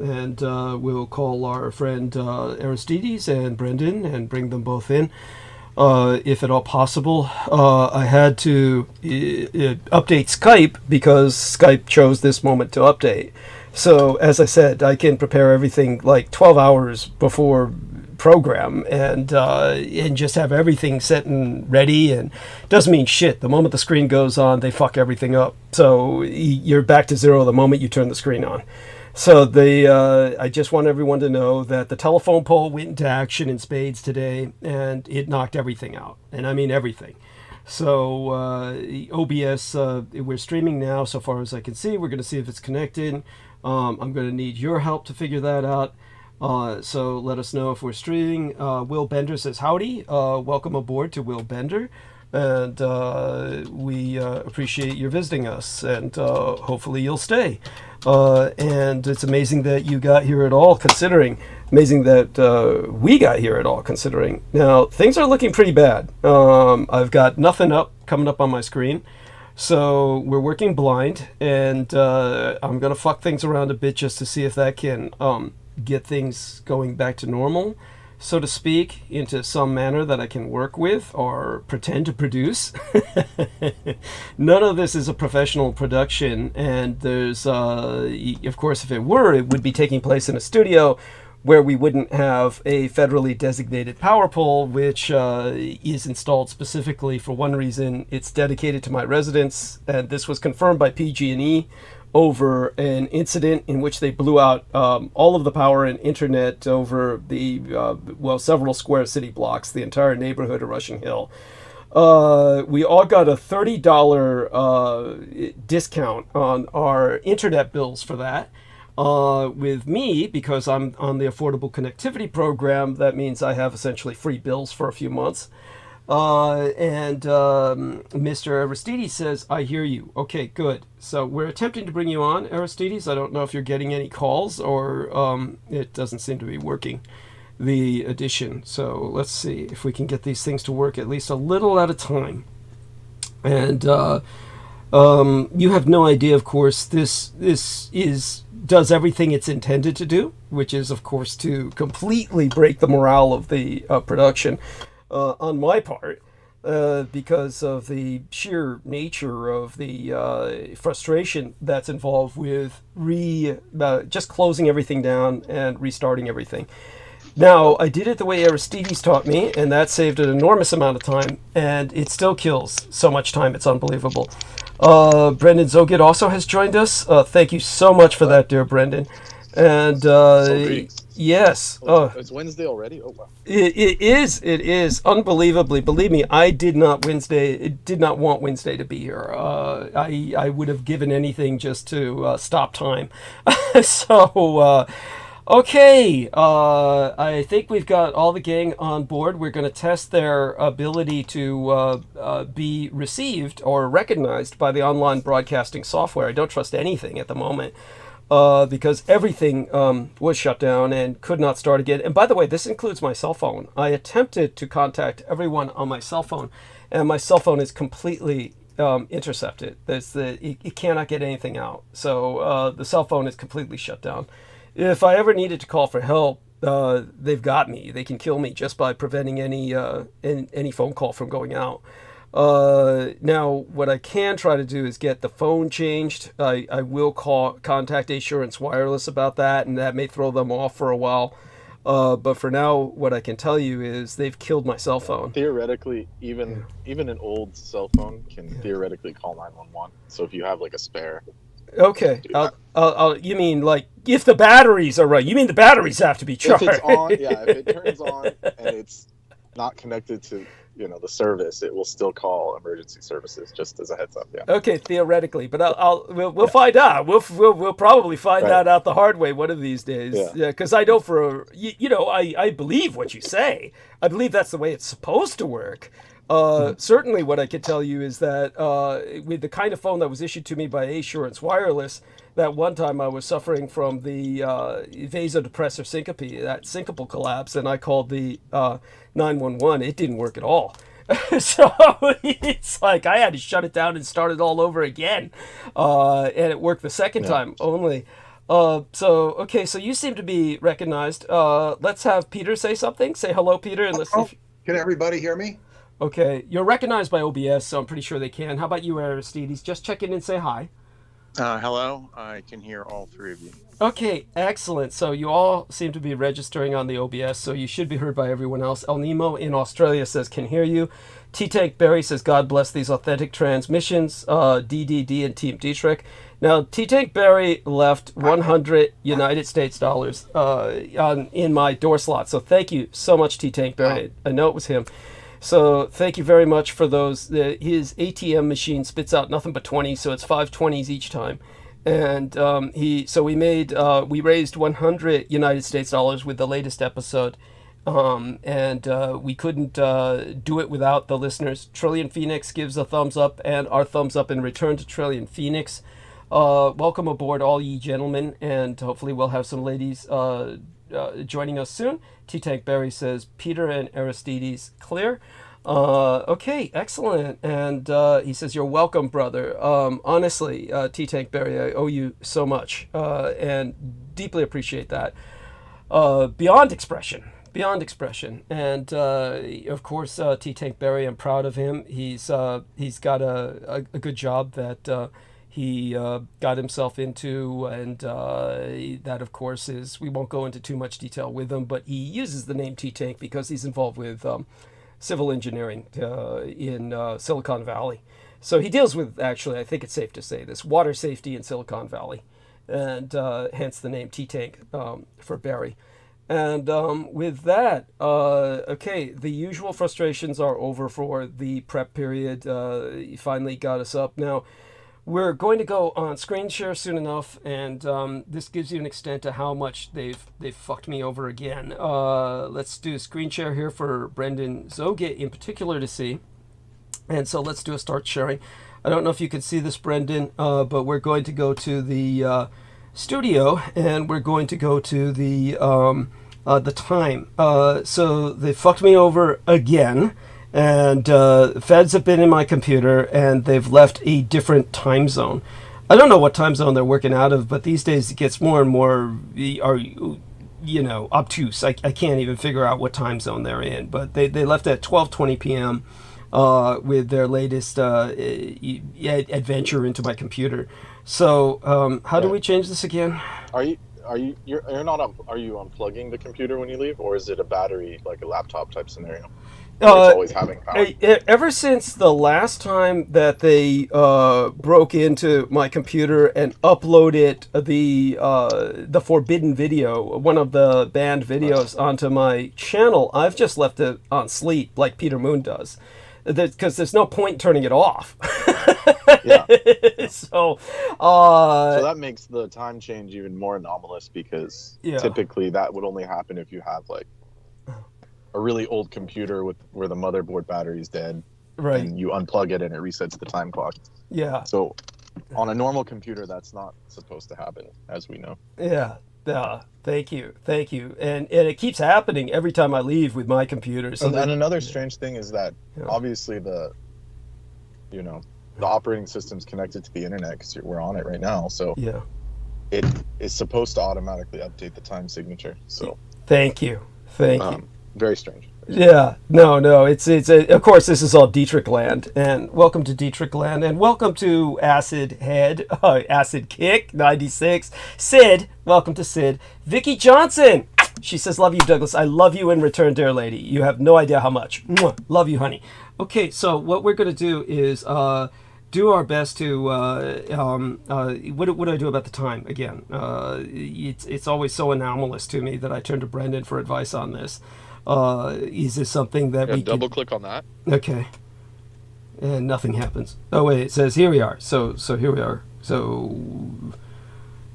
and we'll call our friend Aristides and Brendan and bring them both in, if at all possible. I had to update Skype because Skype chose this moment to update. So, as I said, I can prepare everything like 12 hours before program and just have everything set and ready, and doesn't mean shit. The moment the screen goes on, they fuck everything up. So you're back to zero the moment you turn the screen on. So I just want everyone to know that the telephone pole went into action in spades today, and it knocked everything out. And I mean everything. So OBS, we're streaming now so far as I can see. We're going to see if it's connected. I'm going to need your help to figure that out. So let us know if we're streaming. Will Bender says howdy. Welcome aboard to Will Bender. And we appreciate your visiting us, and hopefully you'll stay. And it's amazing that you got here at all, considering. Amazing that we got here at all, considering. Now, things are looking pretty bad. I've got nothing coming up on my screen. So we're working blind, and I'm going to fuck things around a bit just to see if that can get things going back to normal, so to speak, into some manner that I can work with or pretend to produce. None of this is a professional production, and there's, of course, if it were, it would be taking place in a studio where we wouldn't have a federally designated power pole, which is installed specifically for one reason. It's dedicated to my residence, and this was confirmed by PG&E over an incident in which they blew out all of the power and internet over the, several square city blocks, the entire neighborhood of Rushing Hill. We all got a $30 discount on our internet bills for that. With me, because I'm on the Affordable Connectivity Program, that means I have essentially free bills for a few months. And Mr. Aristides says, I hear you. Okay, good. So we're attempting to bring you on, Aristides. I don't know if you're getting any calls, or it doesn't seem to be working, the addition. So let's see if we can get these things to work at least a little at a time. And you have no idea, of course, this does everything it's intended to do, which is, of course, to completely break the morale of the production. On my part, because of the sheer nature of the frustration that's involved with just closing everything down and restarting everything. Now, I did it the way Aristides taught me, and that saved an enormous amount of time, and it still kills so much time, it's unbelievable. Brendan Zogid also has joined us. Thank you so much for that, dear Brendan. And yes. It's Wednesday already? Oh, wow. It is. Unbelievably. Believe me, I did not want Wednesday to be here. I would have given anything just to stop time. So, okay. I think we've got all the gang on board. We're going to test their ability to be received or recognized by the online broadcasting software. I don't trust anything at the moment. Because everything was shut down and could not start again. And by the way, this includes my cell phone. I attempted to contact everyone on my cell phone, and my cell phone is completely intercepted. It cannot get anything out. So the cell phone is completely shut down. If I ever needed to call for help, they've got me. They can kill me just by preventing any phone call from going out. Now, what I can try to do is get the phone changed. I will contact Assurance Wireless about that, and that may throw them off for a while. But for now, what I can tell you is they've killed my cell phone. Theoretically, even an old cell phone can theoretically call 911. So if you have like a spare. Okay. You mean like if the batteries are right? You mean the batteries have to be charged? If it's on, yeah. If it turns on and it's not connected to the service, it will still call emergency services, just as a heads up. Yeah. Okay, theoretically, but we'll find out. We'll probably find that out the hard way one of these days. Yeah, because I know I believe what you say. I believe that's the way it's supposed to work. Certainly, what I can tell you is that with the kind of phone that was issued to me by Assurance Wireless, that one time I was suffering from the vasodepressor syncope, that syncopal collapse, and I called the 911. It didn't work at all. So it's like I had to shut it down and start it all over again. And it worked the second time only. Okay, so you seem to be recognized. Let's have Peter say something. Say hello, Peter, and let's see if... Can everybody hear me? Okay, you're recognized by OBS, so I'm pretty sure they can. How about you, Aristides? Just check in and say hi. Hello, I can hear all three of you. Okay, excellent. So you all seem to be registering on the OBS, so you should be heard by everyone else. El Nemo in Australia says, can hear you. T-Tank Barry says, God bless these authentic transmissions. DDD and Team Dietrich. Now, T-Tank Barry left 100 United States dollars in my door slot. So thank you so much, T-Tank Barry. I know it was him. So thank you very much for those. His ATM machine spits out nothing but 20, so it's 5 20s each time. And we raised 100 United States dollars with the latest episode. We couldn't do it without the listeners. Trillion Phoenix gives a thumbs up, and our thumbs up in return to Trillion Phoenix. Welcome aboard, all ye gentlemen, and hopefully we'll have some ladies joining us soon. T-Tank Barry says, Peter and Aristides clear. Okay, excellent. And he says, you're welcome, brother. Honestly, T-Tank Barry, I owe you so much, and deeply appreciate that. Beyond expression. And of course, T-Tank Barry, I'm proud of him. He's got a good job that he got himself into, and that of course is, we won't go into too much detail with him, but he uses the name T-Tank because he's involved with civil engineering in Silicon Valley. So he deals with, actually, I think it's safe to say this, water safety in Silicon Valley, and hence the name T-Tank for Barry. And with that, okay, the usual frustrations are over for the prep period. He finally got us up. Now, we're going to go on screen share soon enough, and this gives you an extent to how much they've fucked me over again. Let's do a screen share here for Brendan Zoge in particular to see. And so let's do a start sharing. I don't know if you can see this, Brendan, but we're going to go to the studio, and we're going to go to the time. So they fucked me over again. And feds have been in my computer, and they've left a different time zone. I don't know what time zone they're working out of, but these days it gets more and more, obtuse. I can't even figure out what time zone they're in. But they left at 12:20 p.m. With their latest adventure into my computer. So how do we change this again? Are you unplugging the computer when you leave, or is it a battery, like a laptop type scenario? It's always having power. Ever since the last time that they broke into my computer and uploaded the forbidden video, one of the banned videos, onto my channel, I've just left it on sleep like Peter Moon does, because there's no point in turning it off. Yeah. So that makes the time change even more anomalous, because typically that would only happen if you have like a really old computer where the motherboard battery is dead, right? And you unplug it and it resets the time clock. Yeah. So on a normal computer, that's not supposed to happen, as we know. Yeah. Thank you. And it keeps happening every time I leave with my computer. So and another strange thing is that obviously the operating system's connected to the internet, because we're on it right now. So it is supposed to automatically update the time signature. So thank you. Very strange. Yeah, no, it's of course this is all Dietrich land, and welcome to Dietrich land, and welcome to Acid Head, Acid Kick 96, Sid, welcome to Sid, Vicky Johnson, she says, love you, Douglas, I love you in return, dear lady, you have no idea how much, mwah. Love you, honey. Okay, so what we're gonna do is do our best to what do I do about the time again? It's always so anomalous to me that I turn to Brendan for advice on this. Is this something that we double click on that? Okay, and nothing happens. Oh wait, it says here we are. So here we are. So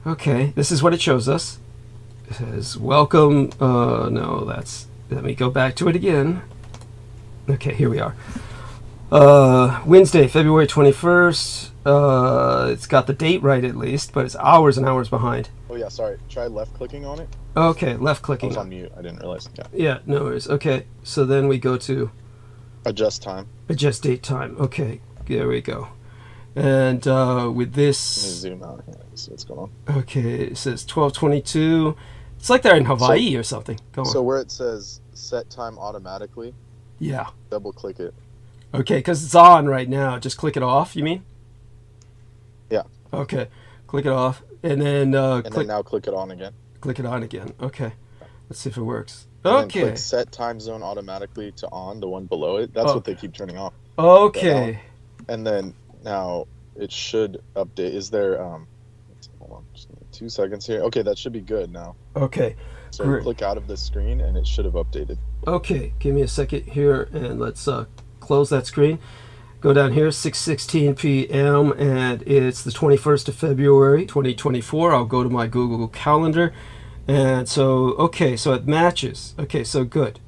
okay, this is what it shows us. It says welcome. No, let me go back to it again. Okay, here we are. Wednesday, February 21st. It's got the date right at least, but it's hours and hours behind. Oh yeah, sorry. Try left clicking on it. Okay, left clicking. I was on mute. I didn't realize. Yeah, no worries. Okay, so then we go to adjust time. Adjust date time. Okay, there we go. And with Let me this, zoom out here. See what's going on. okay, it says 12:22. It's like they're in Hawaii or something. Go on. So where it says set time automatically, Yeah. double click it. Okay, because it's on right now. Just click it off, you mean? Yeah. Okay. Click it off. And then Then now click it on again. click it on again. Okay. Let's see if it works. And then Okay. click set time zone automatically to on, the one below it. That's what they keep turning off. Okay. And then now it should update. Is there hold on, just 2 seconds here. Okay, that should be good now. Okay. So Great. click out of the screen and it should have updated. Okay. Give me a second here and let's close that screen. Go down here, 6:16 p.m. and it's the 21st of February, 2024. I'll go to my Google Calendar. And so, okay, so it matches. Okay, so good.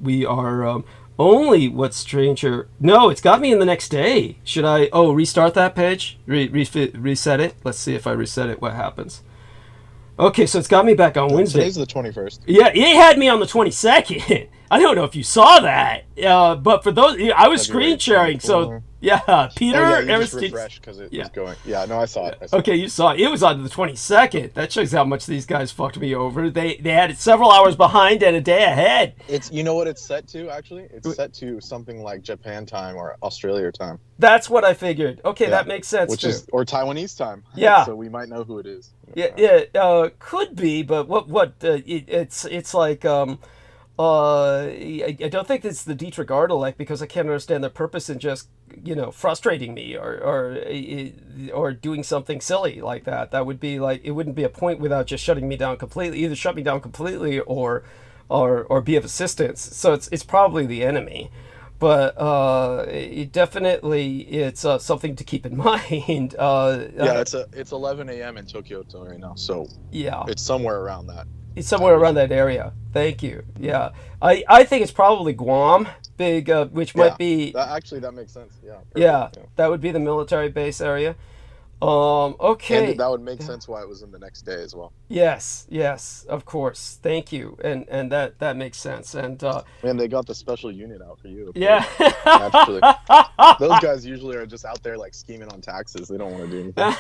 We are only what's stranger. No, it's got me in the next day. Should I, restart that page? Reset it? Let's see if I reset it, what happens. Okay, so it's got me back on Wednesday. Today's the 21st. Yeah, it had me on the 22nd. I don't know if you saw that, but for those, I was screen sharing, so yeah, Peter. You just refreshed because it was going. Yeah, no, I saw it. Okay, you saw it. It was on the 22nd. That shows how much these guys fucked me over. They had it several hours behind and a day ahead. It's, you know what it's set to actually? It's set to something like Japan time or Australia time. That's what I figured. Okay, that makes sense. Which is, or Taiwanese time. Yeah. So we might know who it is. Yeah, could be, but it's like I don't think it's the Dietrich Artelek, because I can't understand the purpose in just frustrating me or doing something silly like that. That would be like, it wouldn't be a point without just shutting me down completely. Either shut me down completely or be of assistance. So it's probably the enemy. But it's something to keep in mind. It's 11 a.m. in Tokyo right now, so yeah, it's somewhere around that. It's somewhere around that area. Thank you. Yeah, I think it's probably Guam, which might be. That makes sense. Yeah. Perfect. Yeah, that would be the military base area. Okay. And that would make sense why it was in the next day as well. Yes, of course. Thank you, and that makes sense. And man, they got the special unit out for you. Yeah. Naturally. Those guys usually are just out there like scheming on taxes. They don't want to do anything.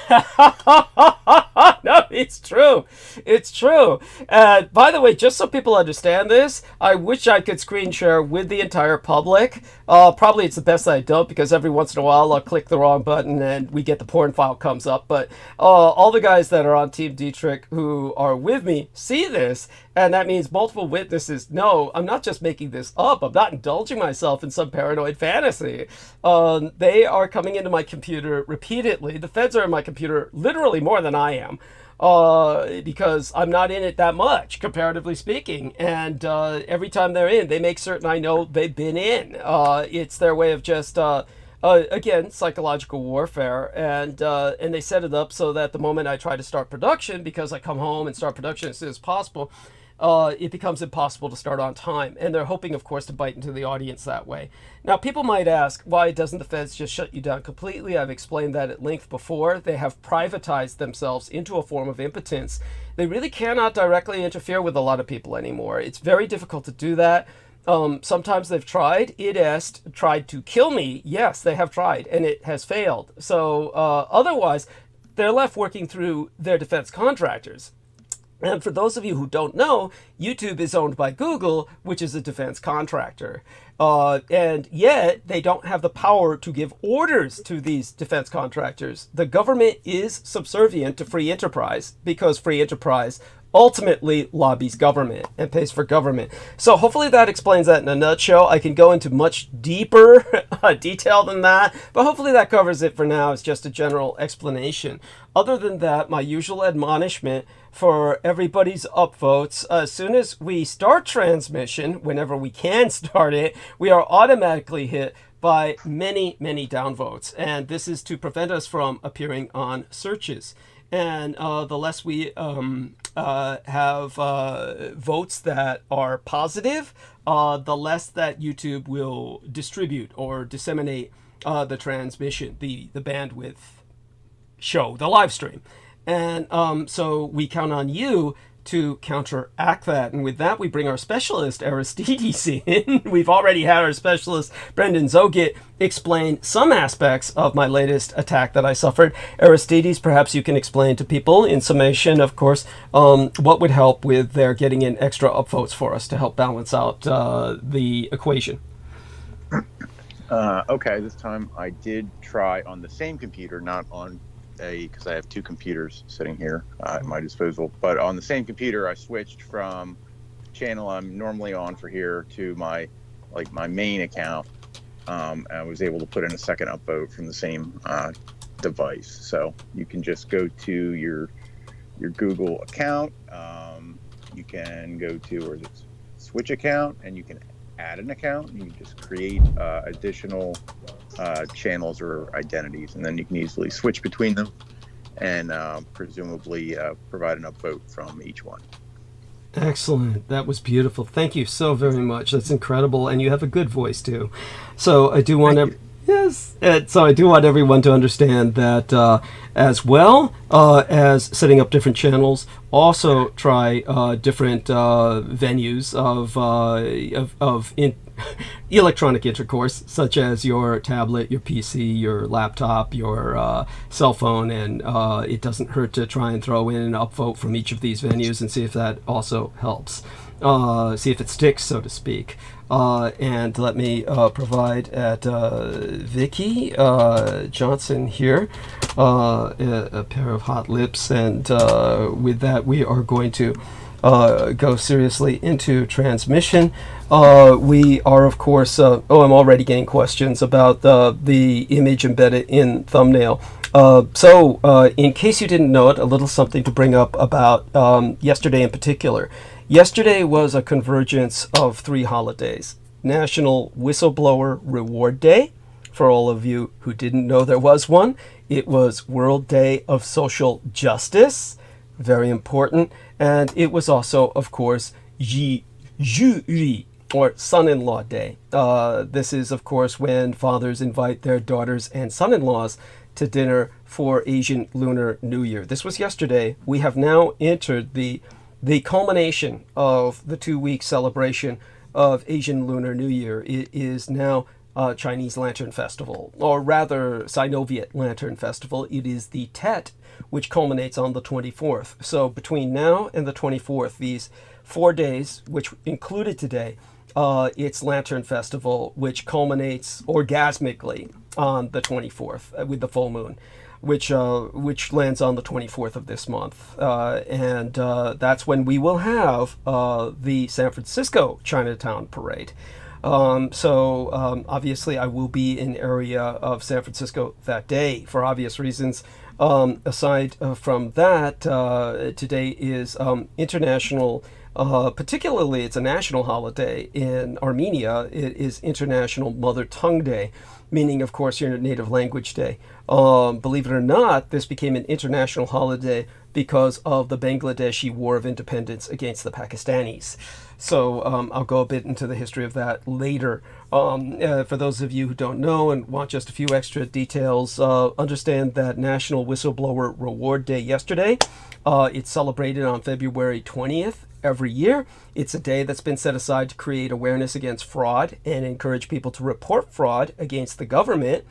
No, it's true. It's true. By the way, just so people understand this, I wish I could screen share with the entire public. Probably it's the best that I don't, because every once in a while I'll click the wrong button and we get the porn file comes up. But all the guys that are on Team Dietrich who are with me see this, and that means multiple witnesses. No, I'm not just making this up. I'm not indulging myself in some paranoid fantasy. They are coming into my computer repeatedly. The feds are in my computer literally more than I am. Because I'm not in it that much, comparatively speaking. And every time they're in, they make certain I know they've been in. It's their way of just, again, psychological warfare. And they set it up so that the moment I try to start production, because I come home and start production as soon as possible, it becomes impossible to start on time. And they're hoping, of course, to bite into the audience that way. Now, people might ask, why doesn't the feds just shut you down completely? I've explained that at length before. They have privatized themselves into a form of impotence. They really cannot directly interfere with a lot of people anymore. It's very difficult to do that. Sometimes they've tried. Tried to kill me. Yes, they have tried, and it has failed. So otherwise, they're left working through their defense contractors. And for those of you who don't know, YouTube is owned by Google, which is a defense contractor. And yet, they don't have the power to give orders to these defense contractors. The government is subservient to free enterprise, because free enterprise ultimately lobbies government and pays for government. So hopefully that explains that in a nutshell. I can go into much deeper detail than that, but hopefully that covers it for now. It's just a general explanation. Other than that, my usual admonishment for everybody's upvotes: as soon as we start transmission, whenever we can start it, we are automatically hit by many downvotes. And this is to prevent us from appearing on searches. And the less we have votes that are positive, the less that YouTube will distribute or disseminate the transmission, the bandwidth show, the live stream. And so we count on you to counteract that. And with that, we bring our specialist, Aristides, in. We've already had our specialist, Brendan Zogit, explain some aspects of my latest attack that I suffered. Aristides, perhaps you can explain to people, in summation, of course, what would help with their getting in extra upvotes for us to help balance out the equation. Okay, this time I did try on the same computer, not on because I have two computers sitting here at my disposal, but on the same computer I switched from the channel I'm normally on for here to my main account. I was able to put in a second upvote from the same device. So you can just go to your Google account. You can go to or switch account, and you can add an account. You can just create additional channels or identities, and then you can easily switch between them and presumably provide an upvote from each one. Excellent. That was beautiful. Thank you so very much. That's incredible, and you have a good voice too. So I do want to so I do want everyone to understand that as well as setting up different channels, also try different venues of electronic intercourse, such as your tablet, your PC, your laptop, your cell phone, and it doesn't hurt to try and throw in an upvote from each of these venues and see if that also helps. See if it sticks, so to speak. And let me provide at Vicky Johnson here a pair of hot lips, and with that we are going to go seriously into transmission. We are, of course, I'm already getting questions about the image embedded in thumbnail. So in case you didn't know it, a little something to bring up about yesterday in particular. Yesterday was a convergence of 3 holidays. National Whistleblower Reward Day, for all of you who didn't know there was one. It was World Day of Social Justice, very important. And it was also, of course, Jury, or Son-in-Law Day. This is, of course, when fathers invite their daughters and son-in-laws to dinner for Asian Lunar New Year. This was yesterday. We have now entered the culmination of the 2-week celebration of Asian Lunar New Year. It is now Chinese Lantern Festival, or rather Sinoviet Lantern Festival. It is the Tet, which culminates on the 24th. So between now and the 24th, these 4 days, which included today, it's Lantern Festival, which culminates orgasmically on the 24th with the full moon, which lands on the 24th of this month. And that's when we will have the San Francisco Chinatown Parade. So obviously I will be in area of San Francisco that day for obvious reasons. Aside from that, today is international, particularly it's a national holiday in Armenia. It is International Mother Tongue Day, meaning, of course, your native language day. Believe it or not, this became an international holiday because of the Bangladeshi War of Independence against the Pakistanis. So I'll go a bit into the history of that later. For those of you who don't know and want just a few extra details, understand that National Whistleblower Reward Day yesterday. It's celebrated on February 20th every year. It's a day that's been set aside to create awareness against fraud and encourage people to report fraud against the government,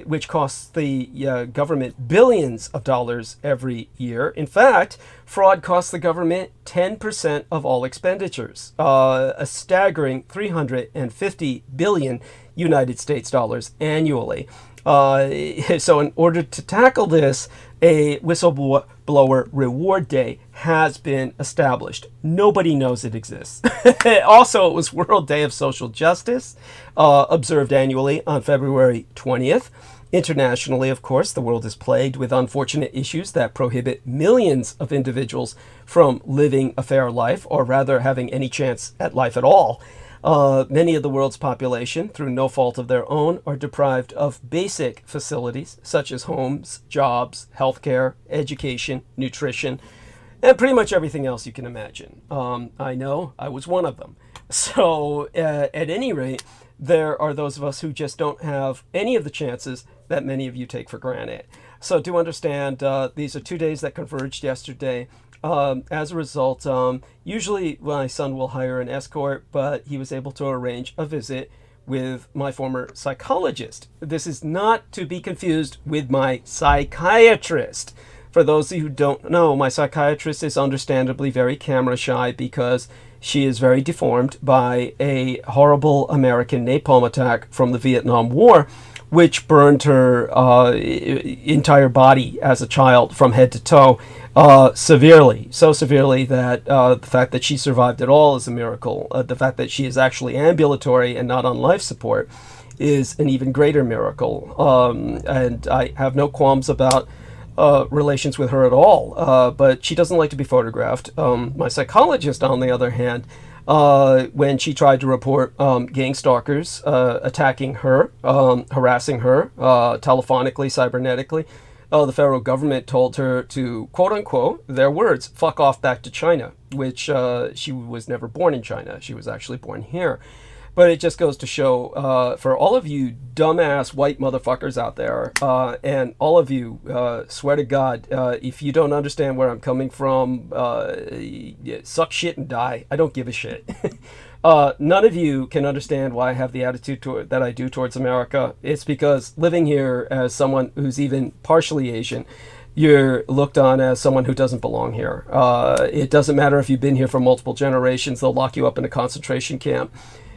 which costs the government billions of dollars every year. In fact, fraud costs the government 10% of all expenditures, a staggering 350 billion United States dollars annually. So in order to tackle this, a Whistleblower Reward Day has been established. Nobody knows it exists. Also, it was World Day of Social Justice, observed annually on February 20th. Internationally, of course, the world is plagued with unfortunate issues that prohibit millions of individuals from living a fair life, or rather having any chance at life at all. Many of the world's population, through no fault of their own, are deprived of basic facilities such as homes, jobs, healthcare, education, nutrition, and pretty much everything else you can imagine. I know, I was one of them. So at any rate, there are those of us who just don't have any of the chances that many of you take for granted. So do understand, these are 2 days that converged yesterday. as a result, usually my son will hire an escort, but he was able to arrange a visit with my former psychologist. This is not to be confused with my psychiatrist. For those of you who don't know, my psychiatrist is understandably very camera shy because she is very deformed by a horrible American napalm attack from the Vietnam War, which burned her entire body as a child from head to toe severely. So severely that the fact that she survived at all is a miracle. The fact that she is actually ambulatory and not on life support is an even greater miracle. And I have no qualms about relations with her at all, but she doesn't like to be photographed. My psychologist, on the other hand, when she tried to report gang stalkers attacking her, harassing her telephonically, cybernetically, the federal government told her to, quote unquote, their words, fuck off back to China, which she was never born in China. She was actually born here. But it just goes to show, for all of you dumbass white motherfuckers out there, and all of you, swear to God, if you don't understand where I'm coming from, suck shit and die. I don't give a shit. None of you can understand why I have the attitude that I do towards America. It's because living here as someone who's even partially Asian, you're looked on as someone who doesn't belong here. It doesn't matter if you've been here for multiple generations. They'll lock you up in a concentration camp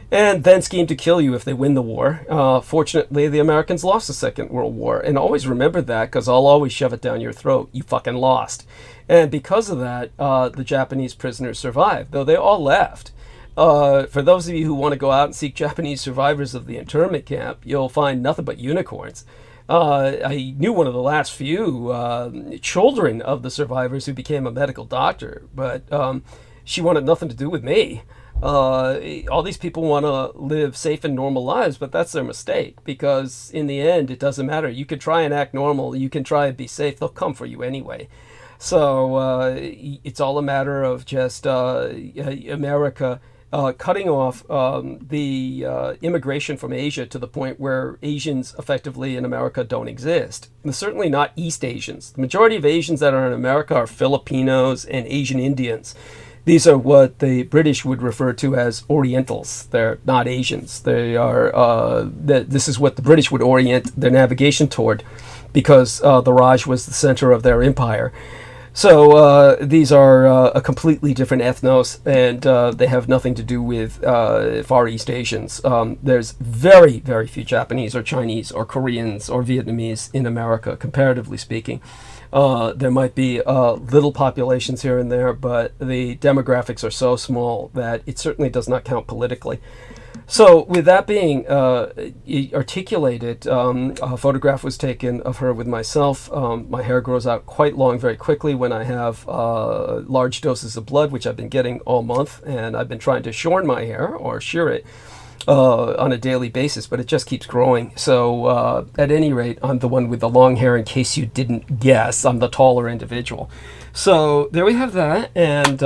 and then scheme to kill you if they win the war. Fortunately, the Americans lost the Second World War. And always remember that, because I'll always shove it down your throat. You fucking lost. And because of that, the Japanese prisoners survived, though they all left. For those of you who want to go out and seek Japanese survivors of the internment camp, you'll find nothing but unicorns. I knew one of the last few children of the survivors who became a medical doctor, but she wanted nothing to do with me. All these people want to live safe and normal lives, but that's their mistake, because in the end, it doesn't matter. You can try and act normal, you can try and be safe, they'll come for you anyway. So it's all a matter of just America cutting off the immigration from Asia to the point where Asians effectively in America don't exist. And certainly not East Asians. The majority of Asians that are in America are Filipinos and Asian Indians. These are what the British would refer to as Orientals. They're not Asians. They are. This is what the British would orient their navigation toward, because the Raj was the center of their empire. So these are a completely different ethnos, and they have nothing to do with Far East Asians. There's very, very few Japanese or Chinese or Koreans or Vietnamese in America, comparatively speaking. There might be little populations here and there, but the demographics are so small that it certainly does not count politically. So with that being articulated, a photograph was taken of her with myself. My hair grows out quite long very quickly when I have large doses of blood, which I've been getting all month, and I've been trying to shorn my hair or shear it on a daily basis, but it just keeps growing. So at any rate, I'm the one with the long hair, in case you didn't guess. I'm the taller individual. So there we have that, and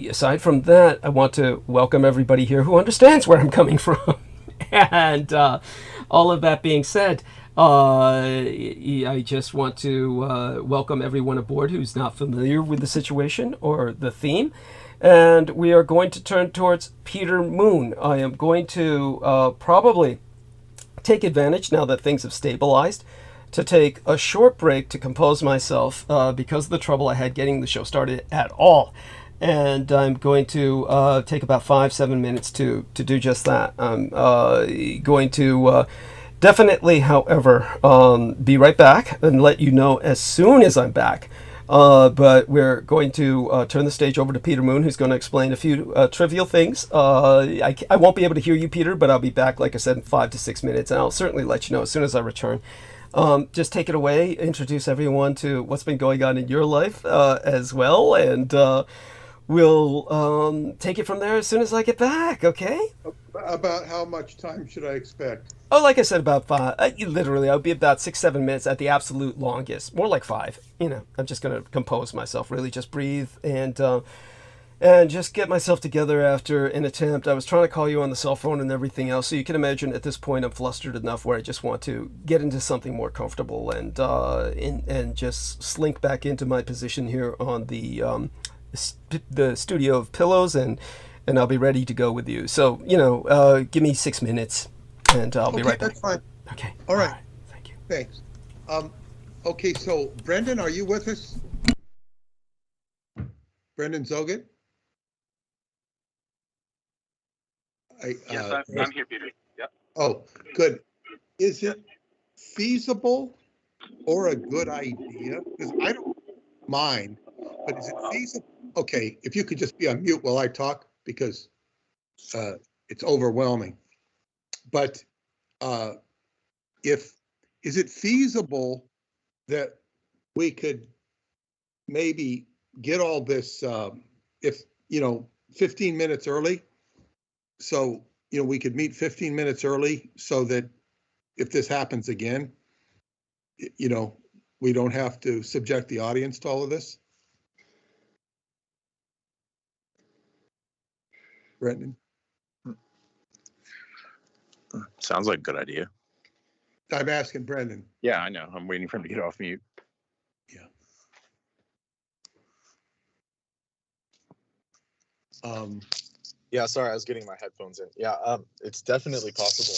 aside from that, I want to welcome everybody here who understands where I'm coming from. And all of that being said, I just want to welcome everyone aboard who's not familiar with the situation or the theme. And we are going to turn towards Peter Moon. I am going to probably take advantage, now that things have stabilized, to take a short break to compose myself because of the trouble I had getting the show started at all. And I'm going to take about 5-7 minutes to do just that. I'm going to definitely, however, be right back and let you know as soon as I'm back. But we're going to turn the stage over to Peter Moon, who's going to explain a few trivial things. I won't be able to hear you, Peter, but I'll be back, like I said, in 5 to 6 minutes, and I'll certainly let you know as soon as I return. Just take it away, introduce everyone to what's been going on in your life as well, and we'll take it from there as soon as I get back, okay? About how much time should I expect? Oh, like I said, about 5. Literally, I'll be about 6-7 minutes at the absolute longest. More like 5. You know, I'm just going to compose myself, really just breathe and and just get myself together after an attempt. I was trying to call you on the cell phone and everything else, so you can imagine at this point I'm flustered enough where I just want to get into something more comfortable and just slink back into my position here on the studio of pillows, and I'll be ready to go with you. So, give me 6 minutes, and I'll be right back. That's fine. Okay. All right. Thank you. Thanks. Okay, so Brendan, are you with us? Brendan Zogan? Yes, I'm here, Peter. Yep. Oh, good. Is it feasible or a good idea? Because I don't mind, but is it feasible? Okay, if you could just be on mute while I talk, because it's overwhelming. But is it feasible that we could maybe get all this, 15 minutes early? So, we could meet 15 minutes early so that if this happens again, we don't have to subject the audience to all of this? Brendan? Sounds like a good idea. I'm asking Brendan. Yeah, I know. I'm waiting for him to get off mute. Yeah. Yeah, sorry, I was getting my headphones in. Yeah, it's definitely possible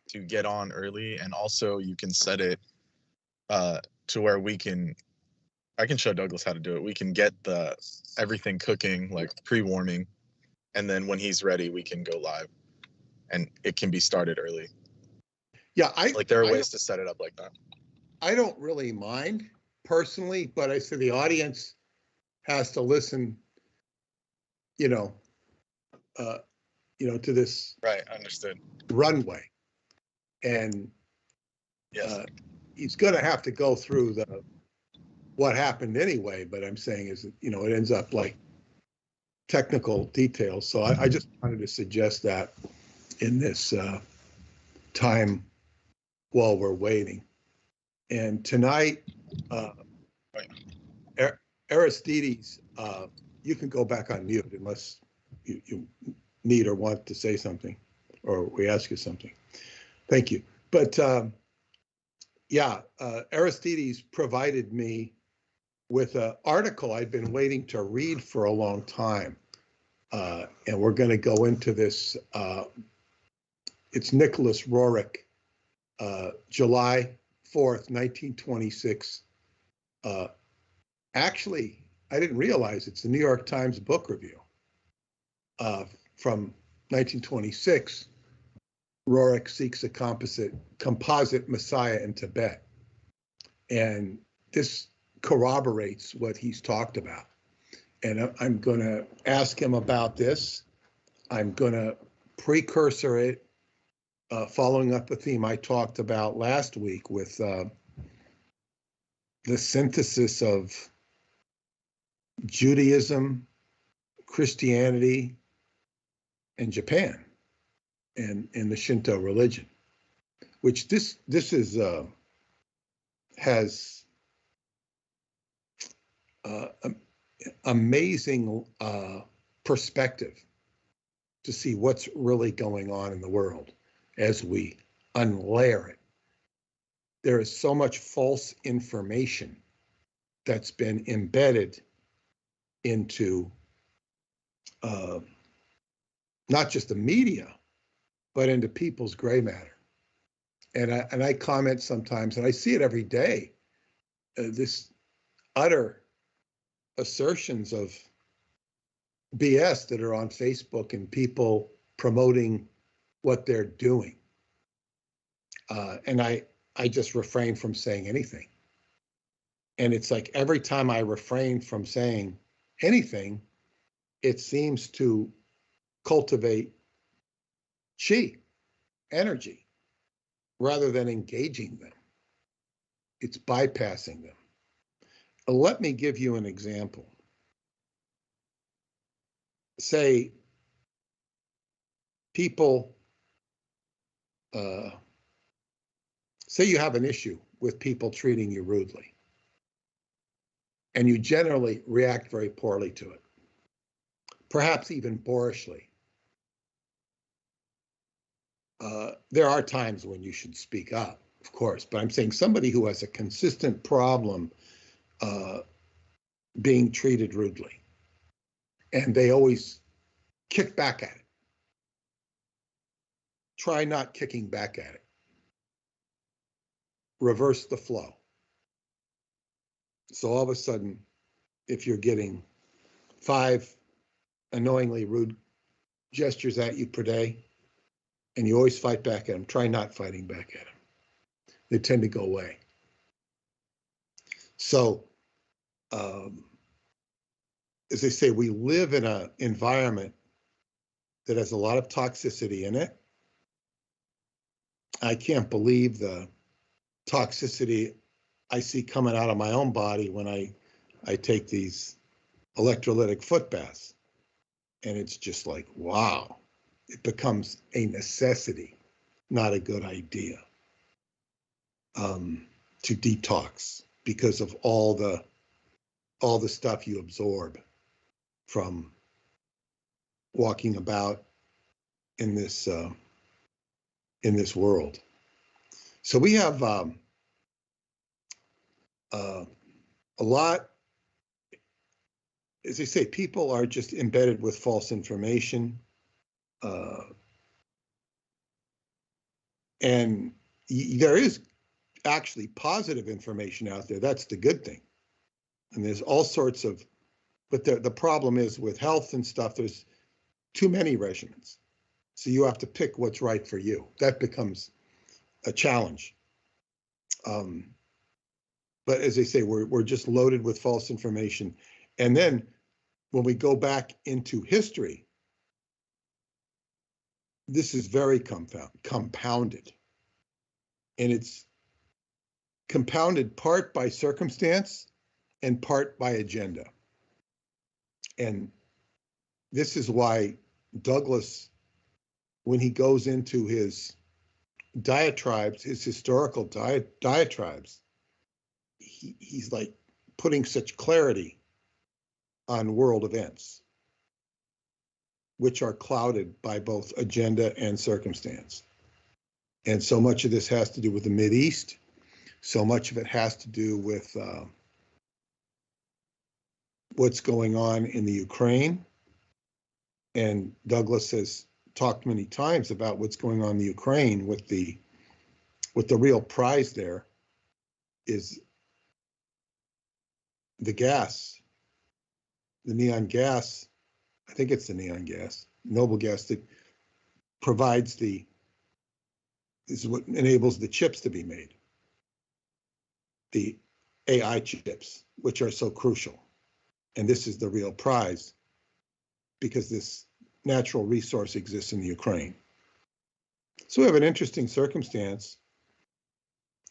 to get on early, and also you can set it to where I can show Douglas how to do it. We can get everything cooking, like pre-warming, and then when he's ready, we can go live, and it can be started early. Yeah, there are ways to set it up like that. I don't really mind personally, but I say the audience has to listen, to this Right, understood. runway, and Yes. He's going to have to go through what happened anyway. But I'm saying is, it ends up like technical details. So I just wanted to suggest that in this time while we're waiting. And tonight, Aristides, you can go back on mute unless you need or want to say something, or we ask you something. Thank you. But Aristides provided me with an article I'd been waiting to read for a long time. And we're going to go into this. It's Nicholas Roerich, July 4th, 1926. Actually, I didn't realize it's the New York Times Book Review from 1926. Roerich seeks a composite Messiah in Tibet. And this corroborates what he's talked about. And I'm going to ask him about this. I'm going to precursor it, following up a theme I talked about last week with the synthesis of Judaism, Christianity, and Japan, and the Shinto religion, which this is has amazing perspective to see what's really going on in the world as we unlayer it. There is so much false information that's been embedded into not just the media, but into people's gray matter. And I comment sometimes, and I see it every day, this utter assertions of BS that are on Facebook and people promoting what they're doing. And I just refrain from saying anything. And it's like every time I refrain from saying anything, it seems to cultivate chi, energy, rather than engaging them. It's bypassing them. Let me give you an example. Say people, say you have an issue with people treating you rudely, and you generally react very poorly to it. perhaps even boorishly. There are times when you should speak up, of course, but I'm saying somebody who has a consistent problem being treated rudely, and they always kick back at it. Try not kicking back at it. Reverse the flow. So all of a sudden, if you're getting 5 annoyingly rude gestures at you per day, and you always fight back at them, try not fighting back at them. They tend to go away. So, as they say, we live in an environment that has a lot of toxicity in it. I can't believe the toxicity I see coming out of my own body when I take these electrolytic foot baths. And it's just like, wow, it becomes a necessity, not a good idea, to detox because of all the stuff you absorb from walking about in this world. So we have a lot, as they say, people are just embedded with false information. And there is actually positive information out there. That's the good thing. And there's all sorts of, but the problem is with health and stuff, there's too many regimens. So you have to pick what's right for you. That becomes a challenge. But as they say, we're just loaded with false information. And then when we go back into history, this is very compounded. And it's compounded part by circumstance and part by agenda. And this is why Douglas, when he goes into his diatribes, his historical diatribes, he's like putting such clarity on world events, which are clouded by both agenda and circumstance. And so much of this has to do with the Mideast. So much of it has to do with what's going on in the Ukraine. And Douglas has talked many times about what's going on in the Ukraine with the real prize there is the gas, the neon gas. I think it's the neon gas, noble gas that provides is what enables the chips to be made. The AI chips, which are so crucial. And this is the real prize because this natural resource exists in the Ukraine. So we have an interesting circumstance,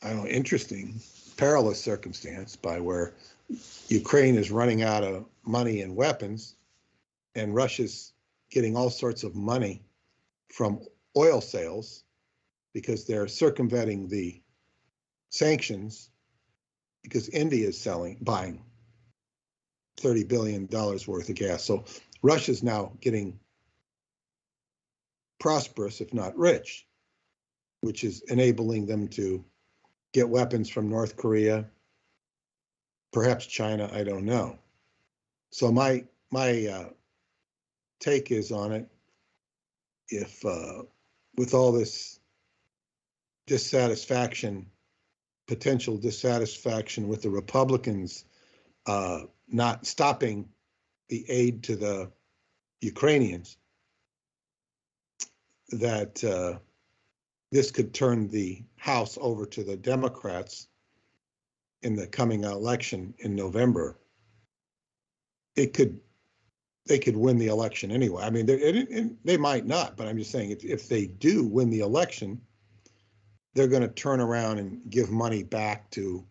I don't know, interesting, perilous circumstance by where Ukraine is running out of money and weapons, and Russia's getting all sorts of money from oil sales because they're circumventing the sanctions because India is buying $30 billion worth of gas. So Russia's now getting prosperous, if not rich, which is enabling them to get weapons from North Korea, perhaps China, I don't know. So my take is on it, if with all this dissatisfaction, potential dissatisfaction with the Republicans not stopping the aid to the Ukrainians, that this could turn the House over to the Democrats in the coming election in November. They could win the election anyway. I mean, they might not, but I'm just saying if they do win the election, they're going to turn around and give money back to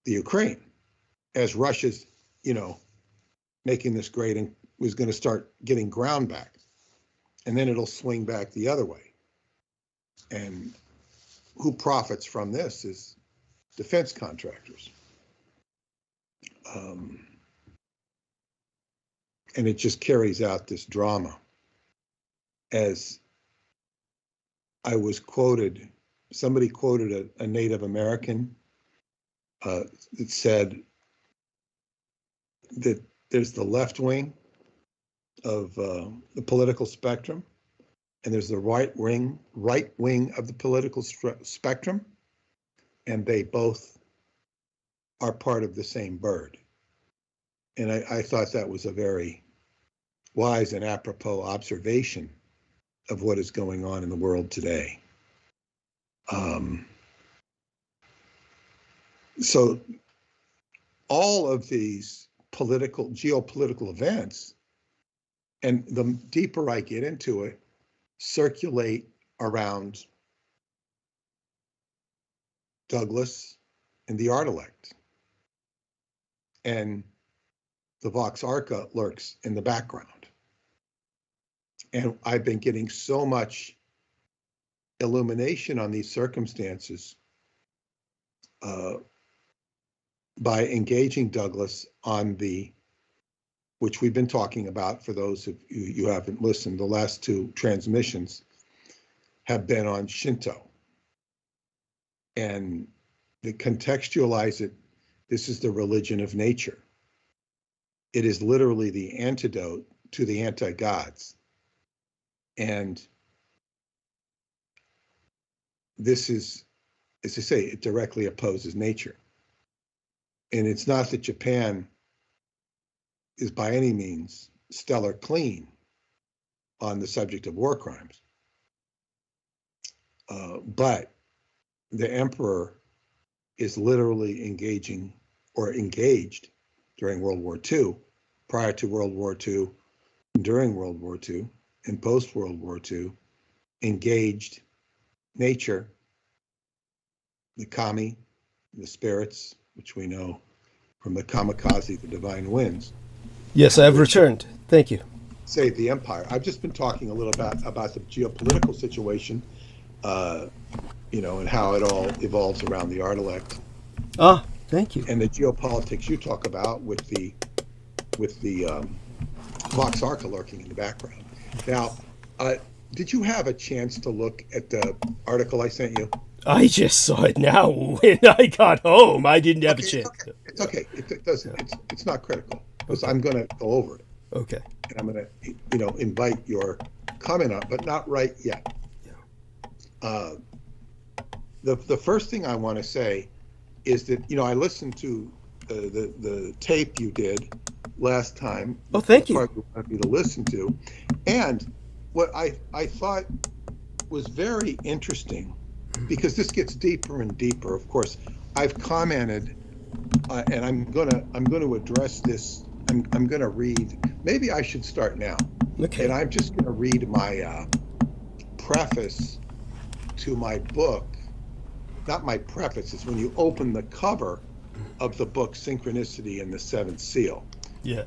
the Ukraine as Russia's, making this great and was going to start getting ground back. And then it'll swing back the other way. And who profits from this is defense contractors. and it just carries out this drama. As I was quoted, somebody quoted a Native American that said that there's the left wing of the political spectrum, and there's the right wing of the political spectrum, and they both are part of the same bird. And I thought that was a very wise and apropos observation of what is going on in the world today. So all of these geopolitical events, and the deeper I get into it, circulate around Douglas and the art elect. And the Vox Arca lurks in the background. And I've been getting so much illumination on these circumstances by engaging Douglas on which we've been talking about. For those of you who haven't listened, the last two transmissions have been on Shinto. And to contextualize it, this is the religion of nature. It is literally the antidote to the anti-gods. And this is, as I say, it directly opposes nature. And it's not that Japan is by any means stellar clean on the subject of war crimes. But the emperor is literally engaged during World War II, prior to World War II, during World War II, and post-World War II, engaged nature, the kami, the spirits, which we know from the kamikaze, the divine winds. Yes, I've returned. Thank you. Save the empire. I've just been talking a little about the geopolitical situation, and how it all evolves around the art elect. Ah, thank you. And the geopolitics you talk about with the Vox Arca lurking in the background. Now, did you have a chance to look at the article I sent you? I just saw it now when I got home. I didn't have a chance. It's okay. It doesn't. It's not critical. Because I'm going to go over it. Okay. And I'm going to, invite your comment on, but not right yet. Yeah. The first thing I want to say is that I listened to the tape you did last time. Oh, thank you. Part you wanted me to listen to, and what I thought was very interesting, because this gets deeper and deeper. Of course, I've commented, and I'm gonna address this. I'm gonna read. Maybe I should start now. Okay. And I'm just gonna read my preface to my book. Not my preface. It's when you open the cover of the book, Synchronicity and the Seventh Seal. Yes.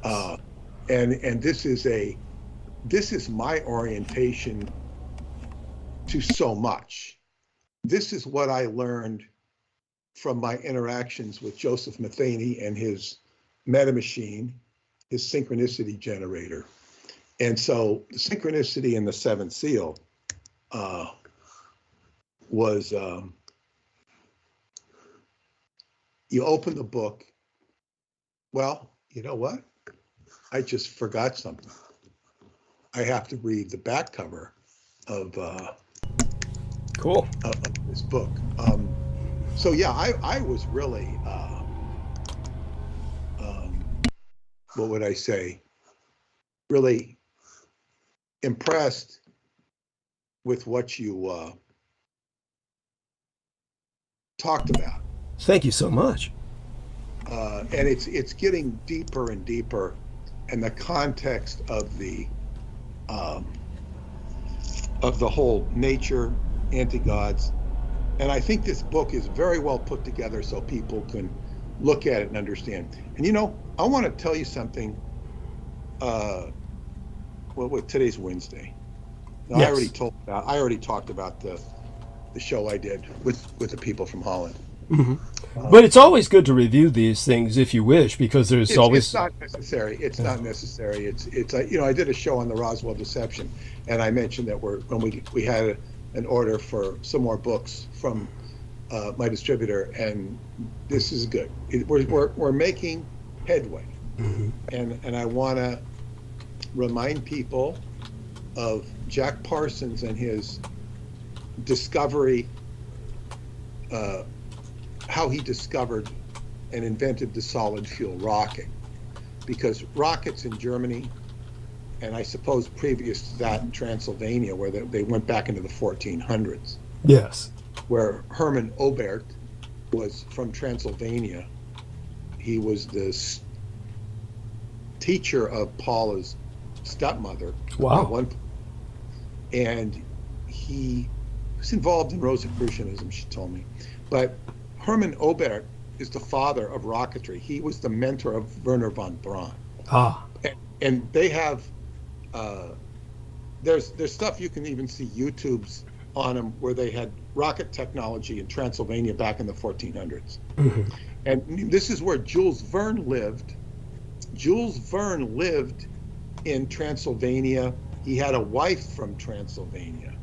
And this is my orientation to so much. This is what I learned from my interactions with Joseph Matheny and his metamachine, his synchronicity generator. And so the Synchronicity and the Seventh Seal was, you open the book, well, you know what? I just forgot something. I have to read the back cover of cool. Of this book. So yeah, I was really, what would I say? Really impressed with what you talked about. Thank you so much. And it's getting deeper and deeper, and the context of the whole nature, anti-gods. And I think this book is very well put together so people can look at it and understand. And I want to tell you something. Today's Wednesday. Now, yes. I already talked about the show I did with the people from Holland. But it's always good to review these things if you wish, because there's always... It's not necessary. It's not necessary. It's I did a show on the Roswell deception, and I mentioned that when we had an order for some more books from my distributor, and this is good. We're making headway, and I want to remind people of Jack Parsons and his discovery, how he discovered and invented the solid fuel rocket, because rockets in Germany, and I suppose previous to that in Transylvania, where they went back into the 1400s. Yes. Where Hermann Oberth was from Transylvania. He was the teacher of Paula's stepmother. Wow. And he was involved in Rosicrucianism, she told me. But Hermann Oberth is the father of rocketry. He was the mentor of Wernher von Braun. And they have, there's stuff you can even see YouTubes on them where they had rocket technology in Transylvania back in the 1400s. And this is where Jules Verne lived. Jules Verne lived in Transylvania. He had a wife from Transylvania,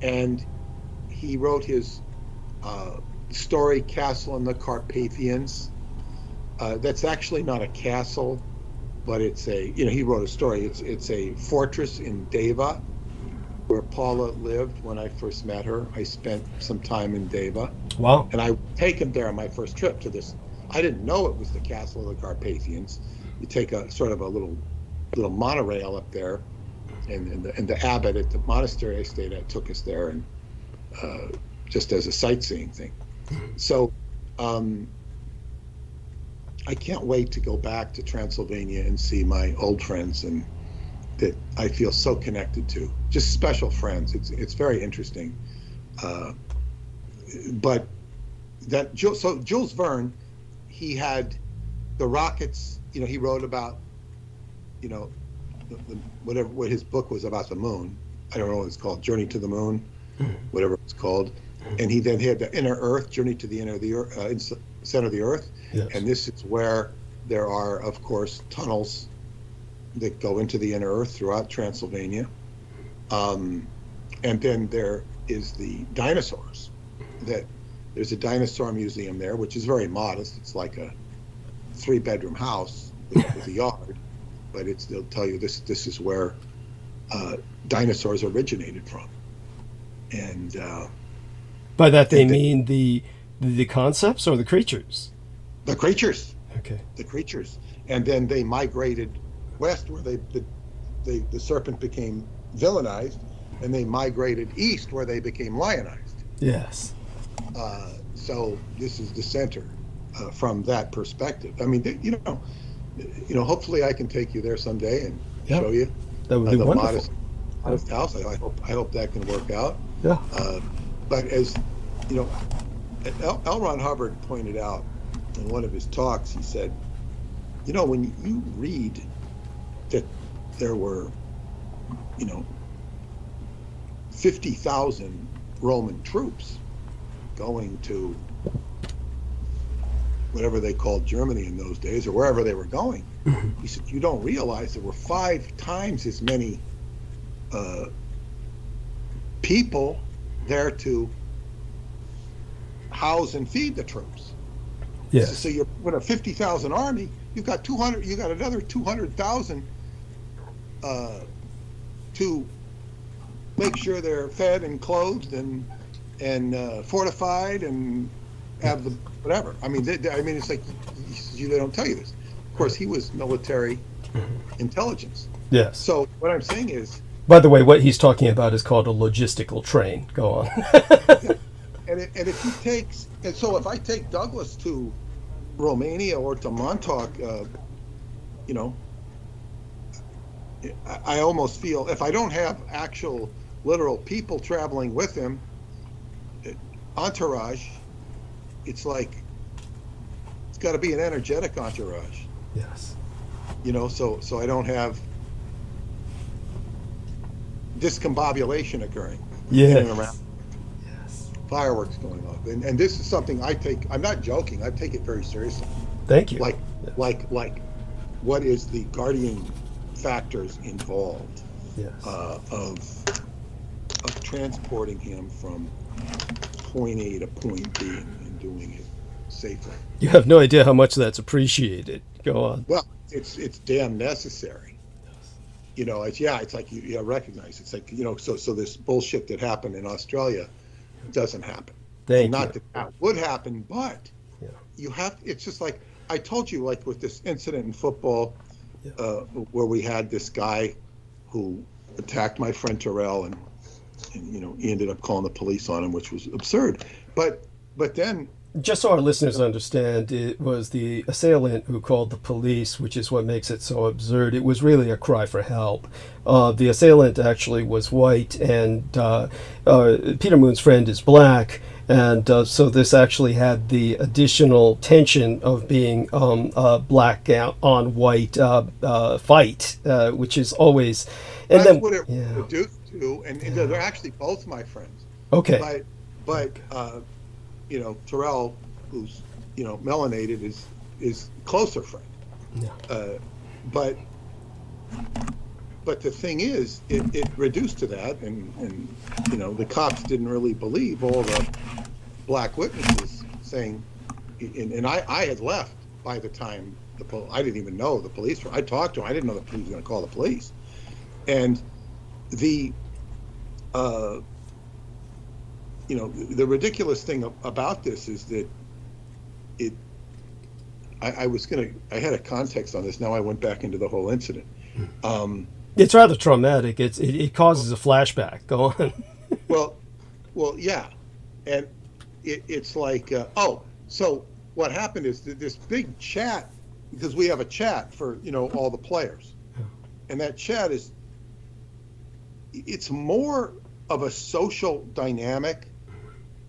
and he wrote his story Castle in the Carpathians. That's actually not a castle, but it's a, he wrote a story. It's a fortress in Deva, where Paula lived when I first met her. I spent some time in Deva. Wow. And I take him there on my first trip to this. I didn't know it was the Castle of the Carpathians. You take a sort of a little monorail up there, and the abbot at the monastery I stayed at took us there, and just as a sightseeing thing. So I can't wait to go back to Transylvania and see my old friends, and that I feel so connected to. Just special friends. It's very interesting. But that Jules Verne, he had the rockets. He wrote about, what his book was about the moon. I don't know what it's called, Journey to the Moon, whatever it's called. And he then had the Inner Earth, Journey to the Inner of the Earth, Center of the Earth. Yes. And this is where there are, of course, tunnels that go into the Inner Earth throughout Transylvania. And then there is the dinosaurs. There's a dinosaur museum there, which is very modest. It's like a 3-bedroom house with a yard, but they'll tell you this is where dinosaurs originated from. And by that they mean the concepts or the creatures? The creatures. Okay. The creatures. And then they migrated west, where the serpent became villainized, and they migrated east, where they became lionized. Yes. So this is the center from that perspective. I mean, hopefully I can take you there someday and show you that would be the wonderful. modest house. I hope that can work out. Yeah. But as L. Ron Hubbard pointed out in one of his talks, he said, when you read that there were, 50,000 Roman troops going to whatever they called Germany in those days, or wherever they were going, he said, you don't realize there were 5 times as many people there to house and feed the troops. Yes. So you're with a 50,000 army, you've got another 200,000 to make sure they're fed and clothed and fortified and have the whatever. I mean, it's like they don't tell you this. Of course, he was military intelligence. Yes. So what I'm saying is, by the way, what he's talking about is called a logistical train. Go on. So if I take Douglas to Romania or to Montauk, I almost feel, if I don't have actual literal people traveling with him, entourage, it's like it's got to be an energetic entourage. Yes. So I don't have discombobulation occurring. Yes. In and around. Yes. fireworks going off. And this is something I'm not joking, I take it very seriously. Thank you. Like what is the guardian factors involved of transporting him from point A to point B and doing it safely. You have no idea how much that's appreciated. Go on. Well, it's damn necessary. You know, it's like you recognize it's like, you know, so this bullshit that happened in Australia doesn't happen. Not that would happen, but you have. It's just like I told you, like with this incident in football, where we had this guy who attacked my friend Terrell, and you know, he ended up calling the police on him, which was absurd. But then, just so our listeners understand, it was the assailant who called the police, which is what makes it so absurd. It was really a cry for help. The assailant actually was white, and Peter Moon's friend is black, and so this actually had the additional tension of being a black on white fight, which is always. And that's then, what it reduced to, and they're actually both my friends. Okay. But you know, Terrell, who's, you know, melanated, is closer friend. Yeah. But the thing is, it reduced to that, and you know, the cops didn't really believe all the black witnesses saying, and I had left by the time I didn't even know the police were. I talked to him. I didn't know the police were going to call the police, and you know, the ridiculous thing about this is that I had a context on this. Now I went back into the whole incident. It's rather traumatic. It causes a flashback. Go on. well, yeah, and it's like so what happened is that this big chat, because we have a chat for, you know, all the players, and that chat it's more of a social dynamic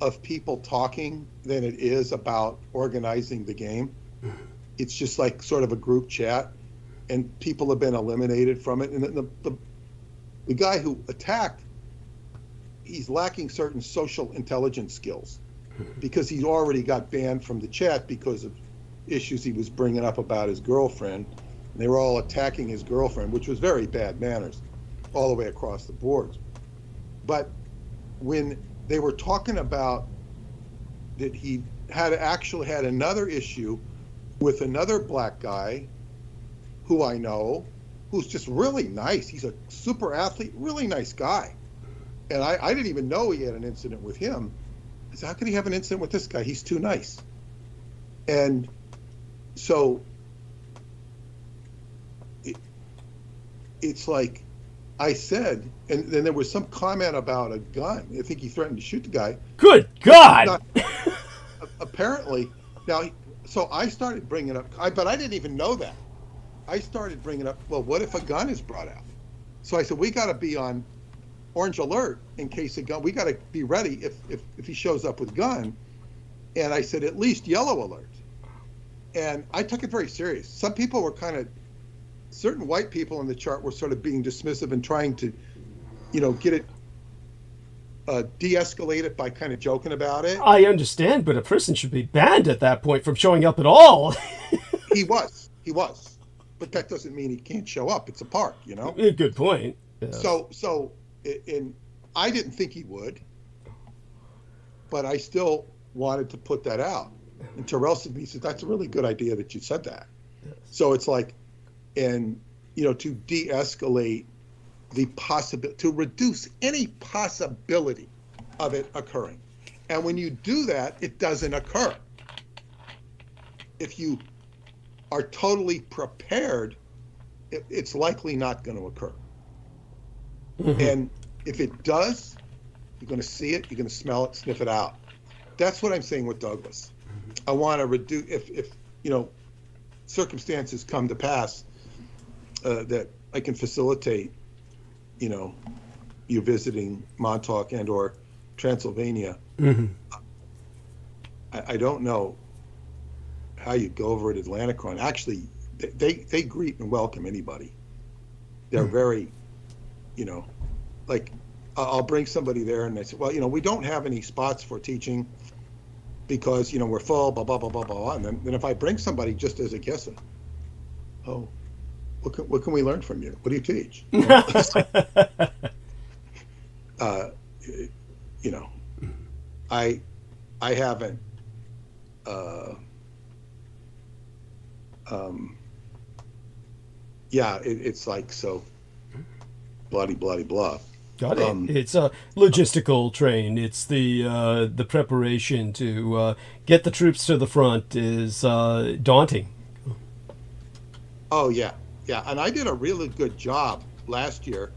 of people talking than it is about organizing the game. It's just like sort of a group chat, and people have been eliminated from it. And the guy who attacked, he's lacking certain social intelligence skills because he's already got banned from the chat because of issues he was bringing up about his girlfriend. And they were all attacking his girlfriend, which was very bad manners all the way across the board. But when they were talking about that he actually had another issue with another black guy who I know, who's just really nice. He's a super athlete, really nice guy. And I didn't even know he had an incident with him. I said, how could he have an incident with this guy? He's too nice. And so it's like I said, and then there was some comment about a gun. I think he threatened to shoot the guy. Good God! Apparently, now, so I started bringing up, but I didn't even know that. I started bringing up, well, what if a gun is brought out? So I said, we got to be on orange alert in case a gun, we got to be ready if he shows up with a gun. And I said, at least yellow alert. And I took it very serious. Some people were certain white people in the chart were sort of being dismissive and trying to, you know, get it de-escalate it by kind of joking about it. I understand, but a person should be banned at that point from showing up at all. He was, but that doesn't mean he can't show up. It's a park, you know. Good point. Yeah. So, I didn't think he would, but I still wanted to put that out. And Terrell said to me, he said, that's a really good idea that you said that. Yes. So it's like, and, you know, to de-escalate the possibility, to reduce any possibility of it occurring. And when you do that, it doesn't occur. If you are totally prepared, it's likely not going to occur. Mm-hmm. And if it does, you're going to see it, you're going to smell it, sniff it out. That's what I'm saying with Douglas. I want to reduce, if you know, circumstances come to pass that I can facilitate, you know, you visiting Montauk and or Transylvania. Mm-hmm. I don't know how you go over at Atlanticon. Actually, they greet and welcome anybody. They're very, you know, like I'll bring somebody there and they say, well, we don't have any spots for teaching because, we're full, blah, blah, blah, blah, blah. And then if I bring somebody just as a guest, oh, what can we learn from you? What do you teach? I haven't, it's like, so bloody, blah. Got it. It's a logistical train. It's the preparation to get the troops to the front is daunting. Oh yeah, and I did a really good job last year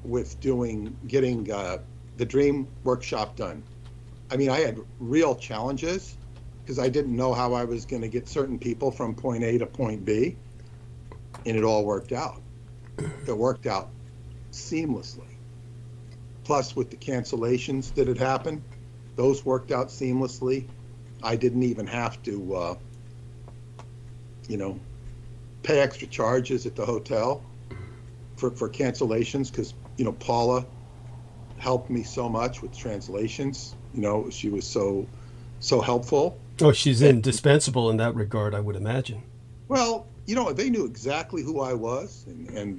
with getting the Dream workshop done. I mean, I had real challenges because I didn't know how I was going to get certain people from point A to point B, and it all worked out. It worked out seamlessly. Plus, with the cancellations that had happened, those worked out seamlessly. I didn't even have to, pay extra charges at the hotel for cancellations because, Paula helped me so much with translations. She was so helpful. Oh, she's indispensable in that regard, I would imagine. Well, they knew exactly who I was and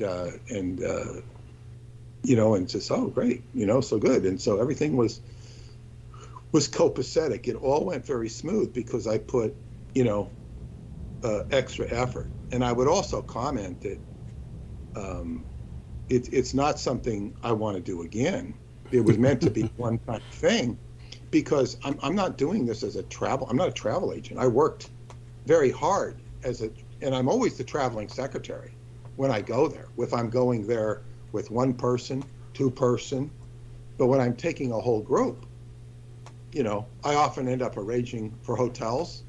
just, oh, great, so good. And so everything was copacetic. It all went very smooth because I put, extra effort. And I would also comment that it's not something I want to do again. It was meant to be one time thing because I'm not doing this as I'm not a travel agent. I worked very hard and I'm always the traveling secretary when I go there. If I'm going there with one person, two person, but when I'm taking a whole group, I often end up arranging for hotels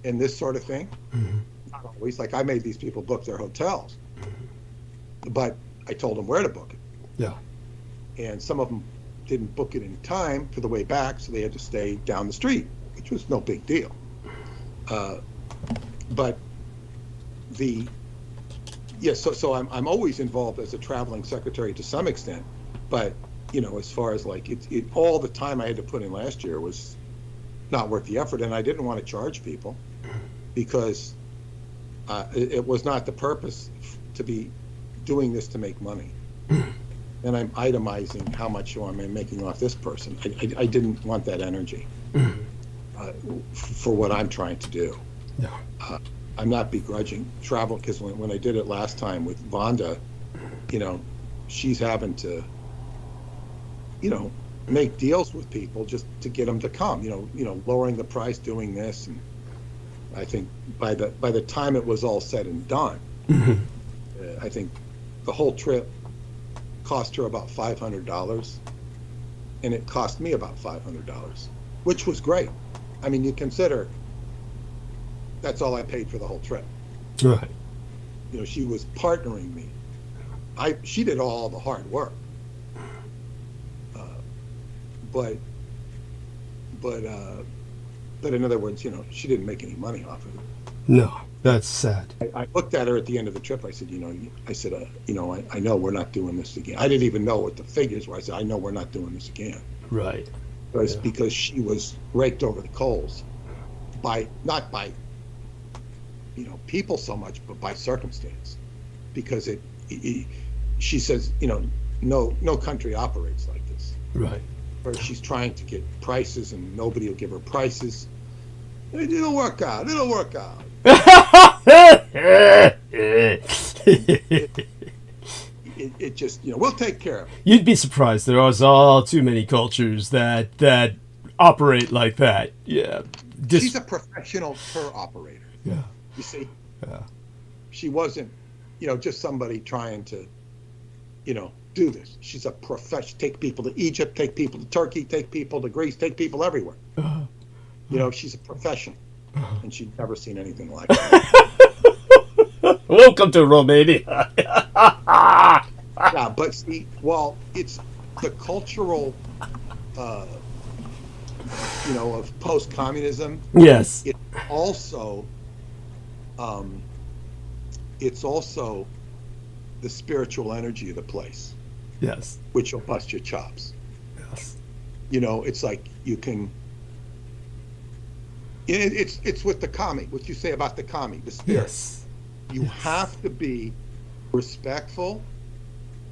and this sort of thing. Mm-hmm. Not always, like I made these people book their hotels, but I told them where to book it. Yeah. And some of them didn't book it in time for the way back, so they had to stay down the street, which was no big deal. But so I'm always involved as a traveling secretary to some extent, but as far as like it all the time I had to put in last year was not worth the effort, and I didn't want to charge people because it was not the purpose to be doing this to make money. And I'm itemizing how much I'm making off this person. I didn't want that energy for what I'm trying to do. Yeah. I'm not begrudging travel because when I did it last time with Vonda, she's having to, make deals with people just to get them to come. Lowering the price, doing this, and I think by the time it was all said and done, I think the whole trip cost her about $500, and it cost me about $500, which was great. I mean, you consider that's all I paid for the whole trip. Right. She was partnering me. She did all the hard work. But in other words, she didn't make any money off of it. No, that's sad. I looked at her at the end of the trip. I said, I know we're not doing this again. I didn't even know what the figures were. I said, I know we're not doing this again. Right. Because she was raked over the coals not by people so much, but by circumstance. Because she says, no country operates like this. Right. Where she's trying to get prices and nobody will give her prices. It'll work out. It just, we'll take care of it. You'd be surprised. There are all too many cultures that operate like that. Yeah. She's a professional tour operator. Yeah. You see? Yeah. She wasn't, just somebody trying to, do this. She's a professional. Take people to Egypt, take people to Turkey, take people to Greece, take people everywhere. She's a professional, and she'd never seen anything like it. Welcome to Romania. Yeah, but see, it's the cultural, of post-communism. Yes. It's also the spiritual energy of the place. Yes. which will bust your chops. Yes. You know, it's like you can. It's with the kami. What you say about the kami, the spirit. Yes. You have to be respectful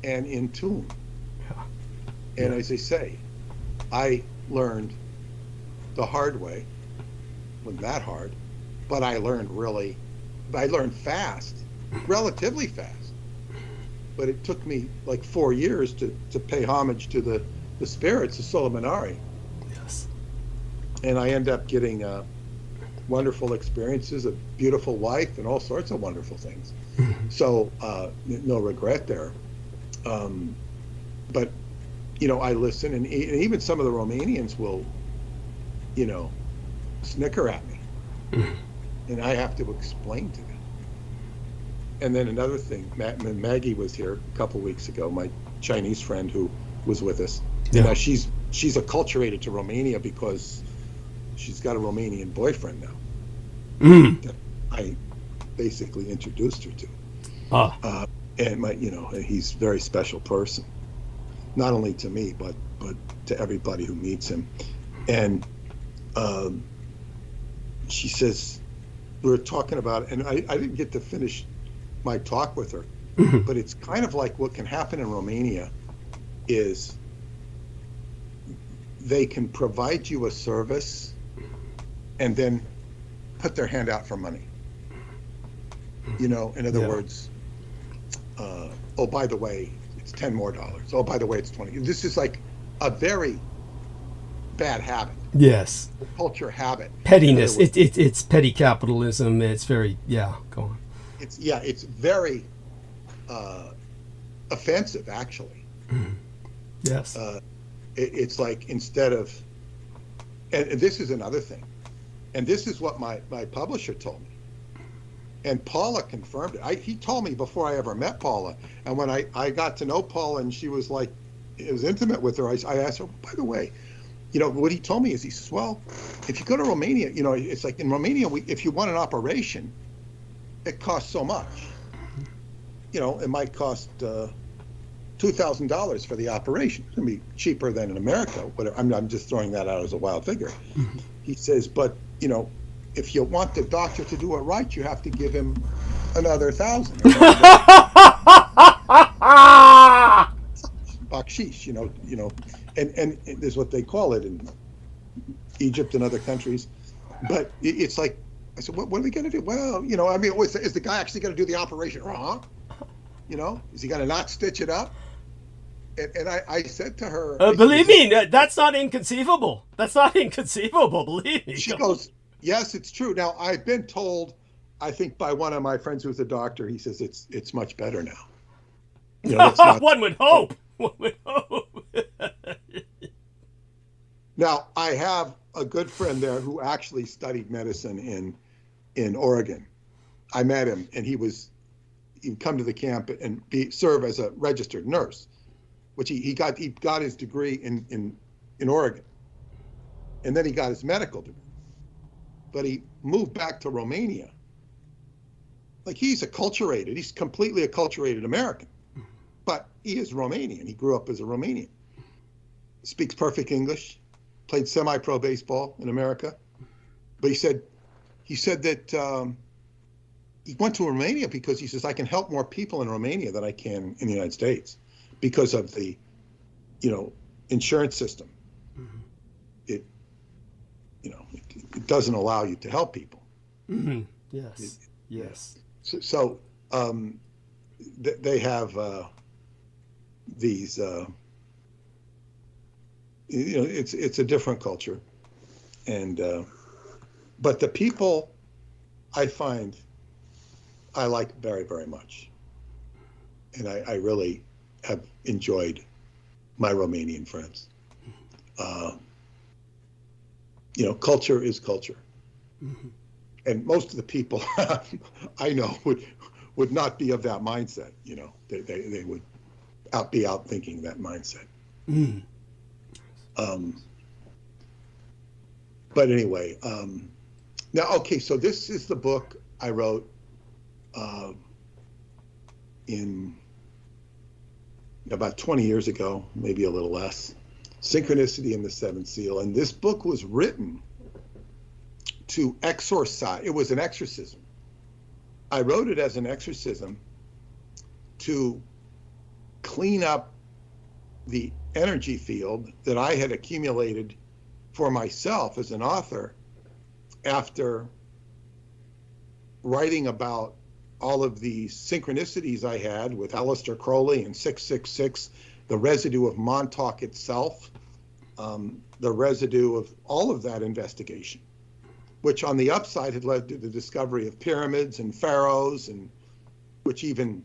and in tune. Yeah. And as I say, I learned the hard way. Wasn't that hard, but I learned fast, relatively fast. But it took me like 4 years to pay homage to the spirits, the Solomonari. Yes. And I end up getting wonderful experiences, a beautiful wife, and all sorts of wonderful things. So no regret there. But, you know, I listen, and even some of the Romanians will, you know, snicker at me. And I have to explain to them. And then another thing, Maggie was here a couple weeks ago, my Chinese friend who was with us. Yeah. And she's acculturated to Romania because she's got a Romanian boyfriend now. That I basically introduced her to. And he's a very special person, not only to me, but to everybody who meets him. And she says, we were talking about, and I didn't get to finish my talk with her, but it's kind of like what can happen in Romania is they can provide you a service and then put their hand out for money. You know, in other words, oh, by the way, it's $10 more. Oh, by the way, it's 20. This is like a very bad habit. Yes. Culture habit. Pettiness. It's petty capitalism. It's very, go on. It's very offensive, actually. Yes. It's like instead of, and this is another thing, and this is what my publisher told me, and Paula confirmed it. He told me before I ever met Paula, and when I got to know Paula and she was like, it was intimate with her, I asked her, by the way, you know, what he told me is, he says, well, if you go to Romania, you know, it's like in Romania, if you want an operation, it costs so much. You know, it might cost $2,000 for the operation. It's going to be cheaper than in America. Whatever. I'm just throwing that out as a wild figure. He says, but, you know, if you want the doctor to do it right, you have to give him another $1,000. Bakshish, you know, and there's what they call it in Egypt and other countries. But it's like, I said, what are we going to do? Well, you know, I mean, is the guy actually going to do the operation wrong? You know, is he going to not stitch it up? And I said to her, believe me, that's not inconceivable. That's not inconceivable, believe me. She goes, yes, it's true. Now, I've been told, I think by one of my friends who's a doctor, he says it's much better now. You know, one would hope. One would hope. Now, I have a good friend there who actually studied medicine in Oregon. I met him, and he'd come to the camp and serve as a registered nurse, which he got his degree in Oregon, and then he got his medical degree. But he moved back to Romania. Like, he's completely acculturated American, but he is Romanian. He grew up as a Romanian. Speaks perfect English. Played semi-pro baseball in America, but he said that he went to Romania because he says, I can help more people in Romania than I can in the United States because of the, you know, insurance system. It doesn't allow you to help people. Yes. Yes. So they have these. You know, it's a different culture, and but the people I find I like very, very much, and I really have enjoyed my Romanian friends. You know, culture is culture, and most of the people I know would not be of that mindset. You know, they would be out thinking that mindset. But anyway, now, okay, so this is the book I wrote in about 20 years ago, maybe a little less, Synchronicity in the Seventh Seal. And this book was written to exorcise. It was an exorcism. I wrote it as an exorcism to clean up the energy field that I had accumulated for myself as an author after writing about all of the synchronicities I had with Aleister Crowley and 666, the residue of Montauk itself, the residue of all of that investigation, which on the upside had led to the discovery of pyramids and pharaohs, and which even,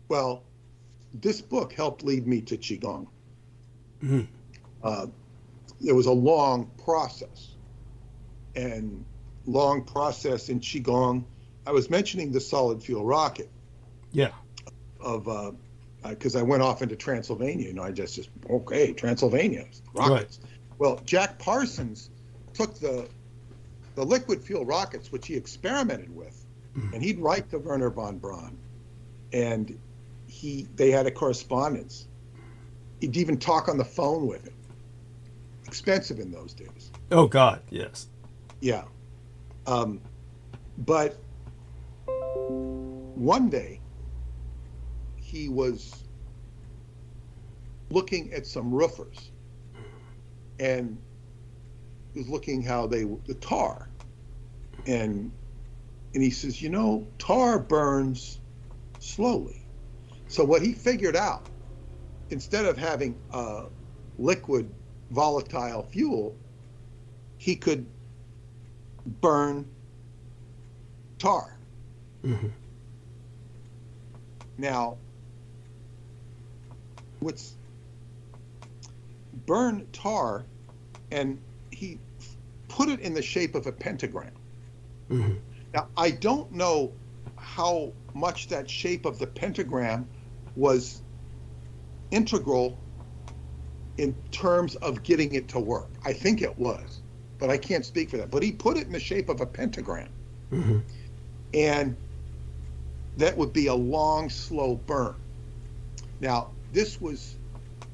well, this book helped lead me to Qigong. It was a long process, and long process in Qigong. I was mentioning the solid fuel rocket. Yeah. Of because I went off into Transylvania, you know, I just okay, Transylvania, rockets. Right. Well, Jack Parsons took the liquid fuel rockets, which he experimented with, and he'd write to Werner von Braun, and they had a correspondence. He'd even talk on the phone with him. Expensive in those days. Oh God, yes. Yeah. But one day he was looking at some roofers and was looking how the tar, and he says, you know, tar burns slowly. So what he figured out, instead of having a liquid volatile fuel, he could burn tar. Now, burn tar, and he put it in the shape of a pentagram. Now, I don't know how much that shape of the pentagram was integral in terms of getting it to work. I think it was, but I can't speak for that. But he put it in the shape of a pentagram. And that would be a long, slow burn. Now, this was,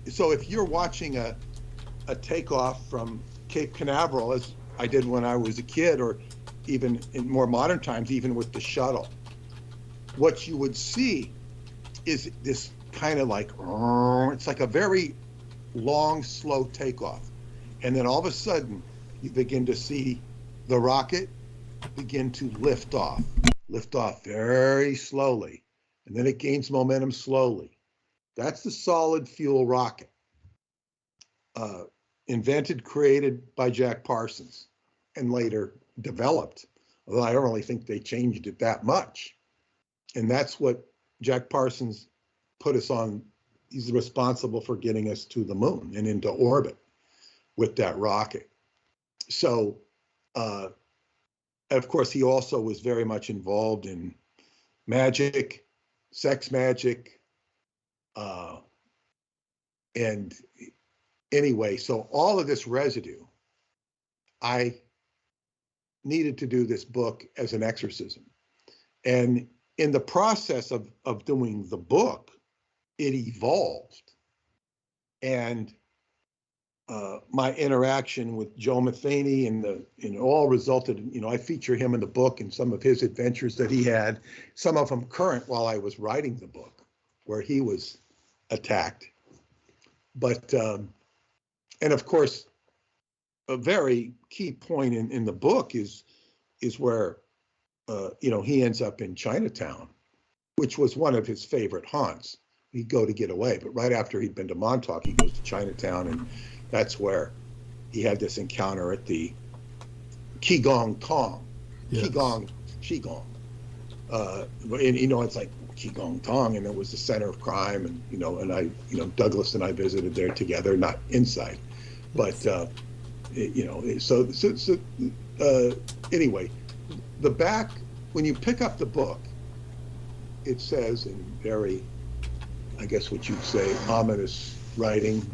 so if you're watching a takeoff from Cape Canaveral, as I did when I was a kid, or even in more modern times, even with the shuttle, what you would see is this kind of like, it's like a very long, slow takeoff. And then all of a sudden, you begin to see the rocket begin to lift off very slowly. And then it gains momentum slowly. That's the solid fuel rocket. Invented, created by Jack Parsons, and later developed, although I don't really think they changed it that much. And that's what Jack Parsons put us on. He's responsible for getting us to the moon and into orbit with that rocket. So, of course, he also was very much involved in magic, sex magic, and anyway, so all of this residue, I needed to do this book as an exorcism. And in the process of doing the book, it evolved. And my interaction with Joe Matheny and all resulted in, I feature him in the book and some of his adventures that he had, some of them current while I was writing the book, where he was attacked. But, and of course, a very key point in the book is where, he ends up in Chinatown, which was one of his favorite haunts. He'd go to get away, but right after he'd been to Montauk, he goes to Chinatown, and that's where he had this encounter at the Qigong Tong. Yes. Qigong. And, it's like Qigong Tong, and it was the center of crime, and, and I, Douglas and I visited there together, not inside, but, anyway, the back, when you pick up the book, it says in very, I guess what you'd say, ominous writing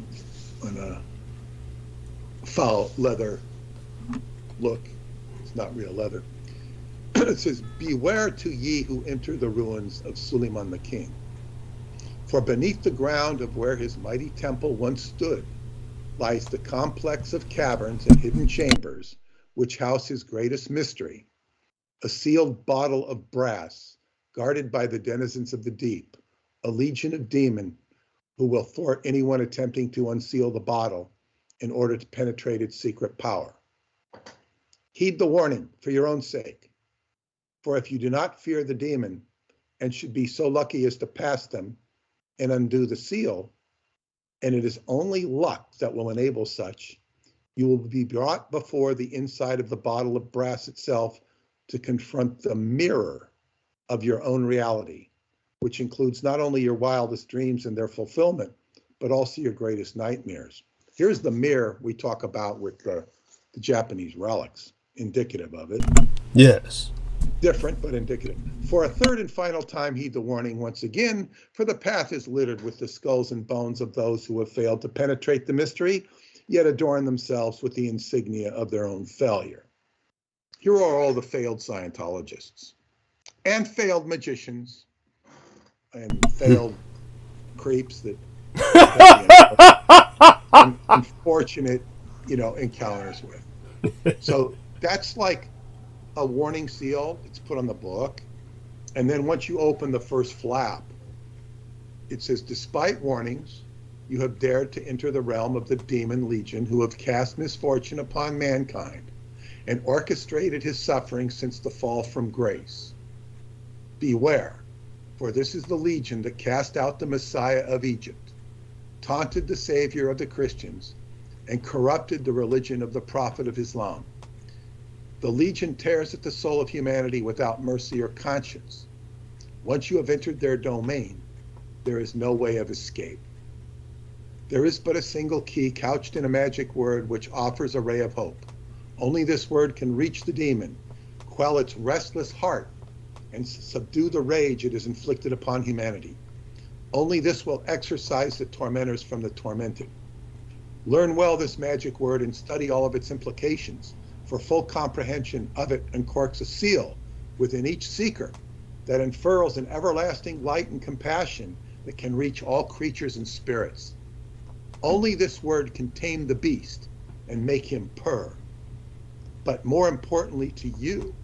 on a foul leather look. It's not real leather. It says, "Beware to ye who enter the ruins of Suleiman the king. For beneath the ground of where his mighty temple once stood lies the complex of caverns and hidden chambers which house his greatest mystery, a sealed bottle of brass guarded by the denizens of the deep, a legion of demon who will thwart anyone attempting to unseal the bottle in order to penetrate its secret power. Heed the warning for your own sake, for if you do not fear the demon and should be so lucky as to pass them and undo the seal, and it is only luck that will enable such, you will be brought before the inside of the bottle of brass itself to confront the mirror of your own reality, which includes not only your wildest dreams and their fulfillment, but also your greatest nightmares. Here's the mirror we talk about with the Japanese relics, indicative of it. Yes. Different, but indicative. For a third and final time, heed the warning once again, for the path is littered with the skulls and bones of those who have failed to penetrate the mystery, yet adorn themselves with the insignia of their own failure. Here are all the failed Scientologists, and failed magicians, and failed creeps that unfortunate, encounters with. So that's like a warning seal. It's put on the book. And then once you open the first flap, it says, despite warnings, you have dared to enter the realm of the demon legion who have cast misfortune upon mankind and orchestrated his suffering since the fall from grace. Beware, for this is the legion that cast out the Messiah of Egypt, taunted the Savior of the Christians, and corrupted the religion of the Prophet of Islam. The legion tears at the soul of humanity without mercy or conscience. Once you have entered their domain, there is no way of escape. There is but a single key couched in a magic word which offers a ray of hope. Only this word can reach the demon, quell its restless heart, and subdue the rage it has inflicted upon humanity. Only this will exorcise the tormentors from the tormented. Learn well this magic word and study all of its implications, for full comprehension of it uncorks a seal within each seeker that unfurls an everlasting light and compassion that can reach all creatures and spirits. Only this word can tame the beast and make him purr. But more importantly to you,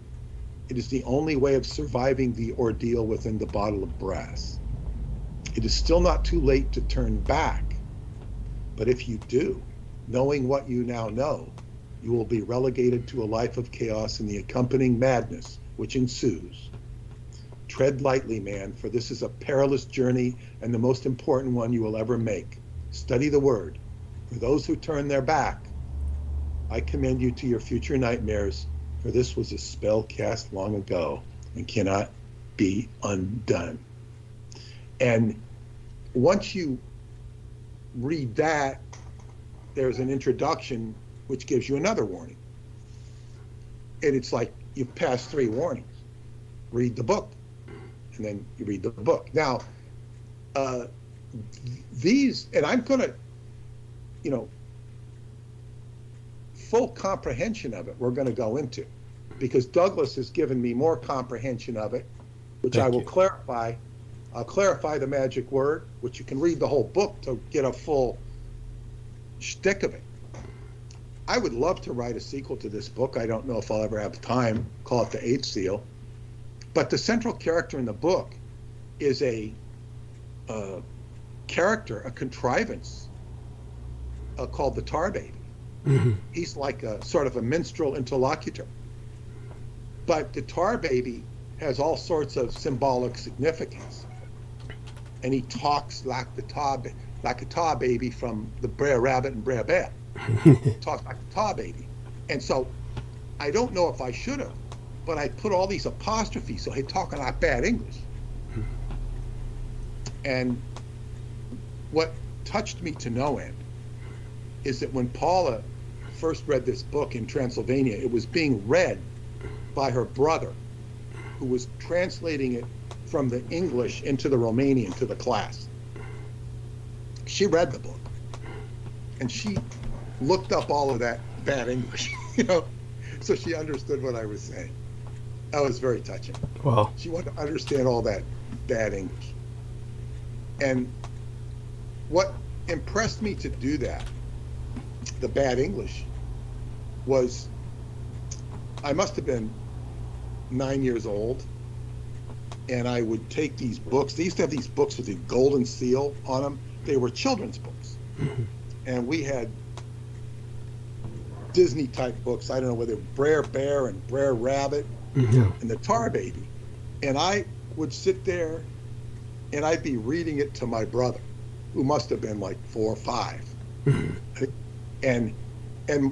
it is the only way of surviving the ordeal within the bottle of brass. It is still not too late to turn back, but if you do, knowing what you now know, you will be relegated to a life of chaos and the accompanying madness which ensues. Tread lightly, man, for this is a perilous journey and the most important one you will ever make. Study the word. For those who turn their back, I commend you to your future nightmares, for this was a spell cast long ago and cannot be undone. And once you read that, there's an introduction which gives you another warning. And it's like you've passed 3 warnings. Read the book, and then you read the book. Now, these, and I'm going to, full comprehension of it we're going to go into, because Douglas has given me more comprehension of it, which I will clarify. I'll clarify the magic word, which you can read the whole book to get a full shtick of it. I would love to write a sequel to this book. I don't know if I'll ever have time, call it the 8th Seal. But the central character in the book is a character, a contrivance called the Tar Baby. Mm-hmm. He's like a sort of a minstrel interlocutor. But the Tar Baby has all sorts of symbolic significance. And he talks like a tar baby from the Brer Rabbit and Brer Bear. Talks like a tar baby. And so I don't know if I should have, but I put all these apostrophes, so he's talking like bad English. And what touched me to no end is that when Paula first read this book in Transylvania, it was being read by her brother, who was translating it from the English into the Romanian to the class. She read the book, and she looked up all of that bad English, so she understood what I was saying. That was very touching. Wow. She wanted to understand all that bad English. And what impressed me to do that, the bad English, was I must have been 9 years old, and I would take these books. They used to have these books with the golden seal on them. They were children's books. And we had Disney type books. I don't know whether Brer Bear and Brer Rabbit and the Tar Baby. And I would sit there and I'd be reading it to my brother, who must have been like 4 or 5. And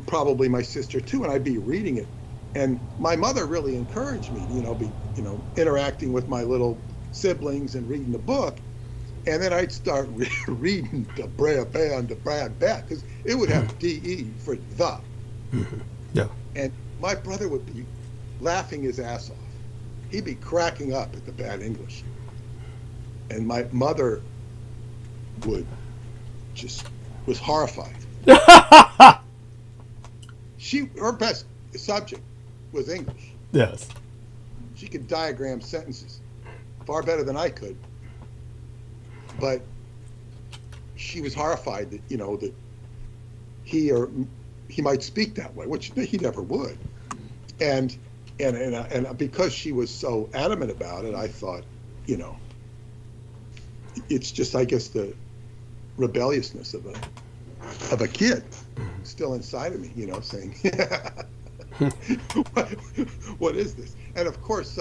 probably my sister too, and I'd be reading it. And my mother really encouraged me, interacting with my little siblings and reading the book. And then I'd start reading the Brer Bear and the Brer Bat, because it would have DE for the. Yeah. And my brother would be laughing his ass off. He'd be cracking up at the bad English. And my mother was horrified. Her best subject was English. Yes. She could diagram sentences far better than I could. But she was horrified that, that he might speak that way, which he never would. And because she was so adamant about it, I thought, it's just, I guess, the rebelliousness of a kid still inside of me, saying, what is this? And of course,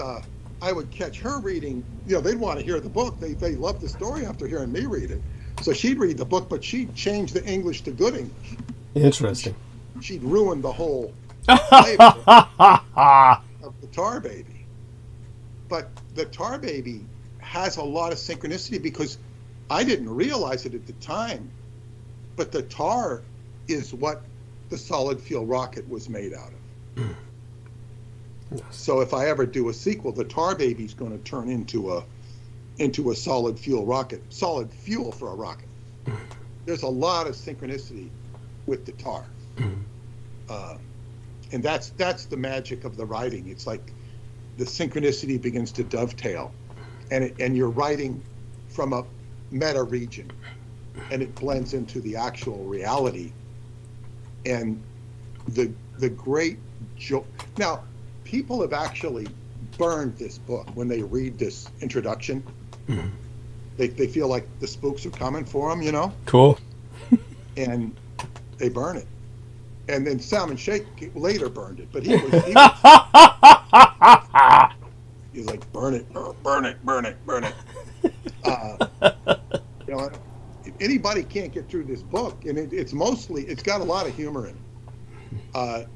I would catch her reading, they'd want to hear the book. They loved the story after hearing me read it. So she'd read the book, but she'd change the English to good English. Interesting. She'd ruin the whole flavor of the Tar Baby. But the Tar Baby has a lot of synchronicity, because I didn't realize it at the time, but the tar is what the solid fuel rocket was made out of. Yes. So if I ever do a sequel, the Tar Baby's going to turn into a solid fuel rocket, solid fuel for a rocket. There's a lot of synchronicity with the tar. And that's the magic of the writing. It's like the synchronicity begins to dovetail, and you're writing from a meta region, and it blends into the actual reality. And the great joke. Now, people have actually burned this book when they read this introduction. They feel like the spooks are coming for them, Cool. And they burn it. And then Salmon Shake later burned it, but he was like, burn it, burn it, burn it, burn it. If anybody can't get through this book, and it's got a lot of humor in it.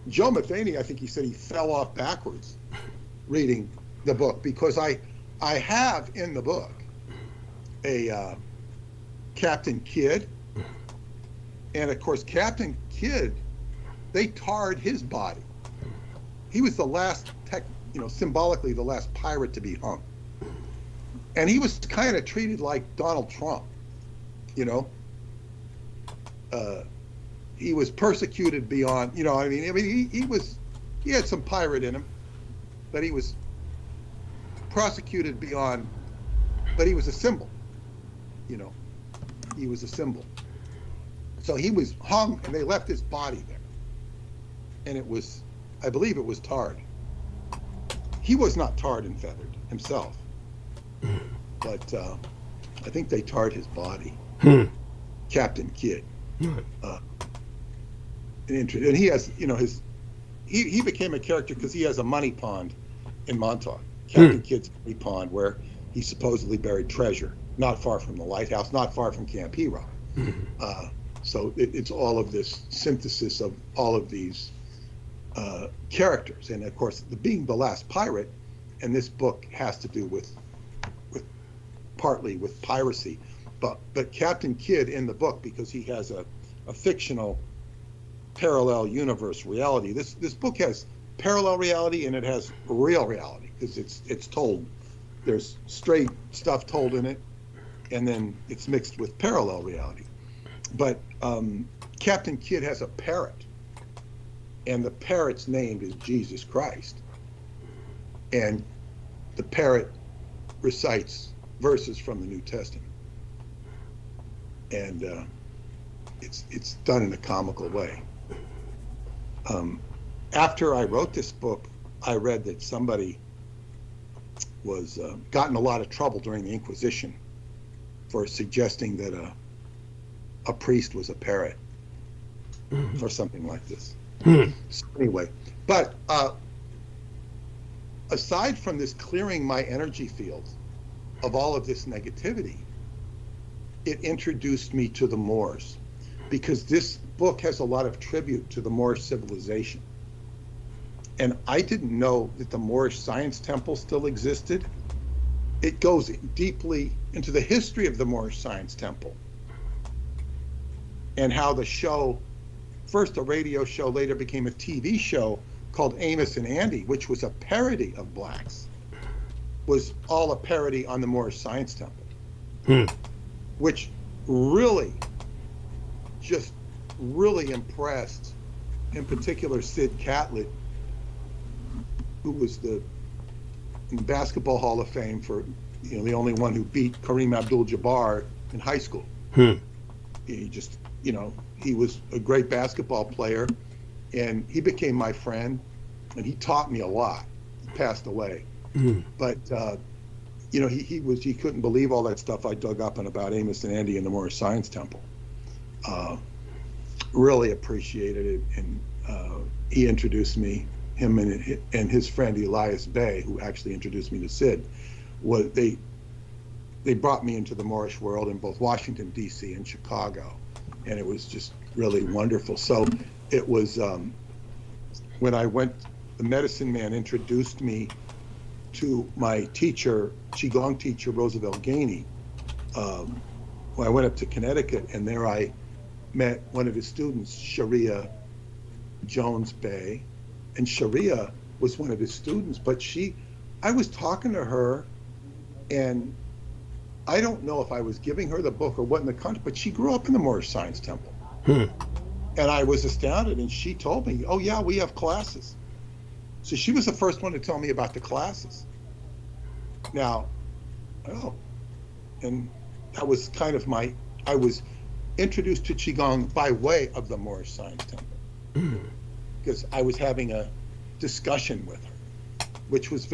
Joe Matheny, I think he said he fell off backwards reading the book, because I have in the book a Captain Kidd, and of course Captain Kidd, they tarred his body. He was the last symbolically the last pirate to be hung, and he was kind of treated like Donald Trump. He was persecuted beyond, he had some pirate in him, but he was prosecuted beyond, but he was a symbol, he was a symbol. So he was hung, and they left his body there, and I believe it was tarred. He was not tarred and feathered himself, but I think they tarred his body. Captain Kidd. And he has, he became a character because he has a money pond in Montauk. Captain Kidd's money pond, where he supposedly buried treasure, not far from the lighthouse, not far from Camp Hero. So it's all of this synthesis of all of these characters, and of course, being the last pirate, and this book has to do with partly with piracy, but Captain Kidd in the book, because he has a fictional parallel universe reality. This book has parallel reality, and it has real reality, because it's told. There's straight stuff told in it, and then it's mixed with parallel reality. But Captain Kidd has a parrot, and the parrot's name is Jesus Christ, and the parrot recites verses from the New Testament. and it's done in a comical way. After I wrote this book, I read that somebody was got in a lot of trouble during the Inquisition for suggesting that a priest was a parrot or something like this. So anyway, but aside from this clearing my energy field of all of this negativity, it introduced me to the Moors, because this book has a lot of tribute to the Moorish civilization. And I didn't know that the Moorish Science Temple still existed. It goes deeply into the history of the Moorish Science Temple and how the show, first a radio show, later became a TV show called Amos and Andy, which was a parody of blacks, was all a parody on the Moorish Science Temple, which really, just really impressed, in particular, Sid Catlett, who was the Basketball Hall of Fame for, the only one who beat Kareem Abdul-Jabbar in high school. He just, he was a great basketball player, and he became my friend, and he taught me a lot. He passed away, but he couldn't believe all that stuff I dug up on about Amos and Andy and the Moorish Science Temple. Really appreciated it, and he introduced me. Him and his friend Elias Bey, who actually introduced me to Sid, they brought me into the Moorish world in both Washington, D.C. and Chicago, and it was just really wonderful. So it was when I went, the medicine man introduced me to my teacher, Qigong teacher, Roosevelt Gainey. When I went up to Connecticut, and there I met one of his students, Sharia Jones Bey. And Sharia was one of his students, but I was talking to her, and I don't know if I was giving her the book or what in the country, but she grew up in the Moorish Science Temple. And I was astounded, and she told me, oh yeah, we have classes. So she was the first one to tell me about the classes. Now, and that was kind of I was introduced to Qigong by way of the Moorish Science Temple. Because I was having a discussion with her, which was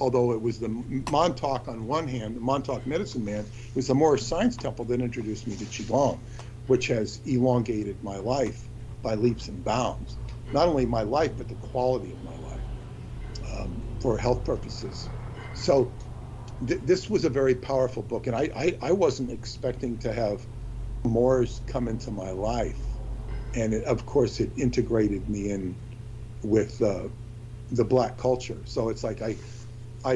although it was the Montauk on one hand, the Montauk medicine man, it was the Moorish Science Temple that introduced me to Qigong, which has elongated my life by leaps and bounds. Not only my life, but the quality of my life for health purposes. So this was a very powerful book, and I wasn't expecting to have Moors come into my life. And of course, it integrated me in with the black culture. So it's like I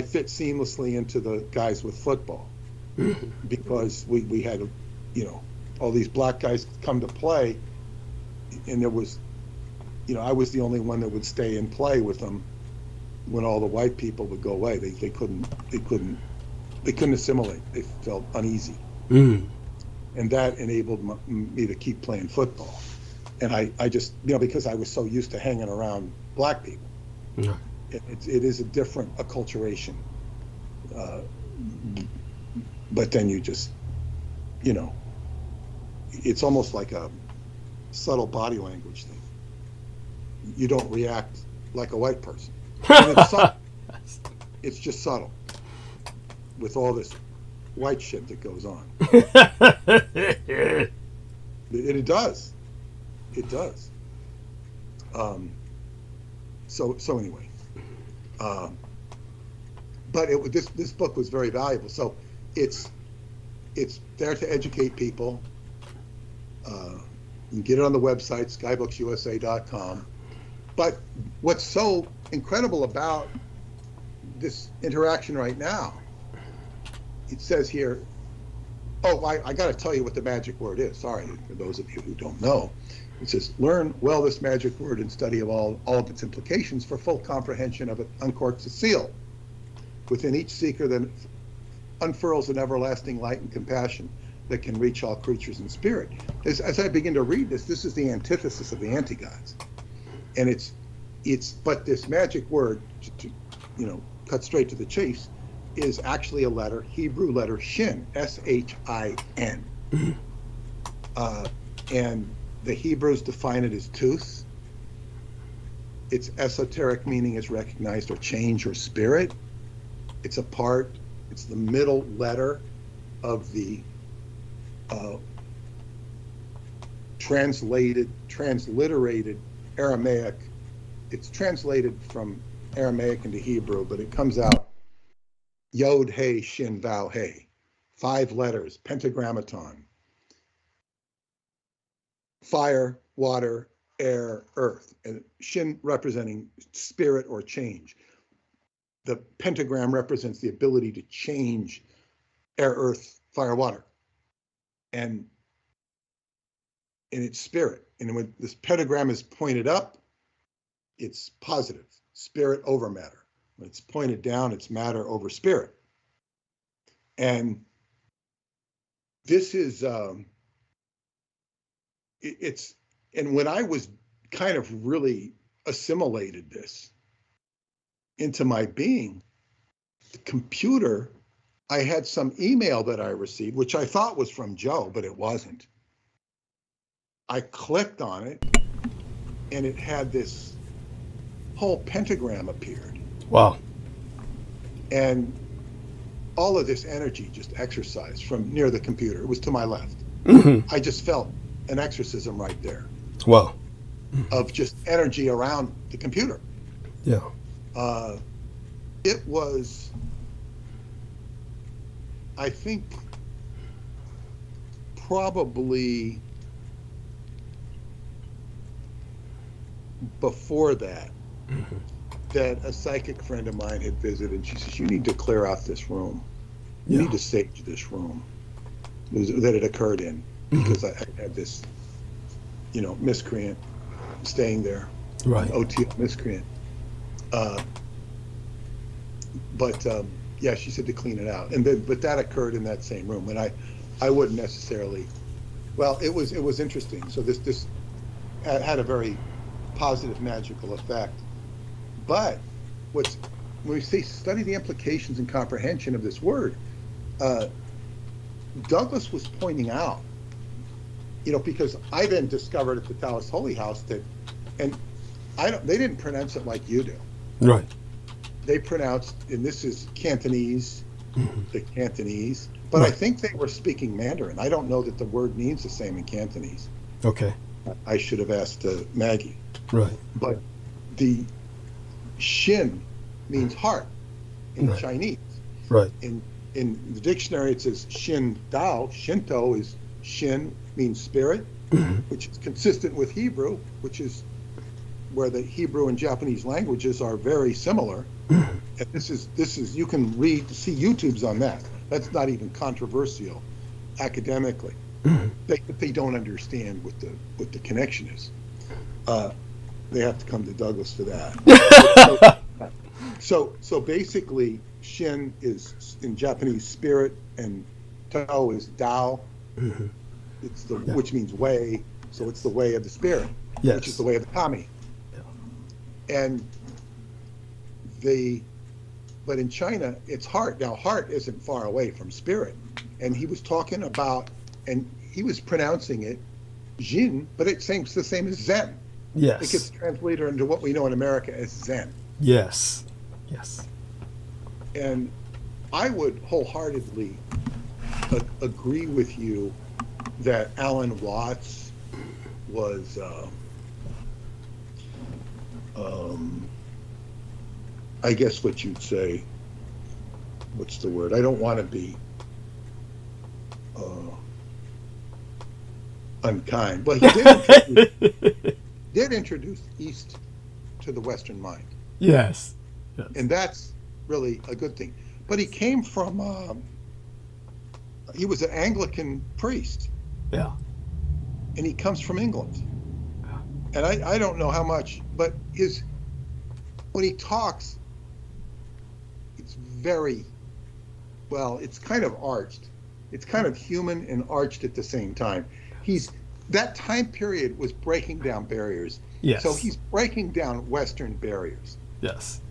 fit seamlessly into the guys with football, because we had, all these black guys come to play, and there was, I was the only one that would stay and play with them when all the white people would go away. They couldn't assimilate. They felt uneasy, and that enabled me to keep playing football. And I just, because I was so used to hanging around black people, it is a different acculturation. But then you just, it's almost like a subtle body language thing. You don't react like a white person. And it's subtle. It's just subtle with all this white shit that goes on. It does. It does. So anyway, but this book was very valuable. So it's there to educate people. You can get it on the website, skybooks.usa.com. But what's so incredible about this interaction right now, it says here, I got to tell you what the magic word is. Sorry, for those of you who don't know. It says, learn well this magic word and study of all of its implications for full comprehension of it uncorks the seal. Within each seeker that unfurls an everlasting light and compassion that can reach all creatures in spirit. As I begin to read this is the antithesis of the anti-gods. And but this magic word, to cut straight to the chase, is actually a letter, Hebrew letter Shin, S-H-I-N. And the Hebrews define it as tooth. Its esoteric meaning is recognized or change or spirit. It's the middle letter of the transliterated Aramaic. It's translated from Aramaic into Hebrew, but it comes out Yod He Shin Vau He. 5 letters, pentagrammaton. Fire, water, air, earth, and Shin representing spirit or change. The pentagram represents the ability to change air, earth, fire, water, and in its spirit. And when this pentagram is pointed up, it's positive, spirit over matter. When it's pointed down, it's matter over spirit. And this is, and when I was kind of really assimilated this into my being, the computer, I had some email that I received, which I thought was from Joe, but it wasn't. I clicked on it, and it had this whole pentagram appeared. Wow. And all of this energy just exercised from near the computer. It was to my left. I just felt an exorcism right there. Wow. Of just energy around the computer. Yeah. It was, I think, probably before that, that a psychic friend of mine had visited, and she says, you need to clear out this room. You need to sage this room that it occurred in, because I had this, miscreant staying there. Right. OTO miscreant. Yeah, she said to clean it out. But that occurred in that same room. And I wouldn't necessarily, well, it was interesting. So this had a very positive magical effect. But when we say study the implications and comprehension of this word, Douglas was pointing out, because I then discovered at the Taoist Holy House that, and they didn't pronounce it like you do. Right. They pronounced, and this is Cantonese, the Cantonese, but I think they were speaking Mandarin. I don't know that the word means the same in Cantonese. Okay. I should have asked Maggie. Right. But the Shin means heart in Chinese. Right. In the dictionary, it says Shin Dao. Shinto is Shin means spirit, which is consistent with Hebrew, which is where the Hebrew and Japanese languages are very similar. And this is you can see YouTubes on that. That's not even controversial academically. They don't understand what the connection is. They have to come to Douglas for that. So basically, Shin is in Japanese spirit, and Tao is Dao. It's which means way. So it's the way of the spirit, which is the way of the kami. And but in China, it's heart. Now, heart isn't far away from spirit. And he was talking about, and he was pronouncing it Jin, but it's the same as Zen. Yes. It gets translated into what we know in America as Zen. Yes. Yes. And I would wholeheartedly agree with you that Alan Watts was I guess what you'd say, what's the word? I don't want to be unkind, but he did introduce East to the Western mind. Yes. And that's really a good thing. But he came from, he was an Anglican priest. Yeah. And he comes from England. And I don't know how much, but when he talks, it's very, it's kind of arched. It's kind of human and arched at the same time. That time period was breaking down barriers. Yes. So he's breaking down Western barriers. Yes.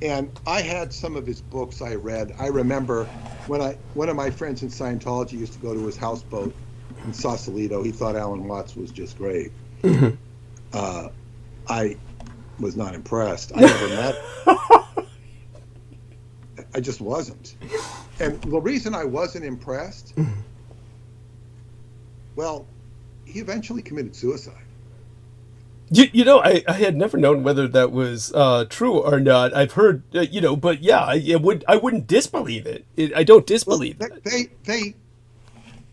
And I had some of his books I read. I remember when one of my friends in Scientology used to go to his houseboat, in Sausalito. He thought Alan Watts was just great. I was not impressed. I never met. I just wasn't. And the reason I wasn't impressed, well, he eventually committed suicide. You know, I had never known whether that was true or not. I've heard, you know, but yeah, I wouldn't disbelieve it. I don't disbelieve it.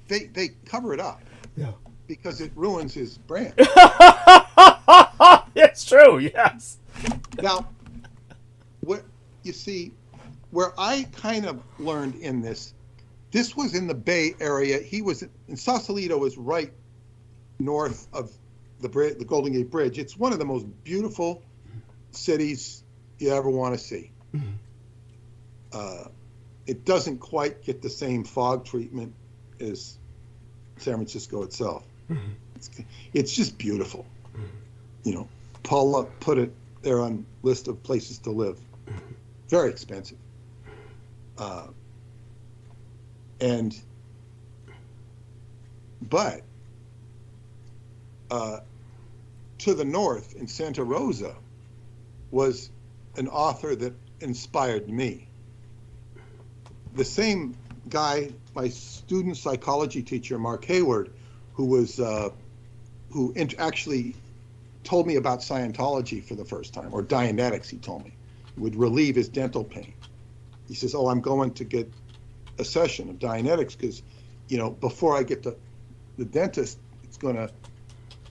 They cover it up. Yeah. Because it ruins his brand. It's true, yes. Now, what you see, where I kind of learned in this was in the Bay Area. He was in Sausalito, is right north of the bridge, the Golden Gate Bridge. It's one of the most beautiful cities you ever want to see. It doesn't quite get the same fog treatment as San Francisco itself. It's just beautiful. You know, Paula put it there on list of places to live. Very expensive. But to the north in Santa Rosa was an author that inspired me. The same guy, my student psychology teacher, Mark Hayward, who actually told me about Scientology for the first time, or Dianetics, he told me, would relieve his dental pain. He says, oh, I'm going to get a session of Dianetics because, you know, before I get to the dentist, it's going to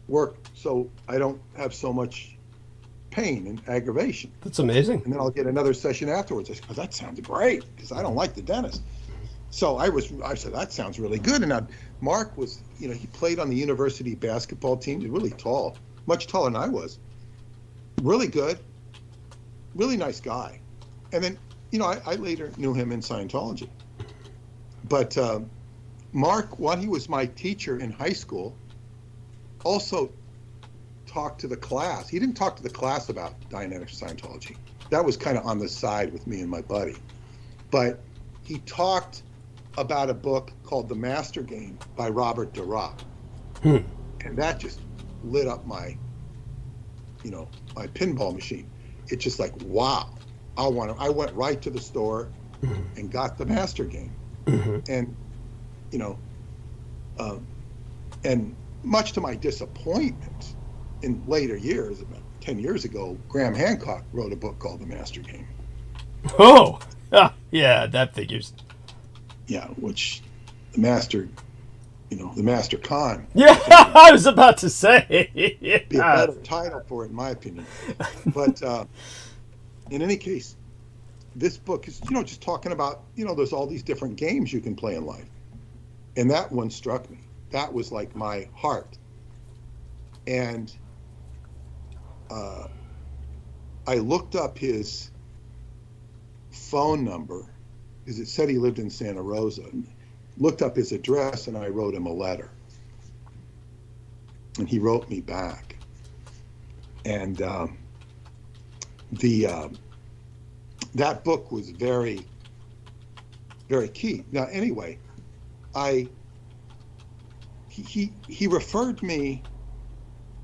work so I don't have so much pain and aggravation. That's amazing. And then I'll get another session afterwards. I said, oh, that sounds great, because I don't like the dentist. So I said, that sounds really good. And now Mark was, you know, he played on the university basketball team. He's really tall, much taller than I was. Really good, really nice guy. And then, you know, I later knew him in Scientology. But Mark, while he was my teacher in high school, also talked to the class. He didn't talk to the class about Dianetics or Scientology. That was kind of on the side with me and my buddy. But he talked about a book called The Master Game by Robert Dirac. And that just lit up my, you know, my pinball machine. It's just like, wow, I went right to the store and got The Master Game. And, you know, and much to my disappointment, in later years, about 10 years ago, Graham Hancock wrote a book called The Master Game. Oh, yeah, that figures. Yeah, which the master, you know, the Master Con. Yeah, I was about to say. Yeah. Be a better title for it, in my opinion. But in any case, this book is, you know, just talking about, you know, there's all these different games you can play in life. And that one struck me. That was like my heart. And I looked up his phone number, because it said he lived in Santa Rosa. Looked up his address, and I wrote him a letter. And he wrote me back. And that book was very, very key. Now, anyway, he referred me.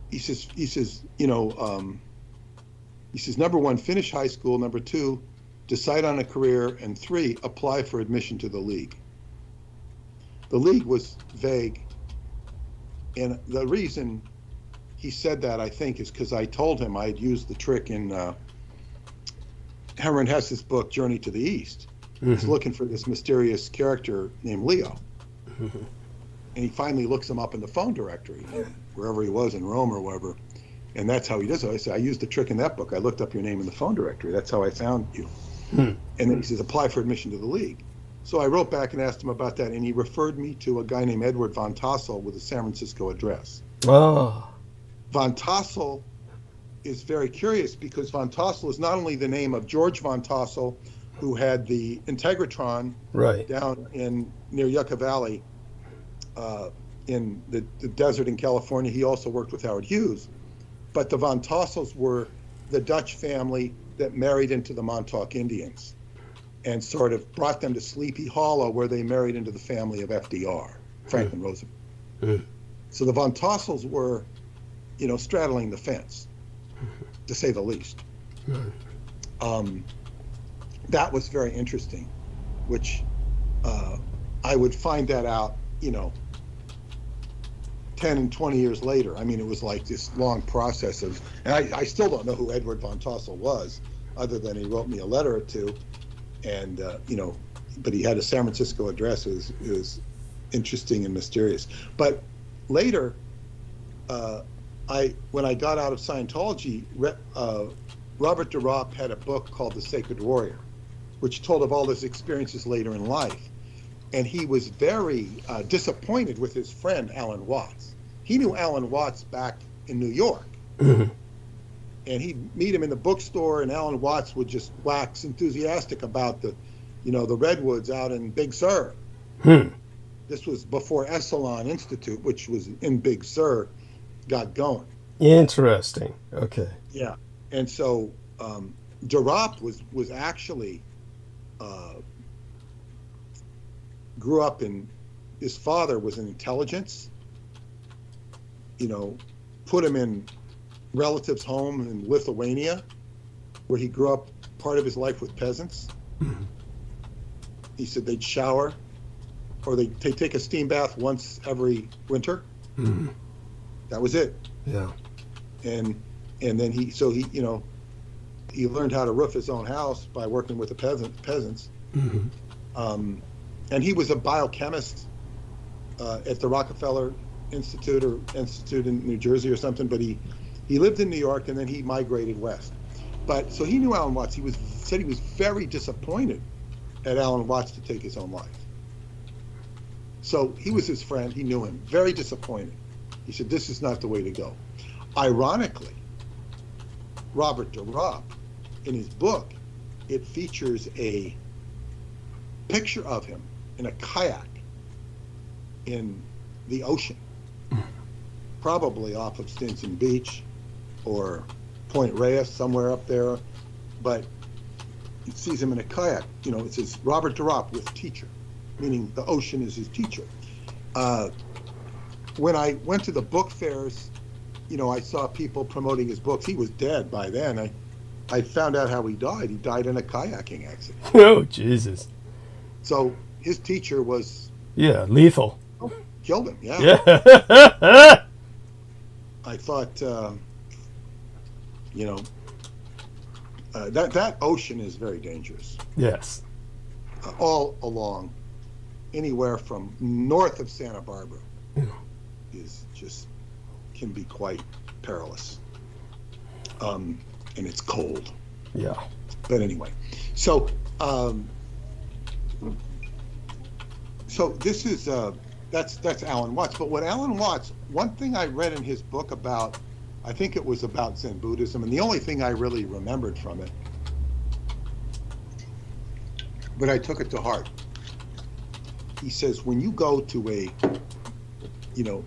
He says, you know, he says, number one, finish high school. Number two, decide on a career. And three, apply for admission to the league. The league was vague. And the reason he said that, I think, is because I told him I had used the trick in Hermann Hesse's book, Journey to the East. He's looking for this mysterious character named Leo. And he finally looks him up in the phone directory, wherever he was in Rome or wherever. And that's how he does it. I said, I used the trick in that book. I looked up your name in the phone directory. That's how I found you. And then he says, apply for admission to the league. So I wrote back and asked him about that, and he referred me to a guy named Edward Von Tassel with a San Francisco address. Oh. Von Tassel is very curious because Von Tassel is not only the name of George Von Tassel, who had the Integratron down near Yucca Valley in the desert in California. He also worked with Howard Hughes. But the Von Tassels were the Dutch family that married into the Montauk Indians and sort of brought them to Sleepy Hollow, where they married into the family of FDR, Franklin Roosevelt. So the von Tossels were, straddling the fence, to say the least. That was very interesting, which I would find that out, 10 and 20 years later. I mean, it was like this long process of, and I still don't know who Edward von Tossel was, other than he wrote me a letter or two, and but he had a San Francisco address. It was interesting and mysterious. But later, when I got out of Scientology, Robert de Ropp had a book called The Sacred Warrior, which told of all his experiences later in life. And he was very disappointed with his friend Alan Watts. He knew Alan Watts back in New York. And he'd meet him in the bookstore, and Alan Watts would just wax enthusiastic about the redwoods out in Big Sur. This was before Esalen Institute, which was in Big Sur, got going. Interesting. Okay. Yeah. And so de Ropp was actually grew up in, his father was in intelligence, put him in relatives' home in Lithuania, where he grew up part of his life with peasants. He said they'd shower, or they'd take a steam bath once every winter. That was it. Yeah. And then he learned how to roof his own house by working with the peasants. And he was a biochemist at the Rockefeller Institute in New Jersey or something, but he lived in New York, and then he migrated west. But so he knew Alan Watts. Said he was very disappointed at Alan Watts to take his own life. So he was his friend. He knew him. Very disappointed. He said, this is not the way to go. Ironically, Robert de Ropp, in his book, it features a picture of him in a kayak in the ocean, probably off of Stinson Beach or Point Reyes, somewhere up there. But he sees him in a kayak. It says Robert de Ropp with teacher, meaning the ocean is his teacher. When I went to the book fairs, I saw people promoting his books. He was dead by then. I found out how he died. He died in a kayaking accident. Oh, Jesus. So his teacher was... Yeah, lethal. Killed him, yeah. Yeah. I thought, that ocean is very dangerous. Yes. All along, anywhere from north of Santa Barbara is just, can be quite perilous. And it's cold. Yeah. But anyway, so this is that's Alan Watts. But what Alan Watts, one thing I read in his book about, I think it was about Zen Buddhism, and the only thing I really remembered from it, but I took it to heart. He says, when you go to a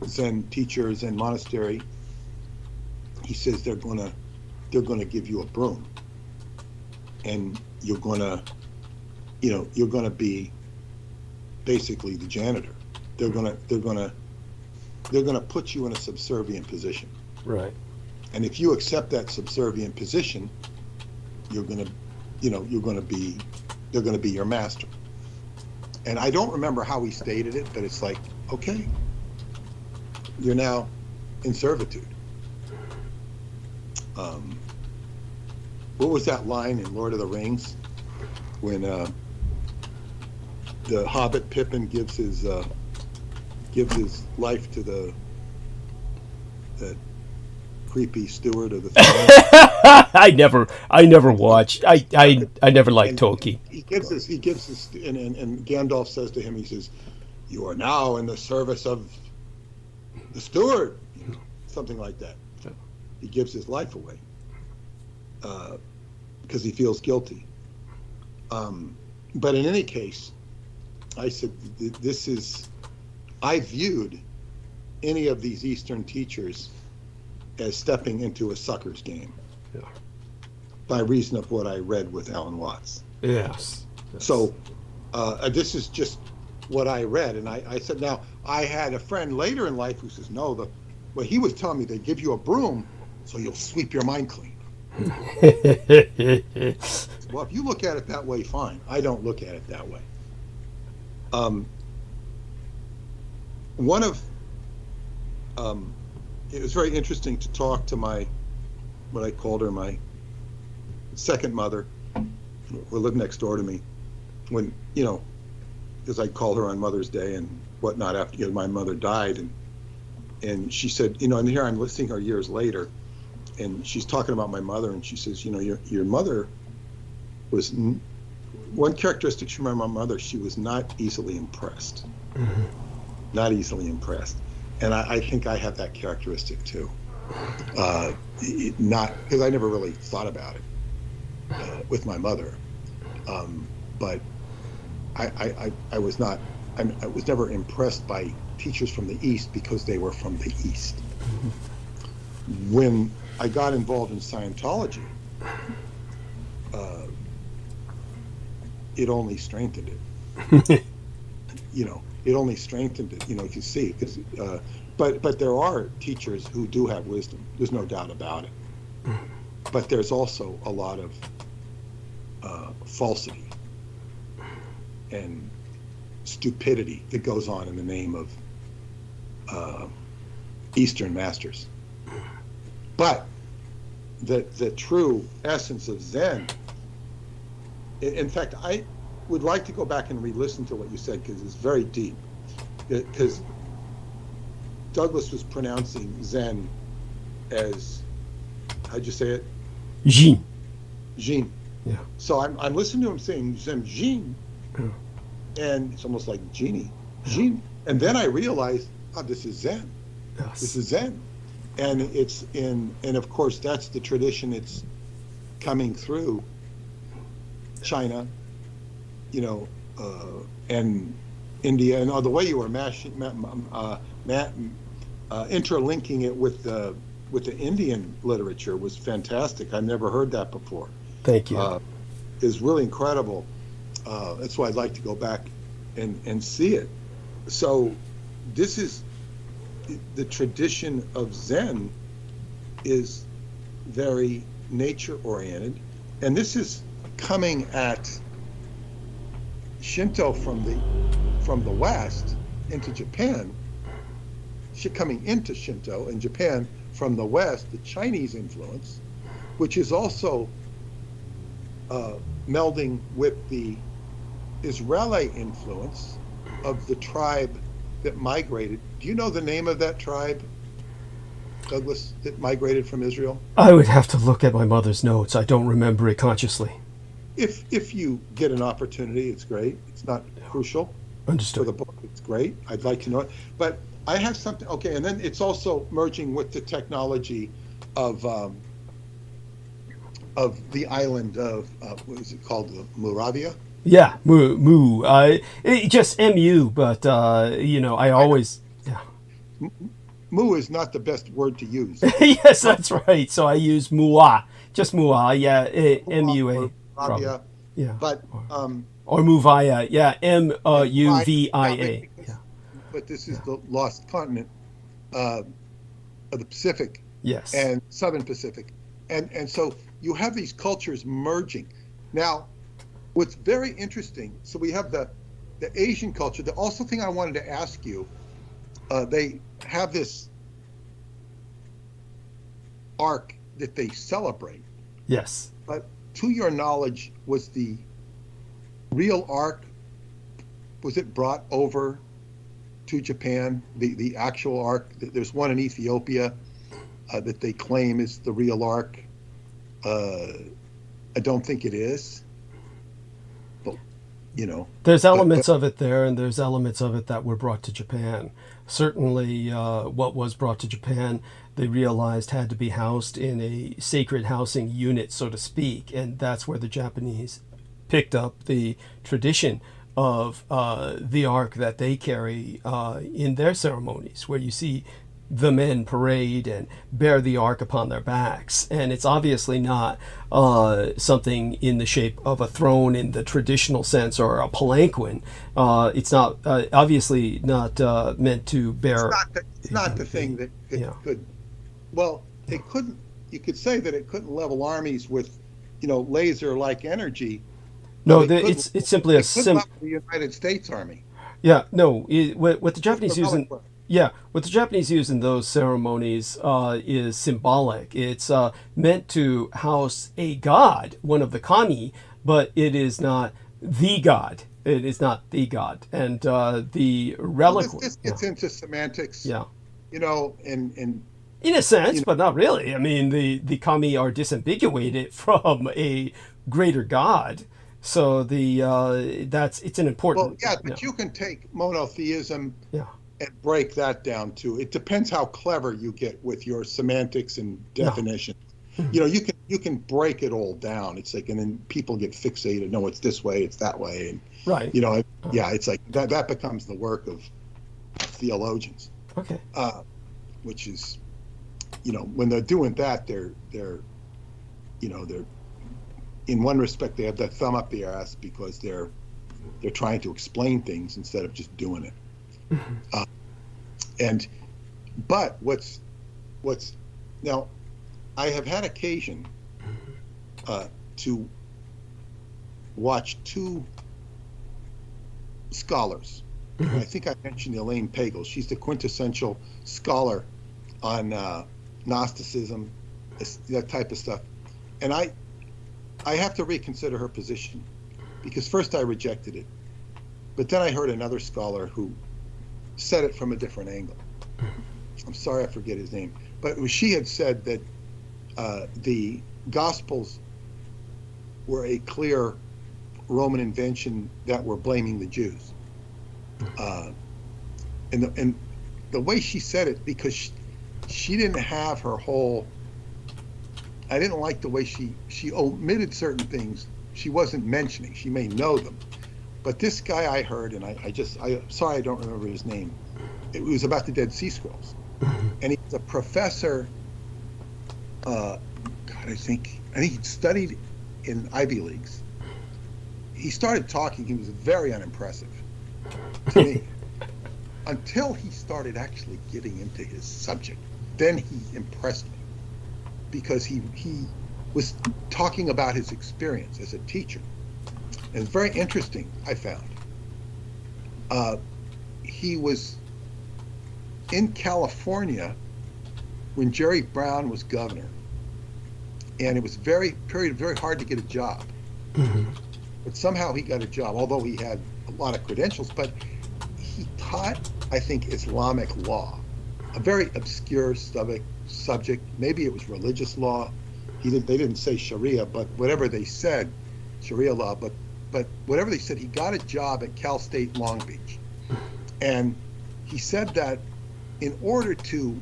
Zen teacher, Zen monastery, he says they're gonna give you a broom, and you're gonna be basically the janitor. They're gonna put you in a subservient position. Right. And if you accept that subservient position, they're gonna be your master. And I don't remember how he stated it, but it's like, okay, you're now in servitude. What was that line in Lord of the Rings when the Hobbit Pippin gives his life to the creepy steward of the throne? I never watched. I never liked Tolkien. He gives this, and Gandalf says to him, he says, "You are now in the service of the steward," something like that. He gives his life away because he feels guilty. But in any case, I said, I viewed any of these Eastern teachers as stepping into a sucker's game. Yeah. By reason of what I read with Alan Watts. Yes. So this is just what I read. And I said, now, I had a friend later in life who says, no, well, he was telling me they give you a broom so you'll sweep your mind clean. Well, if you look at it that way, fine. I don't look at it that way. It was very interesting to talk to what I called her my second mother, who lived next door to me, when, because I called her on Mother's Day and whatnot after my mother died. And she said, and here I'm listening to her years later, and she's talking about my mother, and she says, your mother was, one characteristic from my mother, she was not easily impressed. Mm-hmm. Not easily impressed. And I think I have that characteristic too. Not, because I never really thought about it with my mother. But I was not, I was never impressed by teachers from the East because they were from the East. Mm-hmm. When I got involved in Scientology, it only strengthened it. It only strengthened it. You see, because but there are teachers who do have wisdom. There's no doubt about it. But there's also a lot of falsity and stupidity that goes on in the name of Eastern masters. But the true essence of Zen, in fact, I would like to go back and re-listen to what you said, because it's very deep. Because Douglas was pronouncing Zen as, how'd you say it? Jin. Jin. Yeah. So I'm listening to him saying Zen Jin, and it's almost like genie, Jin. And then I realized, this is Zen. Yes. This is Zen. And and of course that's the tradition. It's coming through China, and India, and the way you were interlinking it with the Indian literature was fantastic. I've never heard that before. Thank you. It's really incredible. That's why I'd like to go back and see it. So this is the tradition of Zen is very nature oriented, and this is coming at Shinto from the West into Japan, coming into Shinto in Japan from the West, the Chinese influence, which is also melding with the Israeli influence of the tribe that migrated. Do you know the name of that tribe, Douglas, that migrated from Israel? I would have to look at my mother's notes. I don't remember it consciously. If you get an opportunity, it's great. It's not crucial. Understood. For the book, it's great. I'd like to know it. But I have something, okay, and then it's also merging with the technology of the island of, what is it called, Moravia? Yeah, just MU, but, I always, yeah. Mu is not the best word to use. Yes, that's right. So I use Mua, just Mua, yeah, MUA. Moravia, yeah. But, or Muvaya, yeah, MUVIA. Yeah. But this is the lost continent of the Pacific. Yes. And Southern Pacific. And so you have these cultures merging. Now, what's very interesting, so we have the Asian culture. The also thing I wanted to ask you, they have this arc that they celebrate. Yes. But to your knowledge, was the real arc, was it brought over to Japan, the actual ark? There's one in Ethiopia that they claim is the real ark. I don't think it is. But, there's elements of it there, and there's elements of it that were brought to Japan. Certainly what was brought to Japan, they realized had to be housed in a sacred housing unit, so to speak, and that's where the Japanese picked up the tradition of the ark that they carry in their ceremonies, where you see the men parade and bear the ark upon their backs. And it's obviously not something in the shape of a throne in the traditional sense, or a palanquin. It's not obviously not meant to bear. It's not the thing that could. Well, it couldn't. You could say that it couldn't level armies with, laser-like energy. No, it's simply a the United States Army. Yeah, no. What the Japanese use in what the Japanese use in those ceremonies is symbolic. It's meant to house a god, one of the kami, but it is not the god. It is not the god, and the relic. This gets into semantics. Yeah. In a sense, but not really. I mean, the kami are disambiguated from a greater god. So it's an important. Well, but you can take monotheism and break that down too. It depends how clever you get with your semantics and definition. You can break it all down. It's like, and then people get fixated. No, it's this way, it's that way, and right. It's like that becomes the work of theologians. Okay. Which is, when they're doing that, they're in one respect, they have that thumb up their ass because they're trying to explain things instead of just doing it. But what's now, I have had occasion to watch two scholars. I think I mentioned Elaine Pagel. She's the quintessential scholar on Gnosticism, that type of stuff, and I have to reconsider her position, because first I rejected it, but then I heard another scholar who said it from a different angle. I'm sorry, I forget his name, but she had said that the Gospels were a clear Roman invention that were blaming the Jews. And the way she said it, because she didn't have her whole, I didn't like the way she omitted certain things she wasn't mentioning. She may know them, but this guy I heard, and I'm sorry I don't remember his name. It was about the Dead Sea Scrolls, and he's a professor. I think he studied in Ivy Leagues. He started talking. He was very unimpressive to me until he started actually getting into his subject. Then he impressed me, because he was talking about his experience as a teacher. And it's very interesting, I found. He was in California when Jerry Brown was governor, and it was very hard to get a job. But somehow he got a job, although he had a lot of credentials. But he taught, I think, Islamic law, a very obscure subject. Maybe it was religious law. They didn't say Sharia, but whatever they said, Sharia law. But whatever they said, he got a job at Cal State Long Beach, and he said that in order to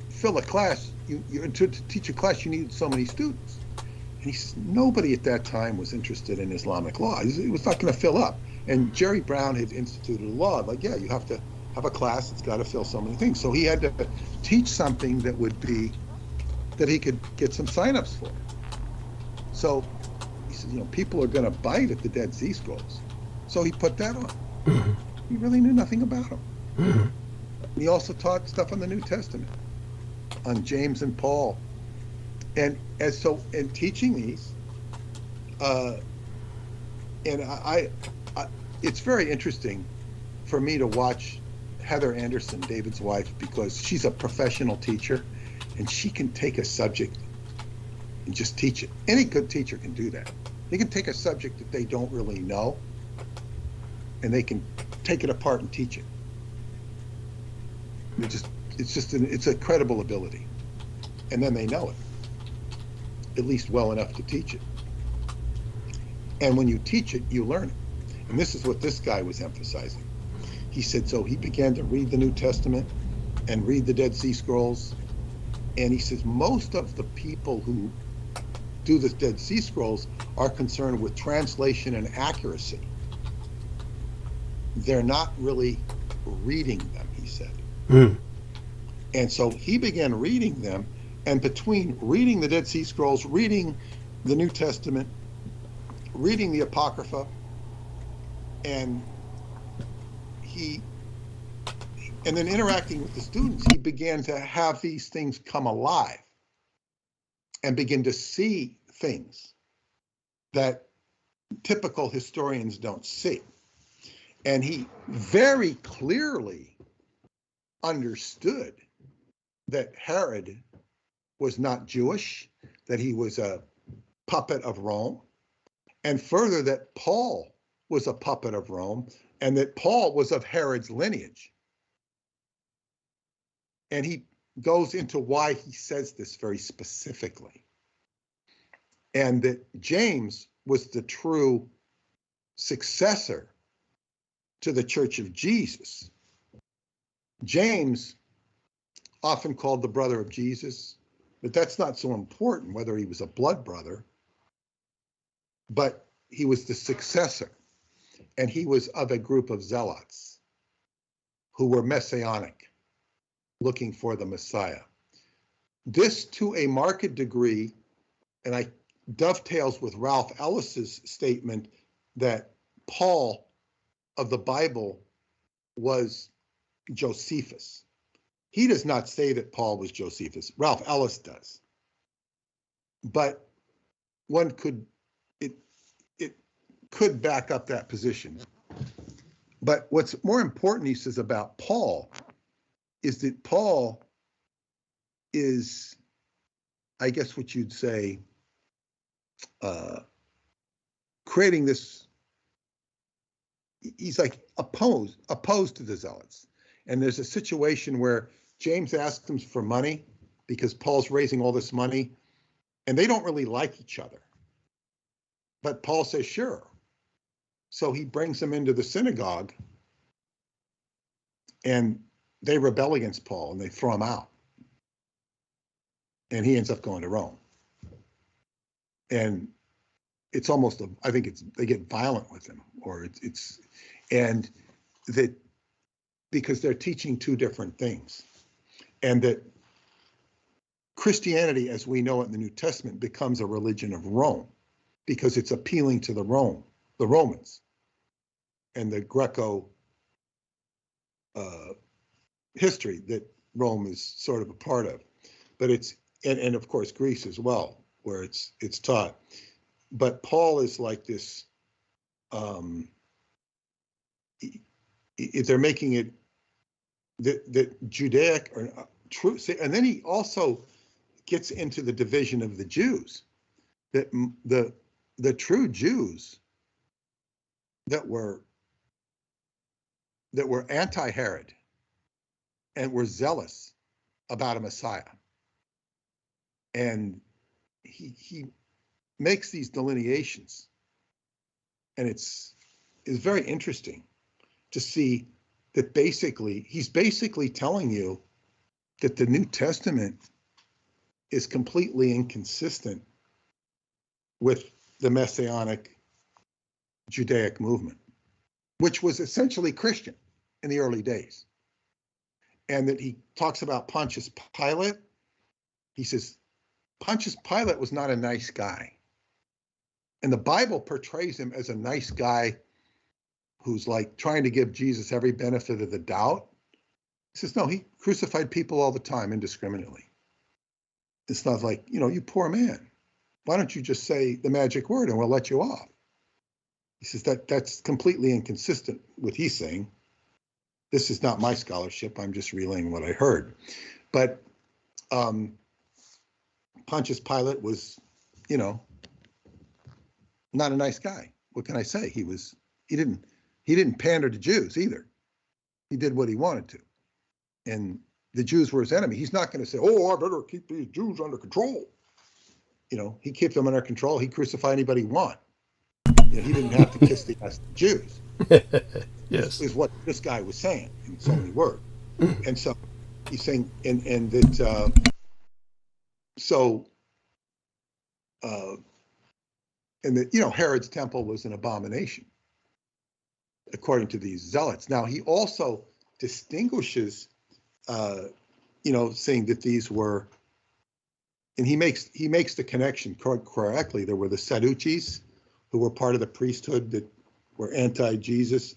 fill a class, to teach a class, you needed so many students. And he says nobody at that time was interested in Islamic law. It was not going to fill up. And Jerry Brown had instituted a law, like, you have to have a class, it's got to fill so many things. So he had to teach something that he could get some signups for. So he said, people are going to bite at the Dead Sea Scrolls. So he put that on. He really knew nothing about them. He also taught stuff on the New Testament, on James and Paul. And in teaching these, it's very interesting for me to watch Heather Anderson, David's wife, because she's a professional teacher, and she can take a subject and just teach it. Any good teacher can do that. They can take a subject that they don't really know, and they can take it apart and teach it. It's a credible ability, and then they know it, at least well enough to teach it. And when you teach it, you learn it. And this is what this guy was emphasizing. He said, so he began to read the New Testament and read the Dead Sea Scrolls. And he says, most of the people who do the Dead Sea Scrolls are concerned with translation and accuracy. They're not really reading them, he said. And so he began reading them, and between reading the Dead Sea Scrolls, reading the New Testament, reading the Apocrypha, and then interacting with the students, he began to have these things come alive and begin to see things that typical historians don't see. And he very clearly understood that Herod was not Jewish, that he was a puppet of Rome, and further that Paul was a puppet of Rome, and that Paul was of Herod's lineage. And he goes into why he says this very specifically. And that James was the true successor to the Church of Jesus. James, often called the brother of Jesus, but that's not so important whether he was a blood brother, but he was the successor, and he was of a group of zealots who were messianic, looking for the Messiah. This, to a marked degree, and I dovetails with Ralph Ellis's statement that Paul of the Bible was Josephus. He does not say that Paul was Josephus. Ralph Ellis does. But one could, it could back up that position. But what's more important, he says, about Paul is that Paul is, I guess what you'd say, creating this, he's like opposed to the zealots. And there's a situation where James asks him for money because Paul's raising all this money, and they don't really like each other. But Paul says, sure. So he brings them into the synagogue, and they rebel against Paul, and they throw him out. And he ends up going to Rome. And it's almost, I think they get violent with him, or and that because they're teaching two different things. And that Christianity, as we know it in the New Testament, becomes a religion of Rome because it's appealing to the Romans and the Greco history that Rome is sort of a part of. But it's, and of course Greece as well, where it's taught. But Paul is like this, they're making it that Judaic or true, and then he also gets into the division of the Jews, that the true Jews that were anti-Herod and were zealous about a Messiah. And he makes these delineations, and it's very interesting to see that he's basically telling you that the New Testament is completely inconsistent with the Messianic Judaic movement, which was essentially Christian in the early days. And that he talks about Pontius Pilate. He says, Pontius Pilate was not a nice guy. And the Bible portrays him as a nice guy who's like trying to give Jesus every benefit of the doubt. He says, no, he crucified people all the time indiscriminately. It's not like, you poor man, why don't you just say the magic word and we'll let you off? He says that's completely inconsistent with he's saying. This is not my scholarship. I'm just relaying what I heard. But Pontius Pilate was, not a nice guy. What can I say? He didn't pander to Jews either. He did what he wanted to. And the Jews were his enemy. He's not going to say, oh, I better keep these Jews under control. He kept them under control. He crucified anybody he wanted. He didn't have to kiss the ass of the Jews. Yes. Is what this guy was saying in so many words. And so he's saying, and that, and that, Herod's temple was an abomination, according to these zealots. Now, he also distinguishes, saying that these were, and he makes the connection correctly. There were the Sadducees, who were part of the priesthood that were anti-Jesus,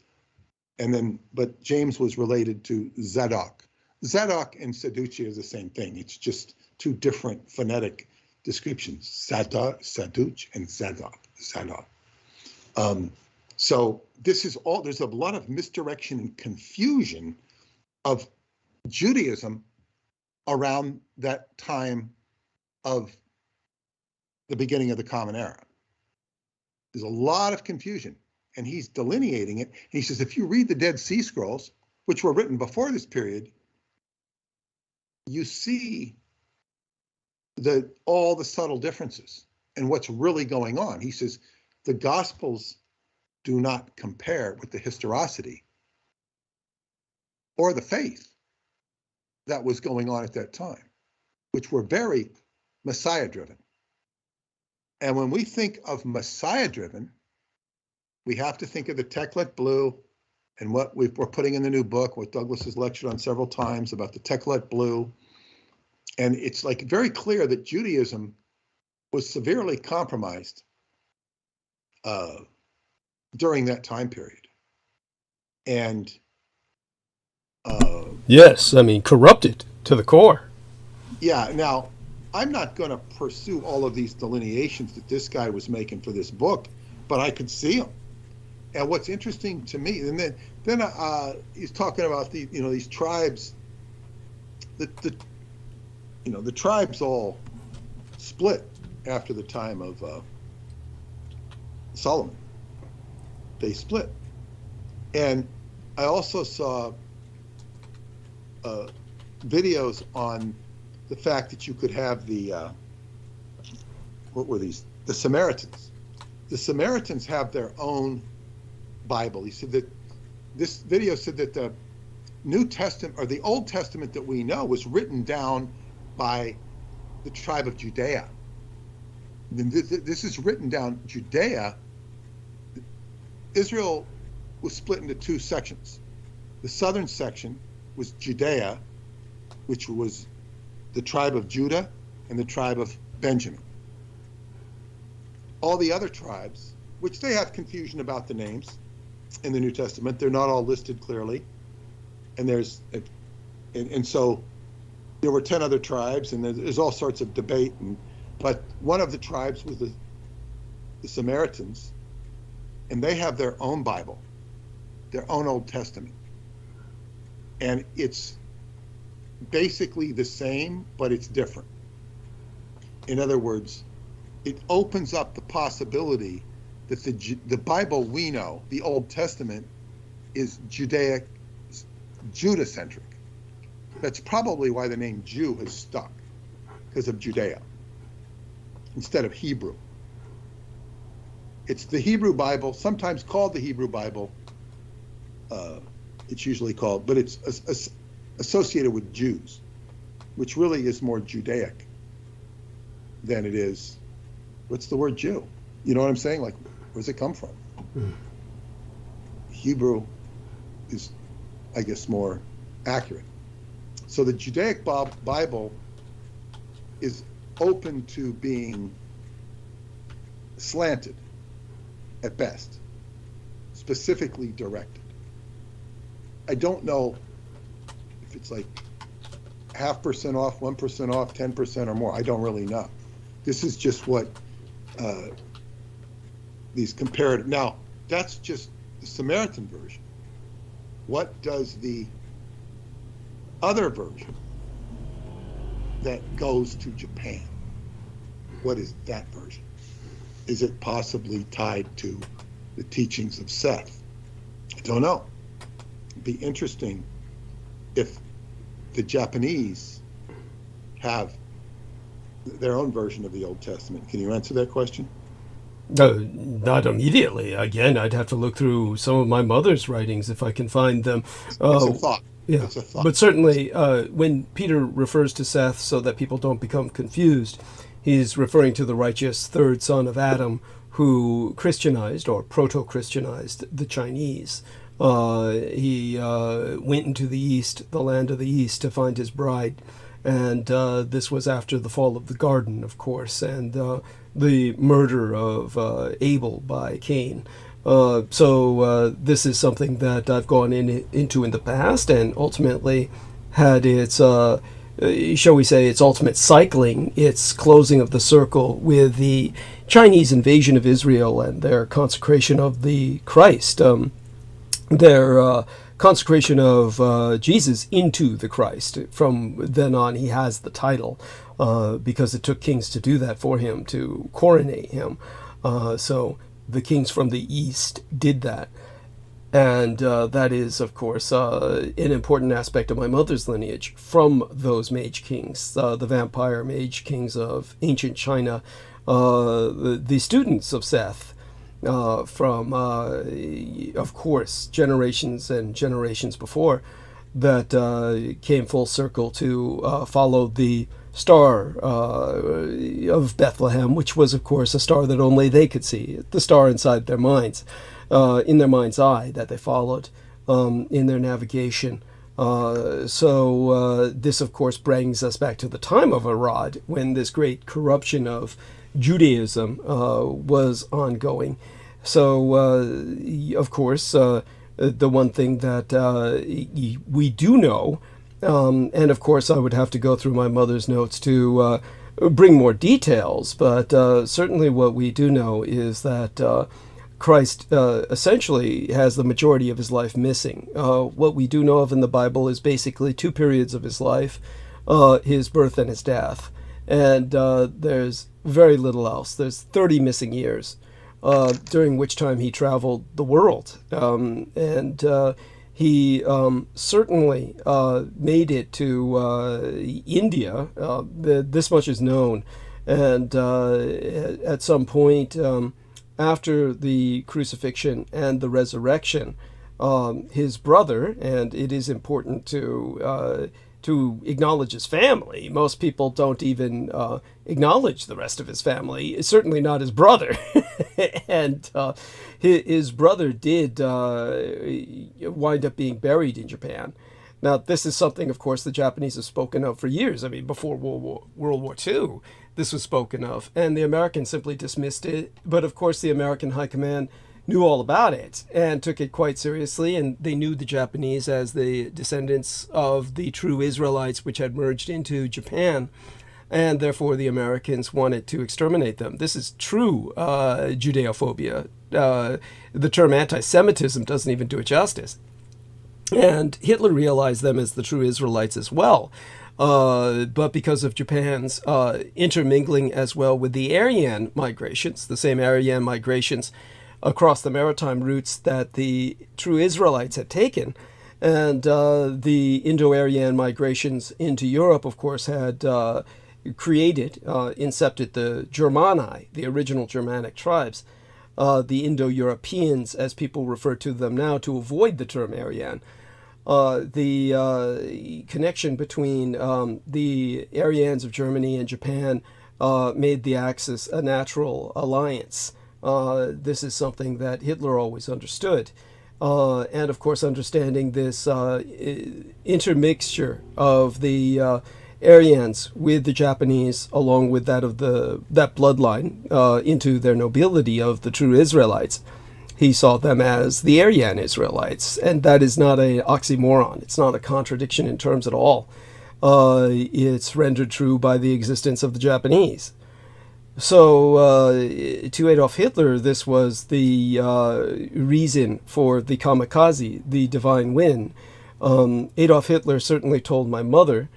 but James was related to Zadok. Zadok and Sadducee are the same thing. It's just two different phonetic descriptions: Sadduc, and Zadok. So this is all. There's a lot of misdirection and confusion of Judaism around that time of the beginning of the Common Era. There's a lot of confusion, and he's delineating it. And he says, if you read the Dead Sea Scrolls, which were written before this period, you see all the subtle differences and what's really going on. He says, the Gospels do not compare with the historicity or the faith that was going on at that time, which were very Messiah-driven. And when we think of Messiah-driven, we have to think of the Teklet Blue and what we're putting in the new book, what Douglas has lectured on several times about the Teklet Blue. And it's like very clear that Judaism was severely compromised during that time period. And yes, I mean, corrupted to the core. Yeah, now, I'm not going to pursue all of these delineations that this guy was making for this book, but I could see them. And what's interesting to me, and then he's talking about these tribes. The tribes all split after the time of Solomon. They split, and I also saw videos on the fact that you could have what were these? The Samaritans. The Samaritans have their own Bible. He said that this video said that the New Testament, or the Old Testament that we know, was written down by the tribe of Judea. This is written down. Judea, Israel was split into two sections. The southern section was Judea, which was the tribe of Judah and the tribe of Benjamin. All the other tribes, which they have confusion about the names in the New Testament, they're not all listed clearly. And so there were 10 other tribes, and there's all sorts of debate. But one of the tribes was the Samaritans, and they have their own Bible, their own Old Testament. And it's basically the same, but it's different. In other words, it opens up the possibility that the Bible we know, the Old Testament, is Judah-centric. That's probably why the name Jew has stuck, because of Judea, instead of Hebrew. It's the Hebrew Bible, sometimes called the Hebrew Bible. It's usually called, but it's associated with Jews, which really is more Judaic than it is. What's the word Jew? You know what I'm saying? Like, where's it come from? Hebrew is, I guess, more accurate. So the Judaic Bible is open to being slanted at best, specifically directed. I don't know if it's like 0.5% off, 1% off, 10% or more. I don't really know. This is just what these comparative. Now, that's just the Samaritan version. What does the other version that goes to Japan, what is that version? Is it possibly tied to the teachings of Seth? I don't know. It'd be interesting if the Japanese have their own version of the Old Testament. Can you answer that question? Not immediately. Again, I'd have to look through some of my mother's writings if I can find them. It's a thought. Yeah, it's a thought. But certainly when Peter refers to Seth, so that people don't become confused, he's referring to the righteous third son of Adam who Christianized or proto-Christianized the Chinese. He went into the East, the land of the East, to find his bride. And this was after the fall of the garden, of course, and the murder of Abel by Cain. So this is something that I've gone into in the past, and ultimately had its, shall we say, its ultimate cycling, its closing of the circle with the Chinese invasion of Israel and their consecration of the Christ, their consecration of Jesus into the Christ. From then on, he has the title, because it took kings to do that for him, to coronate him. So the kings from the East did that. And that is, of course, an important aspect of my mother's lineage from those mage kings, the vampire mage kings of ancient China, the students of Seth, from, of course, generations and generations before, that came full circle to follow the star of Bethlehem, which was, of course, a star that only they could see, the star inside their minds, in their mind's eye, that they followed in their navigation. So this, of course, brings us back to the time of Arad, when this great corruption of Judaism was ongoing. So, of course, the one thing that we do know, and of course I would have to go through my mother's notes to bring more details, but certainly what we do know is that Christ essentially has the majority of his life missing. What we do know of in the Bible is basically 2 periods of his life, his birth and his death. And there's very little else. There's 30 missing years, during which time he traveled the world. And he certainly made it to India. This much is known. And at some point after the crucifixion and the resurrection, his brother, and it is important to acknowledge his family. Most people don't even acknowledge the rest of his family, certainly not his brother. And his brother did wind up being buried in Japan. Now, this is something, of course, the Japanese have spoken of for years. I mean, before World War II, this was spoken of, and the Americans simply dismissed it. But, of course, the American High Command knew all about it and took it quite seriously, and they knew the Japanese as the descendants of the true Israelites, which had merged into Japan, and therefore the Americans wanted to exterminate them. This is true Judeophobia. The term anti-Semitism doesn't even do it justice. And Hitler realized them as the true Israelites as well. But because of Japan's intermingling as well with the Aryan migrations, the same Aryan migrations across the maritime routes that the true Israelites had taken, and the Indo-Aryan migrations into Europe, of course, had incepted the Germani, the original Germanic tribes, the Indo-Europeans, as people refer to them now, to avoid the term Aryan. The connection between the Aryans of Germany and Japan made the Axis a natural alliance. This is something that Hitler always understood. And of course, understanding this intermixture of the Aryans with the Japanese, along with that of that bloodline into their nobility of the true Israelites, he saw them as the Aryan Israelites, and that is not an oxymoron. It's not a contradiction in terms at all. It's rendered true by the existence of the Japanese. So to Adolf Hitler, this was the reason for the kamikaze, the divine win. Adolf Hitler certainly told my mother,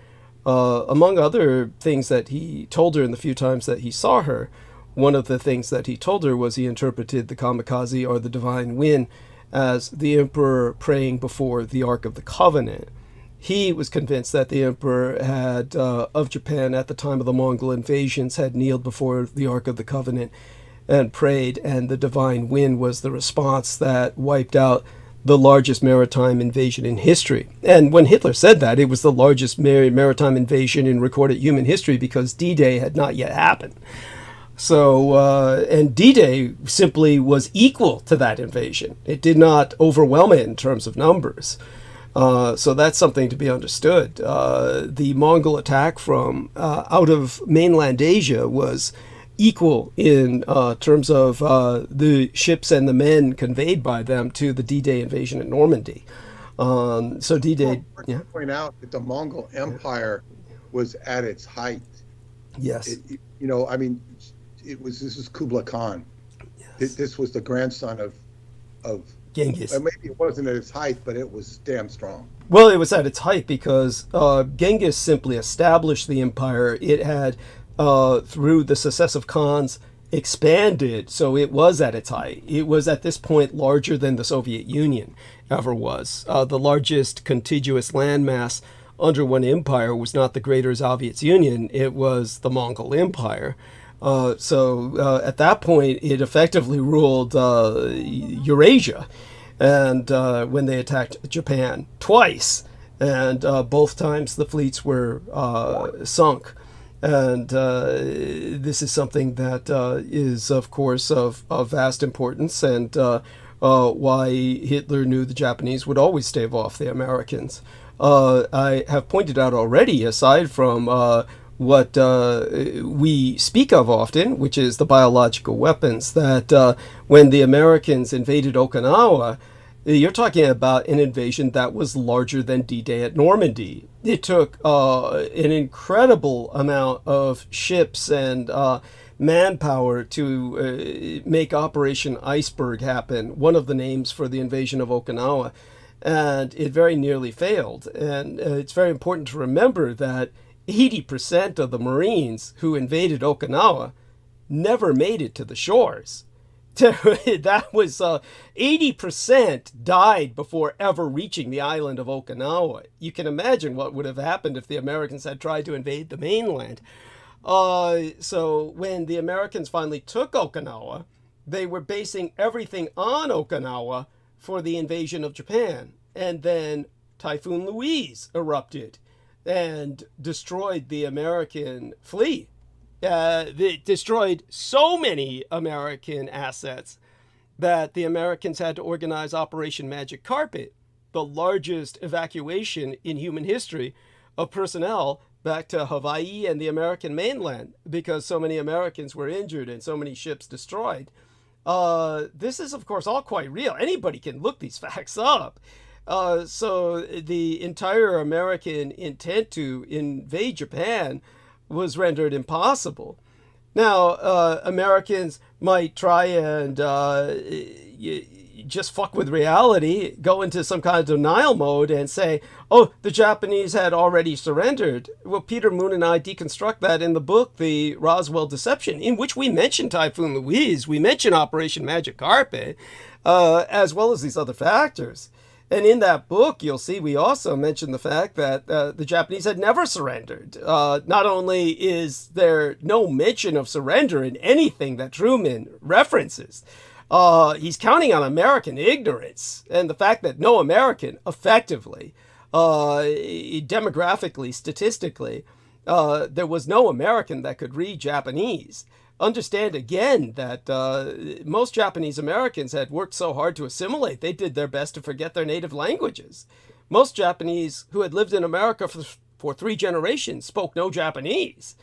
among other things that he told her in the few times that he saw her, one of the things that he told her was he interpreted the kamikaze, or the divine win, as the emperor praying before the Ark of the Covenant. He was convinced that the emperor had, of Japan at the time of the Mongol invasions, had kneeled before the Ark of the Covenant and prayed, and the divine win was the response that wiped out the largest maritime invasion in history. And when Hitler said that, it was the largest maritime invasion in recorded human history, because D-Day had not yet happened. So, and D-Day simply was equal to that invasion. It did not overwhelm it in terms of numbers. So that's something to be understood. The Mongol attack from out of mainland Asia was equal in terms of the ships and the men conveyed by them to the D-Day invasion at Normandy. So D-Day, yeah. Point out that the Mongol Empire was at its height. Yes. I mean, this is Kublai Khan. Yes. This was the grandson of Genghis. Maybe it wasn't at its height, but it was damn strong. Well, it was at its height because Genghis simply established the empire. It had, through the successive Khans, expanded, so it was at its height. It was at this point larger than the Soviet Union ever was. The largest contiguous landmass under one empire was not the Greater Soviet Union, it was the Mongol Empire. So at that point, it effectively ruled Eurasia, and when they attacked Japan twice, and both times the fleets were sunk. And this is something that is, of course, of vast importance, and why Hitler knew the Japanese would always stave off the Americans. I have pointed out already, aside from what we speak of often, which is the biological weapons, that when the Americans invaded Okinawa, you're talking about an invasion that was larger than D-Day at Normandy. It took an incredible amount of ships and manpower to make Operation Iceberg happen, one of the names for the invasion of Okinawa, and it very nearly failed. And it's very important to remember that 80% of the Marines who invaded Okinawa never made it to the shores. That was 80% died before ever reaching the island of Okinawa. You can imagine what would have happened if the Americans had tried to invade the mainland. So when the Americans finally took Okinawa, they were basing everything on Okinawa for the invasion of Japan. And then Typhoon Louise erupted and destroyed the American fleet. It destroyed so many American assets that the Americans had to organize Operation Magic Carpet, the largest evacuation in human history of personnel back to Hawaii and the American mainland, because so many Americans were injured and so many ships destroyed. This is, of course, all quite real. Anybody can look these facts up. So the entire American intent to invade Japan was rendered impossible. Now, Americans might try and just fuck with reality, go into some kind of denial mode and say, oh, the Japanese had already surrendered. Well, Peter Moon and I deconstruct that in the book, The Roswell Deception, in which we mention Typhoon Louise, we mention Operation Magic Carpet, as well as these other factors. And in that book, you'll see we also mention the fact that the Japanese had never surrendered. Not only is there no mention of surrender in anything that Truman references, he's counting on American ignorance and the fact that no American, effectively, demographically, statistically, there was no American that could read Japanese. Understand again that most Japanese Americans had worked so hard to assimilate, they did their best to forget their native languages. Most Japanese who had lived in America for 3 generations spoke no Japanese.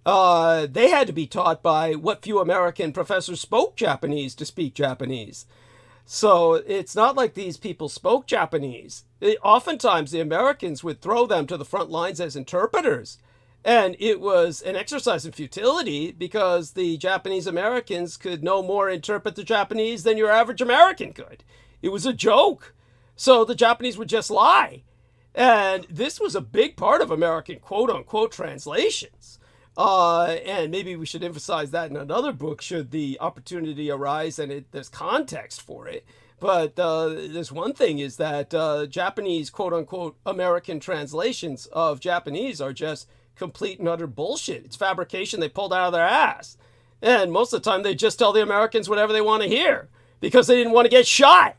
They had to be taught by what few American professors spoke Japanese to speak Japanese. So it's not like these people spoke Japanese. Oftentimes the Americans would throw them to the front lines as interpreters. And it was an exercise in futility because the Japanese Americans could no more interpret the Japanese than your average American could. It was a joke. So the Japanese would just lie. And this was a big part of American quote-unquote translations. And maybe we should emphasize that in another book should the opportunity arise and there's context for it. But there's one thing is that Japanese quote-unquote American translations of Japanese are just complete and utter bullshit. It's fabrication they pulled out of their ass. And most of the time they just tell the Americans whatever they want to hear because they didn't want to get shot.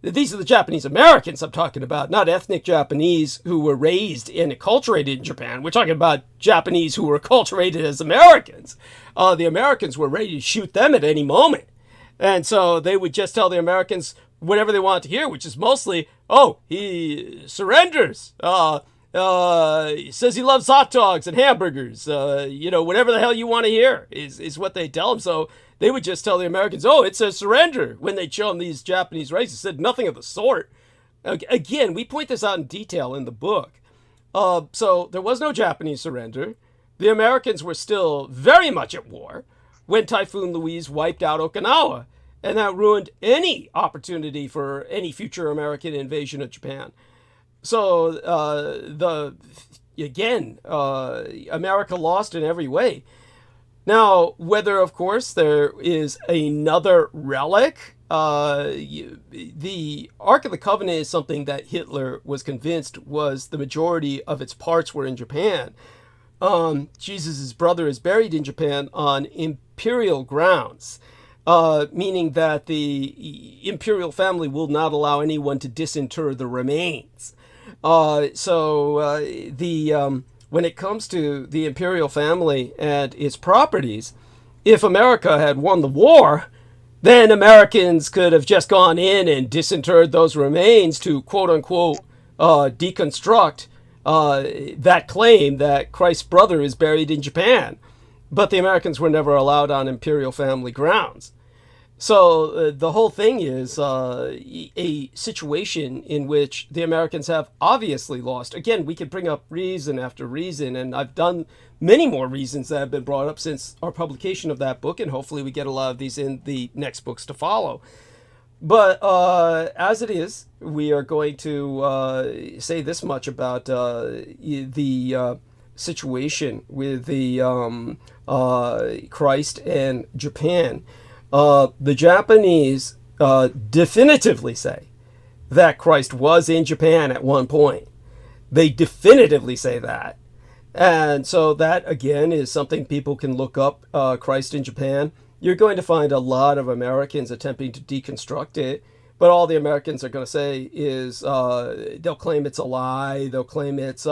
These are the Japanese Americans I'm talking about, not ethnic Japanese who were raised and acculturated in Japan. We're talking about Japanese who were acculturated as Americans. The Americans were ready to shoot them at any moment. And so they would just tell the Americans whatever they wanted to hear, which is mostly, oh, he surrenders. He says he loves hot dogs and hamburgers. Whatever the hell you want to hear is what they tell him. So they would just tell the Americans, oh, it's a surrender, when they'd show them these Japanese races. Said nothing of the sort. Again, we point this out in detail in the book. So there was no Japanese surrender. The Americans were still very much at war when Typhoon Louise wiped out Okinawa, and that ruined any opportunity for any future American invasion of Japan. So America lost in every way. Now, whether, of course, there is another relic, the Ark of the Covenant is something that Hitler was convinced was the majority of its parts were in Japan. Jesus' brother is buried in Japan on imperial grounds, meaning that the imperial family will not allow anyone to disinter the remains. When it comes to the imperial family and its properties, if America had won the war, then Americans could have just gone in and disinterred those remains to quote-unquote deconstruct that claim that Christ's brother is buried in Japan. But the Americans were never allowed on imperial family grounds. So the whole thing is a situation in which the Americans have obviously lost. Again, we could bring up reason after reason, and I've done many more reasons that have been brought up since our publication of that book, and hopefully we get a lot of these in the next books to follow. But as it is, we are going to say this much about the situation with the Christ and Japan. The Japanese definitively say that Christ was in Japan at one point. They definitively say that. And so that, again, is something people can look up, Christ in Japan. You're going to find a lot of Americans attempting to deconstruct it, but all the Americans are going to say is they'll claim it's a lie, they'll claim it's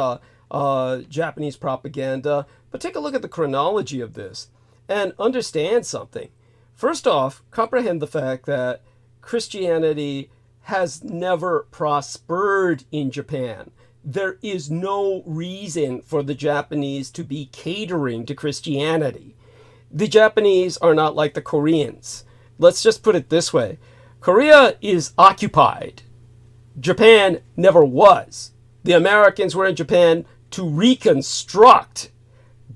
Japanese propaganda. But take a look at the chronology of this and understand something. First off, comprehend the fact that Christianity has never prospered in Japan. There is no reason for the Japanese to be catering to Christianity. The Japanese are not like the Koreans. Let's just put it this way. Korea is occupied. Japan never was. The Americans were in Japan to reconstruct,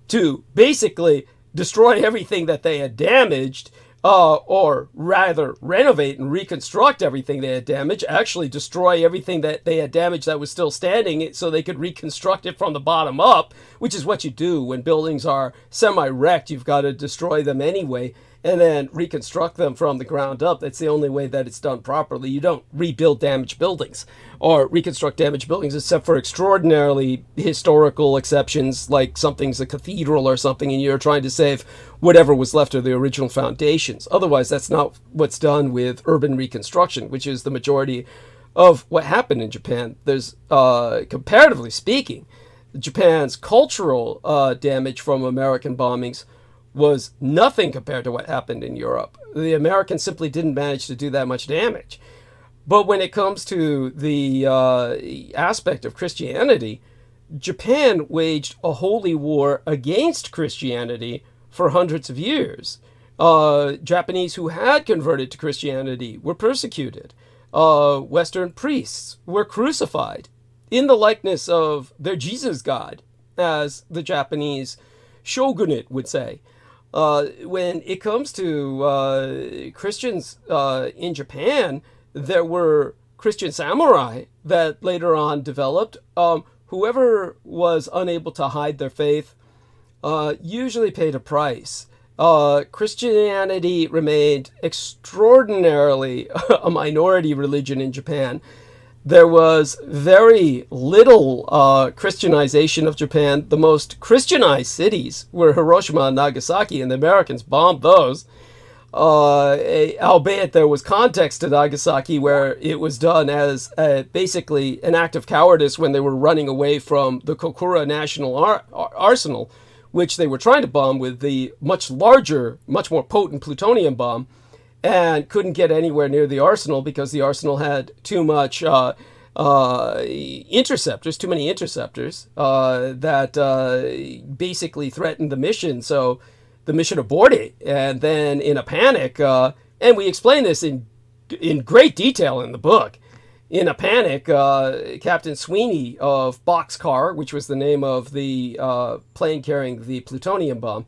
to basically destroy everything that they had damaged, or rather renovate and reconstruct everything they had damaged, actually destroy everything that they had damaged that was still standing so they could reconstruct it from the bottom up, which is what you do when buildings are semi-wrecked. You've got to destroy them anyway and then reconstruct them from the ground up. That's the only way that it's done properly. You don't rebuild damaged buildings or reconstruct damaged buildings, except for extraordinarily historical exceptions, like something's a cathedral or something and you're trying to save whatever was left of the original foundations. Otherwise, that's not what's done with urban reconstruction, which is the majority of what happened in Japan. There's, comparatively speaking, Japan's cultural damage from American bombings was nothing compared to what happened in Europe. The Americans simply didn't manage to do that much damage. But when it comes to the aspect of Christianity, Japan waged a holy war against Christianity for hundreds of years. Japanese who had converted to Christianity were persecuted. Western priests were crucified in the likeness of their Jesus God, as the Japanese shogunate would say. When it comes to Christians in Japan, there were Christian samurai that later on developed. Whoever was unable to hide their faith usually paid a price. Christianity remained extraordinarily a minority religion in Japan. There was very little Christianization of Japan. The most Christianized cities were Hiroshima and Nagasaki, and the Americans bombed those. albeit there was context to Nagasaki where it was done as basically an act of cowardice when they were running away from the Kokura National Arsenal, which they were trying to bomb with the much larger, much more potent plutonium bomb, and couldn't get anywhere near the arsenal because the arsenal had too much interceptors, too many interceptors that basically threatened the mission. So the mission aborted, and then in a panic, and we explain this in great detail in the book. In a panic, Captain Sweeney of Boxcar, which was the name of the plane carrying the plutonium bomb,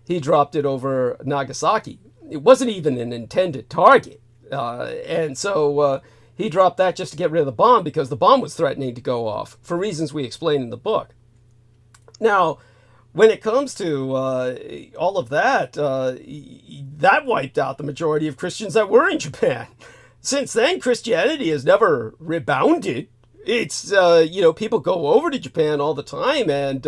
he dropped it over Nagasaki. It wasn't even an intended target, and so he dropped that just to get rid of the bomb because the bomb was threatening to go off for reasons we explain in the book. Now, when it comes to all of that, that wiped out the majority of Christians that were in Japan. Since then, Christianity has never rebounded. It's, people go over to Japan all the time and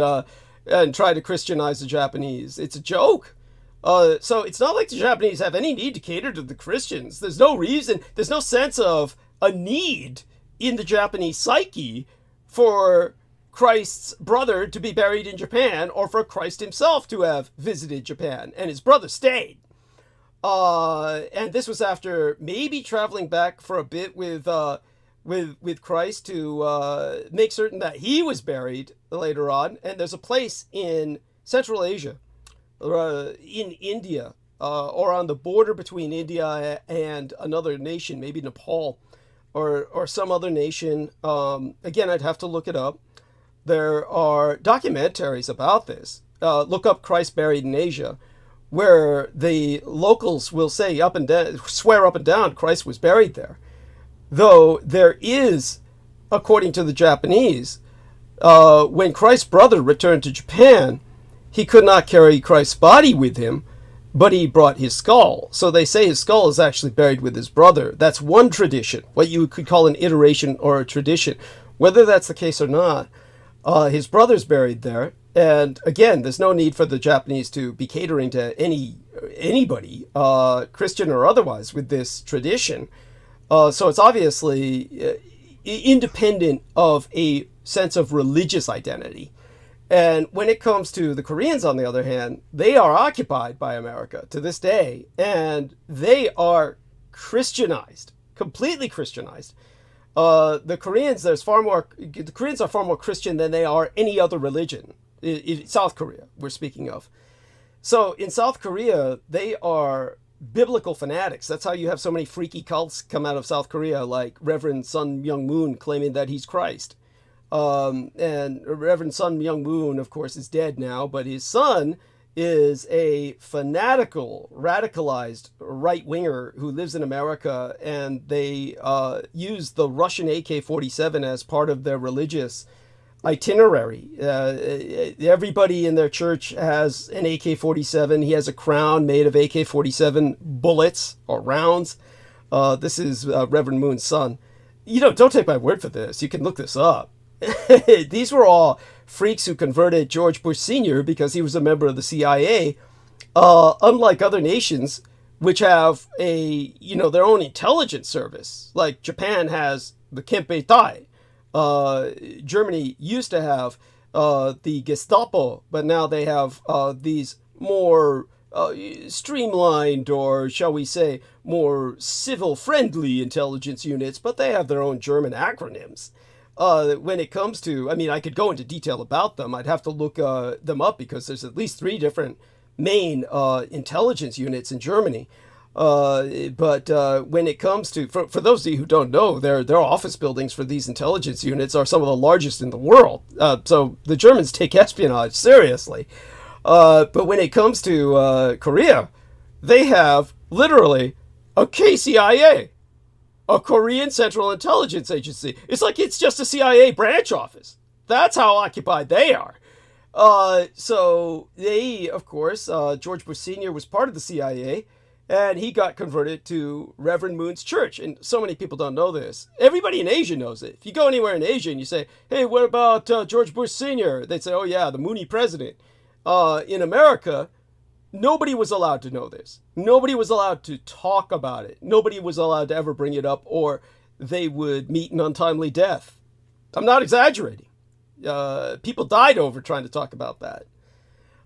try to Christianize the Japanese. It's a joke. So it's not like the Japanese have any need to cater to the Christians. There's no reason, there's no sense of a need in the Japanese psyche for Christ's brother to be buried in Japan or for Christ himself to have visited Japan. And his brother stayed. And this was after maybe traveling back for a bit with Christ to make certain that he was buried later on. And there's a place in Central Asia, in India, or on the border between India and another nation, maybe Nepal or some other nation. Again, I'd have to look it up. There are documentaries about this. Look up Christ Buried in Asia, where the locals will say swear up and down Christ was buried there. Though there is, according to the Japanese, when Christ's brother returned to Japan, he could not carry Christ's body with him, but he brought his skull. So they say his skull is actually buried with his brother. That's one tradition, what you could call an iteration or a tradition. Whether that's the case or not, his brother's buried there. And again, there's no need for the Japanese to be catering to anybody, Christian or otherwise, with this tradition. So it's obviously independent of a sense of religious identity. And when it comes to the Koreans, on the other hand, they are occupied by America to this day, and they are Christianized, completely Christianized. The Koreans are far more Christian than they are any other religion. In South Korea, we're speaking of. So in South Korea, they are biblical fanatics. That's how you have so many freaky cults come out of South Korea, like Reverend Sun Myung Moon claiming that he's Christ. And Reverend Sun Myung Moon, of course, is dead now, but his son is a fanatical, radicalized right-winger who lives in America, and they use the Russian AK-47 as part of their religious itinerary. Everybody in their church has an AK-47. He has a crown made of AK-47 bullets or rounds. This is Reverend Moon's son. Don't take my word for this. You can look this up. These were all freaks who converted George Bush Sr. because he was a member of the CIA. Unlike other nations, which have their own intelligence service, like Japan has the Kempeitai. Germany used to have the Gestapo, but now they have these more streamlined, or shall we say, more civil-friendly intelligence units, but they have their own German acronyms. When it comes to, I could go into detail about them. I'd have to look them up because there's at least 3 different main intelligence units in Germany. But when it comes to, for those of you who don't know, their office buildings for these intelligence units are some of the largest in the world. So the Germans take espionage seriously. But when it comes to Korea, they have literally a KCIA, a Korean Central Intelligence Agency. It's like it's just a CIA branch office. That's how occupied they are. So they, of course, George Bush Sr. was part of the CIA, and he got converted to Reverend Moon's church. And so many people don't know this. Everybody in Asia knows it. If you go anywhere in Asia and you say, hey, what about George Bush Sr.? They'd say, oh yeah, the Mooney president. In America, Nobody was allowed to know this. Nobody was allowed to talk about it. Nobody was allowed to ever bring it up, or they would meet an untimely death. I'm not exaggerating. People died over trying to talk about that.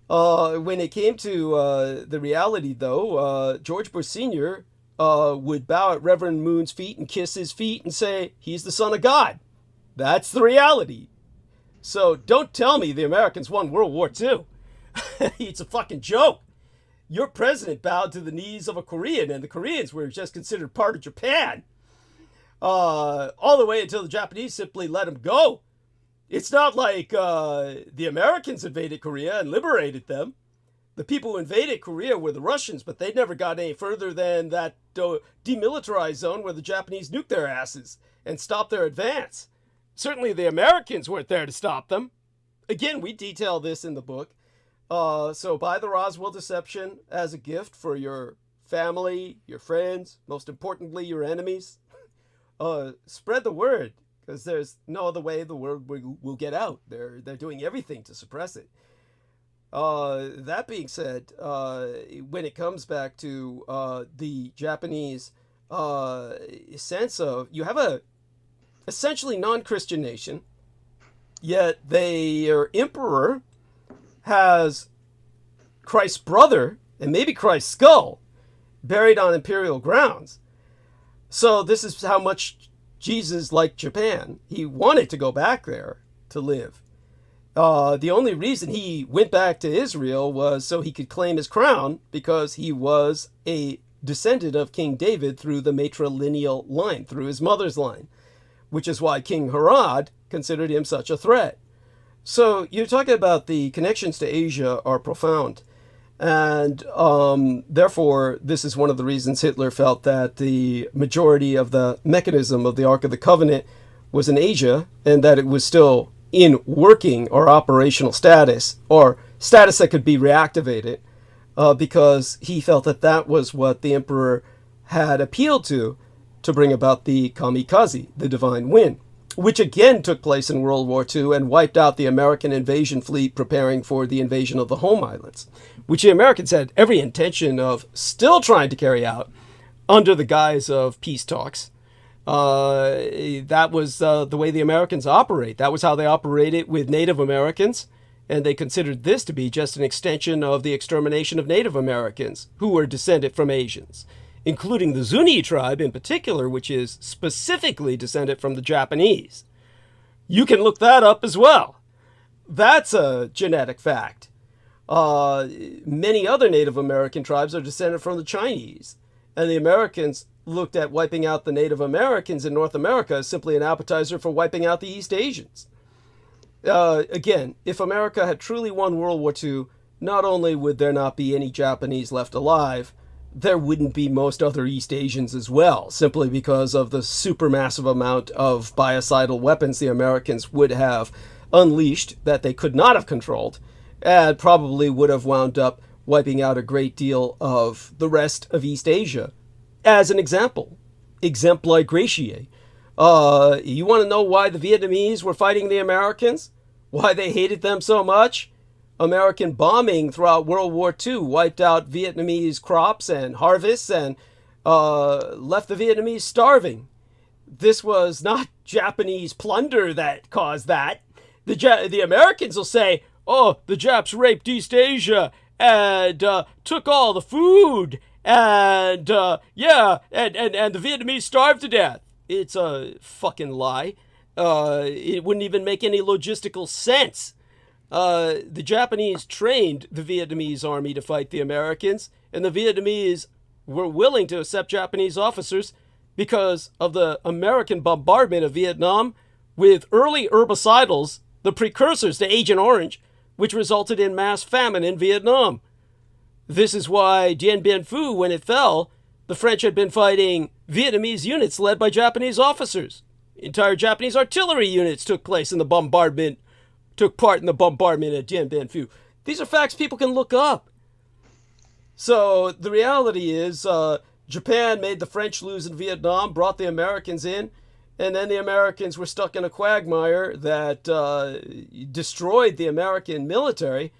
When it came to the reality, though, George Bush Sr. Would bow at Reverend Moon's feet and kiss his feet and say, he's the son of God. That's the reality. So don't tell me the Americans won World War II. It's a fucking joke. Your president bowed to the knees of a Korean, and the Koreans were just considered part of Japan. All the way until the Japanese simply let him go. It's not like the Americans invaded Korea and liberated them. The people who invaded Korea were the Russians, but they never got any further than that demilitarized zone where the Japanese nuked their asses and stopped their advance. Certainly the Americans weren't there to stop them. Again, we detail this in the book. So buy the Roswell Deception as a gift for your family, your friends, most importantly, your enemies. Spread the word, because there's no other way the word will get out. They're doing everything to suppress it. That being said, when it comes back to the Japanese sense of, you have a essentially non-Christian nation, yet their emperor has Christ's brother and maybe Christ's skull buried on imperial grounds. So this is how much Jesus liked Japan. He wanted to go back there to live. The only reason he went back to Israel was so he could claim his crown, because he was a descendant of King David through the matrilineal line, through his mother's line, which is why King Herod considered him such a threat. So you're talking about the connections to Asia are profound. And therefore, this is one of the reasons Hitler felt that the majority of the mechanism of the Ark of the Covenant was in Asia, and that it was still in working or operational status, or status that could be reactivated, because he felt that that was what the emperor had appealed to bring about the kamikaze, the divine wind, which again took place in World War II and wiped out the American invasion fleet preparing for the invasion of the home islands, which the Americans had every intention of still trying to carry out under the guise of peace talks. That was the way the Americans operate. That was how they operated with Native Americans, and they considered this to be just an extension of the extermination of Native Americans who were descended from Asians, including the Zuni tribe in particular, which is specifically descended from the Japanese. You can look that up as well. That's a genetic fact. Many other Native American tribes are descended from the Chinese, and the Americans looked at wiping out the Native Americans in North America as simply an appetizer for wiping out the East Asians. Again, if America had truly won World War II, not only would there not be any Japanese left alive, there wouldn't be most other East Asians as well, simply because of the supermassive amount of biocidal weapons the Americans would have unleashed that they could not have controlled, and probably would have wound up wiping out a great deal of the rest of East Asia. As an example, exempli gratiae. You want to know why the Vietnamese were fighting the Americans? Why they hated them so much? American bombing throughout World War II wiped out Vietnamese crops and harvests and left the Vietnamese starving. This was not Japanese plunder that caused that. The Americans will say, oh, the Japs raped East Asia and took all the food and the Vietnamese starved to death. It's a fucking lie. It wouldn't even make any logistical sense. The Japanese trained the Vietnamese army to fight the Americans, and the Vietnamese were willing to accept Japanese officers because of the American bombardment of Vietnam with early herbicidals, the precursors to Agent Orange, which resulted in mass famine in Vietnam. This is why Dien Bien Phu, when it fell, the French had been fighting Vietnamese units led by Japanese officers. Entire Japanese artillery units took part in the bombardment at Dien Bien Phu. These are facts people can look up. So the reality is Japan made the French lose in Vietnam, brought the Americans in, and then the Americans were stuck in a quagmire that destroyed the American military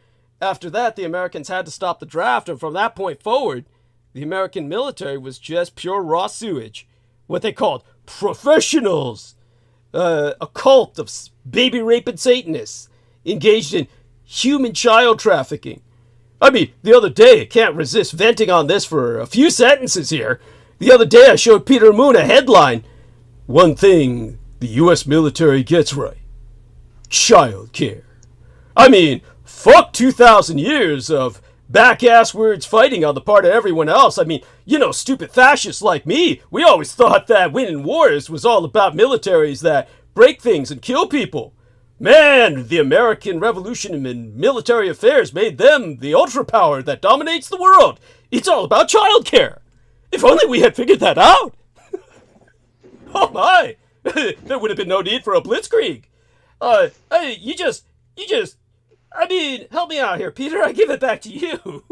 after that, the Americans had to stop the draft, and from that point forward, the American military was just pure raw sewage. What they called professionals. A cult of baby raping Satanists engaged in human child trafficking. I mean, the other day, I can't resist venting on this for a few sentences here. The other day, I showed Peter Moon a headline. One thing the U.S. military gets right. Child care. I mean, fuck 2,000 years of back-ass words fighting on the part of everyone else. I mean, you know, stupid fascists like me, we always thought that winning wars was all about militaries that break things and kill people. Man, the American Revolution in military affairs made them the ultra-power that dominates the world. It's all about childcare. If only we had figured that out. Oh my, there would have been no need for a blitzkrieg. Hey, I mean, help me out here, Peter. I give it back to you.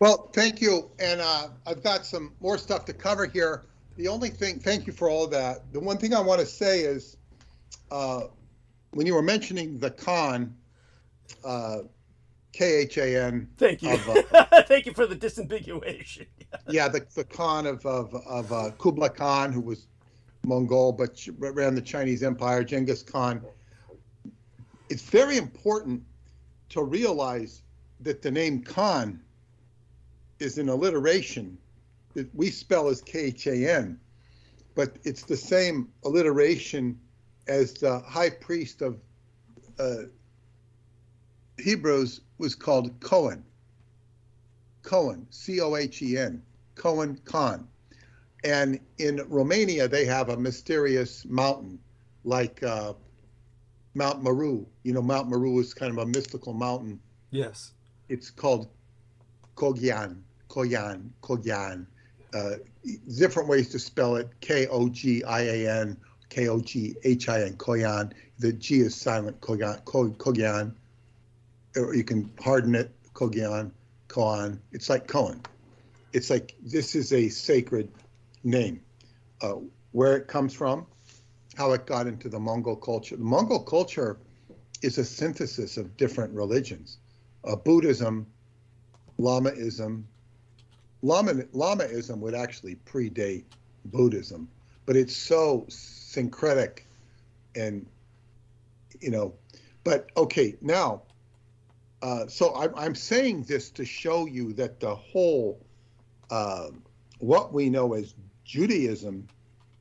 Well, thank you. And I've got some more stuff to cover here. The only thing, thank you for all of that. The one thing I want to say is, when you were mentioning the Khan, Khan. Thank you. Thank you for the disambiguation. Yeah, the Khan of Kublai Khan, who was Mongol but ran the Chinese Empire, Genghis Khan. It's very important to realize that the name Khan is an alliteration that we spell as Khan, but it's the same alliteration as the high priest of Hebrews was called Cohen. Cohen, C-O-H-E-N, Cohen, Khan. And in Romania, they have a mysterious mountain like Mount Meru. You know, Mount Meru is kind of a mystical mountain. Yes. It's called Kogyan. Different ways to spell it, K-O-G-I-A-N, K-O-G-H-I-N, Koyan. The G is silent, Kogyan. Or you can harden it, Kogyan, Koan. It's like Cohen. It's like, this is a sacred name. Where it comes from, how it got into the Mongol culture. The Mongol culture is a synthesis of different religions. Buddhism, Lamaism. Lamaism would actually predate Buddhism, but it's so syncretic and, you know, but okay, now, so I'm saying this to show you that the whole, what we know as Judaism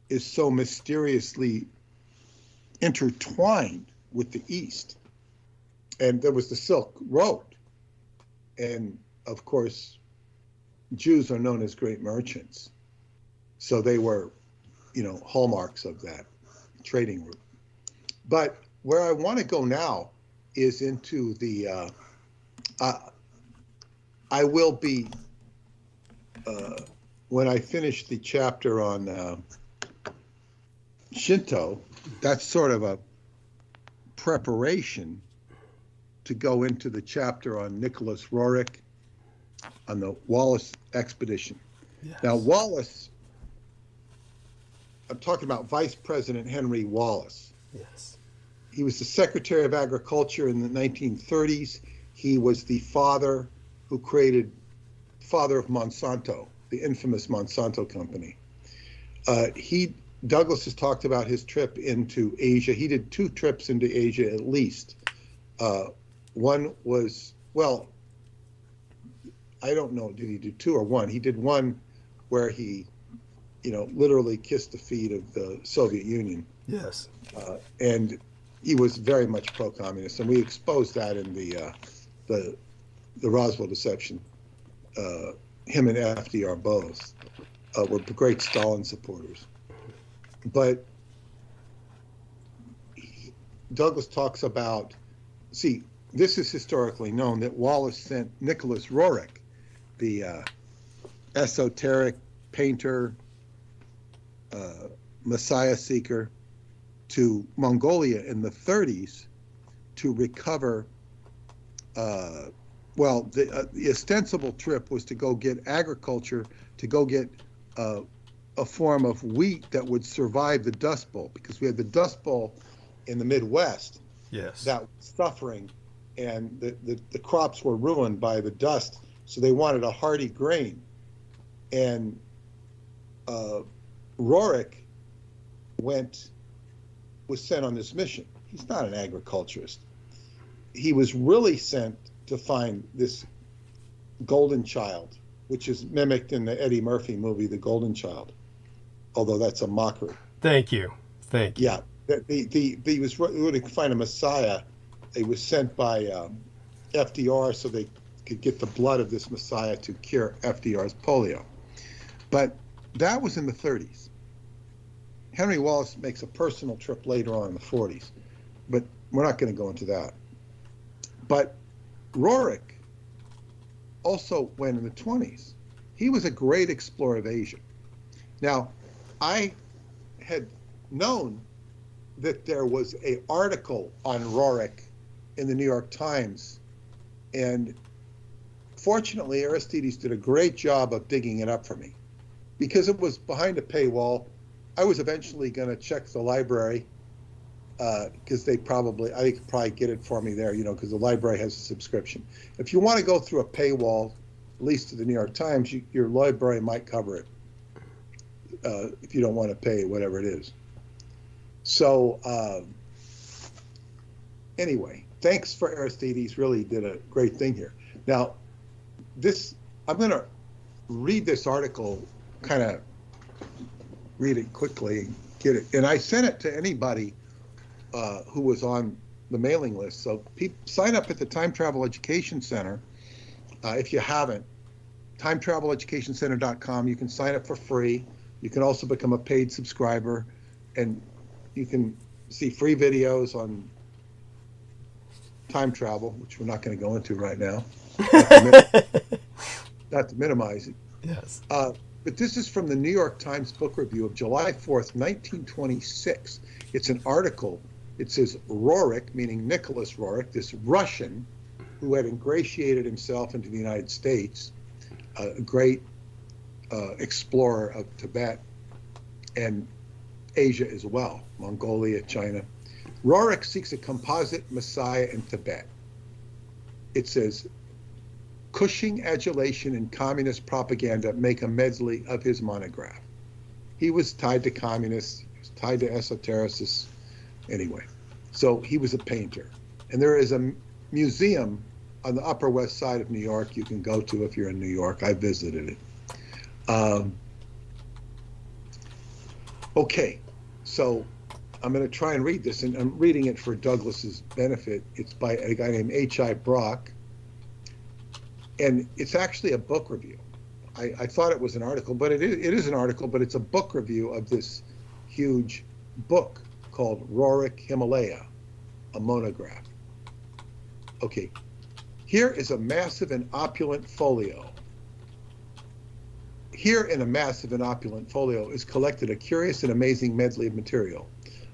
is so mysteriously intertwined with the East. And there was the Silk Road. And of course, Jews are known as great merchants. So they were, you know, hallmarks of that trading route. But where I want to go now is into the, I will be, when I finish the chapter on Shinto, that's sort of a preparation to go into the chapter on Nicholas Roerich on the Wallace expedition. Yes. Now, Wallace, I'm talking about Vice President Henry Wallace. Yes. He was the Secretary of Agriculture in the 1930s. He was the father of Monsanto, the infamous Monsanto company. Douglas has talked about his trip into Asia. He did 2 trips into Asia at least. One was, well, I don't know, did he do 2 or 1? He did one where he, you know, literally kissed the feet of the Soviet Union. Yes. And he was very much pro-communist, and we exposed that in the Roswell deception. Him and FDR both were great Stalin supporters. But Douglas talks about, see, this is historically known that Wallace sent Nicholas Roerich, the esoteric painter, Messiah seeker, to Mongolia in the 30s to recover, well, the ostensible trip was to go get agriculture, to go get a form of wheat that would survive the Dust Bowl, because we had the Dust Bowl in the Midwest. Yes. That was suffering, and the crops were ruined by the dust, so they wanted a hardy grain. And Roerich was sent on this mission. He's not an agriculturist. He was really sent to find this golden child, which is mimicked in the Eddie Murphy movie, The Golden Child, although that's a mockery. Thank you. Yeah, he was really to find a Messiah. He was sent by FDR so they could get the blood of this Messiah to cure FDR's polio. But that was in the 30s. Henry Wallace makes a personal trip later on in the 40s, but we're not going to go into that. But Roerich also went in the 20s. He was a great explorer of Asia. Now, I had known that there was an article on Roerich in the New York Times, and fortunately, Aristides did a great job of digging it up for me. Because it was behind a paywall, I was eventually going to check the library because I could probably get it for me there, because the library has a subscription. If you want to go through a paywall, at least to the New York Times, your library might cover it if you don't want to pay whatever it is. So anyway, thanks for Aristides, really did a great thing here. Now, I'm going to read this article, kind of read it quickly and get it. And I sent it to anybody who was on the mailing list. So sign up at the Time Travel Education Center if you haven't. TimeTravelEducationCenter.com. You can sign up for free. You can also become a paid subscriber, and you can see free videos on time travel, which we're not going to go into right now. Not to minimize it. Yes. But this is from the New York Times Book Review of July 4th, 1926. It's an article. It says Roerich, meaning Nicholas Roerich, this Russian who had ingratiated himself into the United States, a great explorer of Tibet and Asia as well, Mongolia, China. Roerich seeks a composite Messiah in Tibet. It says, Cushing adulation and communist propaganda make a medley of his monograph. He was tied to communists, he was tied to esotericists, anyway. So he was a painter. And there is a museum on the Upper West Side of New York you can go to if you're in New York. I visited it. Okay, so I'm going to try and read this, and I'm reading it for Douglas's benefit. It's by a guy named H.I. Brock, and it's actually a book review. I thought it was an article, but it is an article, but it's a book review of this huge book called Roerich Himalaya, a monograph. Okay, here is a massive and opulent folio. Here in a massive and opulent folio is collected a curious and amazing medley of material.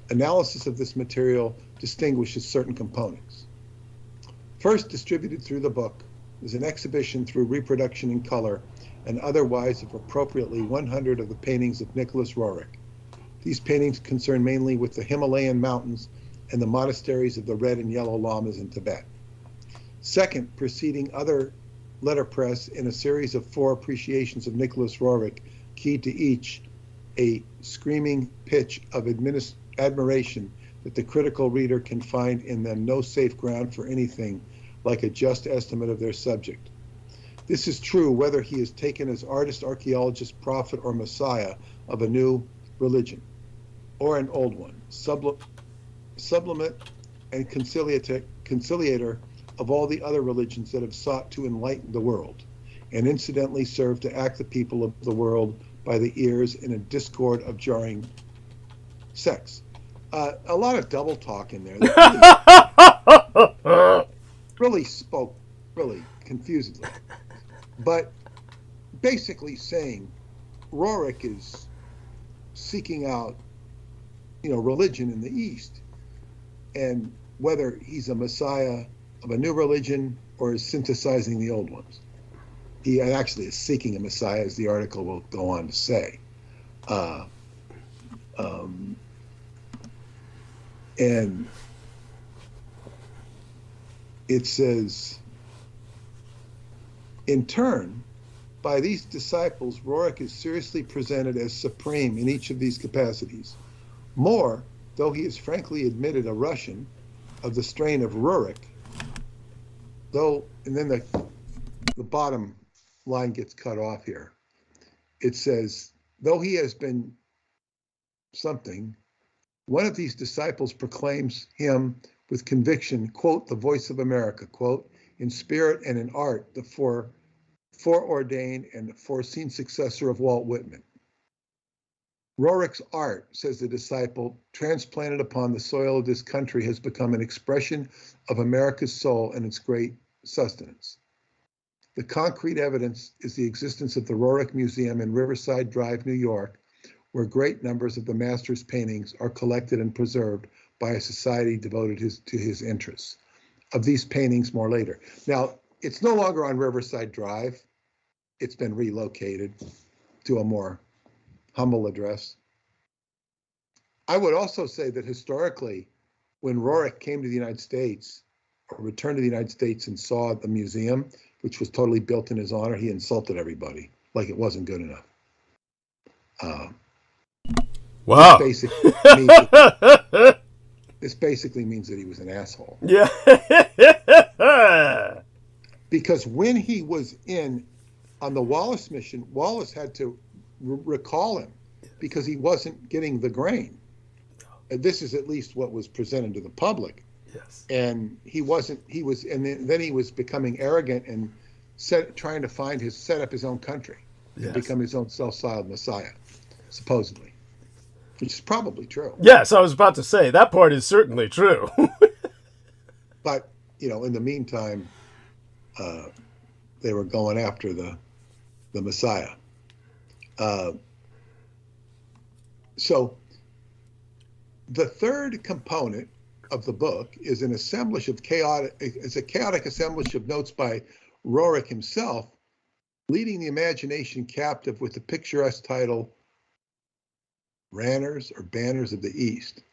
Analysis of this material distinguishes certain components. First distributed through the book is an exhibition through reproduction in color and otherwise of appropriately 100 of the paintings of Nicholas Roerich. These paintings concern mainly with the Himalayan mountains and the monasteries of the red and yellow lamas in Tibet. Second, preceding other letterpress in a series of 4 appreciations of Nicholas Roerich, keyed to each a screaming pitch of admiration that the critical reader can find in them no safe ground for anything like a just estimate of their subject. This is true whether he is taken as artist, archaeologist, prophet, or messiah of a new religion, or an old one, sublimate and conciliator of all the other religions that have sought to enlighten the world, and incidentally serve to act the people of the world by the ears in a discord of jarring sects. A lot of double talk in there. Really spoke really confusedly, but basically saying Roerich is seeking out, religion in the East, and whether he's a messiah of a new religion or is synthesizing the old ones. He actually is seeking a messiah, as the article will go on to say. And it says, in turn, by these disciples, Roerich is seriously presented as supreme in each of these capacities. More, though he is frankly admitted a Russian of the strain of Roerich, though, and then the bottom line gets cut off here. It says, though he has been something, one of these disciples proclaims him with conviction, quote, the voice of America, quote, in spirit and in art, the foreordained and foreseen successor of Walt Whitman. Roerich's art, says the disciple, transplanted upon the soil of this country, has become an expression of America's soul and its great sustenance. The concrete evidence is the existence of the Roerich Museum in Riverside Drive, New York, where great numbers of the master's paintings are collected and preserved by a society devoted to his interests. Of these paintings, more later. Now, it's no longer on Riverside Drive. It's been relocated to a more humble address. I would also say that historically, when Roerich came to the United States, or returned to the United States and saw the museum, which was totally built in his honor, he insulted everybody like it wasn't good enough. Wow. This basically means that he was an asshole. Yeah. Because when he was on the Wallace mission, Wallace had to recall him because he wasn't getting the grain. And this is at least what was presented to the public. Yes. And then he was becoming arrogant and trying to set up his own country, yes, and become his own self-styled Messiah, supposedly, which is probably true. Yes, I was about to say that part is certainly true. But in the meantime, they were going after the Messiah. So the third component of the book is an assemblage of chaotic assemblage of notes by Roerich himself, leading the imagination captive with the picturesque title Ranners or Banners of the East.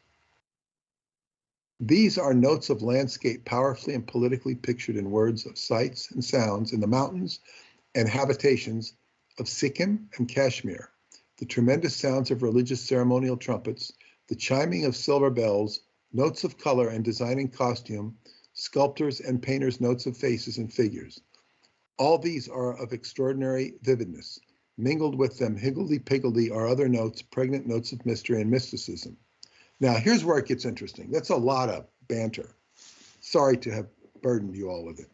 These are notes of landscape powerfully and politically pictured in words of sights and sounds in the mountains and habitations of Sikkim and Kashmir, the tremendous sounds of religious ceremonial trumpets, the chiming of silver bells, notes of color and design and costume, sculptors and painters' notes of faces and figures. All these are of extraordinary vividness. Mingled with them, higgledy-piggledy are other notes, pregnant notes of mystery and mysticism. Now, here's where it gets interesting. That's a lot of banter. Sorry to have burdened you all with it.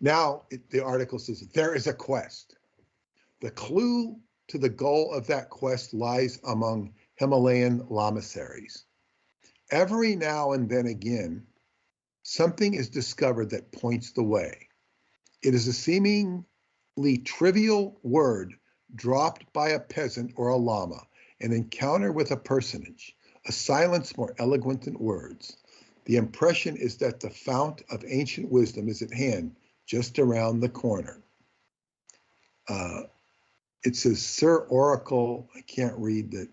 The article says, there is a quest. The clue to the goal of that quest lies among Himalayan lamasseries. Every now and then again, something is discovered that points the way. It is a seemingly trivial word dropped by a peasant or a lama, an encounter with a personage, a silence more eloquent than words. The impression is that the fount of ancient wisdom is at hand, just around the corner. It says, Sir Oracle, I can't read that,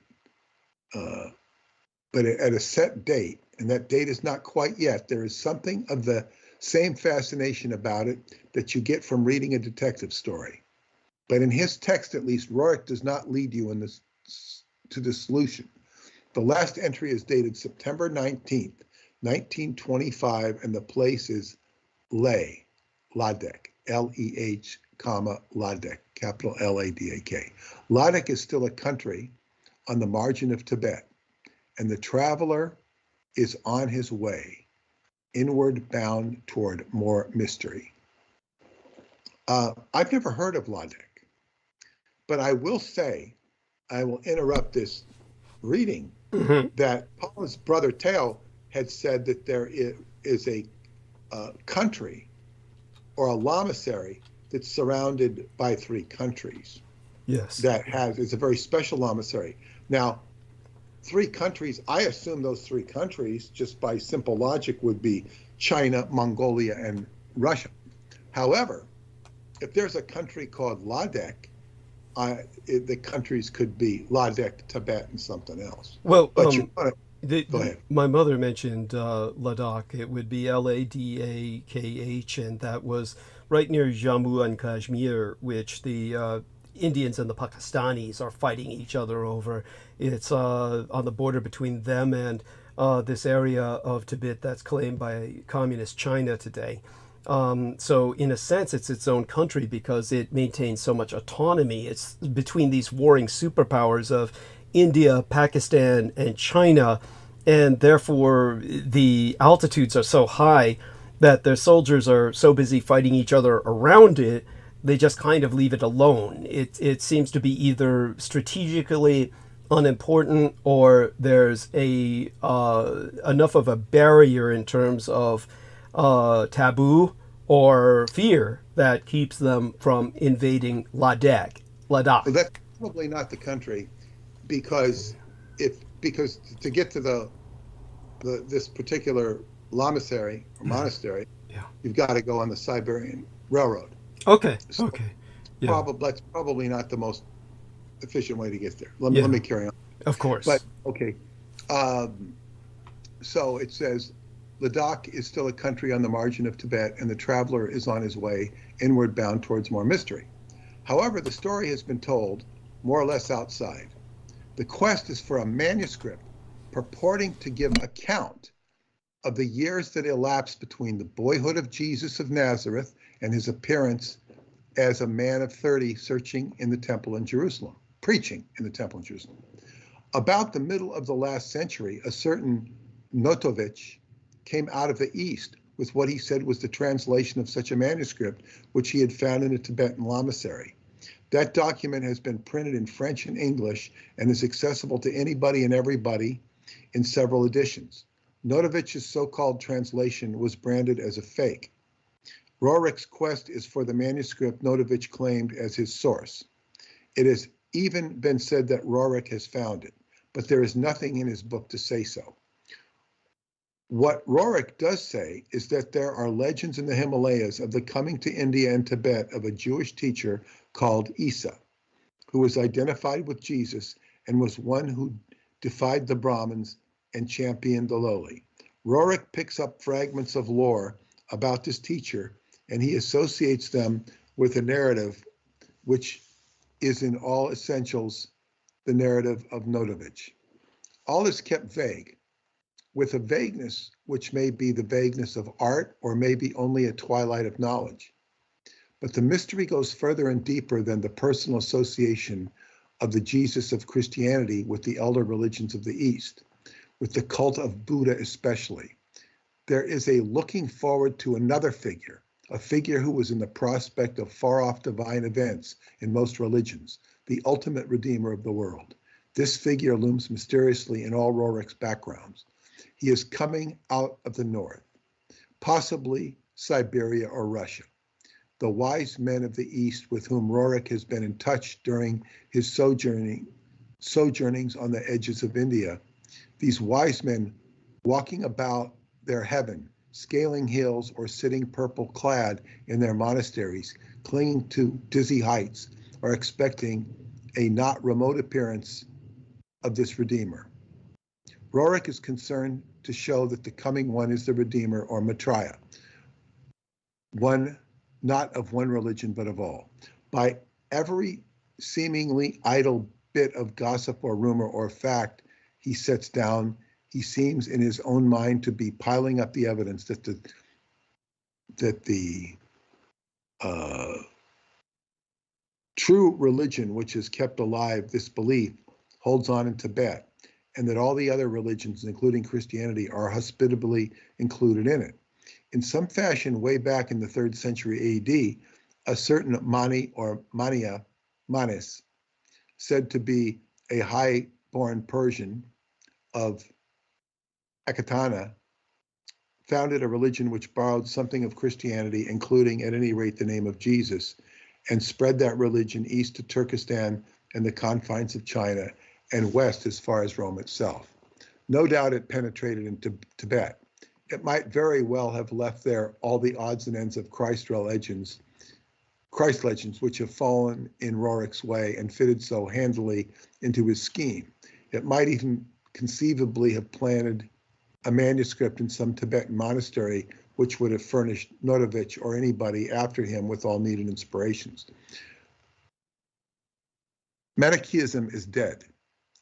but at a set date, and that date is not quite yet, there is something of the same fascination about it that you get from reading a detective story. But in his text, at least, Roerich does not lead you to the solution. The last entry is dated September 19th, 1925, and the place is Ladakh, L-E-H, Ladakh, capital L-A-D-A-K. Ladakh is still a country on the margin of Tibet, and the traveler is on his way, inward bound toward more mystery. I've never heard of Ladakh, but I will say, I will interrupt this reading, that Paul's brother THEÓÚS had said that there is a country or a lamasery that's surrounded by 3 countries. Yes. It's a very special lamasery. Now, 3 countries, I assume those 3 countries, just by simple logic, would be China, Mongolia, and Russia. However, if there's a country called Ladakh, the countries could be Ladakh, Tibet, and something else. Well, but Go ahead. My mother mentioned Ladakh. It would be Ladakh, and that was right near Jammu and Kashmir, which the Indians and the Pakistanis are fighting each other over. It's on the border between them and this area of Tibet that's claimed by communist China today. So in a sense, it's its own country because it maintains so much autonomy. It's between these warring superpowers of India, Pakistan, and China, and therefore the altitudes are so high that their soldiers are so busy fighting each other around it, they just kind of leave it alone. It seems to be either strategically unimportant or there's a enough of a barrier in terms of taboo or fear that keeps them from invading Ladakh. Well, that's probably not the country, because to get to this particular lamasery or monastery, you've got to go on the Siberian Railroad. Okay. So okay. Yeah. That's probably not the most efficient way to get there. Let me carry on. Of course. But okay. So it says Ladakh is still a country on the margin of Tibet, and the traveler is on his way inward bound towards more mystery. However, the story has been told more or less outside. The quest is for a manuscript purporting to give account of the years that elapsed between the boyhood of Jesus of Nazareth and his appearance as a man of 30 searching in the temple in Jerusalem, preaching in the temple in Jerusalem. About the middle of the last century, a certain Notovich came out of the East with what he said was the translation of such a manuscript, which he had found in a Tibetan lamasery. That document has been printed in French and English and is accessible to anybody and everybody in several editions. Notovich's so-called translation was branded as a fake. Rorick's quest is for the manuscript Notovich claimed as his source. It has even been said that Rorick has found it, but there is nothing in his book to say so. What Rorick does say is that there are legends in the Himalayas of the coming to India and Tibet of a Jewish teacher called Isa, who was identified with Jesus and was one who defied the Brahmins and championed the lowly. Rorick picks up fragments of lore about this teacher, and he associates them with a narrative which is in all essentials the narrative of Notovich. All is kept vague, with a vagueness which may be the vagueness of art or maybe only a twilight of knowledge. But the mystery goes further and deeper than the personal association of the Jesus of Christianity with the elder religions of the East, with the cult of Buddha especially. There is a looking forward to another figure, a figure who was in the prospect of far-off divine events in most religions, the ultimate redeemer of the world. This figure looms mysteriously in all Rorick's backgrounds. He is coming out of the north, possibly Siberia or Russia. The wise men of the East with whom Rorick has been in touch during his sojournings on the edges of India, these wise men walking about their heaven, scaling hills or sitting purple clad in their monasteries, clinging to dizzy heights, are expecting a not remote appearance of this Redeemer. Rorick is concerned to show that the coming one is the Redeemer or Maitreya, one not of one religion but of all. By every seemingly idle bit of gossip or rumor or fact he sets down, he seems in his own mind to be piling up the evidence that the true religion which has kept alive this belief holds on in Tibet, and that all the other religions, including Christianity, are hospitably included in it. In some fashion, way back in the 3rd century AD, a certain Mani or Manis, said to be a high-born Persian of Ekatana, founded a religion which borrowed something of Christianity, including at any rate the name of Jesus, and spread that religion east to Turkestan and the confines of China, and west as far as Rome itself. No doubt it penetrated into Tibet. It might very well have left there all the odds and ends of Christ legends which have fallen in Rorick's way and fitted so handily into his scheme. It might even conceivably have planted a manuscript in some Tibetan monastery, which would have furnished Notovich or anybody after him with all needed inspirations. Manichaeism is dead.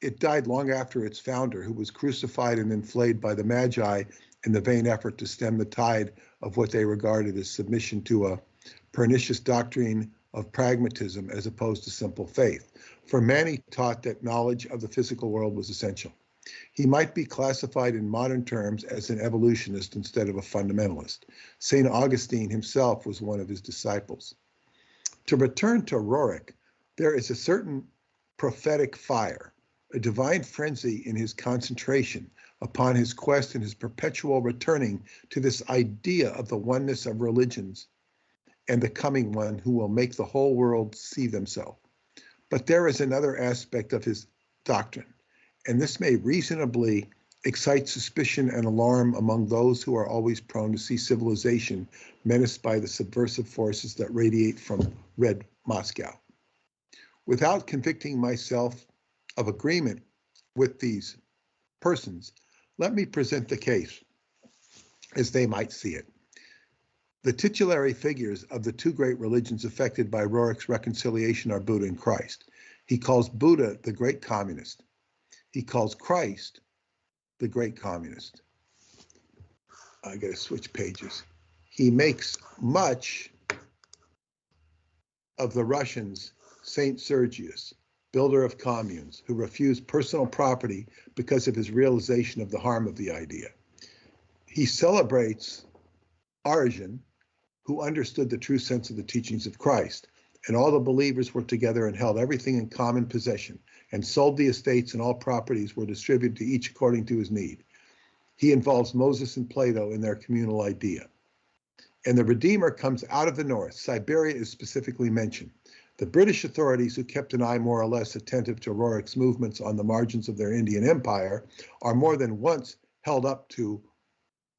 It died long after its founder, who was crucified and enslaved by the Magi in the vain effort to stem the tide of what they regarded as submission to a pernicious doctrine of pragmatism as opposed to simple faith. For Mani taught that knowledge of the physical world was essential. He might be classified in modern terms as an evolutionist instead of a fundamentalist. St. Augustine himself was one of his disciples. To return to Roerich, there is a certain prophetic fire, a divine frenzy in his concentration upon his quest and his perpetual returning to this idea of the oneness of religions and the coming one who will make the whole world see them so. But there is another aspect of his doctrine, and this may reasonably excite suspicion and alarm among those who are always prone to see civilization menaced by the subversive forces that radiate from Red Moscow. Without convicting myself of agreement with these persons, let me present the case as they might see it. The titulary figures of the two great religions affected by Roerich's reconciliation are Buddha and Christ. He calls Buddha the great communist. He calls Christ the great communist. I gotta switch pages. He makes much of the Russians Saint Sergius, builder of communes, who refused personal property because of his realization of the harm of the idea. He celebrates Origen, who understood the true sense of the teachings of Christ, and all the believers were together and held everything in common possession, and sold the estates, and all properties were distributed to each according to his need. He involves Moses and Plato in their communal idea. And the Redeemer comes out of the north. Siberia is specifically mentioned. The British authorities, who kept an eye more or less attentive to Roerich's movements on the margins of their Indian empire, are more than once held up to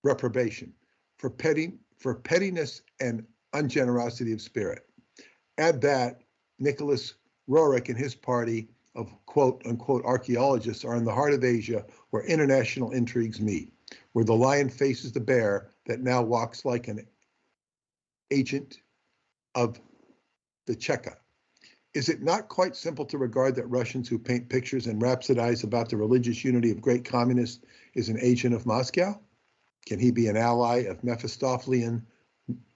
reprobation for pettiness and ungenerosity of spirit. Add that Nicholas Roerich and his party of quote-unquote archaeologists are in the heart of Asia, where international intrigues meet, where the lion faces the bear that now walks like an agent of the Cheka. Is it not quite simple to regard that Russians who paint pictures and rhapsodize about the religious unity of great communists is an agent of Moscow? Can he be an ally of Mephistophelian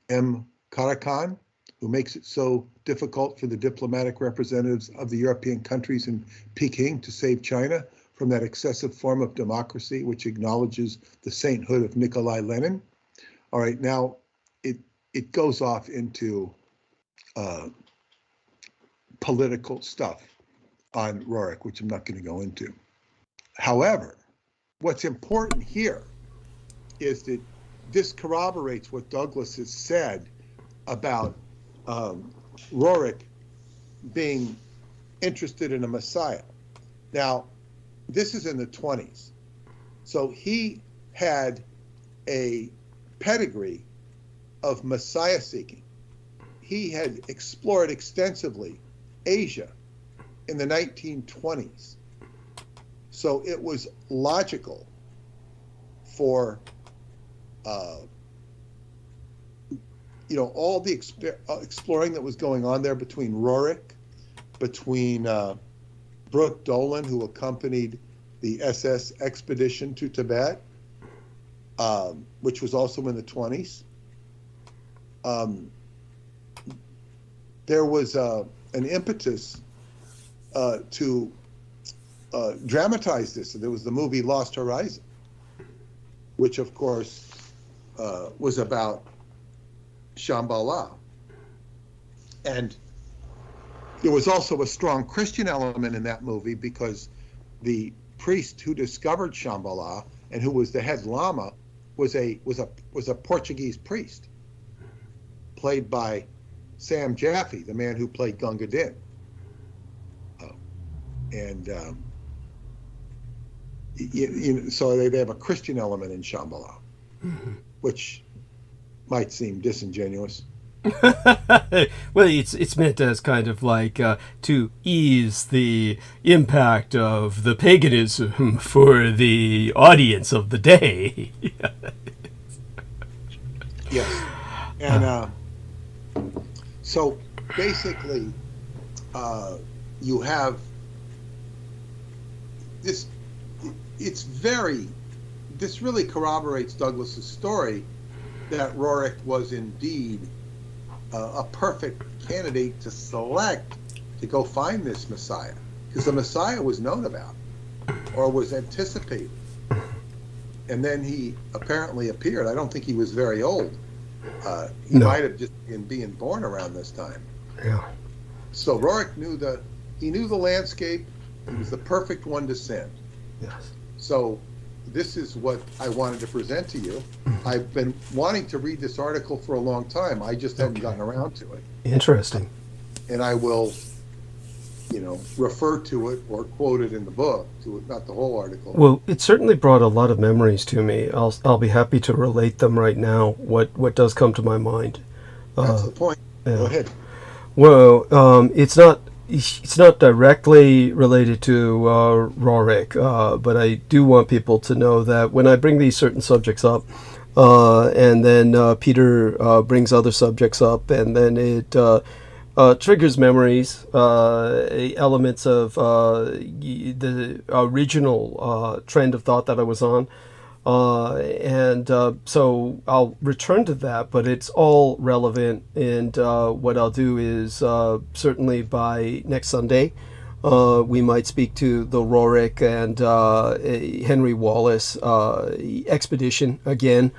M. Karakan, who makes it so difficult for the diplomatic representatives of the European countries in Peking to save China from that excessive form of democracy which acknowledges the sainthood of Nikolai Lenin? All right, now it goes off into political stuff on Roerich, which I'm not going to go into. However, what's important here is that this corroborates what Douglas has said about Roerich being interested in a Messiah. Now, this is in the 20s. So he had a pedigree of Messiah seeking. He had explored extensively Asia in the 1920s. So it was logical for all the exploring that was going on there between Roerich, between Brooke Dolan, who accompanied the SS expedition to Tibet, which was also in the 20s. There was an impetus to dramatize this. There was the movie Lost Horizon, which of course was about Shambhala. And there was also a strong Christian element in that movie because the priest who discovered Shambhala and who was the head lama was a Portuguese priest, played by Sam Jaffe, the man who played Gunga Din. So they have a Christian element in Shambhala, which might seem disingenuous. Well, it's meant as kind of like to ease the impact of the paganism for the audience of the day. Yes. And so basically, you have this. This really corroborates Douglas's story that Roerich was indeed a perfect candidate to select to go find this Messiah, because the Messiah was known about or was anticipated. And then he apparently appeared. I don't think he was very old. He might have just been being born around this time. Yeah. So Roerich knew the landscape. He was the perfect one to send. Yes. So this is what I wanted to present to you. I've been wanting to read this article for a long time. I just hadn't gotten around to it. Interesting. And I will, refer to it or quote it in the book, not the whole article. Well, it certainly brought a lot of memories to me. I'll be happy to relate them right now. What does come to my mind? That's the point. Yeah. Go ahead. Well, it's not directly related to Roerich, but I do want people to know that when I bring these certain subjects up, and then Peter brings other subjects up, and then it triggers memories, elements of the original trend of thought that I was on. So I'll return to that, but it's all relevant. And what I'll do is certainly by next Sunday, we might speak to the Roerich and Henry Wallace expedition again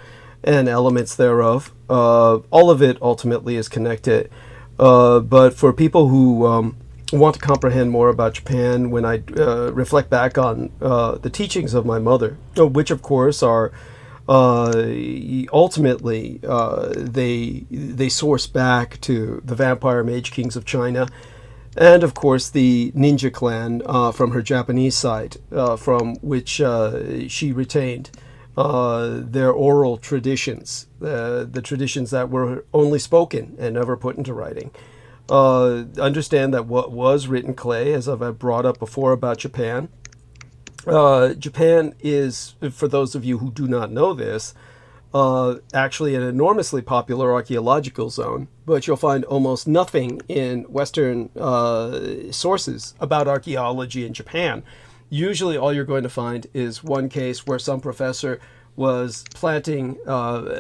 and elements thereof. All of it ultimately is connected. But for people who want to comprehend more about Japan, when I reflect back on the teachings of my mother, which of course are ultimately they source back to the vampire mage kings of China, and of course the ninja clan from her Japanese side, from which she retained their oral traditions, the traditions that were only spoken and never put into writing. Understand that what was written clay, as I've brought up before about Japan. Japan is, for those of you who do not know this, actually an enormously popular archaeological zone, but you'll find almost nothing in Western sources about archaeology in Japan. Usually all you're going to find is one case where some professor was planting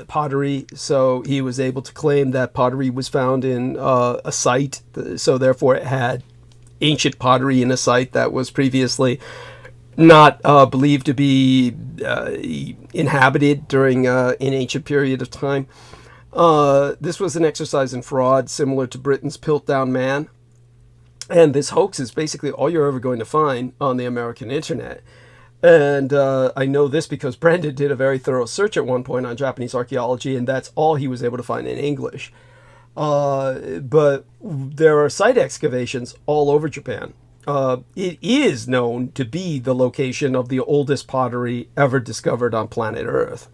pottery, so he was able to claim that pottery was found in a site, so therefore it had ancient pottery in a site that was previously not believed to be inhabited during an ancient period of time. This was an exercise in fraud similar to Britain's Piltdown Man, and this hoax is basically all you're ever going to find on the American internet. And I know this because Brendan did a very thorough search at one point on Japanese archaeology, and that's all he was able to find in English. But there are site excavations all over Japan. It is known to be the location of the oldest pottery ever discovered on planet Earth.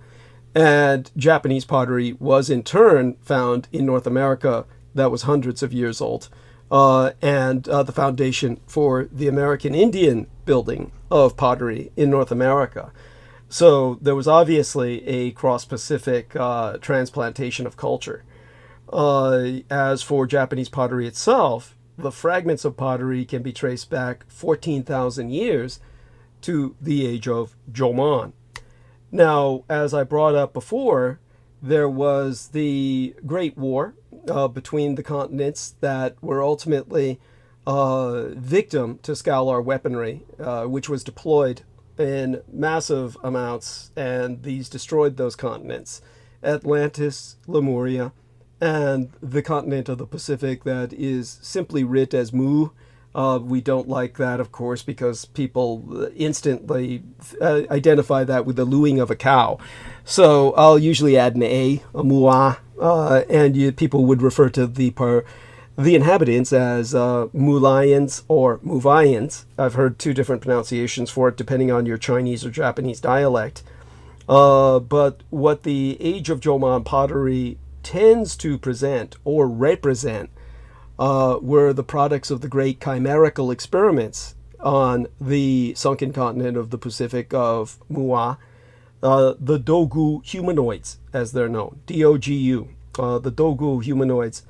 And Japanese pottery was in turn found in North America that was hundreds of years old. And the foundation for the American Indian building of pottery in North America. So there was obviously a cross-Pacific transplantation of culture. As for Japanese pottery itself, the fragments of pottery can be traced back 14,000 years to the age of Jomon. Now, as I brought up before, there was the Great War between the continents that were ultimately victim to scalar weaponry, which was deployed in massive amounts, and these destroyed those continents. Atlantis, Lemuria, and the continent of the Pacific that is simply writ as Mu. We don't like that, of course, because people instantly identify that with the looing of a cow. So I'll usually add an a mua, and people would refer to the inhabitants as Mulayans or Muvayans. I've heard two different pronunciations for it depending on your Chinese or Japanese dialect. But what the age of Jomon pottery tends to present or represent were the products of the great chimerical experiments on the sunken continent of the Pacific of Mua, the Dogu humanoids, as they're known, DOGU. The Dogu humanoids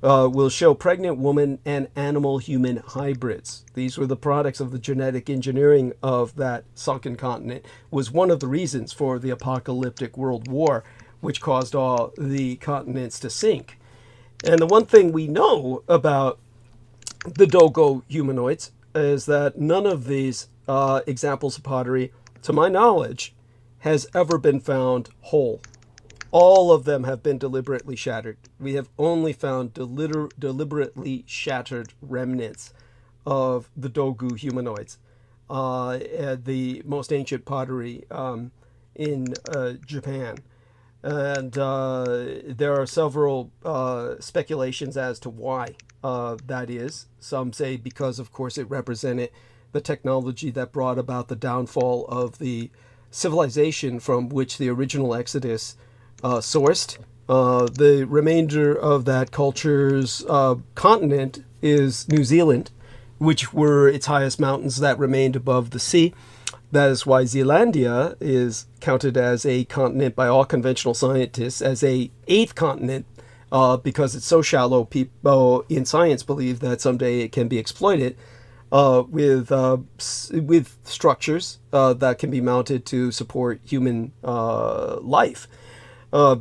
will show pregnant woman and animal-human hybrids. These were the products of the genetic engineering of that sunken continent, was one of the reasons for the apocalyptic world war, which caused all the continents to sink. And the one thing we know about the Dogo humanoids is that none of these examples of pottery, to my knowledge, has ever been found whole. All of them have been deliberately shattered. We have only found deliberately shattered remnants of the Dogu humanoids, the most ancient pottery in Japan. And there are several speculations as to why that is. Some say because, of course, it represented the technology that brought about the downfall of the civilization from which the original Exodus sourced. The remainder of that culture's continent is New Zealand, which were its highest mountains that remained above the sea. That is why Zealandia is counted as a continent by all conventional scientists as a eighth continent, because it's so shallow. People in science believe that someday it can be exploited with structures that can be mounted to support human life.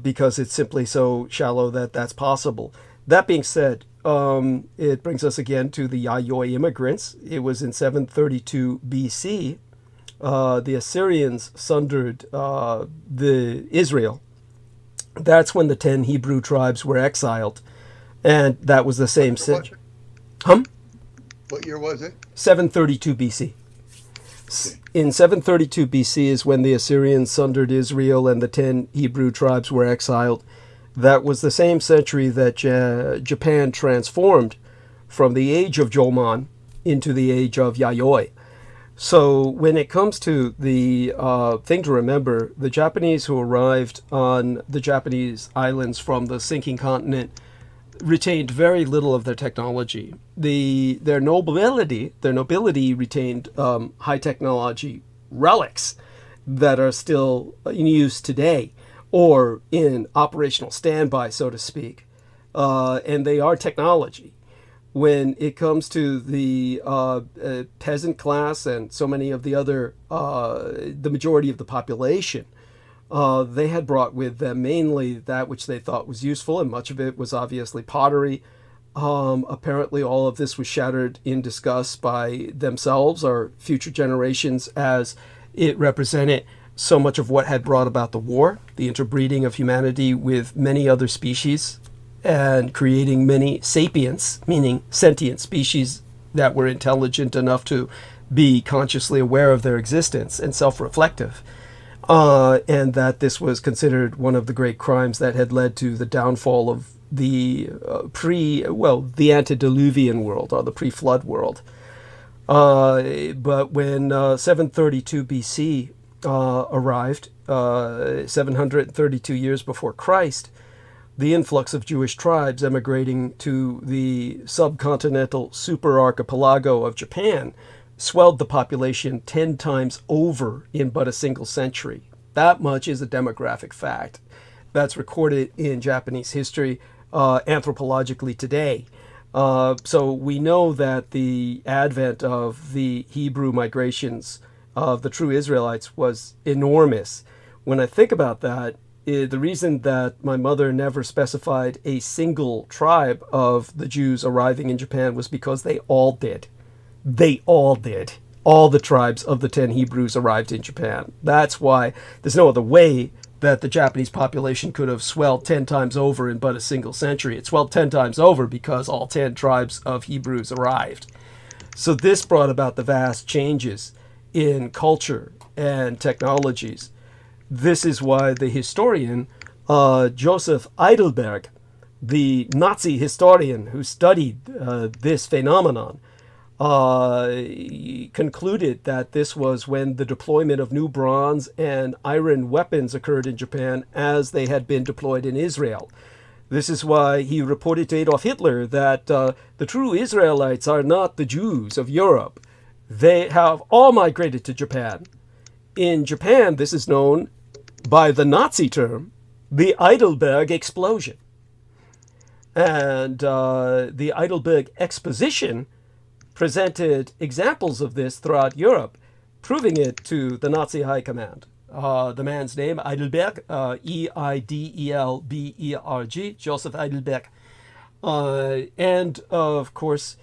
Because it's simply so shallow that that's possible. That being said, it brings us again to the Yayoi immigrants. It was in 732 BC. The Assyrians sundered the Israel. That's when the 10 Hebrew tribes were exiled. And that was the same century. What year was it? 732 BC. In 732 BC is when the Assyrians sundered Israel and the 10 Hebrew tribes were exiled. That was the same century that Japan transformed from the age of Jomon into the age of Yayoi. So when it comes to the thing to remember, the Japanese who arrived on the Japanese islands from the sinking continent retained very little of their technology. Their nobility retained high technology relics that are still in use today, or in operational standby, so to speak. And they are technology. When it comes to the peasant class and so many of the other, the majority of the population, they had brought with them mainly that which they thought was useful, and much of it was obviously pottery. Apparently all of this was shattered in disgust by themselves or future generations, as it represented so much of what had brought about the war, the interbreeding of humanity with many other species, and creating many sapients, meaning sentient species that were intelligent enough to be consciously aware of their existence and self-reflective. And that this was considered one of the great crimes that had led to the downfall of the the antediluvian world, or the pre-flood world. But when 732 BC arrived, 732 years before Christ, the influx of Jewish tribes emigrating to the subcontinental superarchipelago of Japan swelled the population 10 times over in but a single century. That much is a demographic fact that's recorded in Japanese history anthropologically today. So we know that the advent of the Hebrew migrations of the true Israelites was enormous. When I think about that, the reason that my mother never specified a single tribe of the Jews arriving in Japan was because they all did. They all did. All the tribes of the 10 Hebrews arrived in Japan. That's why there's no other way that the Japanese population could have swelled 10 times over in but a single century. It swelled 10 times over because all 10 tribes of Hebrews arrived. So this brought about the vast changes in culture and technologies. This is why the historian Joseph Eidelberg, the Nazi historian who studied this phenomenon, concluded that this was when the deployment of new bronze and iron weapons occurred in Japan as they had been deployed in Israel. This is why he reported to Adolf Hitler that the true Israelites are not the Jews of Europe. They have all migrated to Japan. In Japan, this is known by the Nazi term, the Heidelberg Explosion. And the Heidelberg Exposition presented examples of this throughout Europe, proving it to the Nazi high command. The man's name, Heidelberg, Eidelberg, Joseph Heidelberg. And, of course,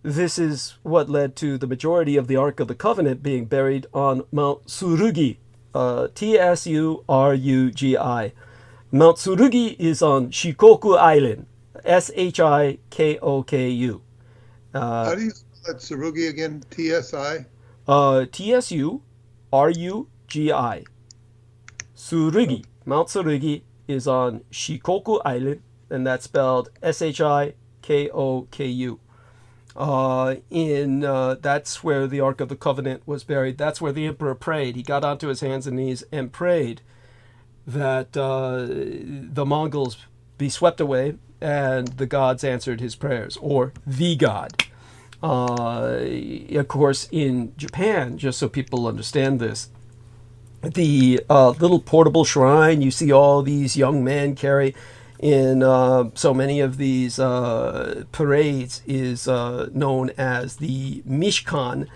this is what led to the majority of the Ark of the Covenant being buried on Mount Tsurugi, Tsurugi. Mount Tsurugi is on Shikoku Island, Shikoku. How do you spell that Tsurugi again? TSI? Tsurugi. Tsurugi. Mount Tsurugi is on Shikoku Island, and that's spelled Shikoku. That's where the Ark of the Covenant was buried. That's where the emperor prayed. He got onto his hands and knees and prayed that the Mongols be swept away, and the gods answered his prayers, or the god. Of course, in Japan, just so people understand this, the little portable shrine you see all these young men carry in so many of these parades is known as the Mishkan,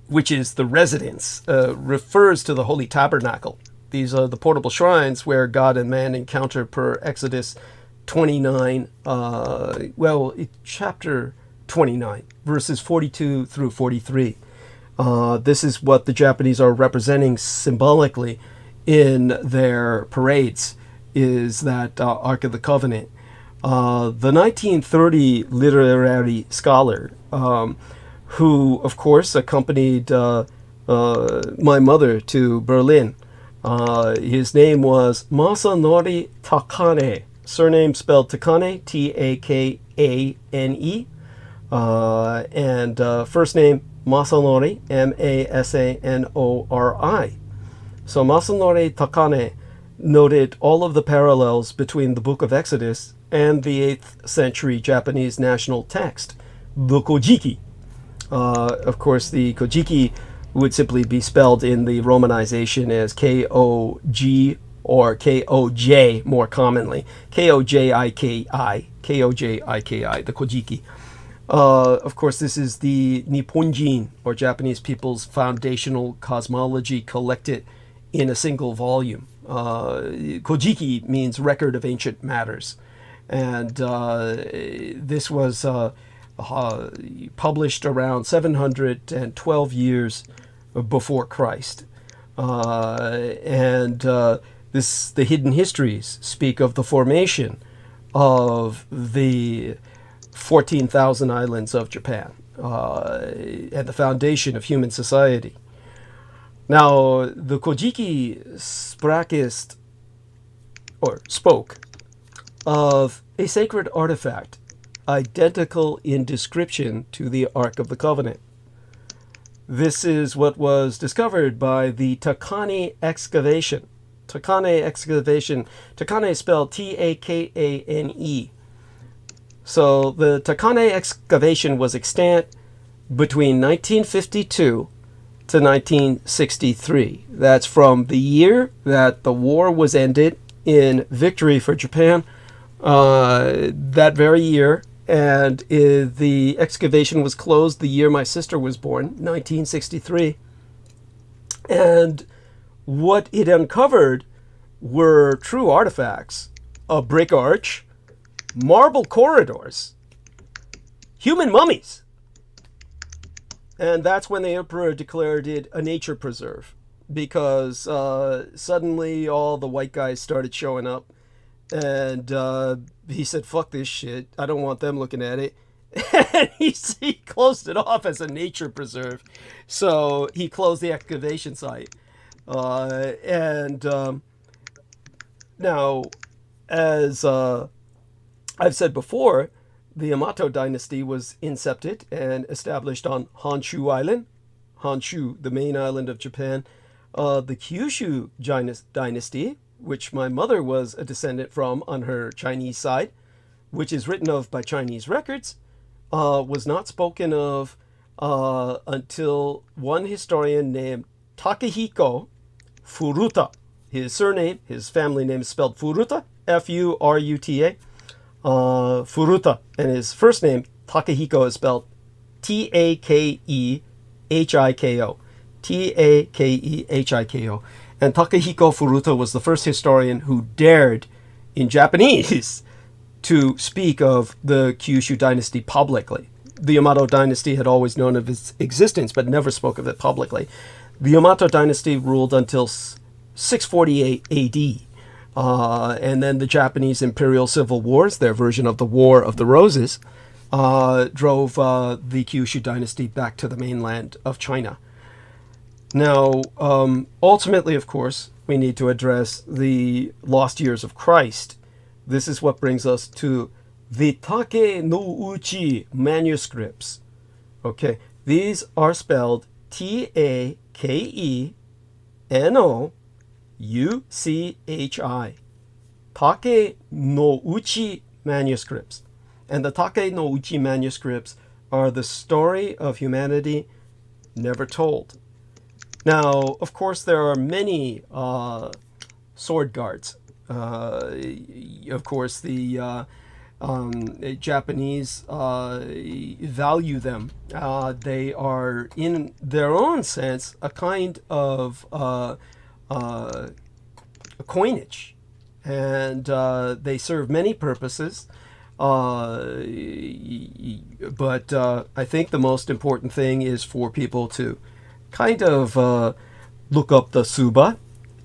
which is the residence, refers to the Holy Tabernacle. These are the portable shrines where God and man encounter per Exodus 29, chapter 29, verses 42 through 43. This is what the Japanese are representing symbolically in their parades, is that Ark of the Covenant. The 1930 literary scholar, who, of course, accompanied my mother to Berlin, his name was Masanori Takane, surname spelled Takane, Takane, and first name Masanori, Masanori. So Masanori Takane noted all of the parallels between the Book of Exodus and the 8th century Japanese national text, the Kojiki. Of course, the Kojiki would simply be spelled in the romanization as K-O-G or K-O-J more commonly. K-O-J-I-K-I, K-O-J-I-K-I, the Kojiki. Of course, this is the Nipponjin, or Japanese people's foundational cosmology collected in a single volume. Kojiki means record of ancient matters. And this was published around 712 years before Christ. The hidden histories speak of the formation of the 14,000 islands of Japan and the foundation of human society. Now, the Kojiki spoke of a sacred artifact identical in description to the Ark of the Covenant. This is what was discovered by the Takane excavation. Takane is spelled T-A-K-A-N-E. So the Takane excavation was extant between 1952 to 1963. That's from the year that the war was ended in victory for Japan, that very year, and the excavation was closed the year my sister was born, 1963. And what it uncovered were true artifacts: a brick arch, marble corridors, human mummies. And that's when the emperor declared it a nature preserve, because suddenly all the white guys started showing up, and he said, fuck this shit, I don't want them looking at it. And he closed it off as a nature preserve. So he closed the excavation site. Now, as I've said before, the Yamato dynasty was incepted and established on Honshu Island. Honshu, the main island of Japan. The Kyushu dynasty, which my mother was a descendant from on her Chinese side, which is written of by Chinese records, was not spoken of until one historian named Takehiko Furuta. His surname, his family name is spelled Furuta, Furuta, Furuta, and his first name, Takehiko, is spelled Takehiko, Takehiko. And Takehiko Furuta was the first historian who dared, in Japanese, to speak of the Kyushu dynasty publicly. The Yamato dynasty had always known of its existence, but never spoke of it publicly. The Yamato dynasty ruled until 648 AD. And then the Japanese Imperial Civil Wars, their version of the War of the Roses, drove the Kyushu dynasty back to the mainland of China. Now, ultimately, of course, we need to address the lost years of Christ. This is what brings us to the Take no Uchi manuscripts. Okay, these are spelled Takenouchi. Take no Uchi manuscripts. And the Take no Uchi manuscripts are the story of humanity never told. Now, of course, there are many sword guards. Of course, the Japanese value them. They are, in their own sense, a kind of coinage, and they serve many purposes. But I think the most important thing is for people to kind of look up the Tsuba,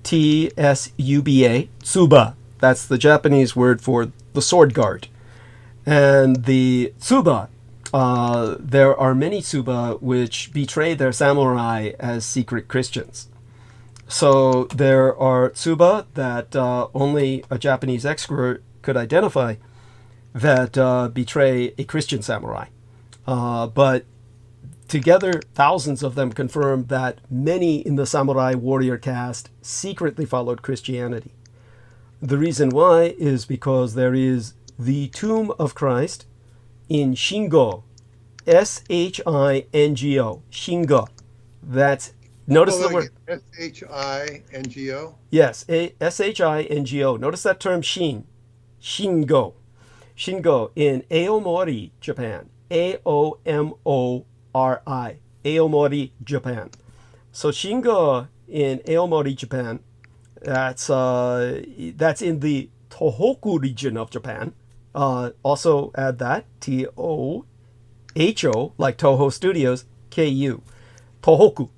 Tsuba, Tsuba. That's the Japanese word for the sword guard. And the Tsuba, there are many Tsuba which betray their samurai as secret Christians. So there are Tsuba that only a Japanese expert could identify that betray a Christian samurai. But together, thousands of them confirm that many in the samurai warrior caste secretly followed Christianity. The reason why is because there is the tomb of Christ in Shingo, Shingo, Shingo. That's, notice the word. Shingo? Yes, Shingo. Notice that term Shin, Shingo. Shingo in Aomori, Japan. Aomori, Aomori, Japan. So Shingo in Aomori, Japan, that's in the Tohoku region of Japan. Also add that, Toho, like Toho Studios, Ku, Tohoku.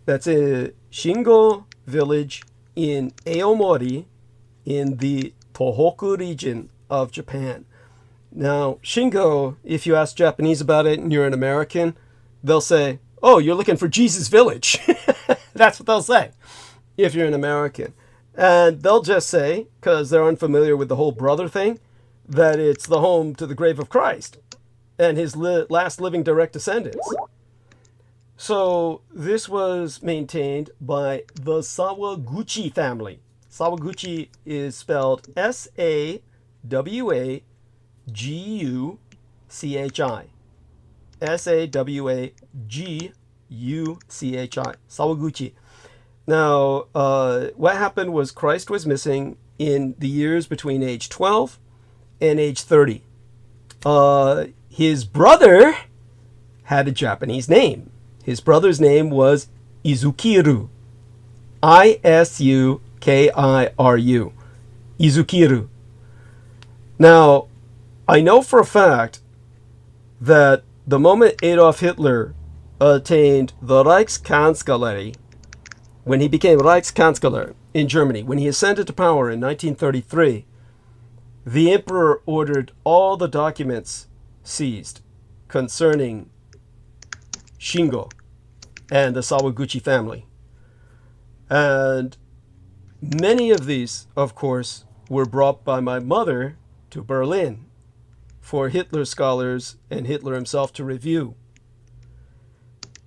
That's a Shingo village in Aomori in the Tohoku region of Japan. Now, Shingo, if you ask Japanese about it and you're an American, they'll say, oh, you're looking for Jesus Village. That's what they'll say if you're an American. And they'll just say, because they're unfamiliar with the whole brother thing, that it's the home to the grave of Christ and his last living direct descendants. So this was maintained by the Sawaguchi family. Sawaguchi is spelled Sawaguchi. Sawaguchi. Sawaguchi. Now, what happened was Christ was missing in the years between age 12 and age 30. His brother had a Japanese name. His brother's name was Izukiru. Isukiru. Izukiru. Now, I know for a fact that the moment Adolf Hitler attained the Reichskanzlei, when he became Reichskanzler in Germany, when he ascended to power in 1933, the emperor ordered all the documents seized concerning Shingo and the Sawaguchi family. And many of these, of course, were brought by my mother to Berlin for Hitler scholars and Hitler himself to review.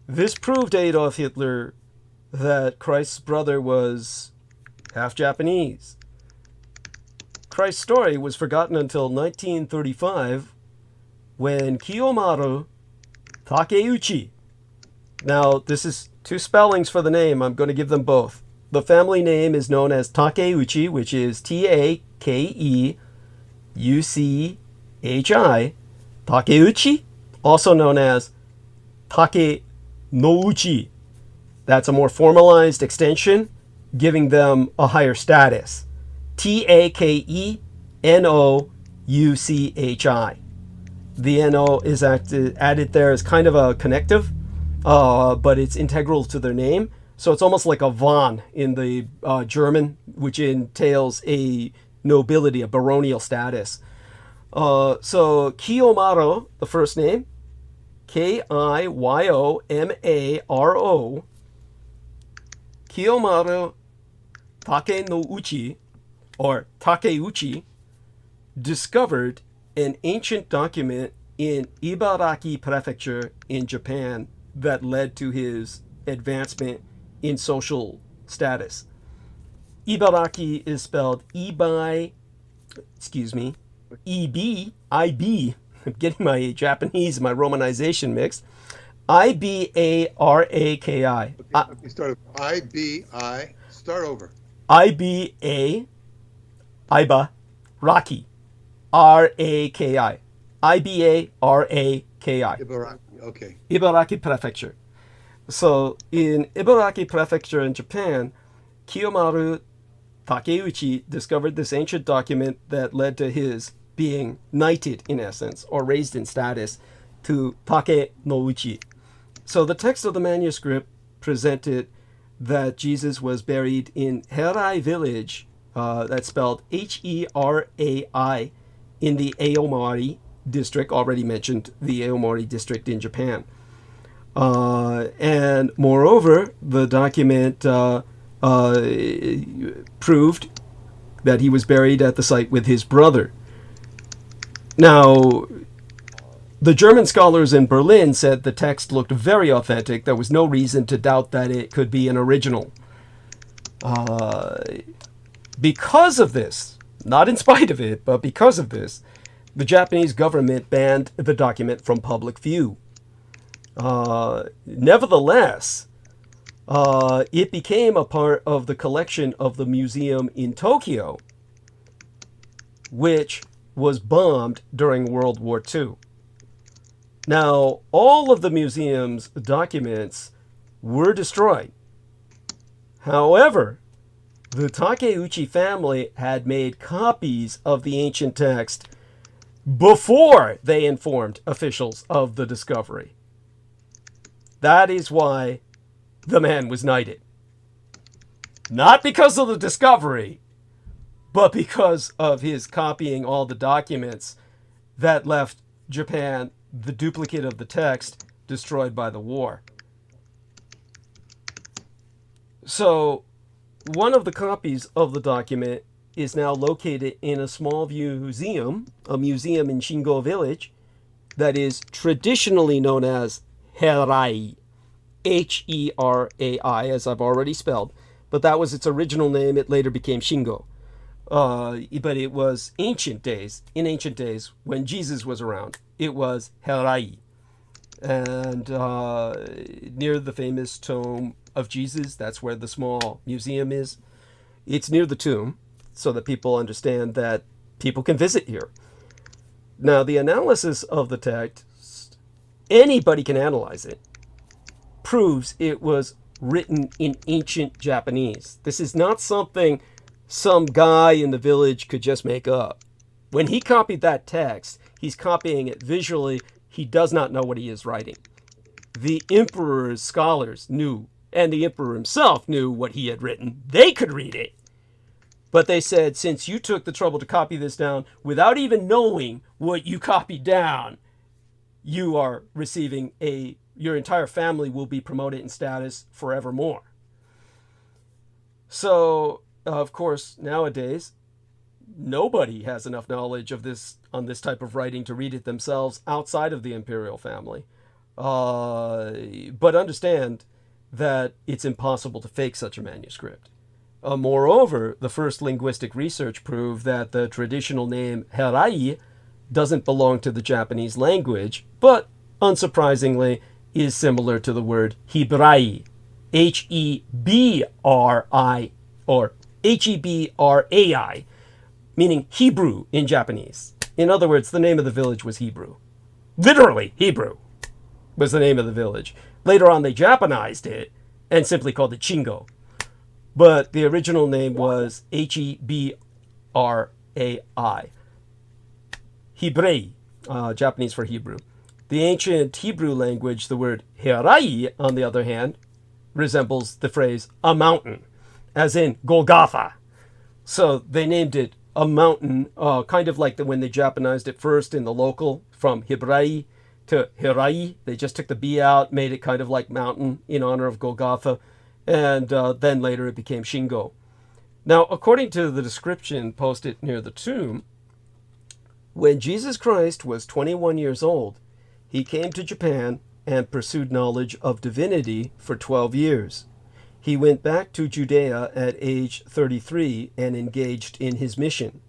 This proved to Adolf Hitler that Christ's brother was half Japanese. Christ's story was forgotten until 1935 when Kiyomaru Takeuchi. Now, this is two spellings for the name. I'm going to give them both. The family name is known as Takeuchi, which is Takeuchi. Takeuchi, also known as Takenouchi. That's a more formalized extension, giving them a higher status. Takenouchi. The NO is added there as kind of a connective, but it's integral to their name. So it's almost like a von in the German, which entails a nobility, a baronial status. So Kiyomaru, the first name, Kiyomaru, Kiyomaru Takenouchi, or Takeuchi, discovered an ancient document in Ibaraki Prefecture in Japan that led to his advancement in social status. Ibaraki is spelled E-B-I-B. I'm getting my Japanese, my romanization mixed. I-B-A-R-A-K-I. Okay, start over. I-B-I. Start over. I-B-A. Iba. Raki. R-A-K-I. I-B-A-R-A-K-I. Ibaraki. Okay. Ibaraki Prefecture. So in Ibaraki Prefecture in Japan, Kiyomaru Takeuchi discovered this ancient document that led to his being knighted, in essence, or raised in status, to Takenouchi. So the text of the manuscript presented that Jesus was buried in Herai village, that's spelled H-E-R-A-I, in the Aomori district, already mentioned the Aomori district in Japan. And moreover, the document proved that he was buried at the site with his brother. Now, the German scholars in Berlin said the text looked very authentic. There was no reason to doubt that it could be an original. Because of this, not in spite of it, but because of this, the Japanese government banned the document from public view. Nevertheless, it became a part of the collection of the museum in Tokyo, which was bombed during World War II. Now, all of the museum's documents were destroyed. However, the Takeuchi family had made copies of the ancient text before they informed officials of the discovery. That is why the man was knighted. Not because of the discovery, but because of his copying all the documents that left Japan the duplicate of the text destroyed by the war. So, one of the copies of the document is now located in a small museum, a museum in Shingo Village, that is traditionally known as Herai, H-E-R-A-I, as I've already spelled, but that was its original name. It later became Shingo. But it was in ancient days, when Jesus was around, it was Herai. And near the famous tomb of Jesus, that's where the small museum is. It's near the tomb, so that people understand that people can visit here. Now, the analysis of the text, anybody can analyze it, proves it was written in ancient Japanese. This is not something some guy in the village could just make up. When he copied that text, he's copying it visually. He does not know what he is writing. The emperor's scholars knew, and the emperor himself knew what he had written. They could read it. But they said, since you took the trouble to copy this down without even knowing what you copied down, you are receiving your entire family will be promoted in status forevermore. So, of course, nowadays, nobody has enough knowledge of this on this type of writing to read it themselves outside of the imperial family. But understand that it's impossible to fake such a manuscript. Moreover, the first linguistic research proved that the traditional name Herai doesn't belong to the Japanese language, but unsurprisingly is similar to the word Hebrai, Hebri, or Hebrai, meaning Hebrew in Japanese. In other words, the name of the village was Hebrew. Literally, Hebrew was the name of the village. Later on, they Japanized it and simply called it Chingo. But the original name was Hebrai. Hebrei, Japanese for Hebrew. The ancient Hebrew language, the word Herai, on the other hand, resembles the phrase a mountain, as in Golgotha. So they named it a mountain, kind of like when they Japanized it first in the local, from Hebrai to Herai. They just took the B out, made it kind of like mountain in honor of Golgotha, and then later it became Shingo. Now, according to the description posted near the tomb, when Jesus Christ was 21 years old, he came to Japan and pursued knowledge of divinity for 12 years. He went back to Judea at age 33 and engaged in his mission.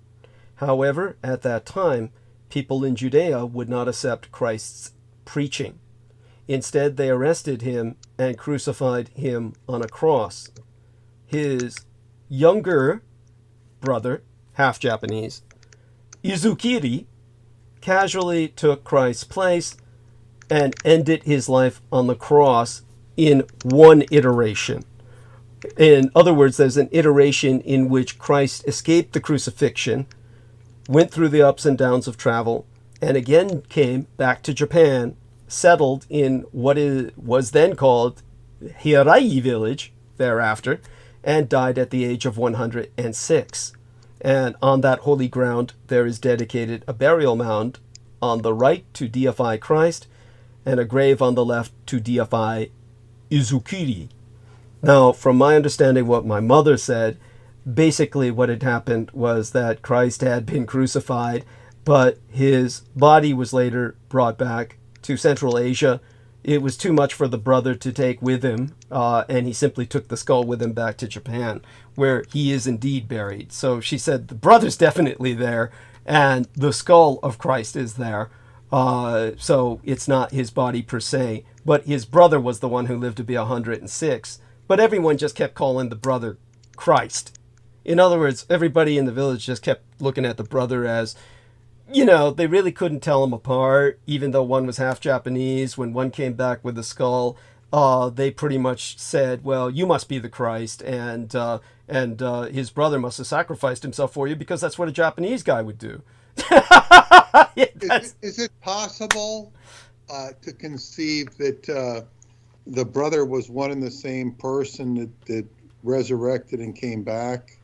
However, at that time, people in Judea would not accept Christ's preaching. Instead, they arrested him and crucified him on a cross. His younger brother, half Japanese, Izukiri, casually took Christ's place and ended his life on the cross in one iteration. In other words, there's an iteration in which Christ escaped the crucifixion, went through the ups and downs of travel, and again came back to Japan, settled in what was then called Hirai village thereafter, and died at the age of 106. And on that holy ground, there is dedicated a burial mound on the right to deify Christ, and a grave on the left to deify Izukiri. Now, from my understanding, what my mother said, basically what had happened was that Christ had been crucified, but his body was later brought back to Central Asia. It was too much for the brother to take with him, and he simply took the skull with him back to Japan, where he is indeed buried. So she said the brother's definitely there, and the skull of Christ is there. So it's not his body per se, but his brother was the one who lived to be 106. But everyone just kept calling the brother Christ. In other words, everybody in the village just kept looking at the brother as, you know, they really couldn't tell them apart, even though one was half Japanese. When one came back with the skull, they pretty much said, well, you must be the Christ, and his brother must have sacrificed himself for you, because that's what a Japanese guy would do. Is it possible to conceive that the brother was one and the same person that resurrected and came back?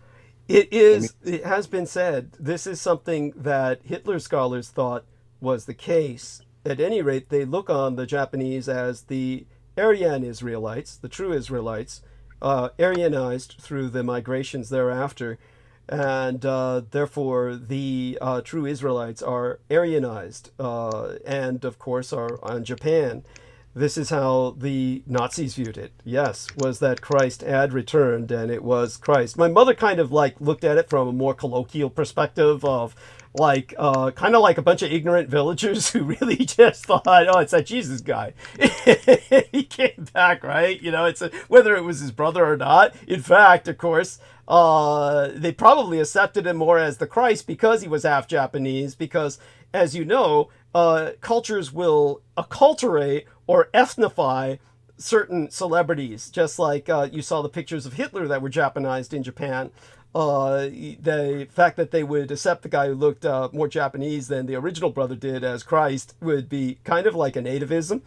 It is. It has been said. This is something that Hitler scholars thought was the case. At any rate, they look on the Japanese as the Aryan Israelites, the true Israelites, Aryanized through the migrations thereafter, and therefore the true Israelites are Aryanized, and of course are on Japan. This is how the Nazis viewed it. Yes, was that Christ had returned, and it was Christ. My mother kind of like looked at it from a more colloquial perspective of like kind of like a bunch of ignorant villagers who really just thought, oh, it's that Jesus guy. He came back, right? You know, whether it was his brother or not. In fact, of course, they probably accepted him more as the Christ because he was half Japanese, because, as you know, cultures will acculturate or ethnify certain celebrities, just like you saw the pictures of Hitler that were Japanized in Japan. The fact that they would accept the guy who looked more Japanese than the original brother did as Christ would be kind of like a nativism.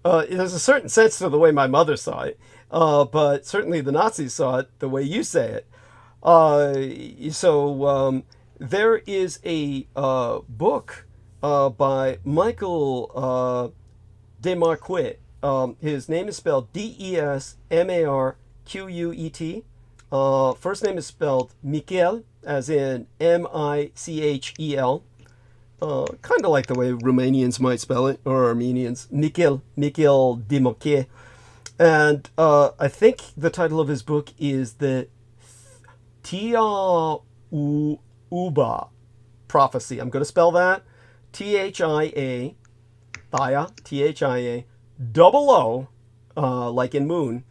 There's a certain sense to the way my mother saw it, but certainly the Nazis saw it the way you say it. So there is a book by Michael Desmarquet. His name is spelled Desmarquet. First name is spelled Michel, as in Michel. Kind of like the way Romanians might spell it, or Armenians. Michel Desmarquet. And I think the title of his book is the THEOÚS prophecy. I'm going to spell that. THIA, Thia, THIA, double O, like in moon,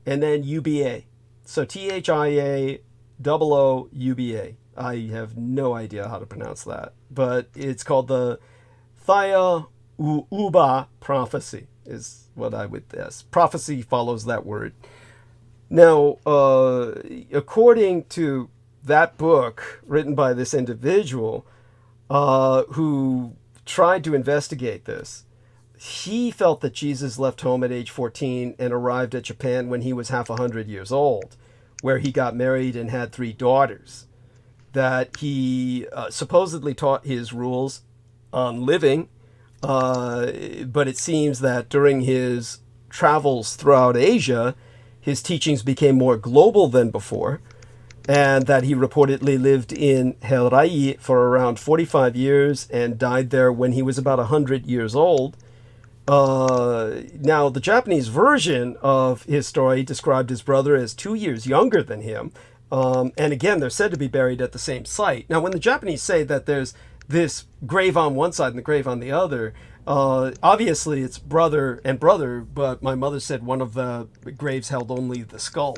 and then UBA. So THIA, double O, UBA. I have no idea how to pronounce that, but it's called the THEOÚS prophecy, is what I would guess. Prophecy follows that word. Now, according to that book written by this individual who tried to investigate this, he felt that Jesus left home at age 14 and arrived at Japan when he was half 100 years old, where he got married and had 3 daughters. That he supposedly taught his rules on living, but it seems that during his travels throughout Asia, his teachings became more global than before, and that he reportedly lived in Hawaii for around 45 years and died there when he was about 100 years old. Now, the Japanese version of his story described his brother as 2 years younger than him. And again, they're said to be buried at the same site. Now, when the Japanese say that there's this grave on one side and the grave on the other, obviously it's brother and brother, but my mother said one of the graves held only the skull.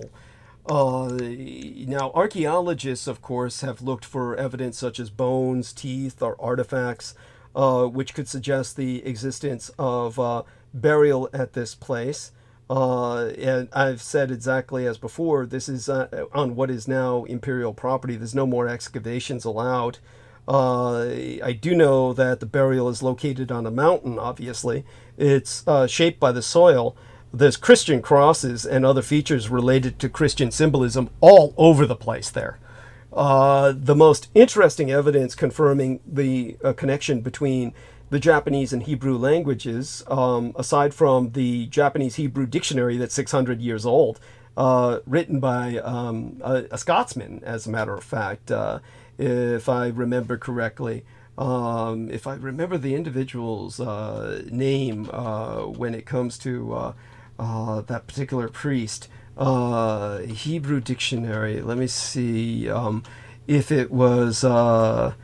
Now, archaeologists, of course, have looked for evidence such as bones, teeth, or artifacts, which could suggest the existence of burial at this place. And I've said exactly as before, this is on what is now imperial property. There's no more excavations allowed. I do know that the burial is located on a mountain, obviously. It's shaped by the soil. There's Christian crosses and other features related to Christian symbolism all over the place there. The most interesting evidence confirming the connection between the Japanese and Hebrew languages, aside from the Japanese Hebrew dictionary that's 600 years old, written by a Scotsman, as a matter of fact, if I remember correctly. If I remember the individual's name when it comes to that particular priest, Hebrew dictionary, let me see if it was the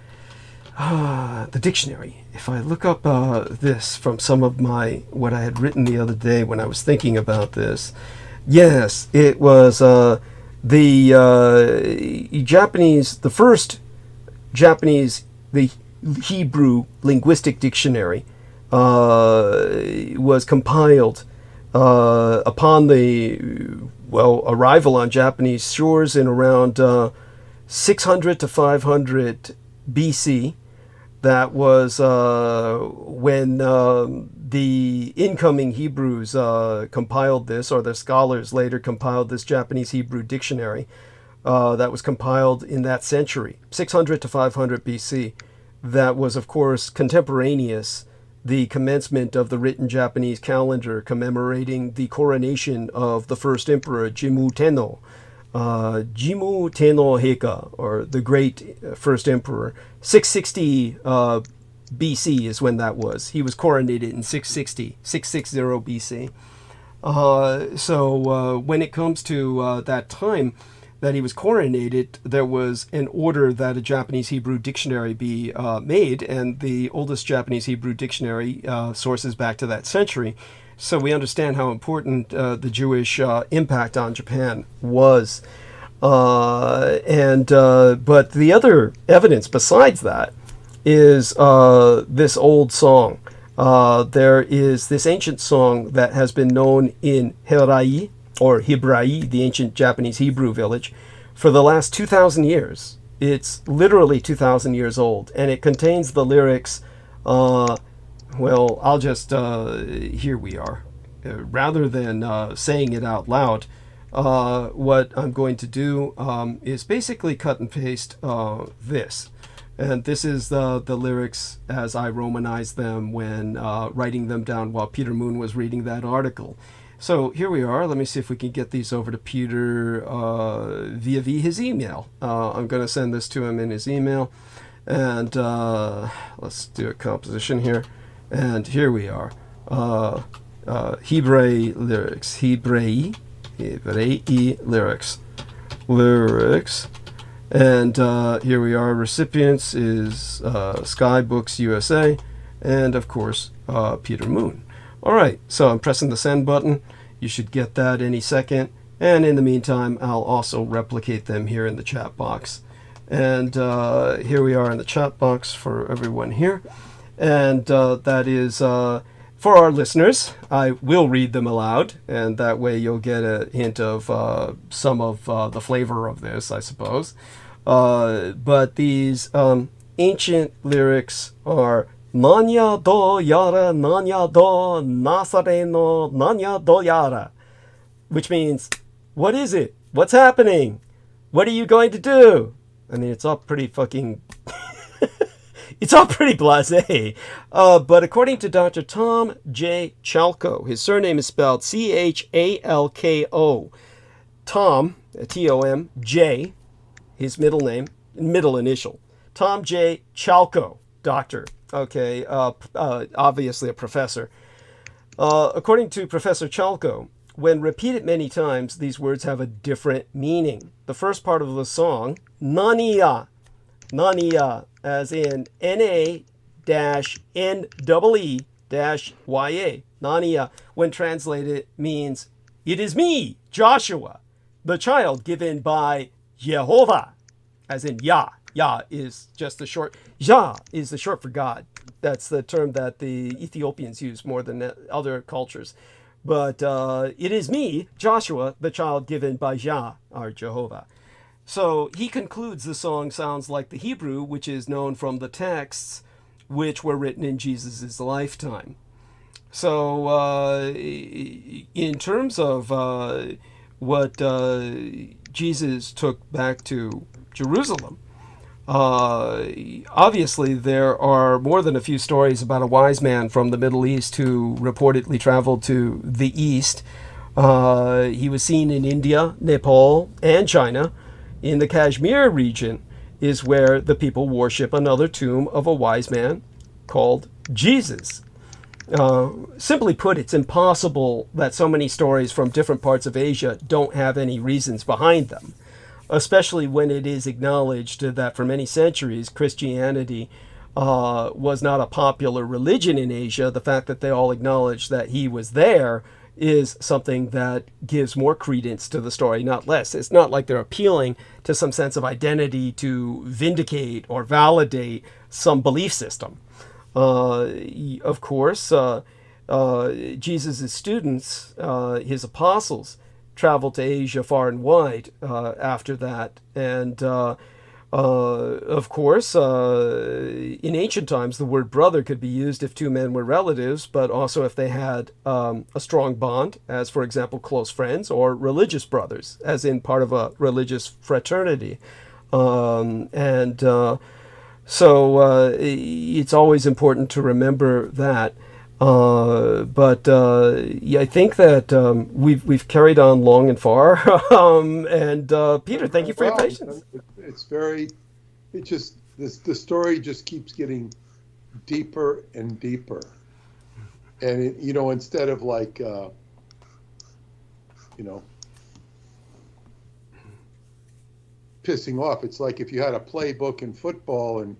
dictionary. If I look up this from some of what I had written the other day when I was thinking about this, yes, it was the first Japanese, the Hebrew linguistic dictionary was compiled upon the arrival on Japanese shores in around 600 to 500 BC. That was when the incoming Hebrews compiled this, or their scholars later compiled this Japanese Hebrew dictionary that was compiled in that century, 600 to 500 BC. That was, of course, contemporaneous the commencement of the written Japanese calendar commemorating the coronation of the first emperor, Jimmu Tenno. Jimmu Tenno Heika, or the great first emperor. 660 BC is when that was. He was coronated in 660 BC. So when it comes to that time that he was coronated, there was an order that a Japanese Hebrew dictionary be made, and the oldest Japanese Hebrew dictionary sources back to that century. So we understand how important the Jewish impact on Japan was. But the other evidence besides that is this old song. There is this ancient song that has been known in Hawaii, or Hibra'i, the ancient Japanese Hebrew village, for the last 2,000 years. It's literally 2,000 years old, and it contains the lyrics, I'll just, here we are. Rather than saying it out loud, what I'm going to do is basically cut and paste this. And this is the lyrics as I romanized them when writing them down while Peter Moon was reading that article. So here we are. Let me see if we can get these over to Peter via his email. I'm going to send this to him in his email. And let's do a composition here. And here we are. Hebrew lyrics. Hebrew lyrics. Lyrics And here we are. Recipients is Sky Books USA, and of course Peter Moon. All right, so I'm pressing the send button. You should get that any second. And in the meantime, I'll also replicate them here in the chat box. And here we are in the chat box for everyone here. And that is for our listeners. I will read them aloud, and that way you'll get a hint of some of the flavor of this, I suppose. But these ancient lyrics are Nanya do yara, nanya do nasareno, nanya do yara, which means, what is it? What's happening? What are you going to do? I mean, it's all pretty fucking... it's all pretty blasé. But according to Dr. Tom J. Chalko, his surname is spelled Chalko. Tom, T-O-M, J, his middle name, middle initial. Tom J. Chalko, doctor. Okay, obviously a professor. According to Professor Chalko, when repeated many times, these words have a different meaning. The first part of the song, Nania, Nania, as in N-A-N-E-E-Y-A, Nania, when translated, means, it is me, Joshua, the child given by Jehovah, as in Yah. Yah is just the short, Yah is the short for God. That's the term that the Ethiopians use more than other cultures. But it is me, Joshua, the child given by Yah, our Jehovah. So he concludes the song sounds like the Hebrew, which is known from the texts which were written in Jesus' lifetime. So in terms of what Jesus took back to Jerusalem, obviously there are more than a few stories about a wise man from the Middle East who reportedly traveled to the East. He was seen in India, Nepal, and China. In the Kashmir region is where the people worship another tomb of a wise man called Jesus. Simply put, it's impossible that so many stories from different parts of Asia don't have any reasons behind them, especially when it is acknowledged that for many centuries Christianity was not a popular religion in Asia. The fact that they all acknowledge that he was there is something that gives more credence to the story, not less. It's not like they're appealing to some sense of identity to vindicate or validate some belief system. Of course, Jesus' students, his apostles, traveled to Asia far and wide after that. And of course, in ancient times, the word brother could be used if two men were relatives, but also if they had a strong bond, as for example, close friends, or religious brothers, as in part of a religious fraternity. So it's always important to remember that. Yeah, I think that we've carried on long and far. Peter, thank you for your patience. It's very, the story just keeps getting deeper and deeper. And, instead of like, pissing off, it's like if you had a playbook in football and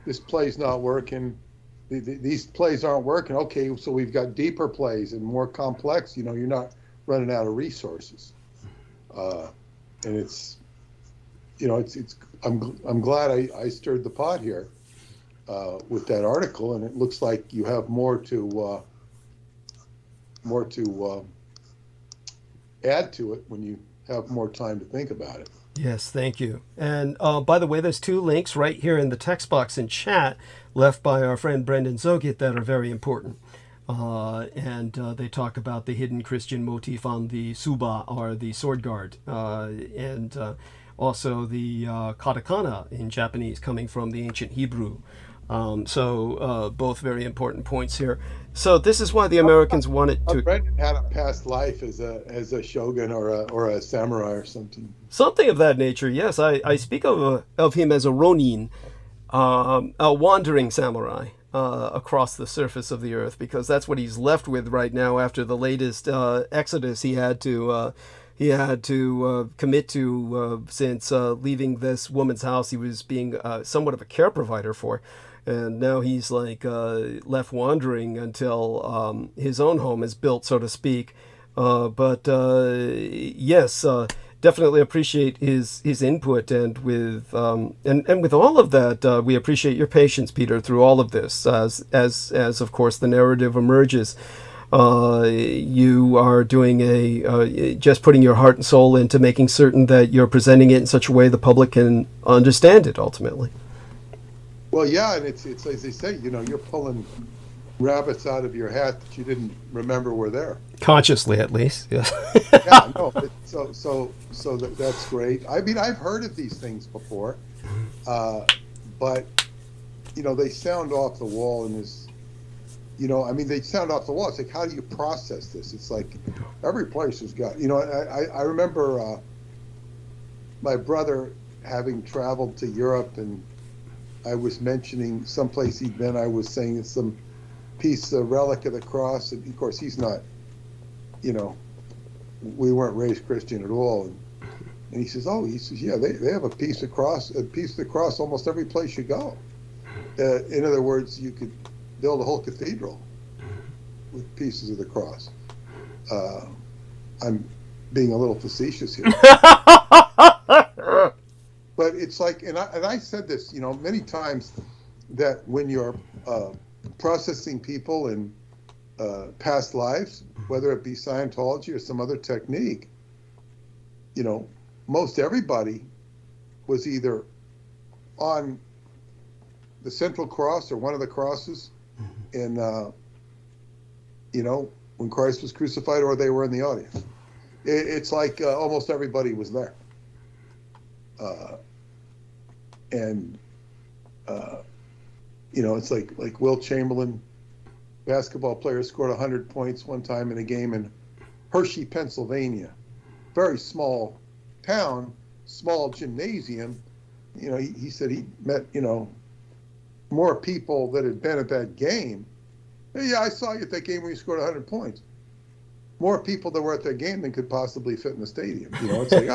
this play's not working, these plays aren't working. Okay, so we've got deeper plays and more complex. You're not running out of resources, and it's I'm glad I stirred the pot here with that article, and it looks like you have more to add to it when you have more time to think about it. Yes, thank you. And by the way, there's two links right here in the text box in chat left by our friend Brendan Zogit that are very important. They talk about the hidden Christian motif on the suba, or the sword guard, and also the katakana in Japanese coming from the ancient Hebrew. Both very important points here. So this is why the Americans wanted to... Brendan had a past life as a shogun or a samurai or something. Something of that nature, yes. I speak of him as a ronin, a wandering samurai across the surface of the earth, because that's what he's left with right now after the latest exodus he had to he had to commit to since leaving this woman's house he was being somewhat of a care provider for. And now he's like left wandering until his own home is built, so to speak. But yes, definitely appreciate his input, and with all of that, we appreciate your patience, Peter, through all of this. As of course the narrative emerges, you are doing just putting your heart and soul into making certain that you're presenting it in such a way the public can understand it ultimately. Well, yeah, and it's as they say, you're pulling rabbits out of your hat that you didn't remember were there. Consciously, at least. Yeah. Yeah. No. So that's great. I mean, I've heard of these things before, but they sound off the wall, and they sound off the wall. It's like, how do you process this? It's like every place has got. I remember my brother having traveled to Europe, and I was mentioning someplace he'd been. I was saying it's some piece of relic of the cross, and of course he's not. We weren't raised Christian at all, and he says, yeah, they have a piece of the cross almost every place you go. In other words, you could build a whole cathedral with pieces of the cross. I'm being a little facetious here. But it's like, and I said this, many times, that when you're processing people in past lives, whether it be Scientology or some other technique, most everybody was either on the central cross or one of the crosses, and when Christ was crucified, or they were in the audience. It's like almost everybody was there. It's like Will Chamberlain, basketball player, scored 100 points one time in a game in Hershey, Pennsylvania. Very small town, small gymnasium. He said he met, more people that had been at that game. Hey, yeah, I saw you at that game where you scored 100 points. More people that were at that game than could possibly fit in the stadium. It's like,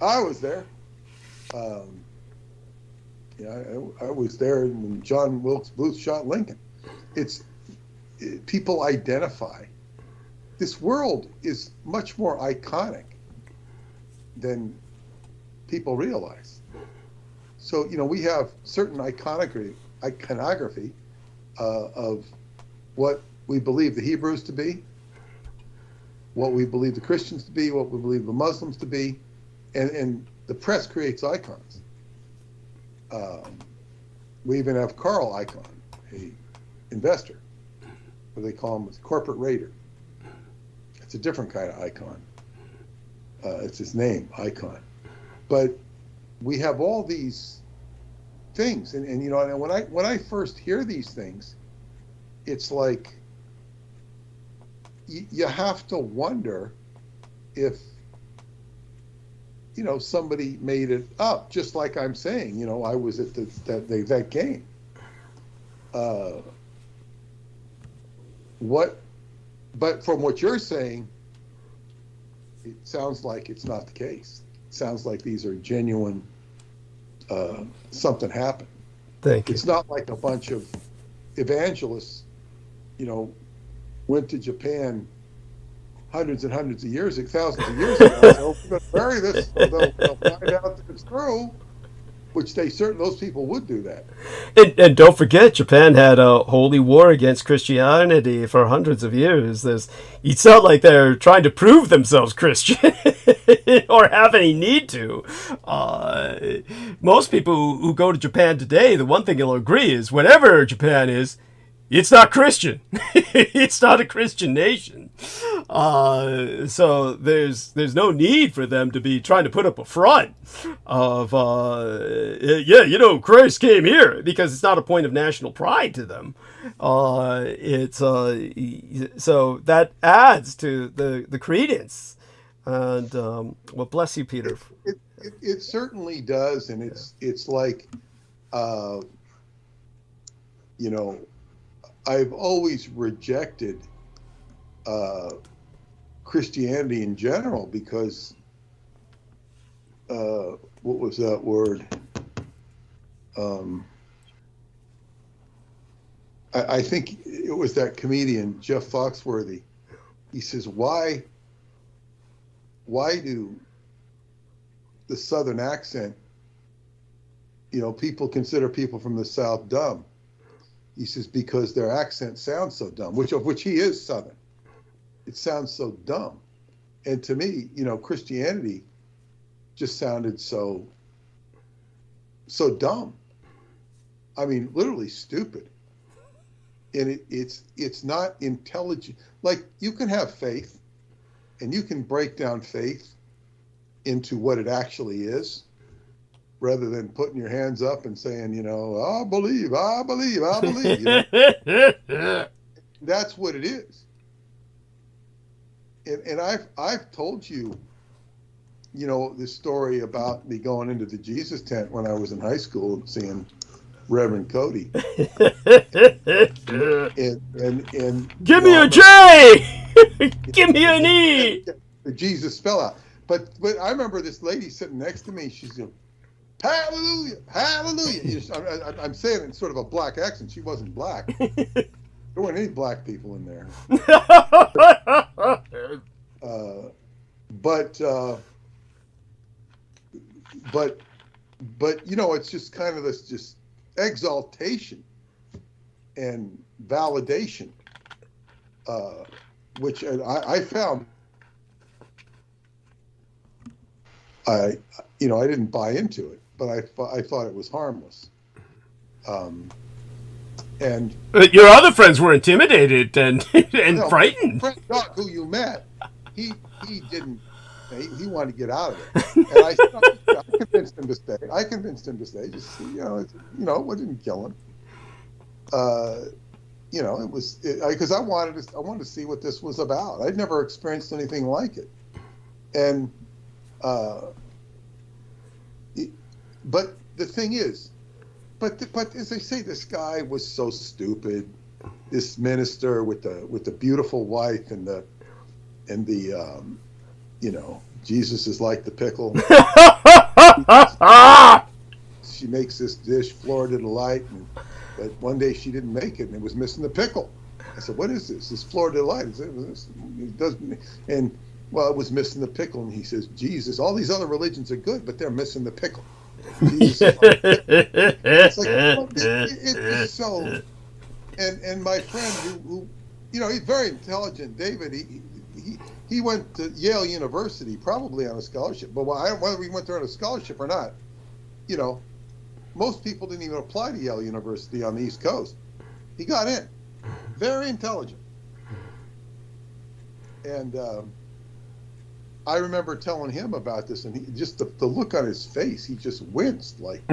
I was there. I was there when John Wilkes Booth shot Lincoln. People identify. This world is much more iconic than people realize. So, we have certain iconography of what we believe the Hebrews to be, what we believe the Christians to be, what we believe the Muslims to be, and the press creates icons. We even have Carl Icahn, a investor, what they call him a corporate raider. It's a different kind of icon. It's his name, Icon. But we have all these things, and when I first hear these things, it's like you have to wonder if somebody made it up, just like I'm saying. I was at that game. But from what you're saying, it sounds like it's not the case. It sounds like these are genuine. Something happened. Thank you. It's not like a bunch of evangelists, went to Japan hundreds and hundreds of years, thousands of years ago. So we're going to bury this. So they'll find out that it's true, which those people would do that. And don't forget, Japan had a holy war against Christianity for hundreds of years. It's not like they're trying to prove themselves Christian or have any need to. Most people who go to Japan today, the one thing you'll agree is whenever Japan is, it's not Christian. It's not a Christian nation. So there's no need for them to be trying to put up a front of, Christ came here, because it's not a point of national pride to them. So that adds to the credence. And well, bless you, Peter. It certainly does, and it's like, I've always rejected Christianity in general, because what was that word? I think it was that comedian Jeff Foxworthy. He says, why do the Southern accent, people consider people from the South dumb? He says, because their accent sounds so dumb, which he is Southern. It sounds so dumb. And to me, Christianity just sounded so dumb. I mean, literally stupid. And it's not intelligent. Like, you can have faith, and you can break down faith into what it actually is, rather than putting your hands up and saying, I believe. That's what it is. And I've told you, this story about me going into the Jesus tent when I was in high school and seeing Reverend Cody. and give me a J! Give me an E! The Jesus spell out. But I remember this lady sitting next to me. She's going, hallelujah, hallelujah. I'm saying it in sort of a black accent. She wasn't black. There weren't any black people in there. But it's just kind of this just exaltation and validation, which I found. I didn't buy into it, but I thought it was harmless. And your other friends were intimidated and frightened. Frank Doc, who you met, he didn't. He wanted to get out of it, and I convinced him to stay. Just it didn't kill him. It was because I wanted to see what this was about. I'd never experienced anything like it, and but the thing is, but as I say, this guy was so stupid. This minister with the beautiful wife and the Jesus is like the pickle. She makes this dish, Florida Delight, but one day she didn't make it, and it was missing the pickle. I said, "What is this? This Florida Delight?" It doesn't, and it was missing the pickle. And he says, "Jesus, all these other religions are good, but they're missing the pickle." Jesus is like, it's like it's so. And my friend who he's very intelligent, David. He went to Yale University, probably on a scholarship. But whether he went there on a scholarship or not, most people didn't even apply to Yale University on the East Coast. He got in. Very intelligent. And I remember telling him about this, and he just the look on his face, he just winced, like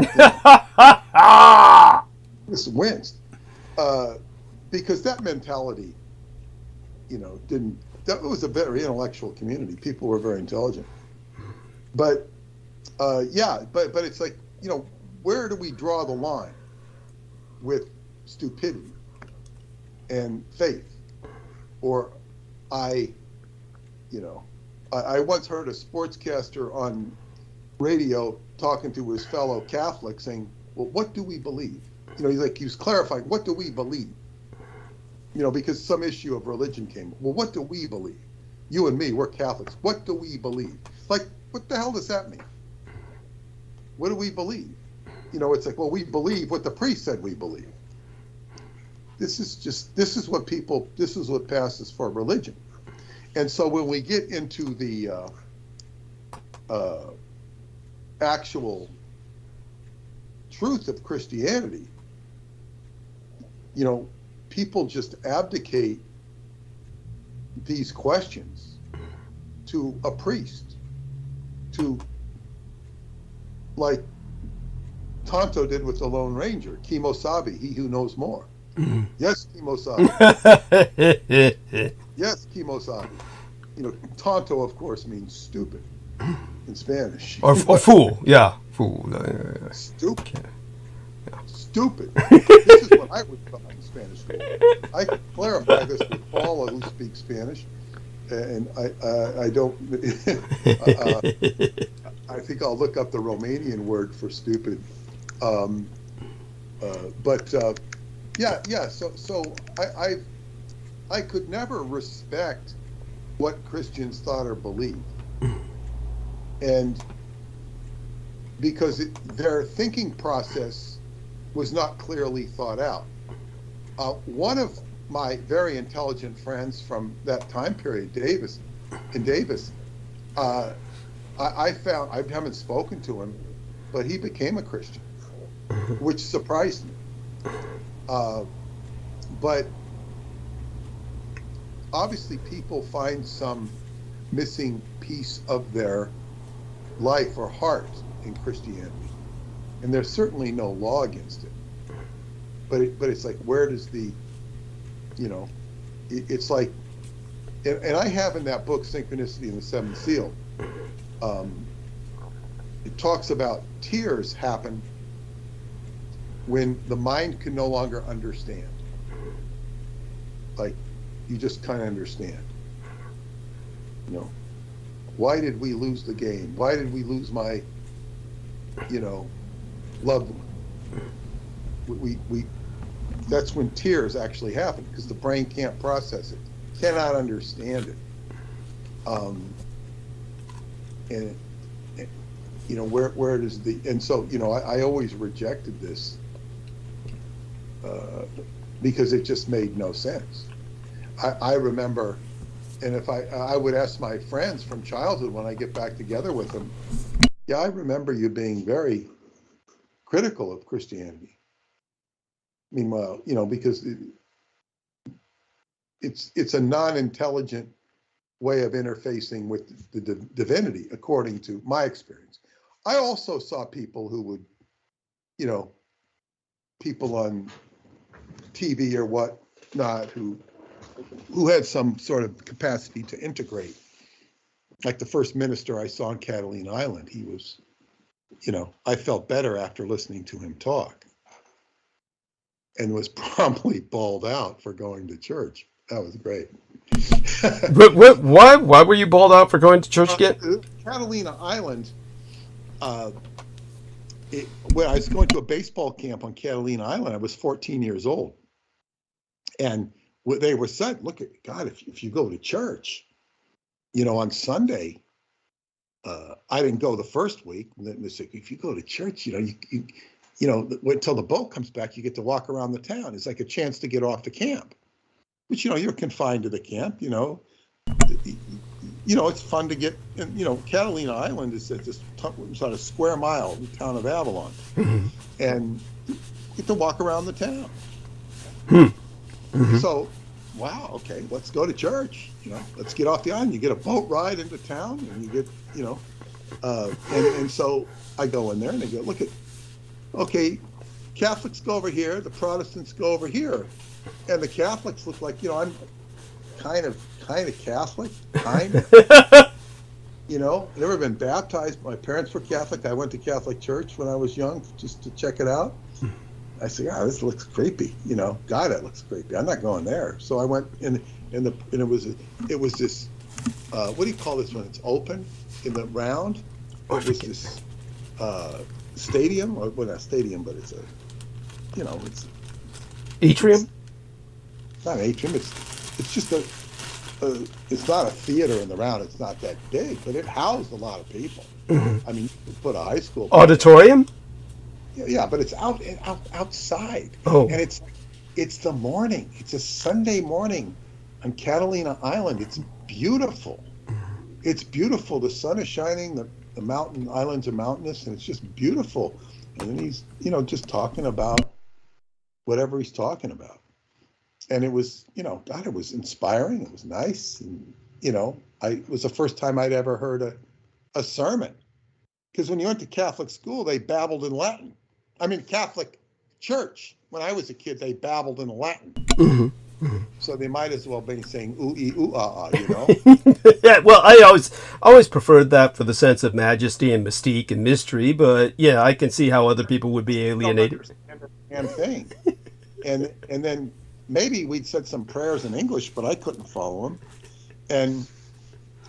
just winced, because that mentality, didn't. That was a very intellectual community. People were very intelligent, but but it's like, where do we draw the line with stupidity and faith? Or I once heard a sportscaster on radio talking to his fellow Catholics saying, "Well, what do we believe?" He was clarifying, "What do we believe?" Because some issue of religion came. Well, what do we believe? You and me, we're Catholics. What do we believe? Like, what the hell does that mean? What do we believe? It's like, well, we believe what the priest said we believe. This is what passes for religion. And so when we get into the actual truth of Christianity, people just abdicate these questions to a priest, to, like Tonto did with the Lone Ranger, Kimosabe, he who knows more. Yes, Kimosabe. Yes, Kimosabe. Tonto, of course, means stupid in Spanish. Or fool, yeah, fool. Stupid. Yeah. Stupid. This is what I would call in Spanish school. I can clarify this with Paula, who speaks Spanish. and I don't. I think I'll look up the Romanian word for stupid. Yeah. So I could never respect what Christians thought or believed, and because their thinking process was not clearly thought out. One of my very intelligent friends from that time period, Davis, I haven't spoken to him, but he became a Christian, which surprised me. But obviously people find some missing piece of their life or heart in Christianity, and there's certainly no law against it. But it's like, where does the, it's like, and I have in that book, Synchronicity and the Seventh Seal, it talks about tears happen when the mind can no longer understand. Like, you just kind of understand. Why did we lose the game? Why did we lose my, loved one? We that's when tears actually happen, because the brain can't process it, cannot understand it. Where does the, and so, I always rejected this because it just made no sense. I remember, and if I would ask my friends from childhood when I get back together with them, yeah, I remember you being very critical of Christianity. Meanwhile, because it's a non-intelligent way of interfacing with the divinity, according to my experience. I also saw people who would, people on TV or whatnot who had some sort of capacity to integrate. Like the first minister I saw on Catalina Island, he was, I felt better after listening to him talk, and was promptly bawled out for going to church. That was great. But why were you bawled out for going to church again? Catalina Island, when I was going to a baseball camp on Catalina Island, I was 14 years old. And they were said, look at God, if you go to church, on Sunday, I didn't go the first week. And then they said, if you go to church, wait till the boat comes back, you get to walk around the town. It's like a chance to get off the camp. But, you're confined to the camp, it's fun to get, and, Catalina Island is at this sort of square mile in the town of Avalon. And you get to walk around the town. So, wow, okay, let's go to church. Let's get off the island. You get a boat ride into town, and you get, and so I go in there, and they go, look at, okay, Catholics go over here, the Protestants go over here, and the Catholics look like, I'm kind of Catholic, never been baptized. My parents were Catholic. I went to Catholic church when I was young just to check it out. I said, yeah, this looks creepy. God, that looks creepy. I'm not going there. So I went and it was this, what do you call this when it's open in the round? It was this stadium, or well, not stadium, but it's a, it's atrium. It's not an atrium. It's just it's not a theater in the round. It's not that big, but it housed a lot of people. I mean, you could put a high school auditorium. Yeah, but it's outside. Oh. And it's the morning. It's a Sunday morning on Catalina Island. It's beautiful. It's beautiful. The sun is shining. The mountain islands are mountainous, and it's just beautiful. And then he's, just talking about whatever he's talking about. And it was, God, it was inspiring. It was nice. And, it was the first time I'd ever heard a sermon. Because when you went to Catholic school, they babbled in Latin. I mean, Catholic church, when I was a kid, they babbled in Latin. So they might as well be saying ooh-ee, ooh-ah-ah, Yeah, well, I always preferred that for the sense of majesty and mystique and mystery, but yeah, I can see how other people would be alienated. Damn thing. And then maybe we'd said some prayers in English, but I couldn't follow them. And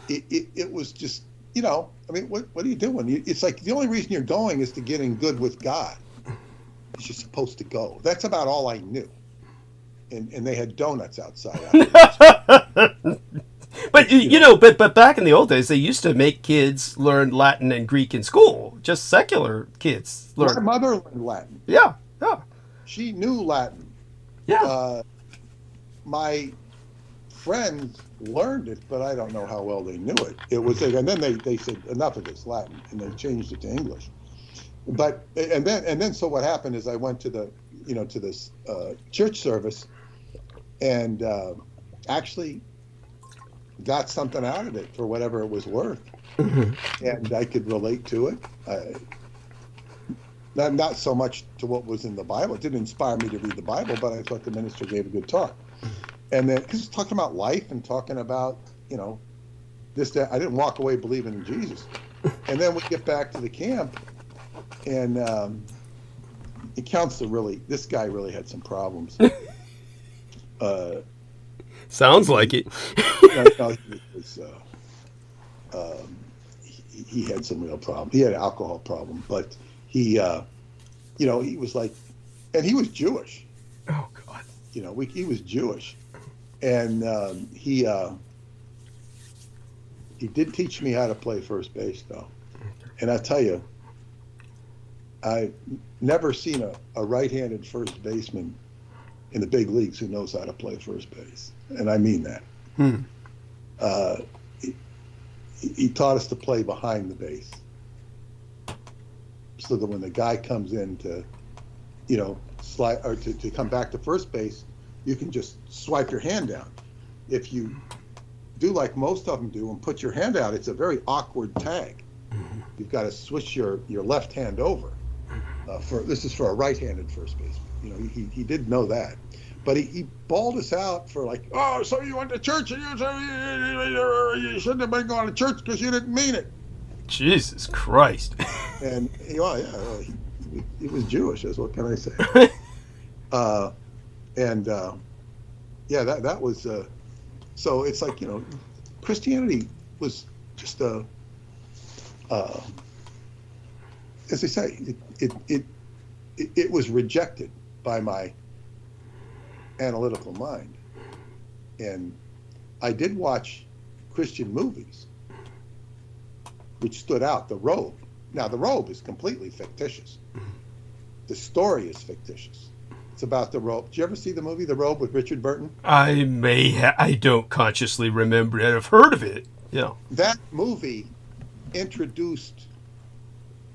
it was just, you know, I mean, what are you doing? It's like the only reason you're going is to get in good with God. You're supposed to go. That's about all I knew. And they had donuts outside. But you know, but back in the old days, they used to make kids learn Latin and Greek in school. Just secular kids learn. My mother learned Latin. Yeah, yeah. She knew Latin. Yeah. My friends learned it, but I don't know how well they knew it. It was, and then they said enough of this Latin, and they changed it to English. But and then so what happened is I went to the, you know, to this church service, and actually got something out of it for whatever it was worth, and I could relate to it. Not so much to what was in the Bible. It didn't inspire me to read the Bible, but I thought the minister gave a good talk. And then, because he's talking about life and talking about, you know, this, that. I didn't walk away believing in Jesus. And then we get back to the camp, and the counselor this guy really had some problems. Sounds like it. He had some real problems. He had an alcohol problem, but he, you know, he was like, and he was Jewish. Oh God. You know, he was Jewish, and he did teach me how to play first base, though. And I tell you, I've never seen a right-handed first baseman in the big leagues who knows how to play first base, and I mean that. He taught us to play behind the base, so that when the guy comes in to, you know, slide or to come back to first base, you can just swipe your hand down. If you do like most of them do and put your hand out, it's a very awkward tag. You've got to switch your left hand over. This is for a right-handed first baseman. You know, he did know that, but he bawled us out for like, oh, so you went to church and you shouldn't have been going to church because you didn't mean it. Jesus Christ. And he was Jewish, as what can I say? Yeah, that was so it's like, you know, Christianity was just as they say, it was rejected by my analytical mind, and I did watch Christian movies which stood out. The Robe. Now, The Robe is completely fictitious. The story is fictitious. It's about the robe. Did you ever see the movie The Robe with Richard Burton? I don't consciously remember it. I've heard of it. Yeah. That movie introduced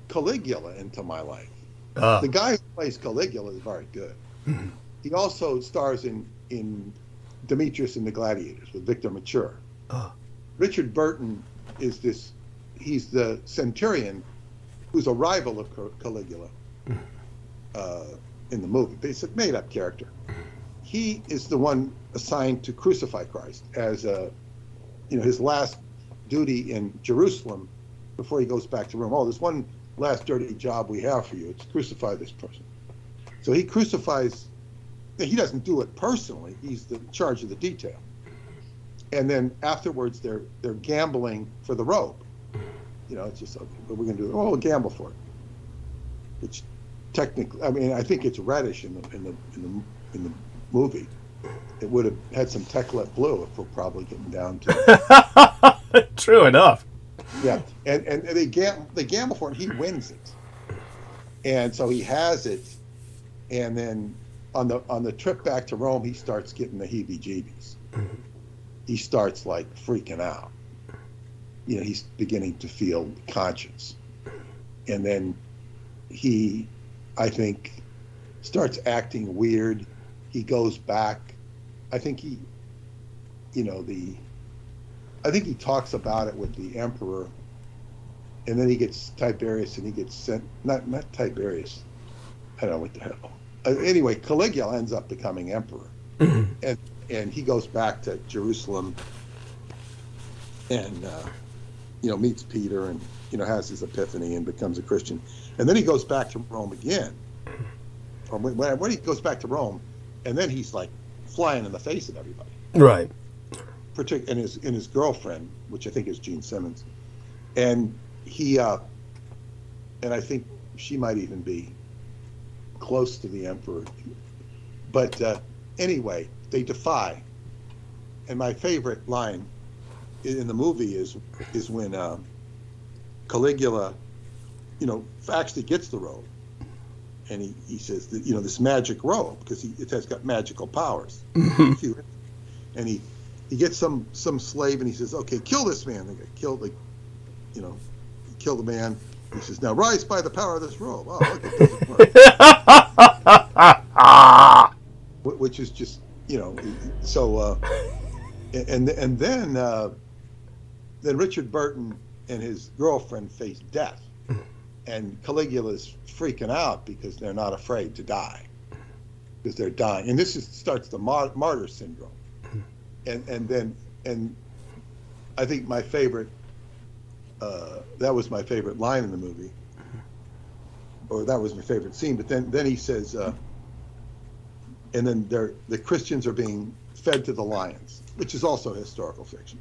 Caligula into my life. The guy who plays Caligula is very good. He also stars in Demetrius and the Gladiators with Victor Mature. Richard Burton is he's the centurion who's a rival of Caligula in the movie. But it's a made-up character. He is the one assigned to crucify Christ as his last duty in Jerusalem before he goes back to Rome. Oh, there's one last dirty job we have for you. It's crucify this person. So he crucifies. He doesn't do it personally. He's in charge of the detail. And then afterwards, they're gambling for the robe. You know, it's just, okay, what we're going to do? Oh, we'll gamble for it. Which technically, I mean, I think it's reddish in the movie. It would have had some Teclet blue if we're probably getting down to it. True enough. Yeah, and they gamble for it. And he wins it, and so he has it, and then on the trip back to Rome, he starts getting the heebie-jeebies. He starts like freaking out. You know, he's beginning to feel conscious, and then he, I think, starts acting weird. He goes back. I think he talks about it with the emperor, and then he gets Tiberius, and he gets sent. Not Tiberius. I don't know what the hell. Anyway, Caligula ends up becoming emperor, and he goes back to Jerusalem, and meets Peter, and has his epiphany and becomes a Christian, and then he goes back to Rome again. Or when he goes back to Rome, and then he's like flying in the face of everybody. Right. and his girlfriend, which I think is Gene Simmons, and he and I think she might even be close to the Emperor, but anyway, they defy. And my favorite line in the movie is when Caligula, actually gets the robe, and he says that, this magic robe, because it has got magical powers. Mm-hmm. And he gets some slave, and he says, okay, kill this man. They get killed, kill the man. He says, now rise by the power of this robe. Oh, look, it doesn't work. Which is just, so, and then Richard Burton and his girlfriend face death, and Caligula's freaking out because they're not afraid to die, because they're dying. And this starts the martyr syndrome. And I think my favorite, that was my favorite line in the movie, or that was my favorite scene. But then he says, and then the Christians are being fed to the lions, which is also historical fiction.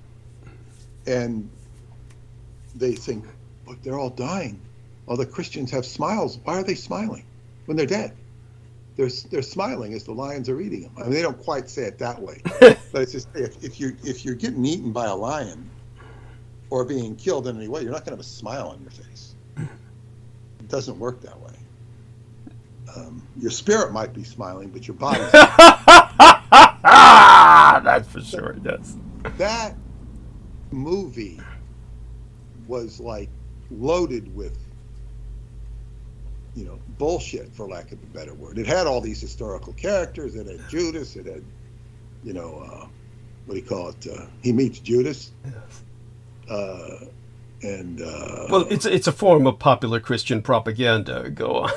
And they think, look, they're all dying. All the Christians have smiles. Why are they smiling when they're dead? They're smiling as the lions are eating them. I mean, they don't quite say it that way, but it's just, if you're getting eaten by a lion or being killed in any way, you're not going to have a smile on your face. It doesn't work that way. Your spirit might be smiling, but your body's that's for sure. It does. That movie was like loaded with, bullshit, for lack of a better word. It had all these historical characters. It had Judas. It had, what do you call it? He meets Judas. Yes. Well, it's a form of popular Christian propaganda. Go on.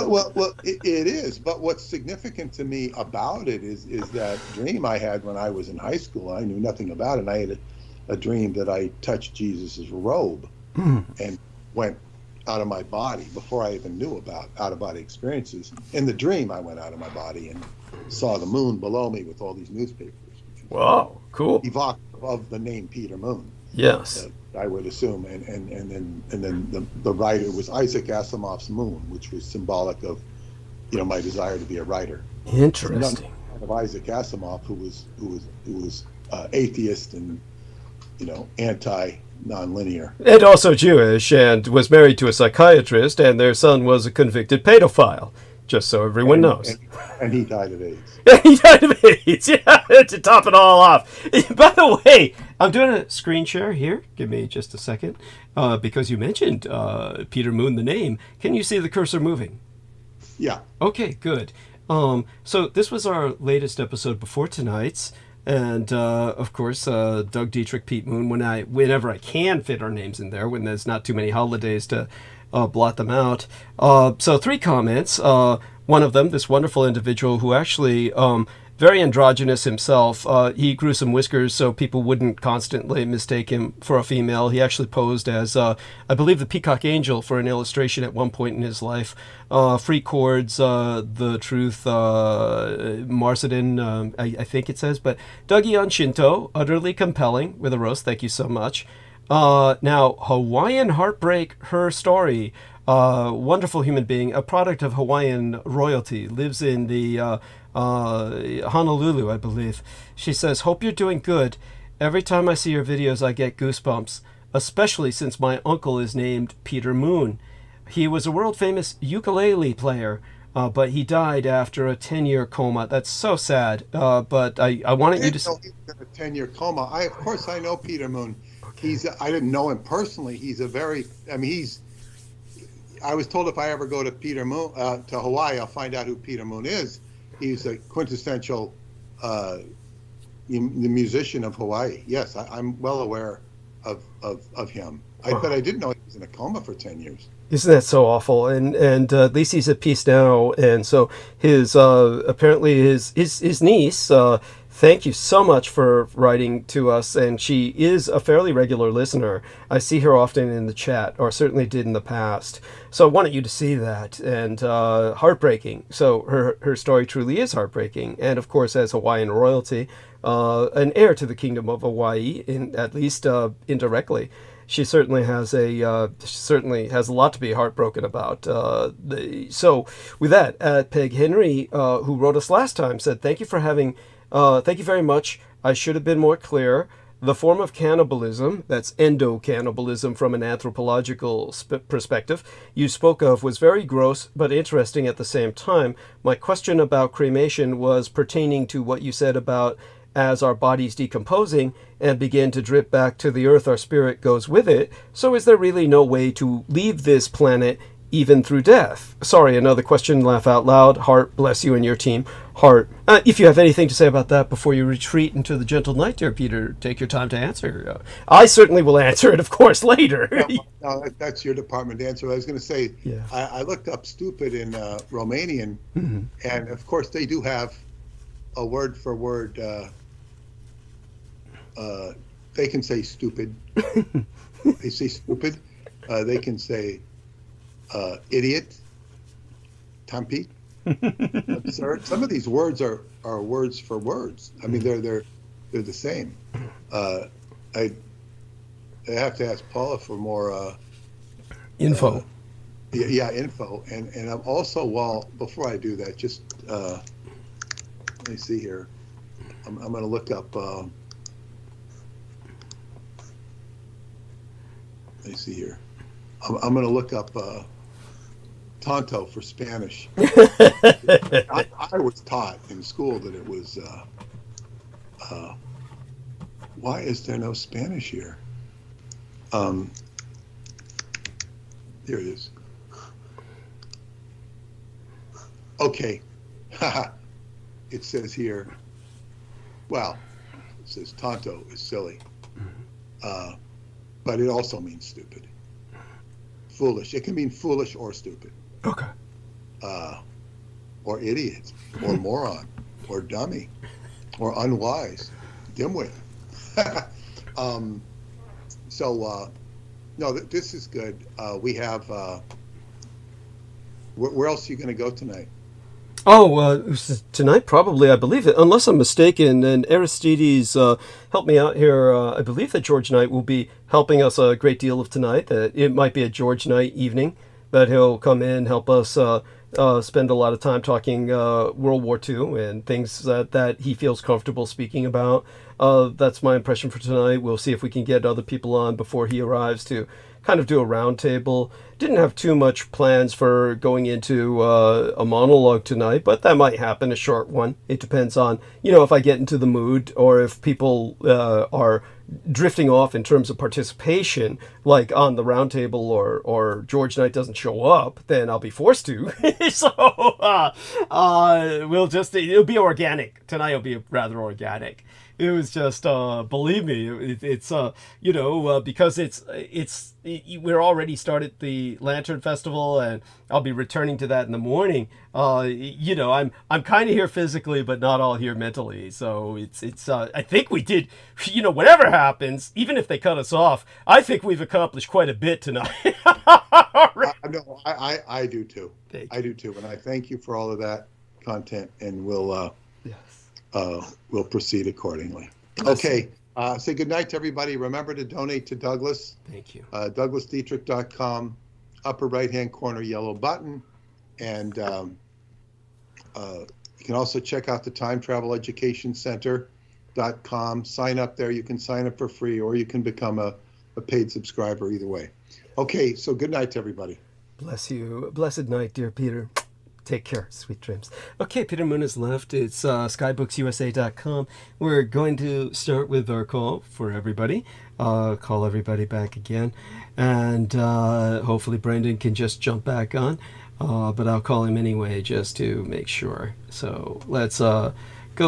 well, it is. But what's significant to me about it is that dream I had when I was in high school. I knew nothing about it. And I had a dream that I touched Jesus's robe and went out of my body before I even knew about out-of-body experiences. In the dream, I went out of my body and saw the moon below me with all these newspapers. Wow, cool. Evocative of the name Peter Moon. Yes. I would assume, and then the writer was Isaac Asimov's Moon, which was symbolic of, my desire to be a writer. Interesting. Of Isaac Asimov, who was atheist and anti-nonlinear, and also Jewish, and was married to a psychiatrist, and their son was a convicted pedophile. Just so everyone knows. And he died of AIDS. He died of AIDS, yeah, to top it all off. By the way, I'm doing a screen share here. Give me just a second. Because you mentioned Peter Moon, the name. Can you see the cursor moving? Yeah. Okay, good. So this was our latest episode before tonight's. And, of course, Doug Dietrich, Pete Moon, whenever I can fit our names in there, when there's not too many holidays to blot them out. So 3 comments. One of them, this wonderful individual who actually, very androgynous himself, he grew some whiskers so people wouldn't constantly mistake him for a female. He actually posed as, I believe, the Peacock Angel for an illustration at one point in his life. Free Chords, The Truth, Marcedin, I think it says. But Dougie on Shinto, utterly compelling, with a roast. Thank you so much. Now, Hawaiian Heartbreak, her story. Wonderful human being, a product of Hawaiian royalty, lives in the Honolulu, I believe. She says, hope you're doing good. Every time I see your videos, I get goosebumps, especially since my uncle is named Peter Moon. He was a world-famous ukulele player, but he died after a 10-year coma. That's so sad, but I wanted you to... I didn't know he was in a 10-year coma. Of course, I know Peter Moon. I didn't know him personally. I was told if I ever go to to Hawaii, I'll find out who Peter Moon is. He's a quintessential the musician of Hawaii. Yes, I'm well aware of him. But I didn't know he was in a coma for 10 years. Isn't that so awful? And at least he's at peace now. And so his apparently his niece Thank you so much for writing to us, and she is a fairly regular listener. I see her often in the chat, or certainly did in the past. So I wanted you to see that, and heartbreaking. So her story truly is heartbreaking, and of course, as Hawaiian royalty, an heir to the Kingdom of Hawaii, at least indirectly. She certainly has a lot to be heartbroken about. So with that, Peg Henry, who wrote us last time, said, thank you very much. I should have been more clear. The form of cannibalism, that's endo-cannibalism from an anthropological perspective, you spoke of was very gross but interesting at the same time. My question about cremation was pertaining to what you said about as our body's decomposing and begin to drip back to the earth, our spirit goes with it. So is there really no way to leave this planet even through death? Sorry, another question, laugh out loud. Heart, bless you and your team. Heart. If you have anything to say about that before you retreat into the gentle night, dear Peter, take your time to answer. I certainly will answer it, of course, later. No, that's your department to answer. I was going to say, yeah. I looked up stupid in Romanian, and of course they do have a word for word. They can say stupid. They say stupid. They can say idiot, tampi, absurd. Some of these words are words for words. I mean, they're the same. I have to ask Paula for more info. Yeah, info. And I'm also, before I do that, just let me see here. I'm going to look up. Let me see here. I'm going to look up Tonto for Spanish. I was taught in school that it was, why is there no Spanish here? Here it is. Okay. It says here, it says Tonto is silly. But it also means stupid. Foolish. It can mean foolish or stupid. Okay. Or idiot, or moron, or dummy, or unwise, dimwit. No, this is good. We have, where else are you going to go tonight? Tonight, probably, I believe it, unless I'm mistaken, and Aristides helped me out here. I believe that George Knight will be helping us a great deal of tonight. That it might be a George Knight evening, that he'll come in, help us spend a lot of time talking World War II and things that he feels comfortable speaking about. That's my impression for tonight. We'll see if we can get other people on before he arrives to kind of do a roundtable. Didn't have too much plans for going into a monologue tonight, but that might happen, a short one. It depends on, if I get into the mood or if people are drifting off in terms of participation, like on the roundtable or George Knight doesn't show up, then I'll be forced to. So it'll be organic. Tonight will be rather organic. It was just, believe me, it's because we're already started the Lantern Festival, and I'll be returning to that in the morning. I'm kind of here physically, but not all here mentally. So it's I think we did, whatever happens, even if they cut us off, I think we've accomplished quite a bit tonight. No, I do too. I do too, and I thank you for all of that content, and we'll proceed accordingly. Okay. Say good night to everybody. Remember to donate to Douglas. Thank you. DouglasDietrich.com, upper right-hand corner yellow button. And you can also check out the Time Travel Education Center.com. Sign up there. You can sign up for free, or you can become a paid subscriber, either way. Okay, so good night to everybody. Bless you. Blessed night, dear Peter. Take care. Sweet dreams. Okay, Peter Moon has left. It's skybooksusa.com. We're going to start with our call for everybody. Call everybody back again. And hopefully Brendan can just jump back on. But I'll call him anyway just to make sure. So let's go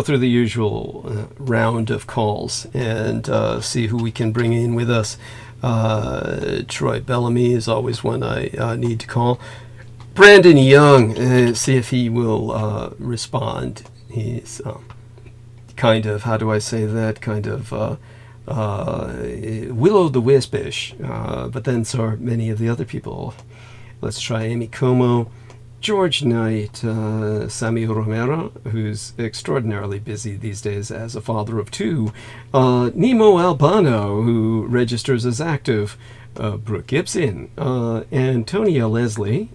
through the usual round of calls and see who we can bring in with us. Troy Bellamy is always one I need to call. Brandon Young, see if he will respond. He's kind of, how do I say that, kind of will-o'-the-wisp-ish, but then so are many of the other people. Let's try Amy Como, George Knight, Samuel Romero, who's extraordinarily busy these days as a father of two, Nemo Albano, who registers as active, Brooke Gibson, Antonia Leslie,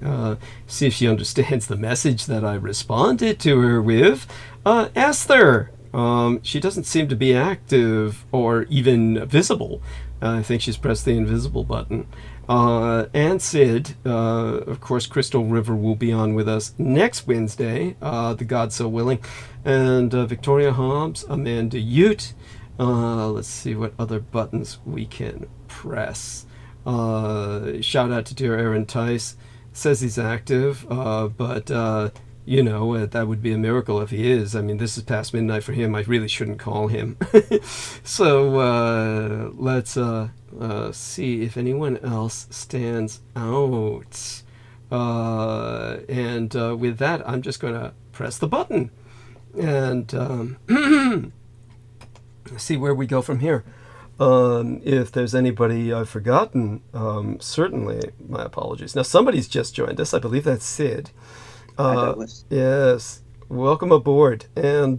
see if she understands the message that I responded to her with, Esther. She doesn't seem to be active or even visible. I think she's pressed the invisible button. And Sid, of course, Crystal River will be on with us next Wednesday, the God So Willing, and Victoria Hobbs, Amanda Ute. Let's see what other buttons we can press. Shout out to dear Aaron Tice. Says he's active, but you know, that would be a miracle if he is. I mean, this is past midnight for him. I really shouldn't call him. So let's see if anyone else stands out. And with that, I'm just going to press the button and see where we go from here. If there's anybody I've forgotten, certainly my apologies. Now, somebody's just joined us. I believe that's Sid. Yes, welcome aboard. And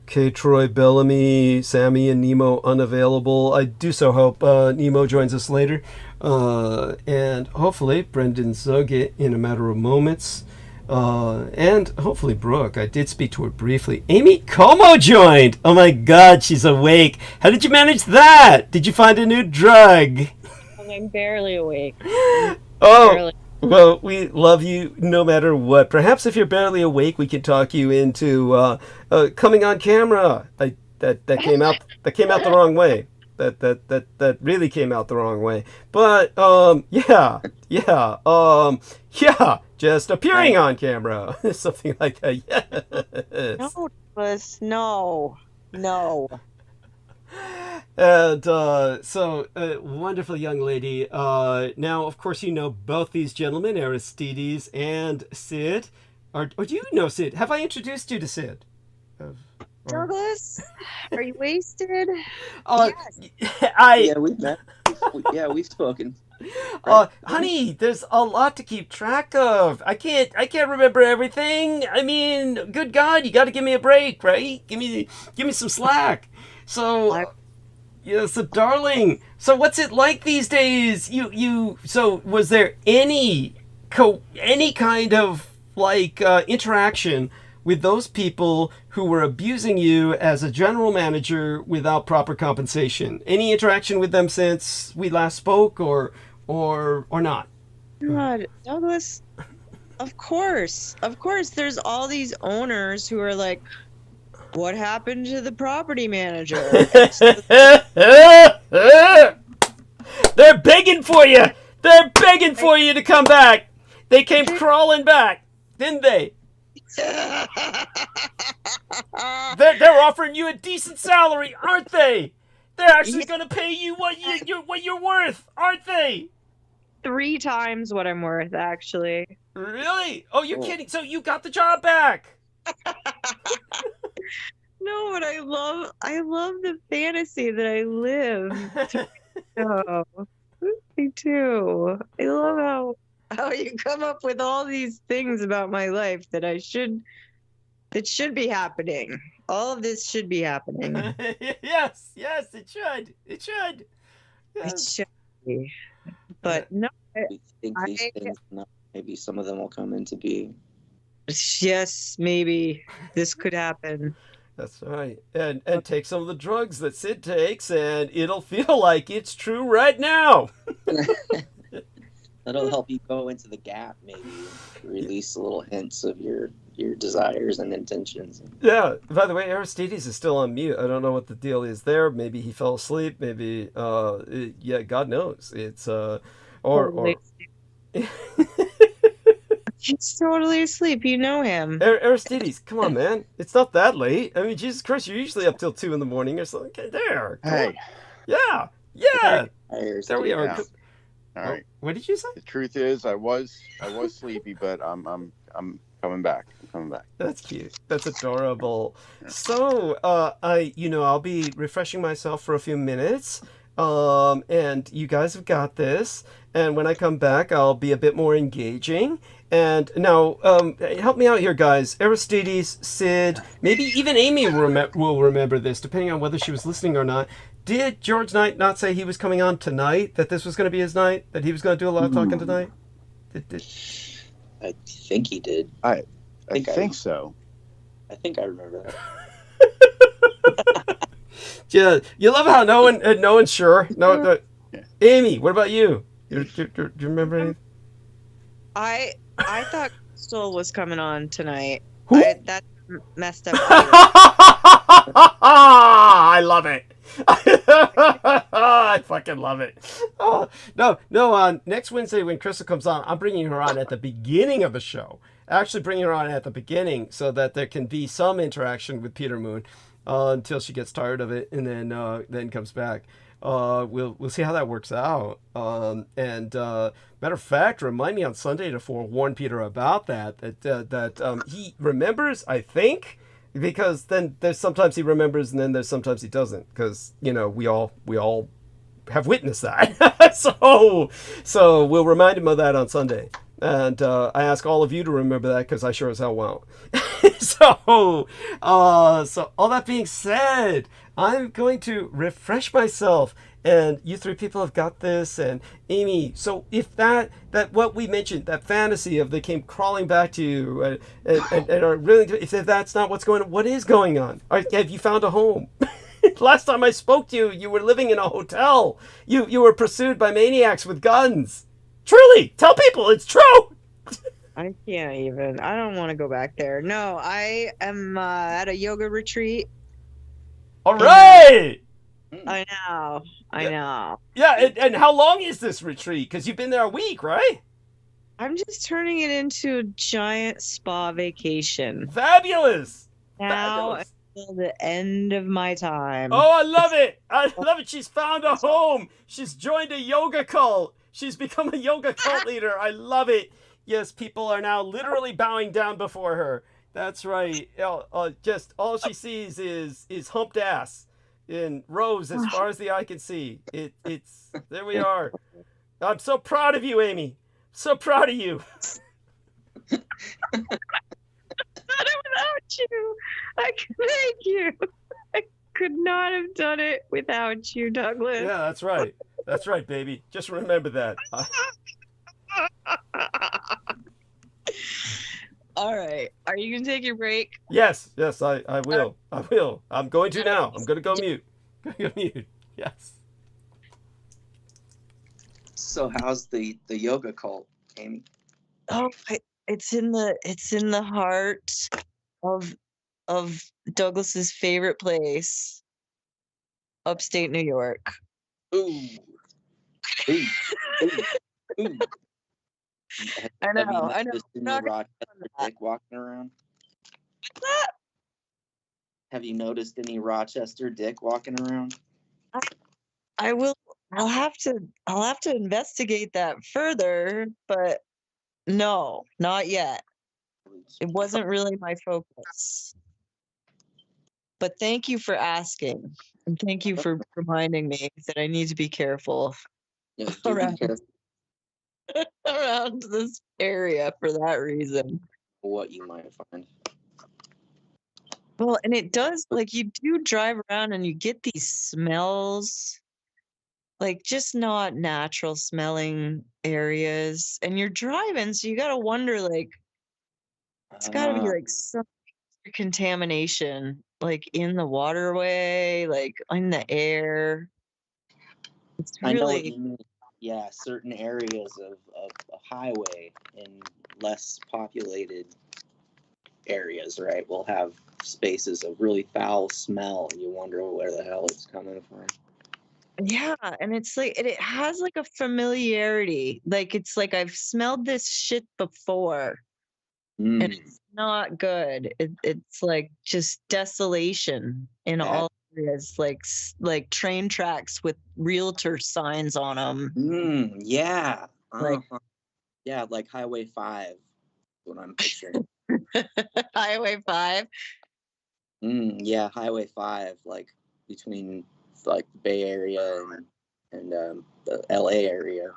K. Troy, Bellamy, Sammy, and Nemo unavailable. I do so hope Nemo joins us later. And hopefully Brendan Zuggett in a matter of moments. And hopefully Brooke. I did speak to her briefly. Amy Como joined! Oh my god, she's awake. How did you manage that? Did you find a new drug? I'm barely awake. Oh! Well, we love you no matter what. Perhaps if you're barely awake, we can talk you into coming on camera. That came out the wrong way. That really came out the wrong way. But yeah, just appearing on camera, something like that. Yes. No, Douglas, no. And so, wonderful young lady. Now, of course, you know both these gentlemen, Aristides and Sid. Or do you know Sid? Have I introduced you to Sid? Douglas, are you wasted? Yes. Yeah, we've met. Yeah, we've spoken. Right. Honey, there's a lot to keep track of. I can't remember everything. I mean, good God, you got to give me a break, right? Give me some slack. So. Yeah, so darling. So what's it like these days? So was there any kind of like interaction with those people who were abusing you as a general manager without proper compensation? Any interaction with them since we last spoke, or not? God, Douglas. Of course. There's all these owners who are like, what happened to the property manager? They're begging for you. They're begging for you to come back. They came crawling back, didn't they? They're offering you a decent salary, aren't they? They're actually going to pay you what you're worth, aren't they? 3 times what I'm worth, actually. Really? Oh, you're kidding. So you got the job back. No, but I love the fantasy that I live. Me too. I love how you come up with all these things about my life that should be happening. All of this should be happening. Yes, it should. Yes. It should be. But no, We think these things, maybe some of them will come into being. Yes, maybe this could happen. That's right. And take some of the drugs that Sid takes, and it'll feel like it's true right now. That'll help you go into the gap, maybe release a little hints of your desires and intentions. Yeah. By the way, Aristides is still on mute. I don't know what the deal is there. Maybe he fell asleep. Maybe yeah, God knows. It's or He's totally asleep. You know him. Aristides, come on, man. It's not that late. I mean, Jesus Christ, you're usually up till 2 in the morning or something. Okay, there. Hey. Yeah. There we are. Yeah. All right. What did you say? The truth is, I was sleepy, but I'm coming back. I'm coming back. That's cute. That's adorable. So, I'll be refreshing myself for a few minutes. And you guys have got this. And when I come back, I'll be a bit more engaging. And now, help me out here, guys. Aristides, Sid, maybe even Amy will remember this, depending on whether she was listening or not. Did George Knight not say he was coming on tonight? That this was going to be his night? That he was going to do a lot of talking tonight? I think he did. I think so. I think I remember that. Yeah, you love how no one's sure. No, Amy, what about you? Do you remember anything? I thought Christóús was coming on tonight. Who? That's messed up. I love it. I fucking love it. Oh, no. Next Wednesday when Crystal comes on, I'm bringing her on at the beginning of the show. Actually, bringing her on at the beginning so that there can be some interaction with Peter Moon until she gets tired of it and then comes back. We'll see how that works out. Matter of fact, remind me on Sunday to forewarn Peter about that he remembers, I think, because then there's sometimes he remembers and then there's sometimes he doesn't, because we all have witnessed that. so we'll remind him of that on Sunday. And I ask all of you to remember that, because I sure as hell won't. So all that being said, I'm going to refresh myself, and you three people have got this. And Amy, so if that what we mentioned, that fantasy of they came crawling back to you and are really, if that's not what's going on, what is going on? Have you found a home? Last time I spoke to you, you were living in a hotel. You were pursued by maniacs with guns. Truly, tell people it's true. I can't even. I don't want to go back there. No, I am at a yoga retreat. All right. I know. Yeah, and how long is this retreat? Because you've been there a week, right? I'm just turning it into a giant spa vacation. Fabulous. Now until the end of my time. Oh, I love it. I love it. She's found a home. She's joined a yoga cult. She's become a yoga cult leader. I love it. Yes, people are now literally bowing down before her. That's right. Just all she sees is humped ass in rows as far as the eye can see. It's there we are. I'm so proud of you, Amy. So proud of you. Without you, thank you. I could not have done it without you, Douglas. Yeah, that's right. That's right, baby. Just remember that. All right. Are you going to take your break? Yes, I will. I will. I'm going to now. I'm going to go mute. Yes. So how's the yoga cult, Amy? Oh, it's in the heart of Douglas's favorite place, upstate New York. Ooh. I know. Rochester dick walking around? What's that? Have you noticed any Rochester dick walking around? I will. I'll have to investigate that further, but no, not yet. It wasn't really my focus. But thank you for asking, and thank you for reminding me that I need to be careful around this area for that reason. What you might find. Well, and it does, like, you do drive around and you get these smells, like just not natural smelling areas, and you're driving, so you gotta wonder, like, it's gotta be like some contamination, like in the waterway, like in the air. It's I know what really you mean. Yeah, certain areas of a highway in less populated areas, right, will have spaces of really foul smell, and you wonder where the hell it's coming from. Yeah, and it's like it has like a familiarity. Like it's like I've smelled this shit before, and it's not good. It's like just desolation in all areas, like train tracks with realtor signs on them. Yeah. Yeah, like Highway 5, what I'm picturing. Highway 5. Yeah, Highway 5, like between like the Bay Area and the LA area.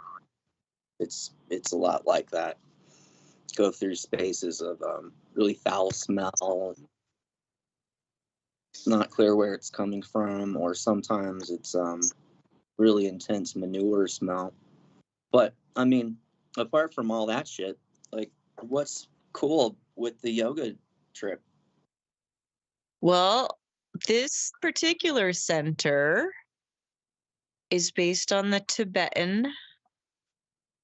It's a lot like that. Go through spaces of really foul smell. It's not clear where it's coming from, or sometimes it's really intense manure smell. But I mean, apart from all that shit, like, what's cool with the yoga trip? Well, this particular center is based on the Tibetan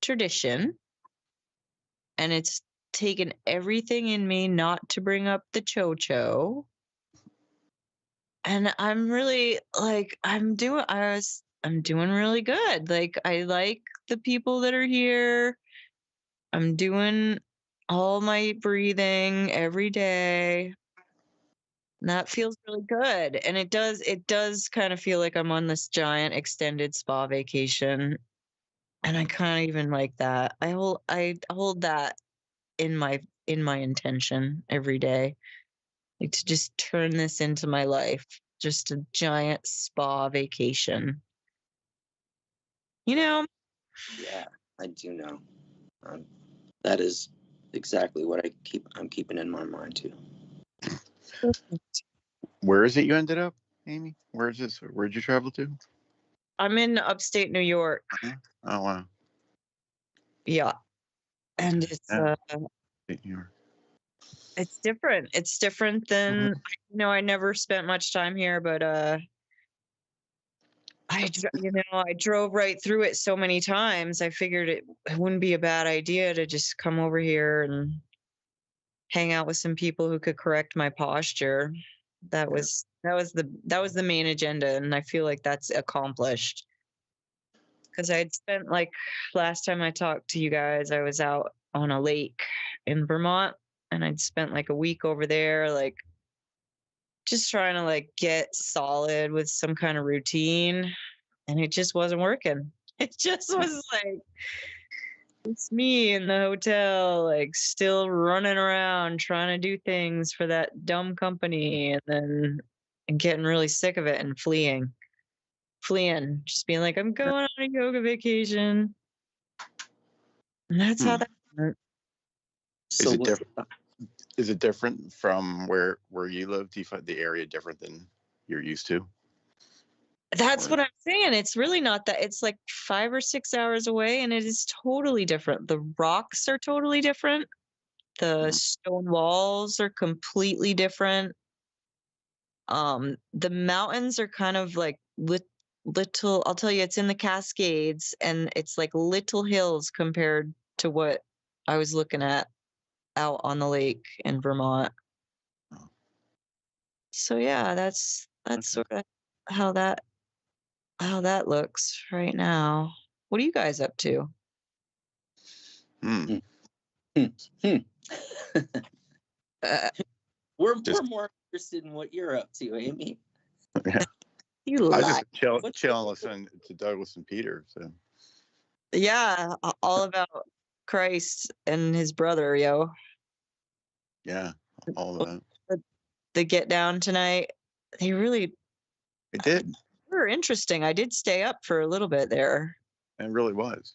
tradition, and it's taken everything in me not to bring up the cho-cho. And I'm really like, I'm doing really good. Like, I like the people that are here. I'm doing all my breathing every day. And that feels really good. And it does kind of feel like I'm on this giant extended spa vacation. And I kind of even like that. I hold that in my intention every day. Like, to just turn this into my life. Just a giant spa vacation. You know? Yeah, I do know. That is exactly what I'm keeping in my mind too. Where is it you ended up, Amy? Where is this? Where'd you travel to? I'm in upstate New York. Oh, wow. Yeah. And it's it's different. It's different than, I never spent much time here, but I drove right through it so many times. I figured it wouldn't be a bad idea to just come over here and hang out with some people who could correct my posture. That was the main agenda, and I feel like that's accomplished. Because I'd spent, like, last time I talked to you guys, I was out on a lake in Vermont, and I'd spent like a week over there, like, just trying to like get solid with some kind of routine, and it just wasn't working. It just was like, it's me in the hotel, like, still running around trying to do things for that dumb company, and getting really sick of it and fleeing, just being like, I'm going on a yoga vacation. And that's how that went. So is it different from where you live? Do you find the area different than you're used to? That's what I'm saying. It's really not that. It's like 5 or 6 hours away, and it is totally different. The rocks are totally different. The stone walls are completely different. The mountains are kind of like little, I'll tell you, it's in the Cascades, and it's like little hills compared to what I was looking at out on the lake in Vermont. So yeah, that's sort of how that looks right now. What are you guys up to? We're more interested in what you're up to, Amy. Yeah. You lie. I just chilling listening to Douglas and Peter. So yeah, all about Christ and his brother, yo. Yeah, all of that. The get down tonight, they did. They were interesting. I did stay up for a little bit there. It really was.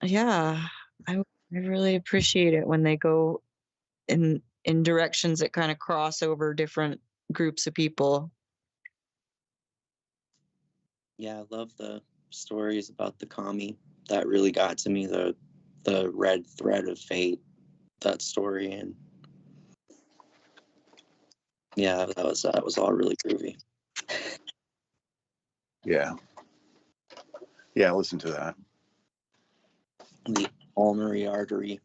Yeah, I really appreciate it when they go in directions that kind of cross over different groups of people. Yeah, I love the stories about the commie. That really got to me, the red thread of fate, that story. And yeah, that was all really groovy. Yeah, listen to that. The pulmonary artery.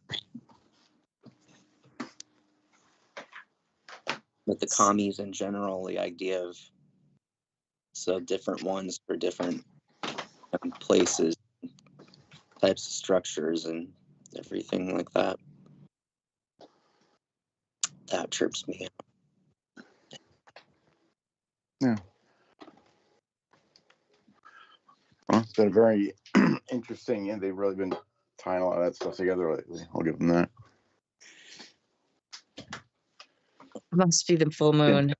But the commies in general, the idea of different ones for different places, types of structures, and everything like that. That trips me out. Yeah. Well, it's been very interesting, and they've really been tying a lot of that stuff together lately. I'll give them that. Must be the full moon.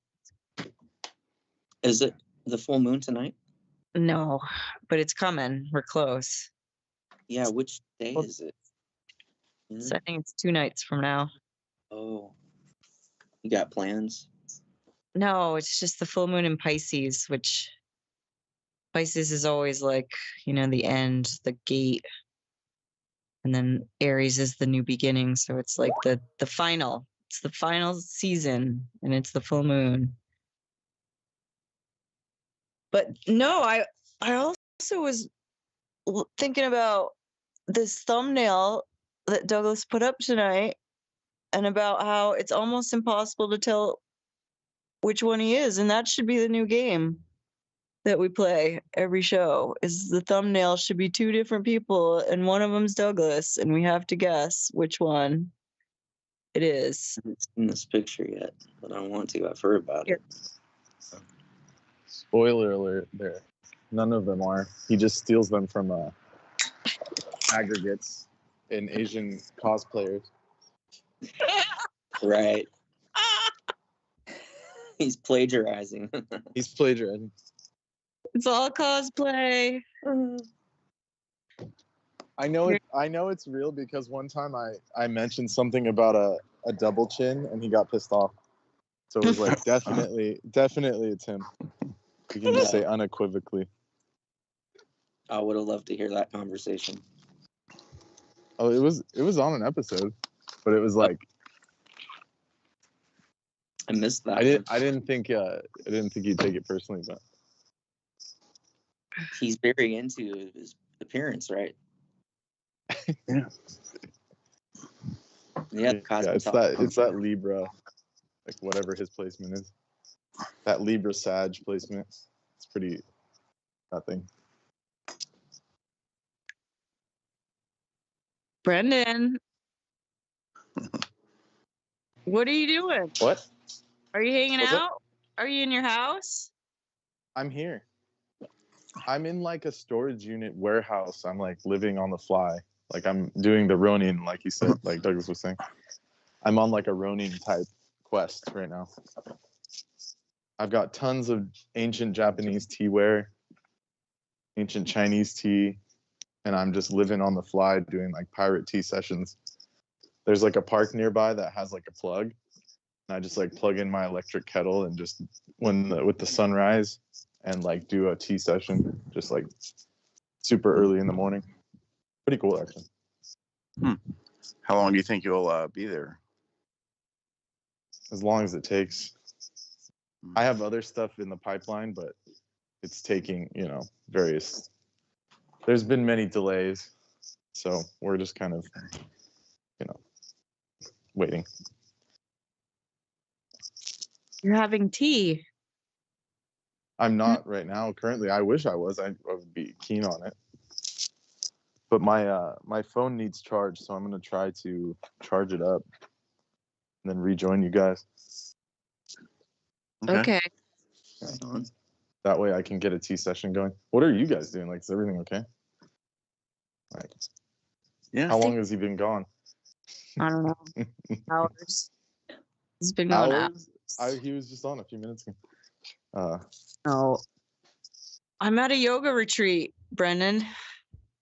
Is it the full moon tonight? No, but it's coming. We're close. Yeah, which day Well, is it? So I think it's 2 nights from now. Oh, you got plans? No, it's just the full moon in Pisces, which Pisces is always like, the end, the gate. And then Aries is the new beginning. So it's like the final. It's the final season and it's the full moon. But no, I also was thinking about this thumbnail that Douglas put up tonight and about how it's almost impossible to tell which one he is. And that should be the new game that we play every show, is the thumbnail should be 2 different people and one of them's Douglas and we have to guess which one it is. I haven't seen this picture yet, but I want to. I've heard about it. Spoiler alert there. None of them are. He just steals them from aggregates in Asian cosplayers. Right. He's plagiarizing. He's plagiarizing. It's all cosplay. I know it's real because one time I mentioned something about a double chin and he got pissed off. So it was like definitely it's him. You can just say unequivocally. I would have loved to hear that conversation. Oh, it was on an episode, but it was like I missed that. I didn't think he'd take it personally, but he's very into his appearance, right? Yeah. Yeah, it's that Libra, like whatever his placement is. That Libra Sag placement. It's pretty nothing. Brendan. What are you doing? What? Are you hanging What's out? up? Are you in your house? I'm here. I'm in like a storage unit warehouse. I'm like living on the fly. Like I'm doing the Ronin, like you said, like Douglas was saying. I'm on like a Ronin type quest right now. I've got tons of ancient Japanese teaware, ancient Chinese tea, and I'm just living on the fly doing like pirate tea sessions. There's like a park nearby that has like a plug. And I just like plug in my electric kettle and just with the sunrise and like do a tea session, just like super early in the morning. Pretty cool, actually. How long do you think you'll be there? As long as it takes. I have other stuff in the pipeline, but it's taking, various. There's been many delays, so we're just kind of, waiting. You're having tea. I'm not right now. Currently, I wish I was. I would be keen on it. But my phone needs charge, so I'm gonna try to charge it up and then rejoin you guys. Okay. That way I can get a tea session going. What are you guys doing? Like, is everything okay? Like, yeah. How long has he been gone? I don't know. Hours. He's been gone hours. He was just on a few minutes ago. No. I'm at a yoga retreat, Brendan.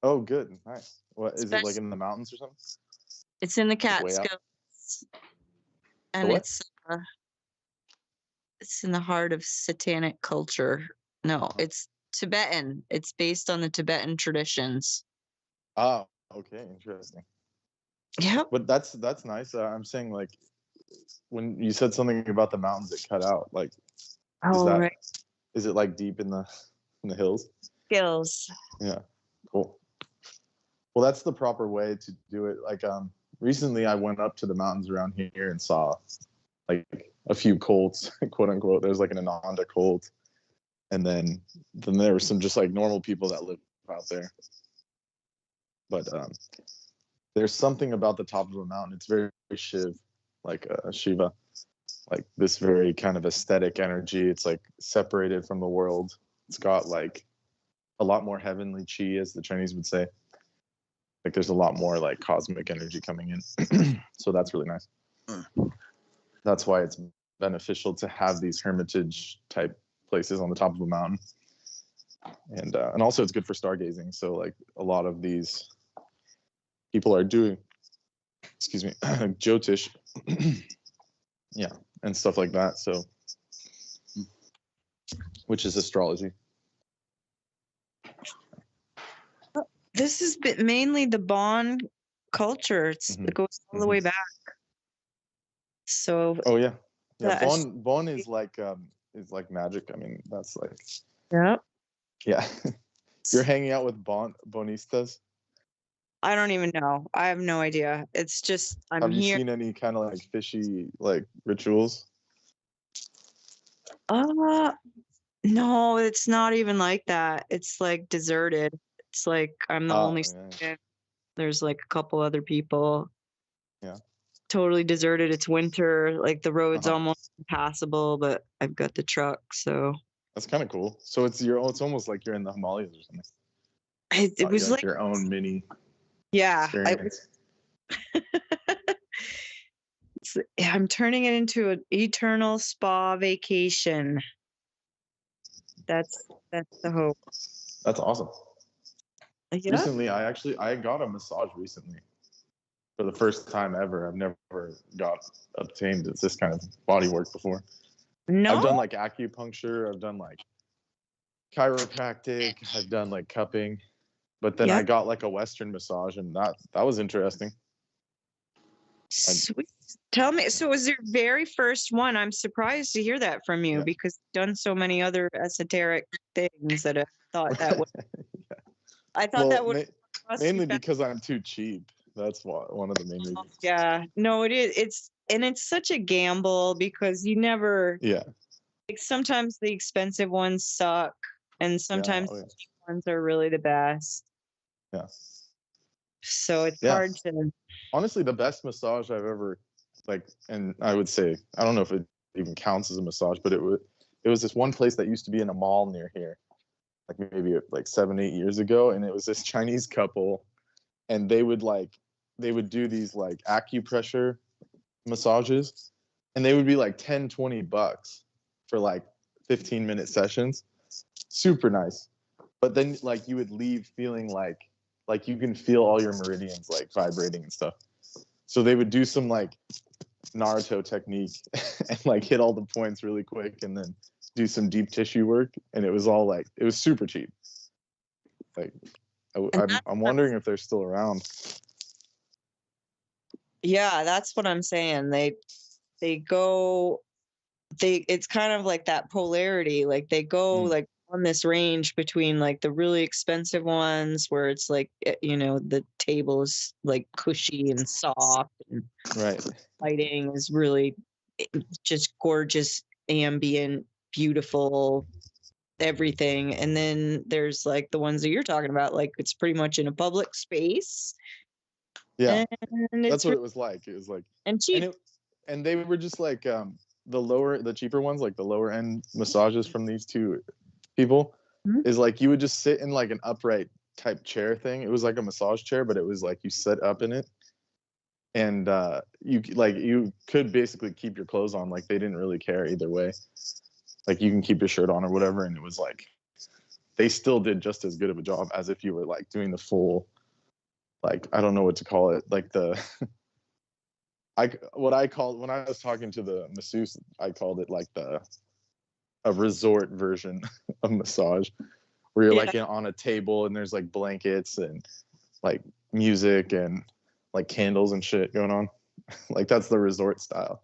Oh, good. Nice. What is it, like in the mountains or something? It's in the Like way out? Catskills. And it's in the heart of satanic culture. No, it's Tibetan. It's based on the Tibetan traditions. Oh, okay. Interesting. Yep. But that's nice. I'm saying, like, when you said something about the mountains that cut out, like, Right. Is it like deep in the hills? Skills. Yeah. Cool. Well, that's the proper way to do it. Like, recently I went up to the mountains around here and saw like a few cults, quote unquote. There's like an Ananda cult. And then there were some just like normal people that live out there. But there's something about the top of a mountain. It's very Shiv, like Shiva, like this very kind of aesthetic energy. It's like separated from the world. It's got like a lot more heavenly chi, as the Chinese would say. Like there's a lot more like cosmic energy coming in. So that's really nice. That's why it's beneficial to have these hermitage type places on the top of a mountain. And also it's good for stargazing. So like a lot of these people are doing, excuse me, Jyotish, yeah, and stuff like that. So, which is astrology. This is mainly the Bon culture. It goes all the way back. So. Oh yeah, yeah. Bon is like magic. I mean, that's like. Yeah. Yeah. You're hanging out with bonistas. I don't even know. I have no idea. It's just Have you seen any kind of like fishy like rituals? No, it's not even like that. It's like deserted. It's like I'm the only student. There's like a couple other people. Yeah. Totally deserted. It's winter. Like the road's almost impassable, but I've got the truck, so. That's kind of cool. So it's almost like you're in the Himalayas or something. It was like your own mini. Yeah. I'm turning it into an eternal spa vacation. That's the hope. That's awesome. Yeah. Recently, I got a massage recently. For the first time ever. I've never obtained this kind of body work before. No. I've done like acupuncture, I've done like chiropractic, I've done like cupping, but then I got like a Western massage, and that was interesting. Sweet. Tell me, so it was your very first one? I'm surprised to hear that from you because you've done so many other esoteric things that I thought that would. I thought that would mainly because I'm too cheap. That's one of the main reasons. Yeah, no, it is. It's such a gamble because you never. Yeah. Like sometimes the expensive ones suck, and sometimes the cheap ones are really the best. Yeah. So it's hard to. Honestly, the best massage I've ever and I would say, I don't know if it even counts as a massage, but it was this one place that used to be in a mall near here, like maybe like 7-8 years ago, and it was this Chinese couple, and they would do these like acupressure massages, and they would be like $10-$20 for like 15-minute sessions. Super nice. But then like you would leave feeling like you can feel all your meridians like vibrating and stuff. So they would do some like Naruto technique and like hit all the points really quick and then do some deep tissue work, and it was all like, it was super cheap. Like I'm wondering if they're still around. Yeah, that's what I'm saying. It's kind of like that polarity. Like they go like on this range between like the really expensive ones where it's like, the table is like cushy and soft, and lighting is really just gorgeous, ambient, beautiful, everything. And then there's like the ones that you're talking about, like it's pretty much in a public space. Yeah, and that's what it was like. It was like and cheap, and they were just like the cheaper ones, like the lower end massages from these two people, is like you would just sit in like an upright type chair thing. It was like a massage chair, but it was like you sit up in it, and you could basically keep your clothes on. Like they didn't really care either way. Like you can keep your shirt on or whatever, and it was like they still did just as good of a job as if you were like doing the full. Like, I don't know what to call it. Like what I called, when I was talking to the masseuse, I called it like a resort version of massage, where you're like on a table and there's like blankets and like music and like candles and shit going on. Like that's the resort style.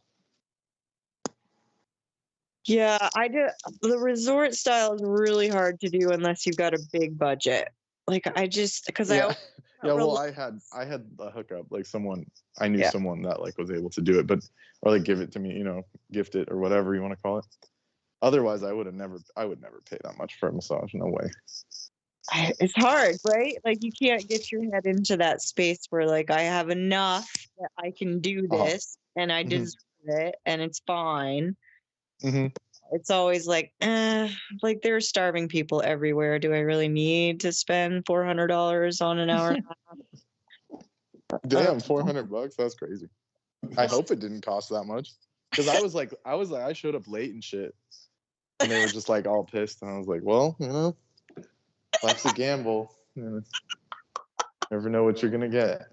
Yeah, I do. The resort style is really hard to do unless you've got a big budget. Like well, I had a hookup, like I knew someone that like was able to do it, or like give it to me, gift it or whatever you want to call it. Otherwise, I would never pay that much for a massage. No way. It's hard, right? Like you can't get your head into that space where like I have enough that I can do this and I deserve it and it's fine. It's always like like there are starving people everywhere. Do I really need to spend $400 on an hour? Damn, $400? That's crazy. I hope it didn't cost that much. Because I showed up late and shit, and they were just like all pissed, and I was like, well, life's a gamble. Never know what you're gonna get.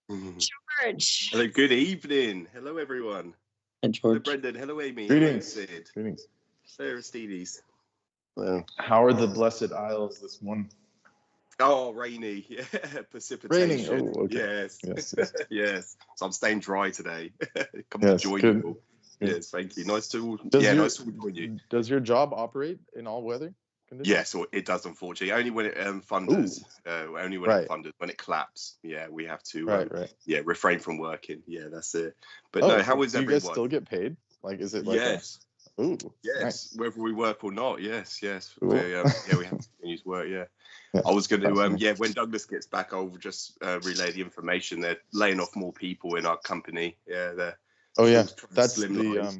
George. Hello, good evening. Hello, everyone. And Hello, George. Brendan. Hello, Amy. Greetings. Hello, Sid. Greetings. Hello, Aristides. How are the Blessed Isles this morning? Oh, rainy. Yeah, precipitation. Raining. Oh, okay. Yes. Yes. Yes. So I'm staying dry today. Come Yes, to join good. you all. Yes, thank you. Nice to Does join you. Does your job operate in all weather conditions? Yes, or it does, unfortunately. Only when it thunders. Only when it thunders. When it claps, yeah, we have to Right. yeah, refrain from working. Yeah, that's it. But Oh, no, how is do you everyone? guys still get paid? Like, is it like Yes. Ooh, Yes, nice. whether we work or not. Yes. Cool. We have to use work. Yeah. I was going to when Douglas gets back, I'll just relay the information. They're laying off more people in our company. Yeah, they're that's slim the lines.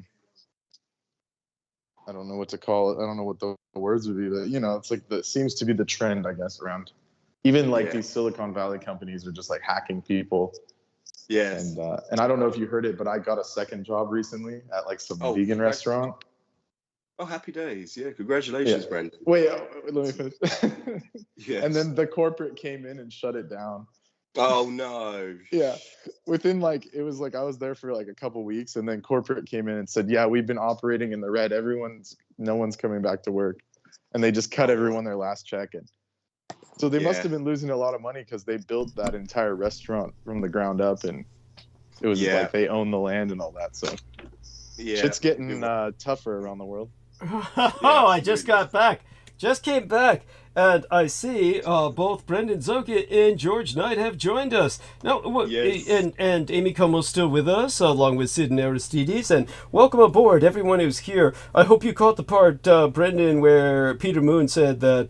I don't know what to call it. I don't know what the words would be, but it's like seems to be the trend, I guess, around even like these Silicon Valley companies are just like hacking people. Yes. And I don't know if you heard it, but I got a second job recently at like some vegan restaurant. Oh, happy days. Yeah, congratulations, Brendan. Wait, let me finish. Yes. And then the corporate came in and shut it down. Oh, no. Yeah. Within it was like I was there for like a couple weeks, and then corporate came in and said, yeah, we've been operating in the red. No one's coming back to work. And they just cut everyone their last check. And so they must have been losing a lot of money because they built that entire restaurant from the ground up, and it was like they own the land and all that. So shit's getting tougher around the world. I just got back. Just came back, and I see both Brendan Zogit and George Knight have joined us. Now, and Amy Como's still with us, along with Sid and Aristides, and welcome aboard, everyone who's here. I hope you caught the part, Brendan, where Peter Moon said that,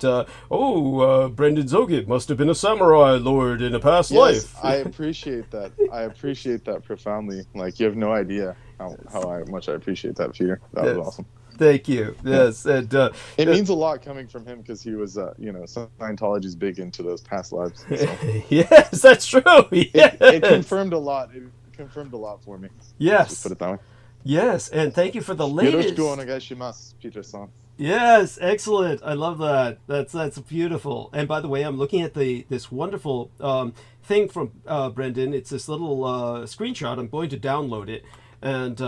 Brendan Zogit must have been a samurai lord in a past life. I appreciate that. I appreciate that profoundly. Like, you have no idea how much I appreciate that, Peter. That was awesome. Thank you. Yes, and it means a lot coming from him because he was, Scientology's big into those past lives. So. Yes, that's true. Yes. It confirmed a lot. It confirmed a lot for me. Yes. Just put it that way. Yes, and thank you for the latest. Yoroshiku onegaishimasu, Peter-san. Yes, excellent. I love that. That's beautiful. And by the way, I'm looking at this wonderful thing from Brendan. It's this little screenshot. I'm going to download it. And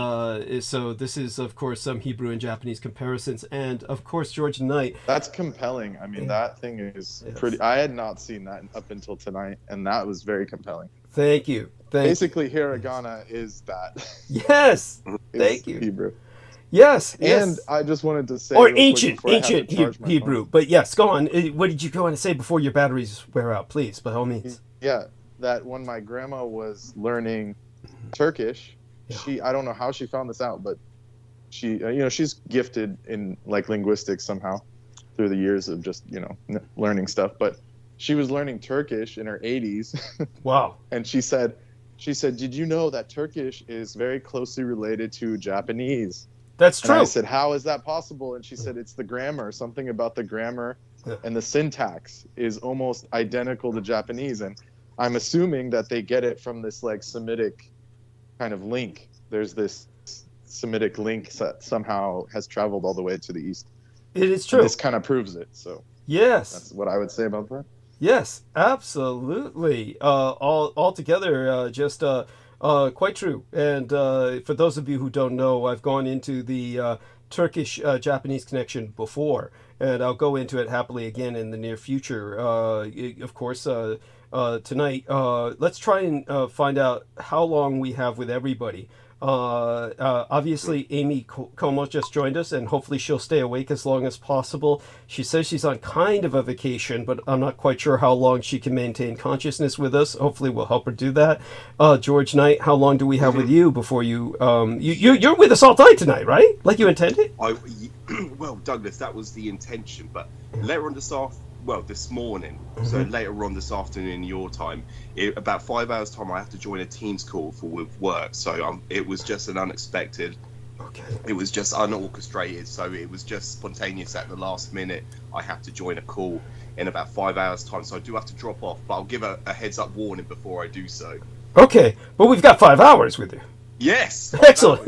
so this is, of course, some Hebrew and Japanese comparisons. And, of course, George Knight. That's compelling. I mean, that thing is pretty... I had not seen that up until tonight, and that was very compelling. Thank you. Basically, hiragana is that. Yes. Thank you. Hebrew. Yes. And I just wanted to say... Or ancient Hebrew. But yes, go on. What did you go on to say before your batteries wear out? Please, by all means. Yeah, that when my grandma was learning Turkish... I don't know how she found this out, but she, she's gifted in like linguistics somehow through the years of just, learning stuff. But she was learning Turkish in her 80s. Wow. And she said, did you know that Turkish is very closely related to Japanese? That's true. And I said, how is that possible? And she said, it's the grammar. Something about the grammar and the syntax is almost identical to Japanese. And I'm assuming that they get it from this like Semitic kind of link. There's this Semitic link that somehow has traveled all the way to the east. It is true. And this kind of proves it. So yes, that's what I would say about that. Yes, absolutely. Altogether, just quite true. And for those of you who don't know, I've gone into the Turkish-Japanese connection before, and I'll go into it happily again in the near future. Of course, tonight, let's try and find out how long we have with everybody. Obviously, Amy Como just joined us, and hopefully she'll stay awake as long as possible. She says she's on kind of a vacation, but I'm not quite sure how long she can maintain consciousness with us. Hopefully we'll help her do that. George Knight, how long do we have with you before you... You're with us all night tonight, right? Like you intended? Well, Douglas, that was the intention, but later on this morning, so later on this afternoon your time, about 5 hours time, I have to join a Teams call with work, so it was just an unexpected, it was just unorchestrated, so it was just spontaneous at the last minute. I have to join a call in about 5 hours time, so I do have to drop off, but I'll give a heads up warning before I do so. Okay, but we've got 5 hours with you. Yes. Excellent.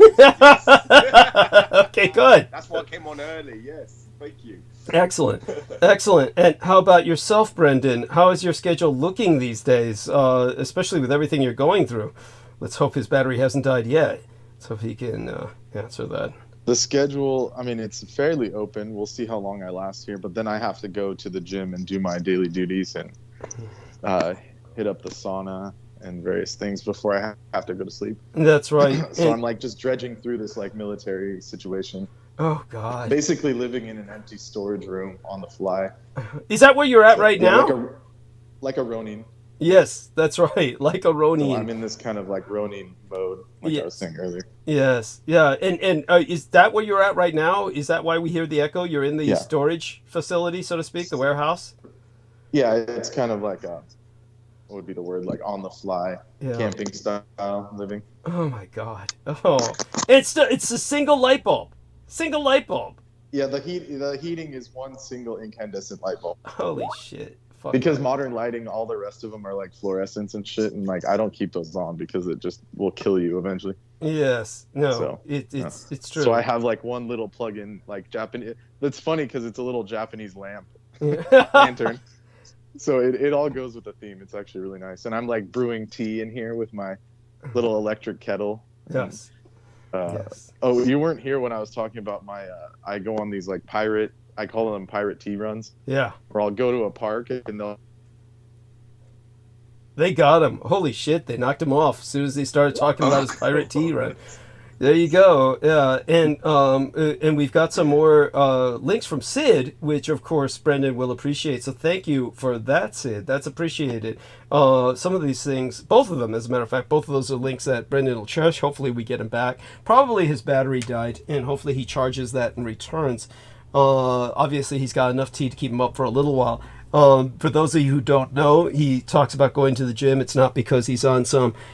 Okay, good. That's why I came on early. Yes. Thank you. Excellent. Excellent. And how about yourself, Brendan? How is your schedule looking these days, especially with everything you're going through? Let's hope his battery hasn't died yet. Let's hope he can answer that. The schedule, I mean, it's fairly open. We'll see how long I last here, but then I have to go to the gym and do my daily duties and hit up the sauna and various things before I have to go to sleep. That's right. So I'm like just dredging through this like military situation. Oh, God. Basically living in an empty storage room on the fly. Is that where you're at right now? Like a Ronin. Yes, that's right. Like a Ronin. So I'm in this kind of like Ronin mode, like I was saying earlier. Yes. Yeah. And is that where you're at right now? Is that why we hear the echo? You're in the storage facility, so to speak, the warehouse? Yeah, it's kind of like what would be the word, like on the fly, camping style living. Oh my God! Oh, it's a single light bulb. Single light bulb. Yeah, the heating is one single incandescent light bulb. Holy shit! Fuck because modern lighting, all the rest of them are like fluorescents and shit, and like I don't keep those on because it just will kill you eventually. Yes. No. So, it's true. So I have like one little plug-in, like Japanese. That's funny because it's a little Japanese lamp lantern. So it all goes with the theme. It's actually really nice. And I'm like brewing tea in here with my little electric kettle. Yes. Yes. Oh, you weren't here when I was talking about my, I go on these like I call them pirate tea runs. Yeah. Where I'll go to a park and they got him. Holy shit, they knocked him off as soon as they started talking about his pirate tea run. There you go. Yeah, and we've got some more links from Sid, which of course Brendan will appreciate. So thank you for that, Sid. That's appreciated. Some of these things, both of them, as a matter of fact, both of those are links that Brendan will cherish. Hopefully we get him back. Probably his battery died, and hopefully he charges that and returns. Obviously he's got enough tea to keep him up for a little while. For those of you who don't know, he talks about going to the gym. It's not because he's on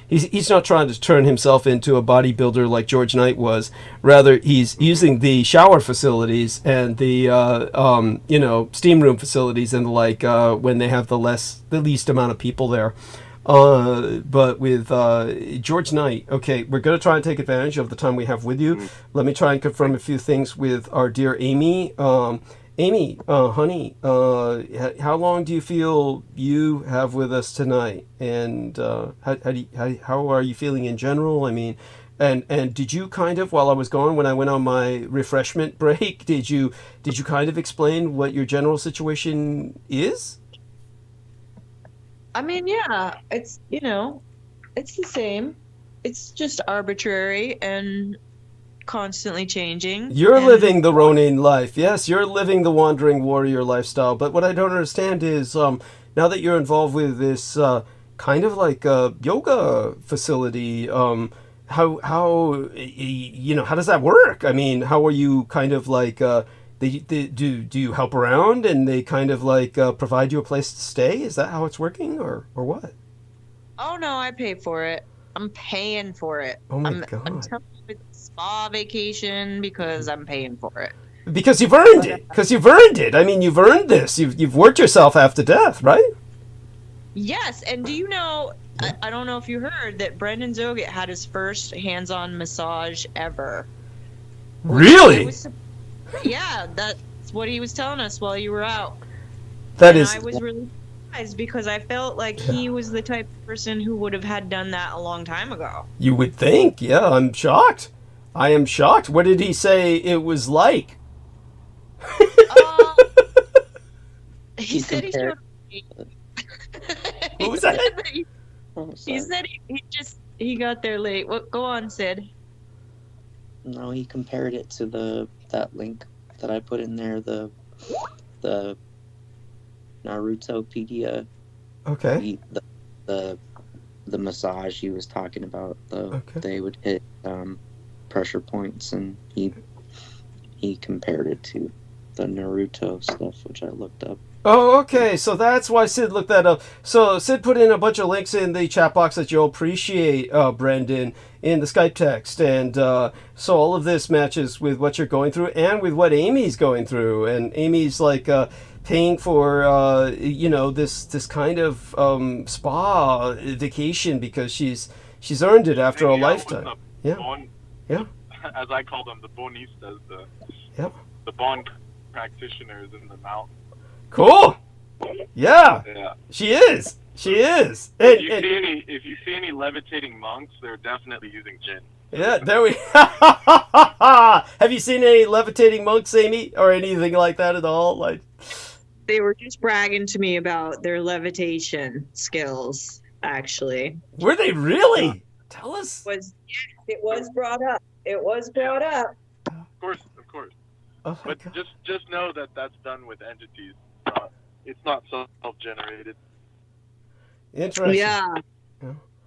he's not trying to turn himself into a bodybuilder like George Knight was. Rather, he's using the shower facilities and the, steam room facilities and the like, when they have the least amount of people there. But with George Knight, okay, we're going to try and take advantage of the time we have with you. Let me try and confirm a few things with our dear Amy. Amy, honey, how long do you feel you have with us tonight? And how are you feeling in general? I mean, and did you kind of, while I was gone, when I went on my refreshment break, did you kind of explain what your general situation is? I mean, yeah, it's, it's the same. It's just arbitrary and constantly changing. You're living the Ronin life. Yes, you're living the wandering warrior lifestyle. But what I don't understand is, now that you're involved with this kind of like yoga facility, how does that work? I mean, how are you kind of like, do you help around and they kind of like provide you a place to stay? Is that how it's working, or what? Oh no, I pay for it. I'm paying for it. Oh my God. I'm telling you, it's a spa vacation because I'm paying for it. Because you've earned it. I mean, you've earned this. You've worked yourself half to death, right? Yes, and do you know, I don't know if you heard that Brendan Zoget had his first hands-on massage ever. Really? Yeah, that's what he was telling us while you were out. I was really surprised because I felt like he was the type of person who would have had done that a long time ago. You would think. Yeah, I'm shocked. I am shocked. What did he say it was like? He said he showed What was that? He said he got there late. Go on, Sid. No, he compared it to that link that I put in there, the Narutopedia. Okay. The massage he was talking about. They would hit pressure points, and he compared it to the Naruto stuff, which I looked up. Oh, okay. So that's why Sid looked that up. So Sid put in a bunch of links in the chat box that you'll appreciate, Brendan, in the Skype text. And so all of this matches with what you're going through and with what Amy's going through. And Amy's like paying for, this kind of spa vacation because she's earned it after a lifetime. Yeah. Bone, Yeah. as I call them, the bonistas, Yep. the bone practitioners in the mountain. Cool. Yeah. Yeah. She is. She is. If you see any levitating monks, they're definitely using gin. Yeah, there we. Have you seen any levitating monks, Amy, or anything like that at all? Like, they were just bragging to me about their levitation skills. Actually, were they really? Tell us. It was brought up. It was brought up. Of course. Oh but God. just know that that's done with entities. It's not self-generated. Interesting. Yeah.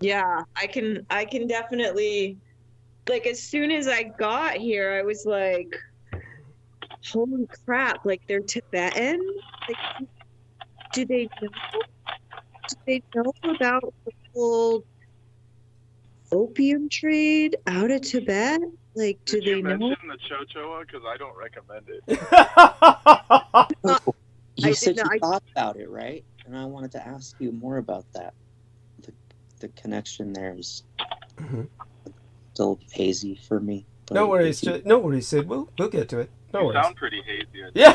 Yeah, I can definitely, like, as soon as I got here, I was like, holy crap, like, they're Tibetan? Like, do they know about the whole opium trade out of Tibet? Like, do Did they you know? mention the chochoa? Because I don't recommend it. You I said didn't- you thought about it, right? And I wanted to ask you more about that. The connection there is still hazy for me. But No worries. No worries, Sid. We'll get to it. No You worries. sound pretty hazy. Yeah.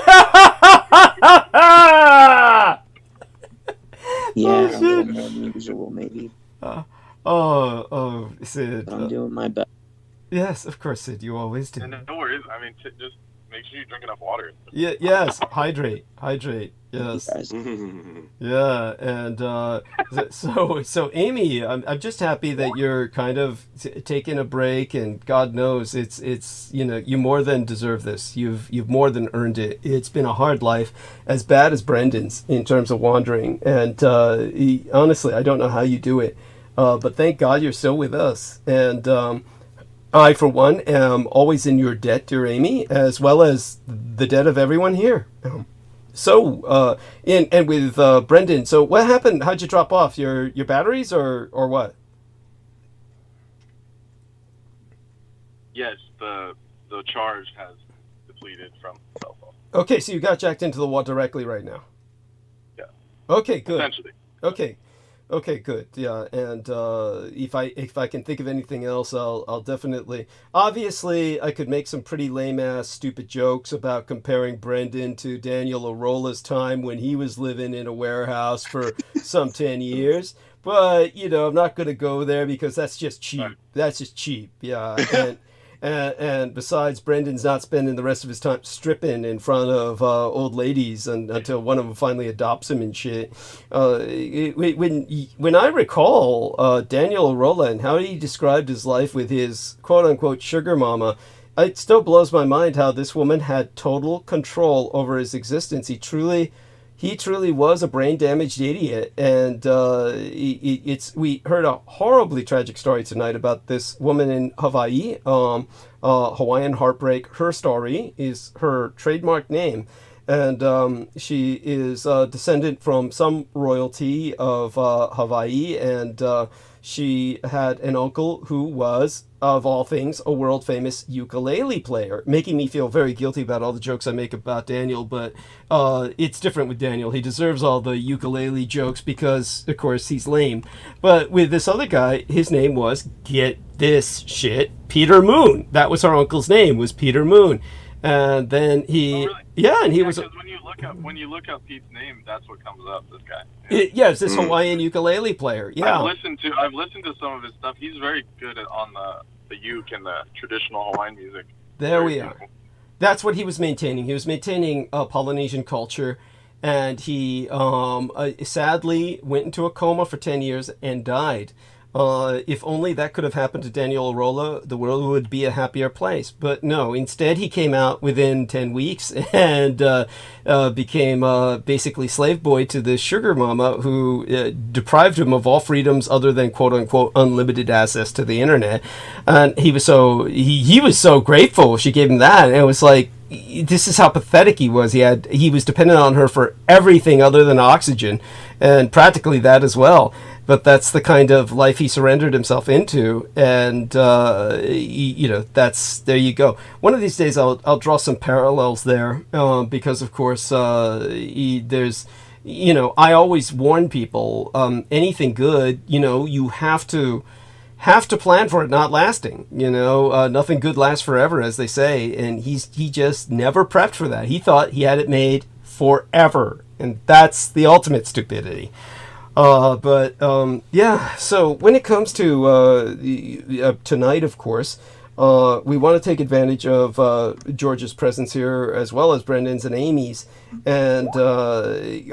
yeah, a shit. little more than usual, maybe. Sid. But I'm doing my best. Yes, of course, Sid. You always do. And no worries. I mean, just make sure you drink enough water. Yeah. Yes. Hydrate. Yes. Guys. Yeah, and so Amy, I'm just happy that you're kind of taking a break, and God knows it's you more than deserve this. You've more than earned it. It's been a hard life, as bad as Brendan's in terms of wandering, and honestly, I don't know how you do it, but thank God you're still with us, and I, for one, am always in your debt, dear Amy, as well as the debt of everyone here. So, and with Brendan, so what happened? How'd you drop off? Your batteries or what? Yes, the charge has depleted from the cell phone. Okay, so you got jacked into the wall directly right now. Yeah. Okay, good. Essentially. Okay, good. Yeah, and if I can think of anything else, I'll definitely. Obviously, I could make some pretty lame ass stupid jokes about comparing Brendan to Daniel Arola's time when he was living in a warehouse for some 10 years. But I'm not going to go there because that's just cheap. Right. That's just cheap. Yeah, and besides, Brendan's not spending the rest of his time stripping in front of old ladies until one of them finally adopts him and shit. When I recall Daniel Arola and how he described his life with his quote-unquote sugar mama, it still blows my mind how this woman had total control over his existence. He truly was a brain-damaged idiot, and we heard a horribly tragic story tonight about this woman in Hawaii, Hawaiian Heartbreak. Her story is her trademark name, and she is a descendant from some royalty of Hawaii, and she had an uncle who was, of all things, a world-famous ukulele player, making me feel very guilty about all the jokes I make about Daniel, but it's different with Daniel. He deserves all the ukulele jokes because, of course, he's lame. But with this other guy, his name was, get this shit, Peter Moon. That was our uncle's name, was Peter Moon. And then he... Oh, really? Yeah, and he was... Because when you look up Pete's name, that's what comes up. This guy. Yes, this Hawaiian ukulele player. Yeah, I've listened to some of his stuff. He's very good on the uke and the traditional Hawaiian music. There we are. That's what he was maintaining. He was maintaining Polynesian culture, and he sadly went into a coma for 10 years and died. If only that could have happened to Daniel Arola, the world would be a happier place. But no, instead he came out within 10 weeks and became basically slave boy to this sugar mama who deprived him of all freedoms other than quote-unquote unlimited access to the internet. And he was so grateful she gave him that. And it was like, this is how pathetic he was. He was dependent on her for everything other than oxygen, and practically that as well. But that's the kind of life he surrendered himself into, and that's there you go. One of these days, I'll draw some parallels there, because of course, there's, I always warn people, anything good, you have to have to plan for it not lasting. Nothing good lasts forever, as they say, and he just never prepped for that. He thought he had it made forever, and that's the ultimate stupidity. So when it comes to tonight, of course, we want to take advantage of George's presence here, as well as Brendan's and Amy's, and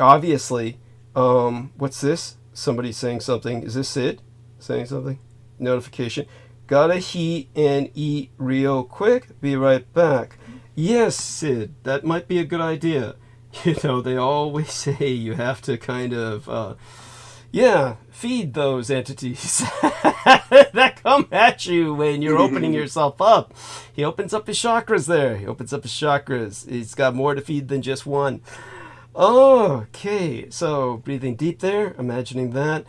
obviously, what's this? Somebody's saying something. Is this Sid saying something? Notification. Gotta heat and eat real quick. Be right back. Yes, Sid, that might be a good idea. They always say you have to kind of, feed those entities that come at you when you're opening yourself up. He opens up his chakras there. He's got more to feed than just one. Okay, so breathing deep there, imagining that.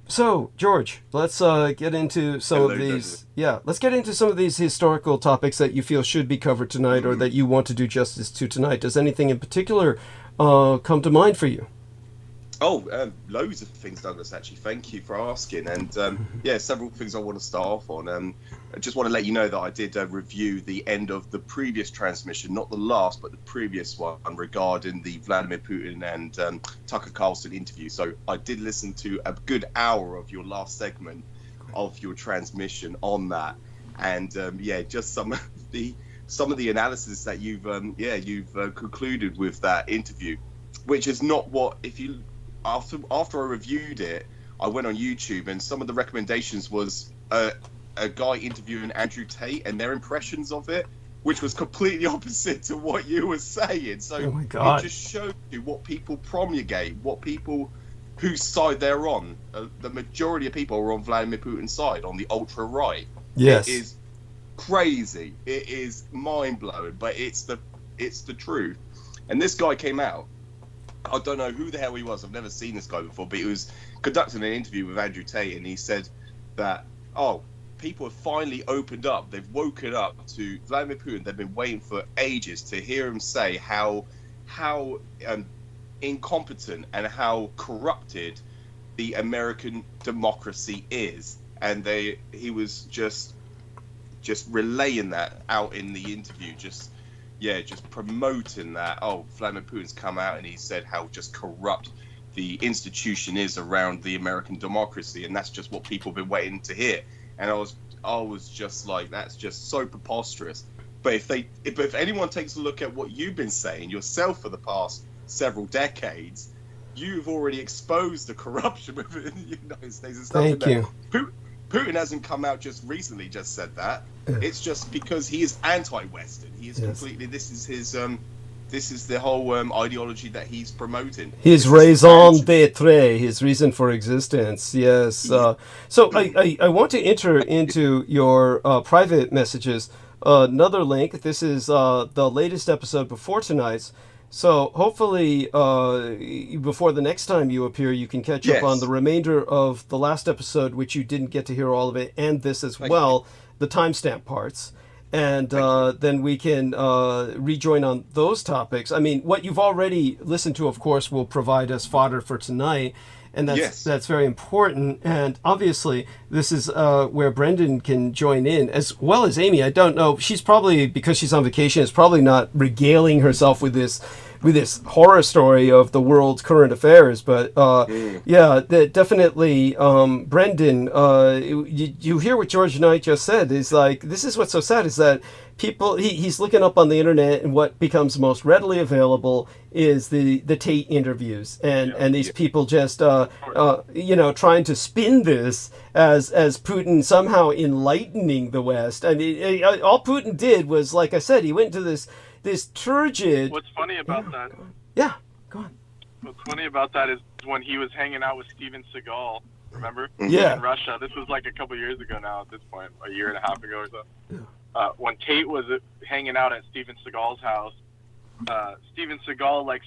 So George, let's get into some of these. Let's get into some of these historical topics that you feel should be covered tonight, or that you want to do justice to tonight. Does anything in particular come to mind for you? Loads of things, Douglas, actually. Thank you for asking. And several things I want to start off on. I just want to let you know that I did review the end of the previous transmission, not the last, but the previous one, regarding the Vladimir Putin and Tucker Carlson interview. So I did listen to a good hour of your last segment of your transmission on that. And just some of the analysis that you've concluded with that interview, which is not what, after I reviewed it, I went on YouTube, and some of the recommendations was a guy interviewing Andrew Tate and their impressions of it, which was completely opposite to what you were saying. So oh my God. It just showed you what people promulgate, whose side they're on. The majority of people are on Vladimir Putin's side, on the ultra right. Yes, it is crazy. It is mind blowing, but it's the truth. And this guy came out. I don't know who the hell he was. I've never seen this guy before, but he was conducting an interview with Andrew Tate, and he said that, people have finally opened up. They've woken up to Vladimir Putin. They've been waiting for ages to hear him say how incompetent and how corrupted the American democracy is. And he was just relaying that out in the interview, just promoting that. Vladimir Putin's come out and he said how just corrupt the institution is around the American democracy, and that's just what people have been waiting to hear. And I was just like, that's just so preposterous. But if anyone takes a look at what you've been saying yourself for the past several decades, you've already exposed the corruption within the United States and stuff. Thank you. Putin hasn't come out just recently just said that. It's just because he is anti-Western. He is completely. This is the whole ideology that he's promoting. His raison d'être, his reason for existence. Yes. So I want to enter into your private messages. Another link. This is the latest episode before tonight's. So hopefully, before the next time you appear, you can catch up on the remainder of the last episode, which you didn't get to hear all of it, and this as well, the timestamp parts. And then we can rejoin on those topics. I mean, what you've already listened to, of course, will provide us fodder for tonight. And that's very important. And obviously, this is where Brendan can join in, as well as Amy. I don't know. She's probably, because she's on vacation, is probably not regaling herself with this horror story of the world's current affairs. But definitely, Brendan, you hear what George and I just said. Is like, this is what's so sad, is that people, he's looking up on the internet, and what becomes most readily available is the Tate interviews, and these people just trying to spin this as Putin somehow enlightening the West. I mean, all Putin did was, like I said, he went to this turgid. What's funny about that? Yeah, go on. What's funny about that is when he was hanging out with Steven Seagal. Remember? Yeah. In Russia. This was like a couple years ago now. At this point, a year and a half ago or so. Yeah. When Tate was hanging out at Steven Seagal's house, Steven Seagal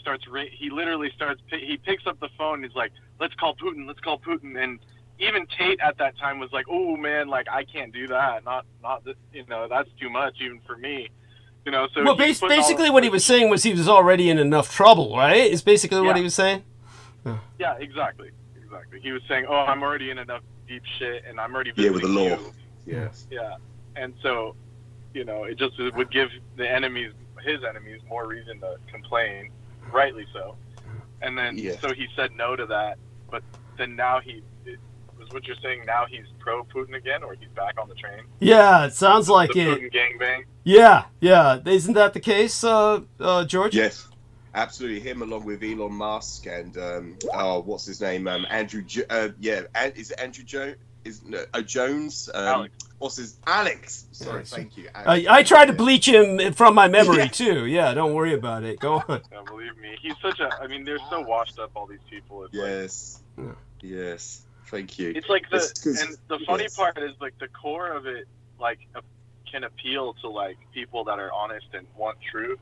he picks up the phone and he's like, let's call Putin, and even Tate at that time was like, oh man, like I can't do that, not this, that's too much even for me, so well, basically what he was saying was he was already in enough trouble, right? Is basically what he was saying. Yeah, exactly. He was saying, I'm already in enough deep shit, and I'm already Yeah, with the visiting law. you. Yes. Yeah, and so, you know, it would give his enemies, more reason to complain, rightly so. And then, so he said no to that, but then now was what you're saying, now he's pro-Putin again, or he's back on the train? Yeah, it sounds like the it. Putin gangbang? Yeah. Isn't that the case, George? Yes, absolutely. Him along with Elon Musk and, what's his name? Andrew, is it Andrew Jones? Alex. What's his Alex? Sorry, thank you. I tried to bleach him from my memory too. Yeah, don't worry about it. Go on. Yeah, believe me, he's they're so washed up, all these people. It's yes. Thank you. It's like the funny part is like the core of it, like can appeal to like people that are honest and want truth,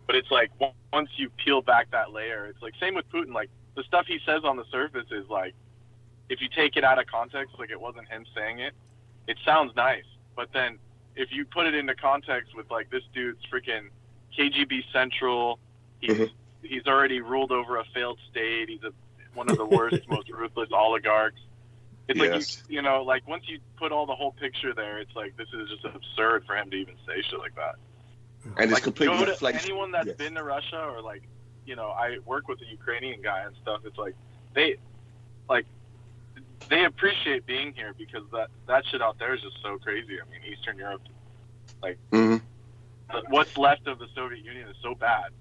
but it's like once you peel back that layer, it's like same with Putin. Like the stuff he says on the surface is like, if you take it out of context, like it wasn't him saying it, it sounds nice. But then if you put it into context with like this dude's freaking KGB Central, he's already ruled over a failed state. He's one of the worst, most ruthless oligarchs. It's like, you know, like once you put all the whole picture there, it's like, this is just absurd for him to even say shit like that. And like, it's completely go to anyone that's been to Russia, or like, you know, I work with a Ukrainian guy and stuff. It's like, they appreciate being here because that shit out there is just so crazy. I mean, Eastern Europe, like, what's left of the Soviet Union is so bad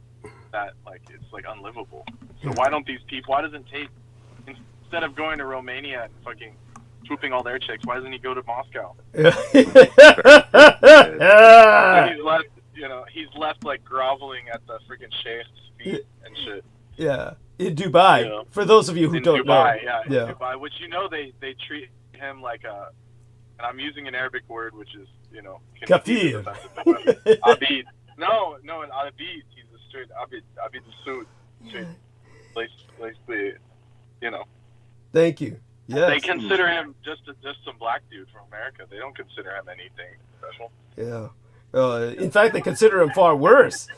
that, like, it's, like, unlivable. So why doesn't Tate, instead of going to Romania and fucking pooping all their chicks, why doesn't he go to Moscow? He's left, like, groveling at the freaking sheikh's feet and shit. Yeah. In Dubai, for those of you who don't know. In Dubai, which, you know, they treat him like and I'm using an Arabic word, which is, you know, kafir. Abid. No, in Abid, he's a straight Abid Sud. Basically, you know. Thank you. Yes. They consider him just some black dude from America. They don't consider him anything special. Yeah. In fact, they consider him far worse.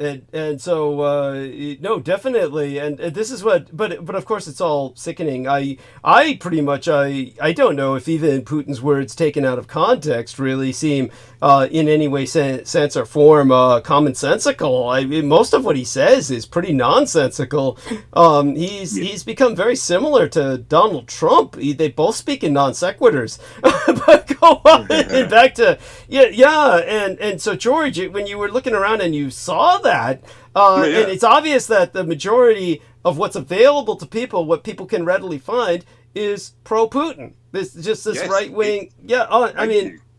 And so no, definitely, and this is what, but of course it's all sickening. I pretty much I don't know if even Putin's words taken out of context really seem in any way, sense or form commonsensical. I mean, most of what he says is pretty nonsensical. He's become very similar to Donald Trump. They both speak in non sequiturs. But go on back to and so George, when you were looking around and you saw that, and it's obvious that the majority of what's available to people, what people can readily find, is pro-Putin. This right wing.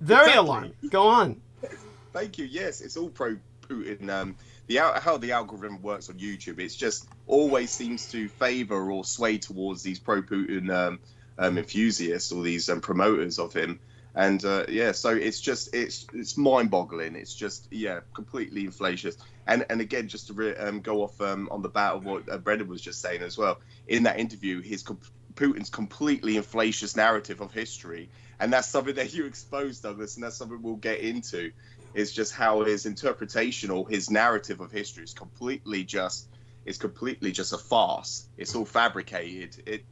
Very alarming. Go on. Thank you. Yes, it's all pro-Putin. How the algorithm works on YouTube, it's just always seems to favor or sway towards these pro-Putin enthusiasts or these promoters of him. And so it's mind-boggling. It's just completely inflacious. And again, just to go off on the bat of what Brendan was just saying as well, in that interview, Putin's completely inflacious narrative of history, and that's something that you exposed, Douglas, and that's something we'll get into. Is just how his interpretation or his narrative of history is completely just a farce. It's all fabricated. It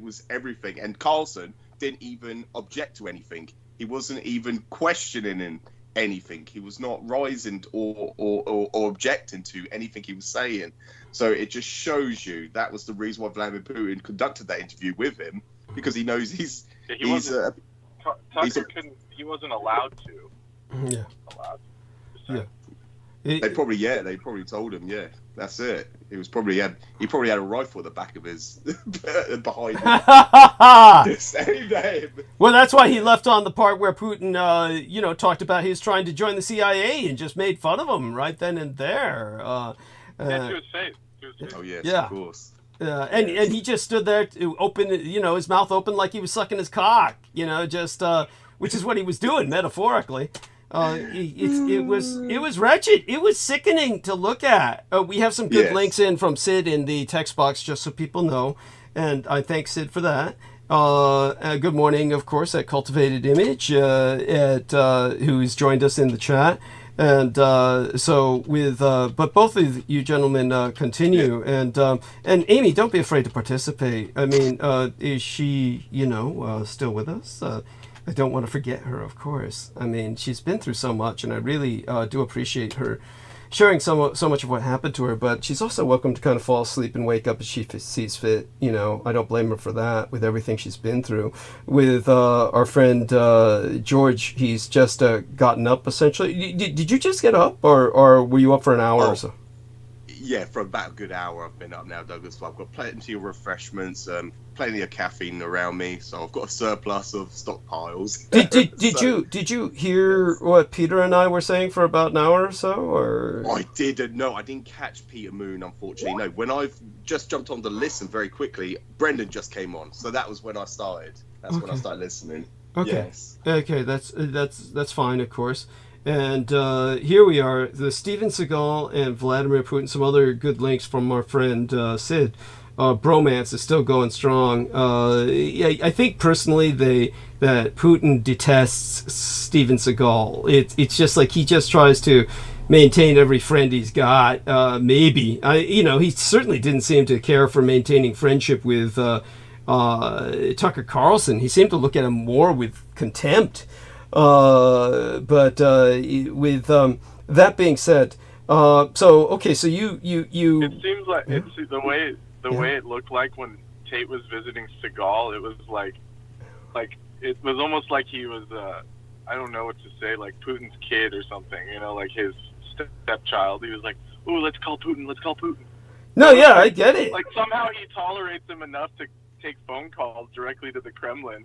was everything. And Carlson didn't even object to anything. He wasn't even questioning anything. He was not rising or objecting to anything he was saying. So it just shows you that was the reason why Vladimir Putin conducted that interview with him, because he knows he wasn't allowed to. Yeah. They probably told him, that's it. He probably had a rifle at the back of his behind him. Well, that's why he left on the part where Putin, talked about his trying to join the CIA and just made fun of him right then and there. To his face. Oh yes, yeah. Of course. And he just stood there to open, his mouth open like he was sucking his cock, which is what he was doing metaphorically. It was wretched. It was sickening to look at. We have some good links in from Sid in the text box, just so people know, and I thank Sid for that. Good morning, of course, at Cultivated Image, who's joined us in the chat. And so with, but both of you gentlemen continue, and Amy, don't be afraid to participate. I mean, is she, still with us? I don't want to forget her, of course. I mean, she's been through so much, and I really do appreciate her sharing so much of what happened to her. But she's also welcome to kind of fall asleep and wake up as she sees fit. I don't blame her for that with everything she's been through. With our friend George, he's just gotten up essentially. Did you just get up, or were you up for an hour or so? Yeah, for about a good hour I've been up now, Douglas. So I've got plenty of refreshments, plenty of caffeine around me, so I've got a surplus of stockpiles. Did you hear what Peter and I were saying for about an hour or so? Or I didn't. No, I didn't catch Peter Moon, unfortunately. No, when I've just jumped on to listen very quickly, Brendan just came on, so that was when I started. That's when I started listening. Okay. Yes. Okay, that's fine, of course. And here we are, the Steven Seagal and Vladimir Putin, some other good links from our friend Sid. Bromance is still going strong. I think personally that Putin detests Steven Seagal. It's just like he just tries to maintain every friend he's got. Maybe he certainly didn't seem to care for maintaining friendship with Tucker Carlson. He seemed to look at him more with contempt. But with that being said, so you it seems like it's the way it looked like when Tate was visiting Seagal. It was like it was almost like he was I don't know what to say, like Putin's kid or something, like his stepchild. He was like, "Ooh, let's call Putin. No, yeah, I get it. Like somehow he tolerates him enough to take phone calls directly to the Kremlin,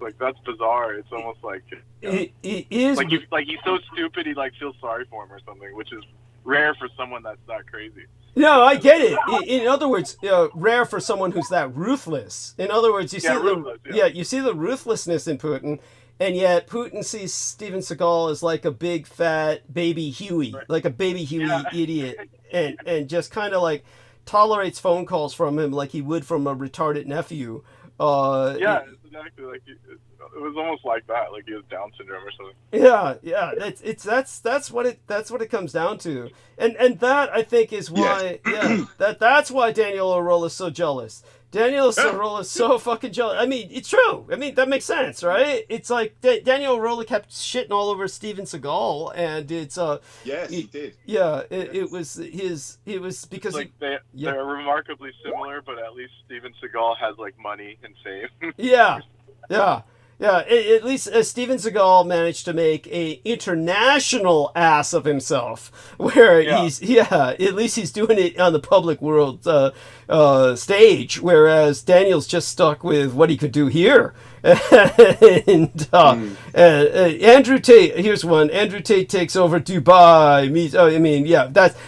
like that's bizarre. It's almost like it is like he's so stupid he feels sorry for him or something, which is rare for someone that's that crazy. No, I get it. In other words, rare for someone who's that ruthless. In other words, you see the ruthlessness in Putin, and yet Putin sees Steven Seagal as like a big fat baby Huey, like a baby Huey idiot, and just kind of like tolerates phone calls from him like he would from a retarded nephew. Exactly. Like it was almost like that, like he has Down syndrome or something. Yeah. That's what it comes down to, and that I think is why that's why Daniel Orola is so jealous. Daniel Orola is so fucking jealous. I mean, it's true. I mean, that makes sense, right? It's like Daniel Orola kept shitting all over Steven Seagal, and it's yes, he did. Yeah, it was because like they're remarkably similar, but at least Steven Seagal has like money and fame. Yeah. At least Steven Seagal managed to make a international ass of himself, where at least he's doing it on the public world stage, whereas Daniel's just stuck with what he could do here. And Andrew Tate, here's one. Andrew Tate takes over Dubai.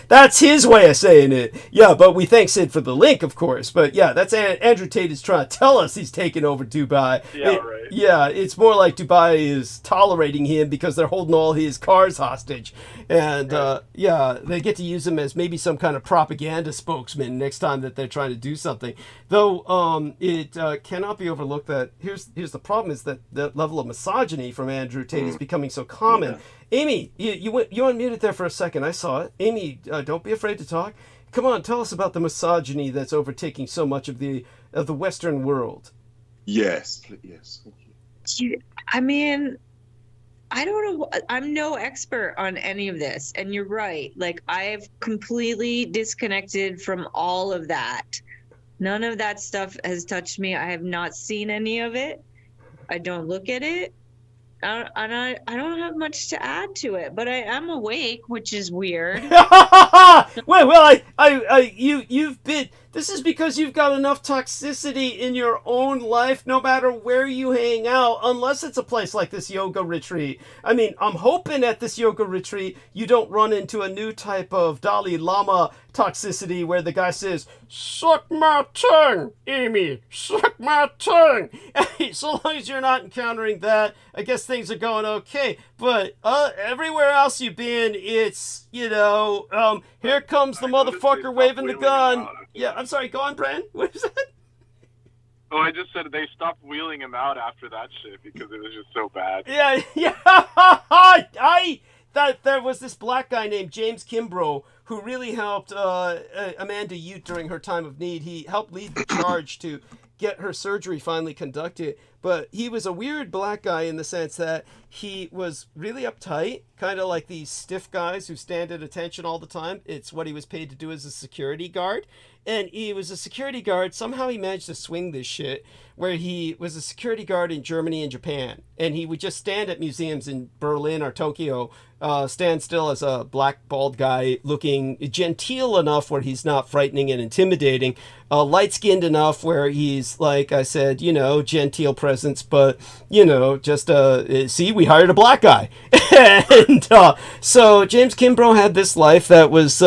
That's his way of saying it. Yeah, but we thank Sid for the link, of course. But yeah, that's Andrew Tate is trying to tell us he's taking over Dubai. Right. Yeah, it's more like Dubai is tolerating him because they're holding all his cars hostage. And they get to use him as maybe some kind of propaganda spokesman next time that they're trying to do something. Though it cannot be overlooked that here's the problem is that the level of misogyny from Andrew Tate is becoming so common. Yeah. Amy, you unmuted there for a second. I saw it. Amy, don't be afraid to talk. Come on, tell us about the misogyny that's overtaking so much of the Western world. Yes. I mean, I don't know. I'm no expert on any of this. And you're right. Like, I've completely disconnected from all of that. None of that stuff has touched me. I have not seen any of it. I don't look at it. I don't have much to add to it, but I am awake, which is weird. You've been. This is because you've got enough toxicity in your own life, no matter where you hang out, unless it's a place like this yoga retreat. I mean, I'm hoping at this yoga retreat you don't run into a new type of Dalai Lama toxicity where the guy says, "Suck my tongue, Amy, suck my tongue." So long as you're not encountering that, I guess things are going okay. But everywhere else you've been, it's, here comes the motherfucker waving the gun. Yeah, I'm sorry, go on, Bren. What is that? Oh, I just said they stopped wheeling him out after that shit because it was just so bad. Yeah, yeah. There was this black guy named James Kimbrough who really helped Amanda Ute during her time of need. He helped lead the charge to get her surgery finally conducted. But he was a weird black guy in the sense that he was really uptight, kind of like these stiff guys who stand at attention all the time. It's what he was paid to do as a security guard. And he was a security guard. Somehow he managed to swing this shit where he was a security guard in Germany and Japan. And he would just stand at museums in Berlin or Tokyo, stand still as a black bald guy looking genteel enough where he's not frightening and intimidating, light-skinned enough where he's, like I said, you know, genteel presence, but, you know, just, see, we hired a black guy. And so James Kimbrough had this life that was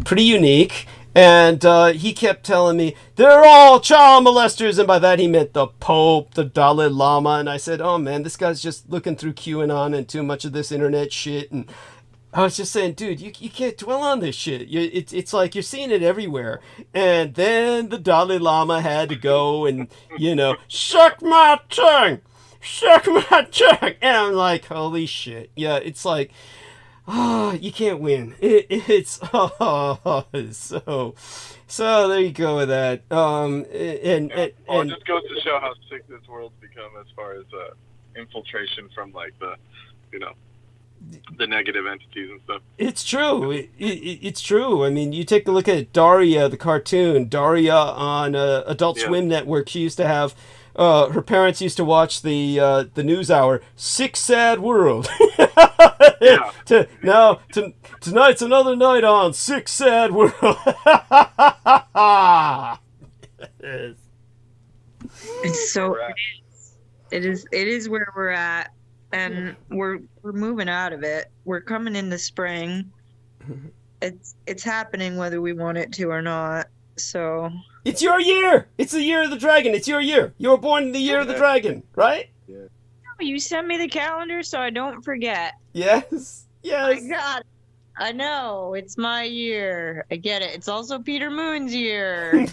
pretty unique. And he kept telling me, they're all child molesters. And by that he meant the Pope, the Dalai Lama. And I said, oh man, this guy's just looking through QAnon and too much of this internet shit. And I was just saying, dude, you can't dwell on this shit. It's like you're seeing it everywhere. And then the Dalai Lama had to go and, you know, suck my tongue. Suck my tongue. And I'm like, holy shit. Yeah, it's like... Oh, you can't win. It's so there you go with that. It just goes to show how sick this world's become as far as infiltration from like the, you know, the negative entities and stuff. It's true. It's true. I mean, you take a look at Daria, the cartoon. Daria on Adult Swim Network. She used to have. Her parents used to watch the NewsHour. Sick, sad world. Yeah. Tonight's another night on Sick, sad world. It's so. It is where we're at, and we're moving out of it. We're coming into spring. It's happening whether we want it to or not. So. It's your year. It's the year of the dragon. It's your year. You were born in the year of the dragon, right? Yeah. You send me the calendar so I don't forget. Yes. Yes. I got it. I know. It's my year. I get it. It's also Peter Moon's year. We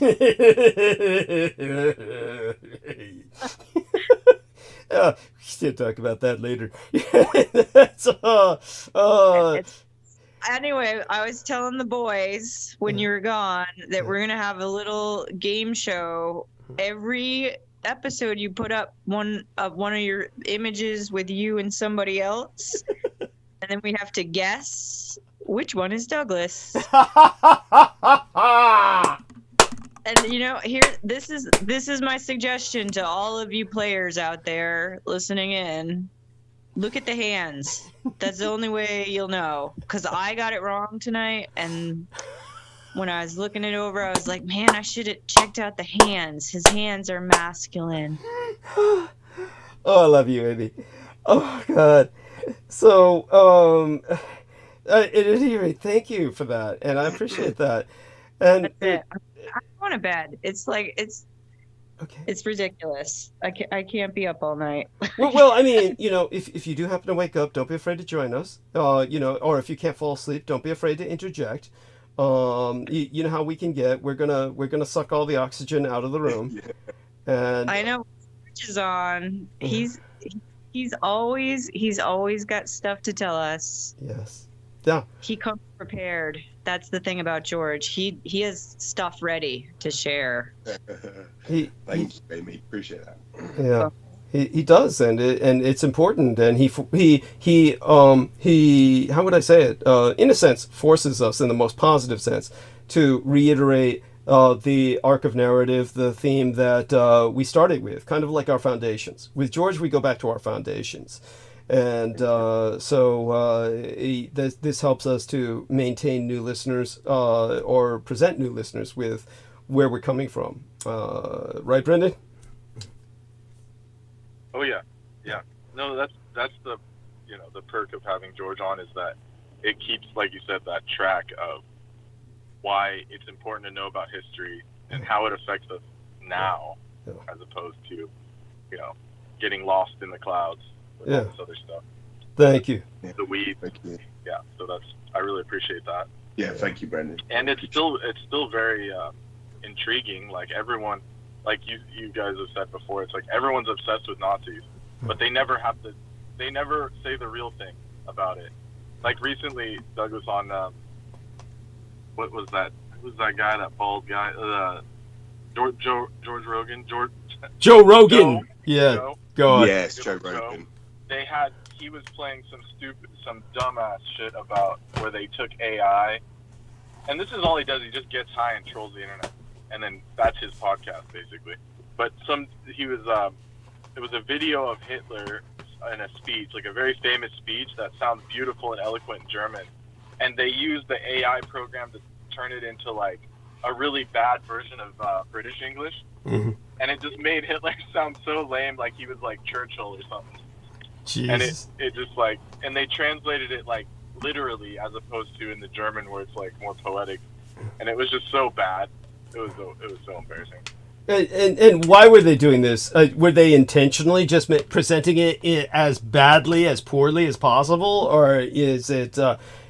should talk about that later. Anyway, I was telling the boys when you were gone that we're going to have a little game show. Every episode you put up one of your images with you and somebody else. And then we have to guess which one is Douglas. And you know, this is my suggestion to all of you players out there listening in. Look at the hands. That's the only way you'll know. Because I got it wrong tonight, and when I was looking it over, I was like, man, I should have checked out the hands. His hands are masculine. Oh, I love you, Amy. Oh, God. So, at any rate, thank you for that, and I appreciate that. And that's it. I'm going to bed. It's like, okay. It's ridiculous. I can't be up all night. well, I mean, you know, if you do happen to wake up, don't be afraid to join us. You know, or if you can't fall asleep, don't be afraid to interject. You know how we can get. We're gonna suck all the oxygen out of the room. Yeah. And I know Rich is on. He's always got stuff to tell us. Yes. Yeah. He comes prepared. That's the thing about George. He has stuff ready to share. Thank you, Amy. Appreciate that. Yeah. He does, and it's important, and he how would I say it? In a sense, forces us in the most positive sense to reiterate the arc of narrative, the theme that we started with, kind of like our foundations. With George, we go back to our foundations, and this helps us to maintain new listeners or present new listeners with where we're coming from. Right, Brendan? Oh yeah. No, that's the the perk of having George on is that it keeps, like you said, that track of why it's important to know about history and how it affects us now, as opposed to getting lost in the clouds with all this other stuff. Thank you. The weed. Thank you. Yeah. So I really appreciate that. Yeah. Thank you, Brendan. And it's still very intriguing. Like everyone like you guys have said before, it's like everyone's obsessed with Nazis, but they never say the real thing about it. Like recently, Doug was on, what was that? Who was that guy, that bald guy? George Rogan? Joe Rogan. Yeah. Joe? Go on. Yes, Joe Rogan. He was playing some dumbass shit about where they took AI. And this is all he does. He just gets high and trolls the internet. And then that's his podcast, basically. But it was a video of Hitler in a speech, like a very famous speech that sounds beautiful and eloquent in German. And they used the AI program to turn it into like a really bad version of British English. Mm-hmm. And it just made Hitler sound so lame, like he was like Churchill or something. Jeez. And it just like, and they translated it like literally as opposed to in the German where it's like more poetic. And it was just so bad. It was so embarrassing. And why were they doing this? Were they intentionally just presenting it as badly, as poorly as possible? Or is it,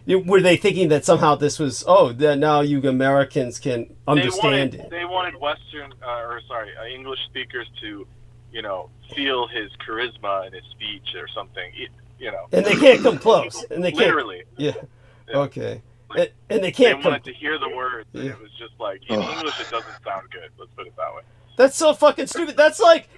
were they thinking that somehow this was, that now you Americans can understand it? They wanted English speakers to, feel his charisma in his speech or something, And they can't come close. And they can't. Literally. Yeah. Okay. And they can't. They wanted to hear the words, and it was just like in English, it doesn't sound good. Let's put it that way. That's so fucking stupid. That's like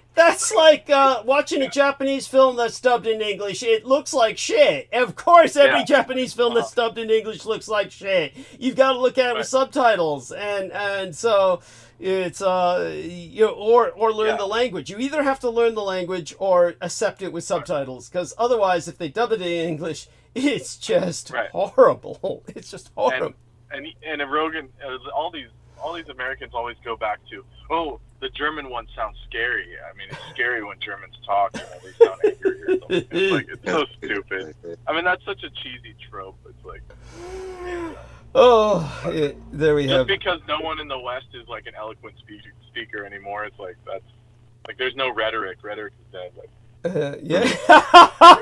watching a Japanese film that's dubbed in English. It looks like shit. Of course, every Japanese film that's dubbed in English looks like shit. You've got to look at it with subtitles, and so it's or learn the language. You either have to learn the language or accept it with subtitles, because otherwise, if they dub it in English, it's just horrible. It's just horrible. And Rogan, all these Americans always go back to, the German one sounds scary. I mean, it's scary when Germans talk, they sound angry or something. It's like, it's so stupid. I mean, that's such a cheesy trope. It's like, there we have. Just because no one in the West is like an eloquent speaker anymore, it's like that's like there's no rhetoric. Rhetoric is dead. Like.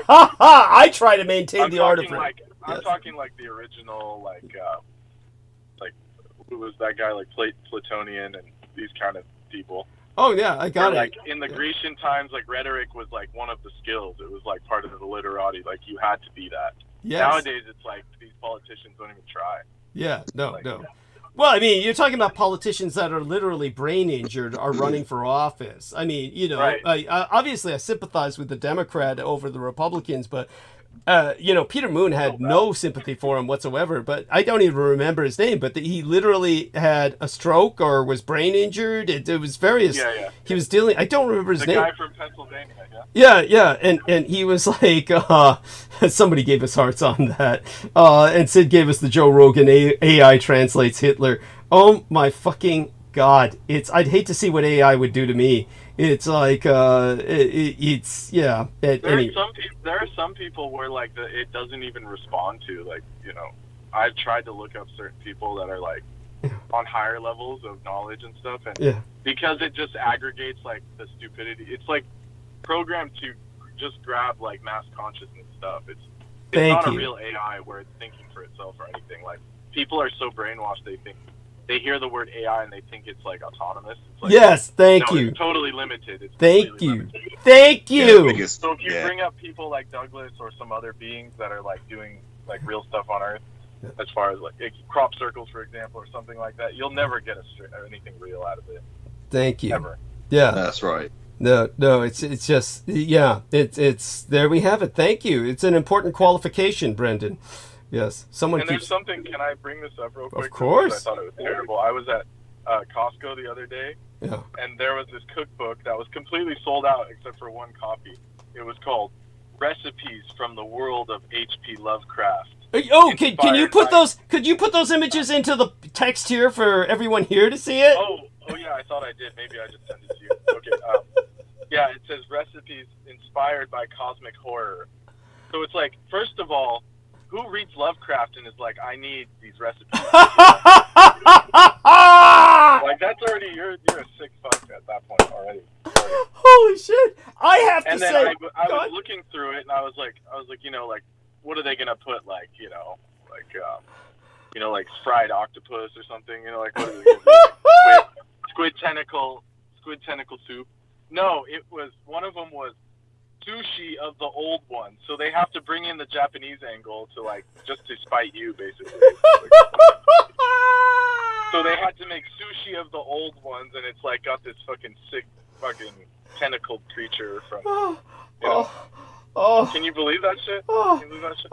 I try to maintain the art of it. I'm talking like the original, like who was that guy, like Platonian and these kind of people. Oh yeah, I got it. Like in the Grecian times, like rhetoric was like one of the skills. It was like part of the literati. Like you had to be that. Yes. Nowadays, it's like these politicians don't even try. Yeah, no. Well, I mean, you're talking about politicians that are literally brain injured are running for office. I mean, obviously I sympathize with the Democrat over the Republicans, but Peter Moon had no sympathy for him whatsoever, but I don't even remember his name, but he literally had a stroke or was brain injured. It was various. Yeah. He was dealing, I don't remember his name. The guy from Pennsylvania, Yeah, and he was like, somebody gave us hearts on that, and Sid gave us the Joe Rogan AI translates Hitler. Oh my fucking God. I'd hate to see what AI would do to me. It's like, there are some people where like it doesn't even respond to, like, I've tried to look up certain people that are like on higher levels of knowledge and stuff, and because it just aggregates like the stupidity. It's like programmed to just grab like mass consciousness stuff. It's not a real AI where it's thinking for itself or anything. Like people are so brainwashed they hear the word AI and they think it's like autonomous. It's like, yes, thank you. It's totally limited. Thank you. So if you bring up people like Douglas or some other beings that are like doing like real stuff on Earth, as far as like crop circles, for example, or something like that, you'll never get anything real out of it. Thank you. Ever. Yeah, that's right. No, it's just it's there we have it. Thank you. It's an important qualification, Brendan. Yes, there's something. Can I bring this up real quick? Of course. I thought it was terrible. I was at Costco the other day, and there was this cookbook that was completely sold out except for one copy. It was called "Recipes from the World of H.P. Lovecraft." Can you put those? Could you put those images into the text here for everyone here to see it? Oh yeah, I thought I did. Maybe I just sent it to you. Okay. It says recipes inspired by cosmic horror. So it's like, first of all, who reads Lovecraft and is like, I need these recipes? Like, that's already, you're a sick fuck at that point already. Holy shit! I have to say. And then I was looking through it, and I was like, what are they gonna put, like fried octopus or something? Like, what are they gonna do? Squid squid tentacle soup. No, it was one of them was sushi of the old ones. So they have to bring in the Japanese angle to like just to spite you, basically. So they had to make sushi of the old ones, and it's like got this fucking sick fucking tentacled creature from. You know. Can you believe that shit? Can you believe that shit?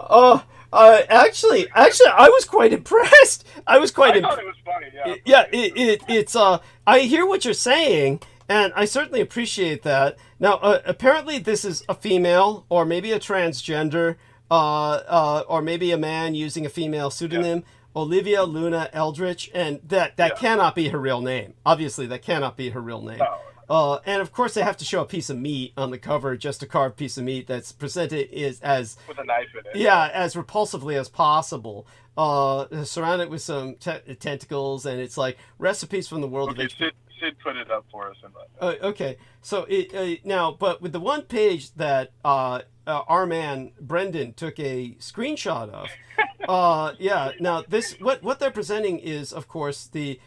Actually, I was quite impressed. I thought it was funny. Yeah. Yeah, it's I hear what you're saying, and I certainly appreciate that. Now, apparently, this is a female, or maybe a transgender, or maybe a man using a female pseudonym. Yeah. Olivia Luna Eldridge, and that cannot be her real name. Obviously, that cannot be her real name. No. And of course, they have to show a piece of meat on the cover, just a carved piece of meat that's presented as with a knife in it. Yeah, as repulsively as possible. Surrounded with some tentacles, and it's like recipes from the world of Sid put it up for us. Okay, so now, but with the one page that our man Brendan took a screenshot of. Yeah. Now this what they're presenting is, of course, the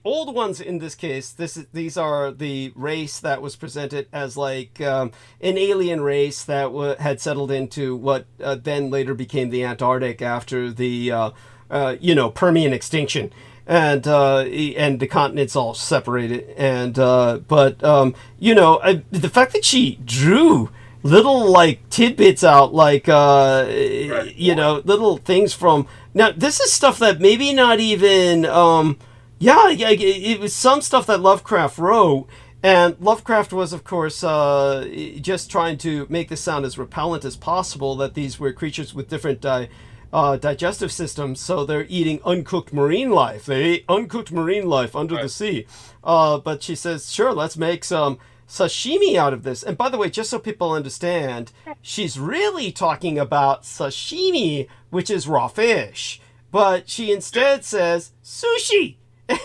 old ones in this case. These are the race that was presented as like an alien race that had settled into what then later became the Antarctic after the Permian extinction. And the continents all separated. And the fact that she drew little like tidbits out, like little things from. Now this is stuff that maybe not even it was some stuff that Lovecraft wrote, and Lovecraft was of course just trying to make this sound as repellent as possible, that these were creatures with different digestive systems, so they're eating uncooked marine life. They ate uncooked marine life under the sea. But she says, sure, let's make some sashimi out of this. And by the way, just so people understand, she's really talking about sashimi, which is raw fish. But she instead says sushi.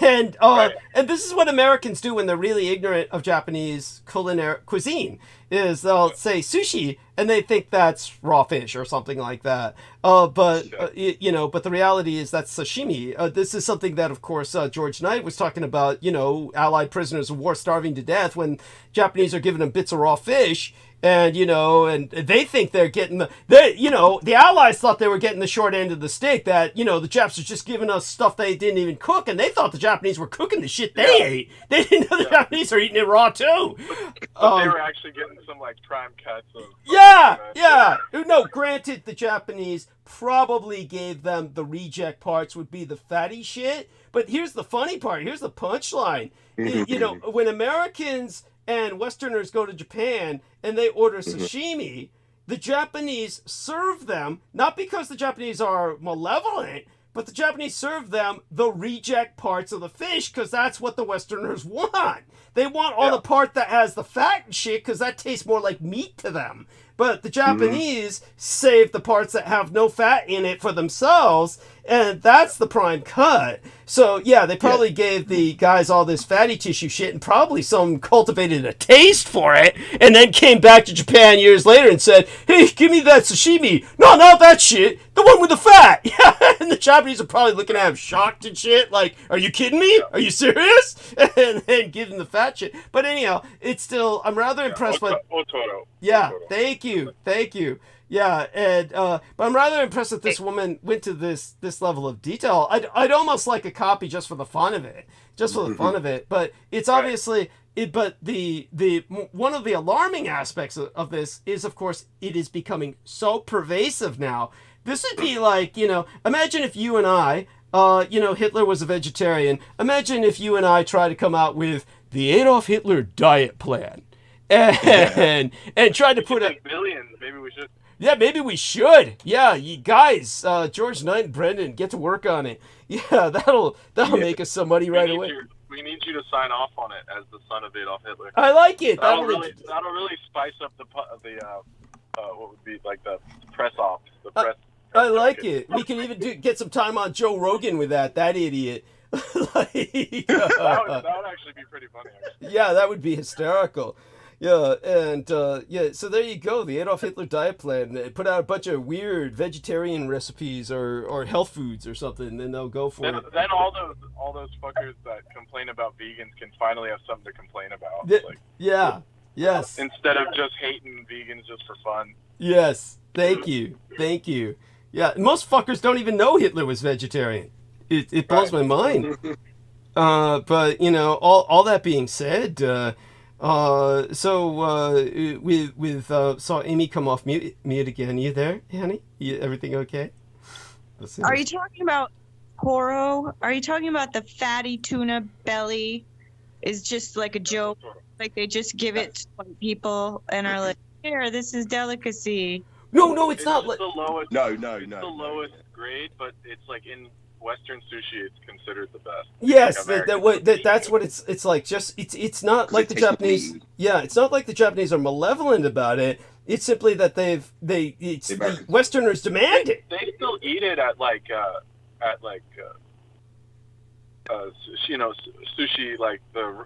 And and this is what Americans do when they're really ignorant of Japanese cuisine, is they'll say sushi and they think that's raw fish or something like that. But the reality is that's sashimi. This is something that, of course, George Knight was talking about, Allied prisoners of war starving to death when Japanese are giving them bits of raw fish. And, and they think they're getting the Allies thought they were getting the short end of the stick, that, the Japs are just giving us stuff they didn't even cook, and they thought the Japanese were cooking the shit they ate. They didn't know the Japanese are eating it raw, too. But they were actually getting some, like, prime cuts of... Yeah. No, granted, the Japanese probably gave them the reject parts, would be the fatty shit. But here's the funny part. Here's the punchline. When Americans and Westerners go to Japan and they order sashimi, the Japanese serve them, not because the Japanese are malevolent, but the Japanese serve them the reject parts of the fish, because that's what the Westerners want. They want all the part that has the fat and shit, because that tastes more like meat to them. But the Japanese save the parts that have no fat in it for themselves, and that's the prime cut. So, yeah, they probably gave the guys all this fatty tissue shit, and probably some cultivated a taste for it, and then came back to Japan years later and said, hey, give me that sashimi. No, not that shit. The one with the fat. Yeah, and the Japanese are probably looking at him shocked and shit, like, are you kidding me? Are you serious? And then give them the fat shit. But anyhow, it's still, I'm rather impressed by... Otoro. Yeah, thank you. Yeah, and but I'm rather impressed that this woman went to this level of detail. I'd almost like a copy just for the fun of it, But it's obviously But the one of the alarming aspects of this is, of course, it is becoming so pervasive now. This would be like, imagine if you and I, Hitler was a vegetarian. Imagine if you and I try to come out with the Adolf Hitler diet plan. And try to put a billions. Maybe we should. Yeah, maybe we should. Yeah, you guys, George Knight and Brendan, get to work on it. Yeah, that'll make us some money right away. We need you to sign off on it as the son of Adolf Hitler. I like it. That'll really spice up the what would be like the press off. The press. I like it. We can even get some time on Joe Rogan with that idiot. That would actually be pretty funny. Actually. Yeah, that would be hysterical. Yeah, and so there you go, the Adolf Hitler diet plan. They put out a bunch of weird vegetarian recipes or health foods or something, and then they'll go for it. Then all those those fuckers that complain about vegans can finally have something to complain about. Like, yeah. Yes. Instead of just hating vegans just for fun. Yes. Thank you. Thank you. Yeah. Most fuckers don't even know Hitler was vegetarian. It blows my mind. But you know, all that being said, saw Amy come off mute again. You there, honey? Everything okay? Are you talking about Toro? Are you talking about the fatty tuna belly? Is just like a joke, like they just give it to white people and are like, here, this is delicacy. No, it's not like the lowest. No. It's the lowest grade, but it's like in Western sushi, it's considered the best. Yes, like that's what it's like. Just it's not like the Japanese. Yeah, it's not like the Japanese are malevolent about it. It's simply that the Westerners demand it. They still eat it at you know, sushi, like the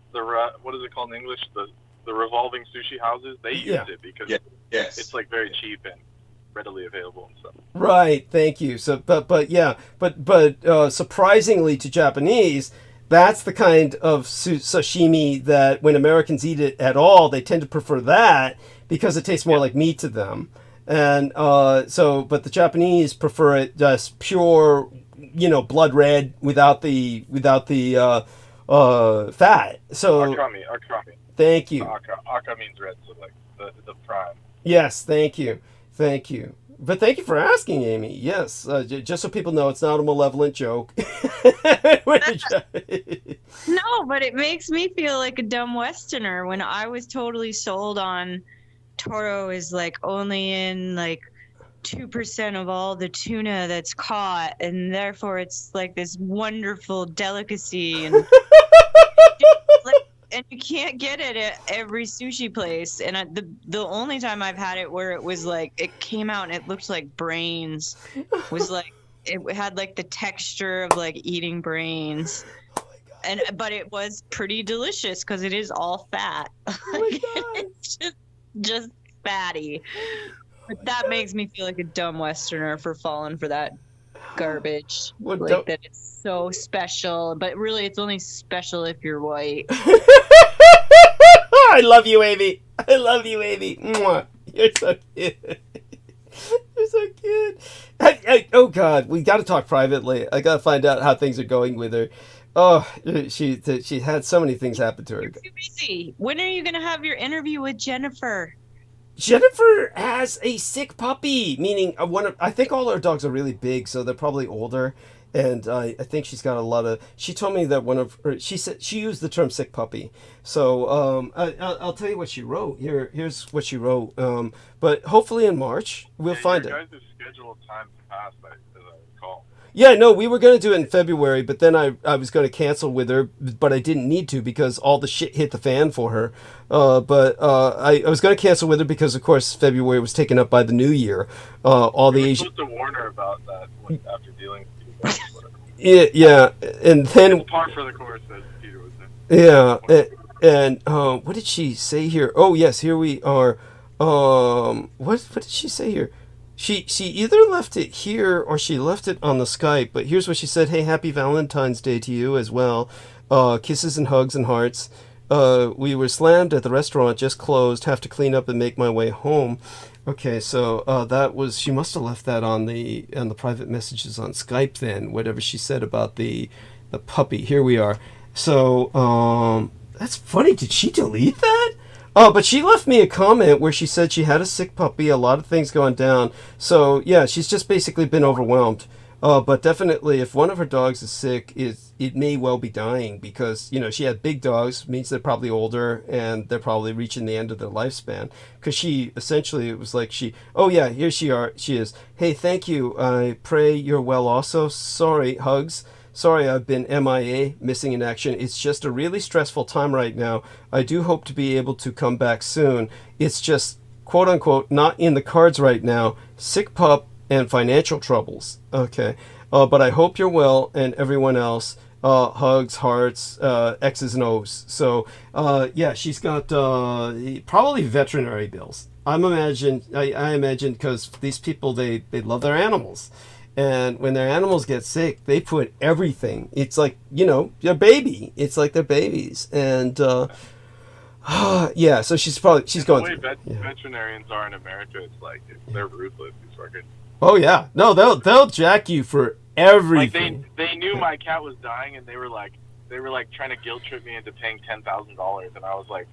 what is it called in English? The revolving sushi houses. They use it because it's like very cheap and readily available and stuff. Right. Thank you. So, but surprisingly to Japanese, that's the kind of sashimi that when Americans eat it at all, they tend to prefer that because it tastes more like meat to them. And but the Japanese prefer it just pure, you know, blood red without the fat. So Akami. Thank you. Aka means red, so like the prime. Yes, thank you. But thank you for asking, Amy. Yes, just so people know, it's not a malevolent joke. No, but it makes me feel like a dumb Westerner when I was totally sold on Toro is like only in like 2% of all the tuna that's caught, and therefore it's like this wonderful delicacy, and and you can't get it at every sushi place. And the only time I've had it where it was like it came out and it looked like brains was like it had like the texture of like eating brains. But it was pretty delicious because it is all fat. Oh my God. It's just fatty. But that makes me feel like a dumb Westerner for falling for that garbage. Well, like that it's so special, but really it's only special if you're white. I love you, Amy. Mwah. You're so cute. You're so cute. Oh God, we got to talk privately. I got to find out how things are going with her. Oh, she had so many things happen to her. You're too busy. When are you gonna have your interview with Jennifer? Jennifer has a sick puppy, meaning I think all her dogs are really big, so they're probably older. And I think she's got a lot of. She told me that she said she used the term "sick puppy." So I'll tell you what she wrote. Here's what she wrote. But hopefully in March we'll find it. Your guys' scheduled time passed, as I recall. Yeah, no, we were going to do it in February, but then I was going to cancel with her, but I didn't need to because all the shit hit the fan for her. But I was going to cancel with her because, of course, February was taken up by the new year. All the Asian. Supposed to warn her about that after dealing with you guys. Yeah, and then. It's par for the course, as Peter would say. Yeah, and what did she say here? Oh yes, here we are. What did she say here? She either left it here or she left it on the Skype, but here's what she said. Hey, happy Valentine's Day to you as well. Kisses and hugs and hearts. We were slammed at the restaurant, just closed, have to clean up and make my way home. Okay, so that was, she must have left that on the private messages on Skype then, whatever she said about the puppy. Here we are. So, that's funny. Did she delete that? Oh, but she left me a comment where she said she had a sick puppy, a lot of things going down. So, yeah, she's just basically been overwhelmed. But definitely, if one of her dogs is sick, it may well be dying because, she had big dogs, means they're probably older, and they're probably reaching the end of their lifespan. Because she, essentially, it was like oh yeah, here she is. Hey, thank you. I pray you're well also. Sorry, hugs. Sorry I've been MIA, missing in action. It's just a really stressful time right now. I do hope to be able to come back soon. It's just, quote unquote, not in the cards right now. Sick pup and financial troubles. Okay. But I hope you're well and everyone else. Hugs, hearts, X's and O's. So, yeah, she's got probably veterinary bills. I imagine because these people, they love their animals. And when their animals get sick, they put everything. It's like, you know, their baby. It's like their babies. And yeah, so she's going The way veterinarians are in America, it's like they're ruthless. These fuckers. Oh yeah, no, they'll jack you for everything. Like they knew my cat was dying, and they were like trying to guilt trip me into paying $10,000, and I was like,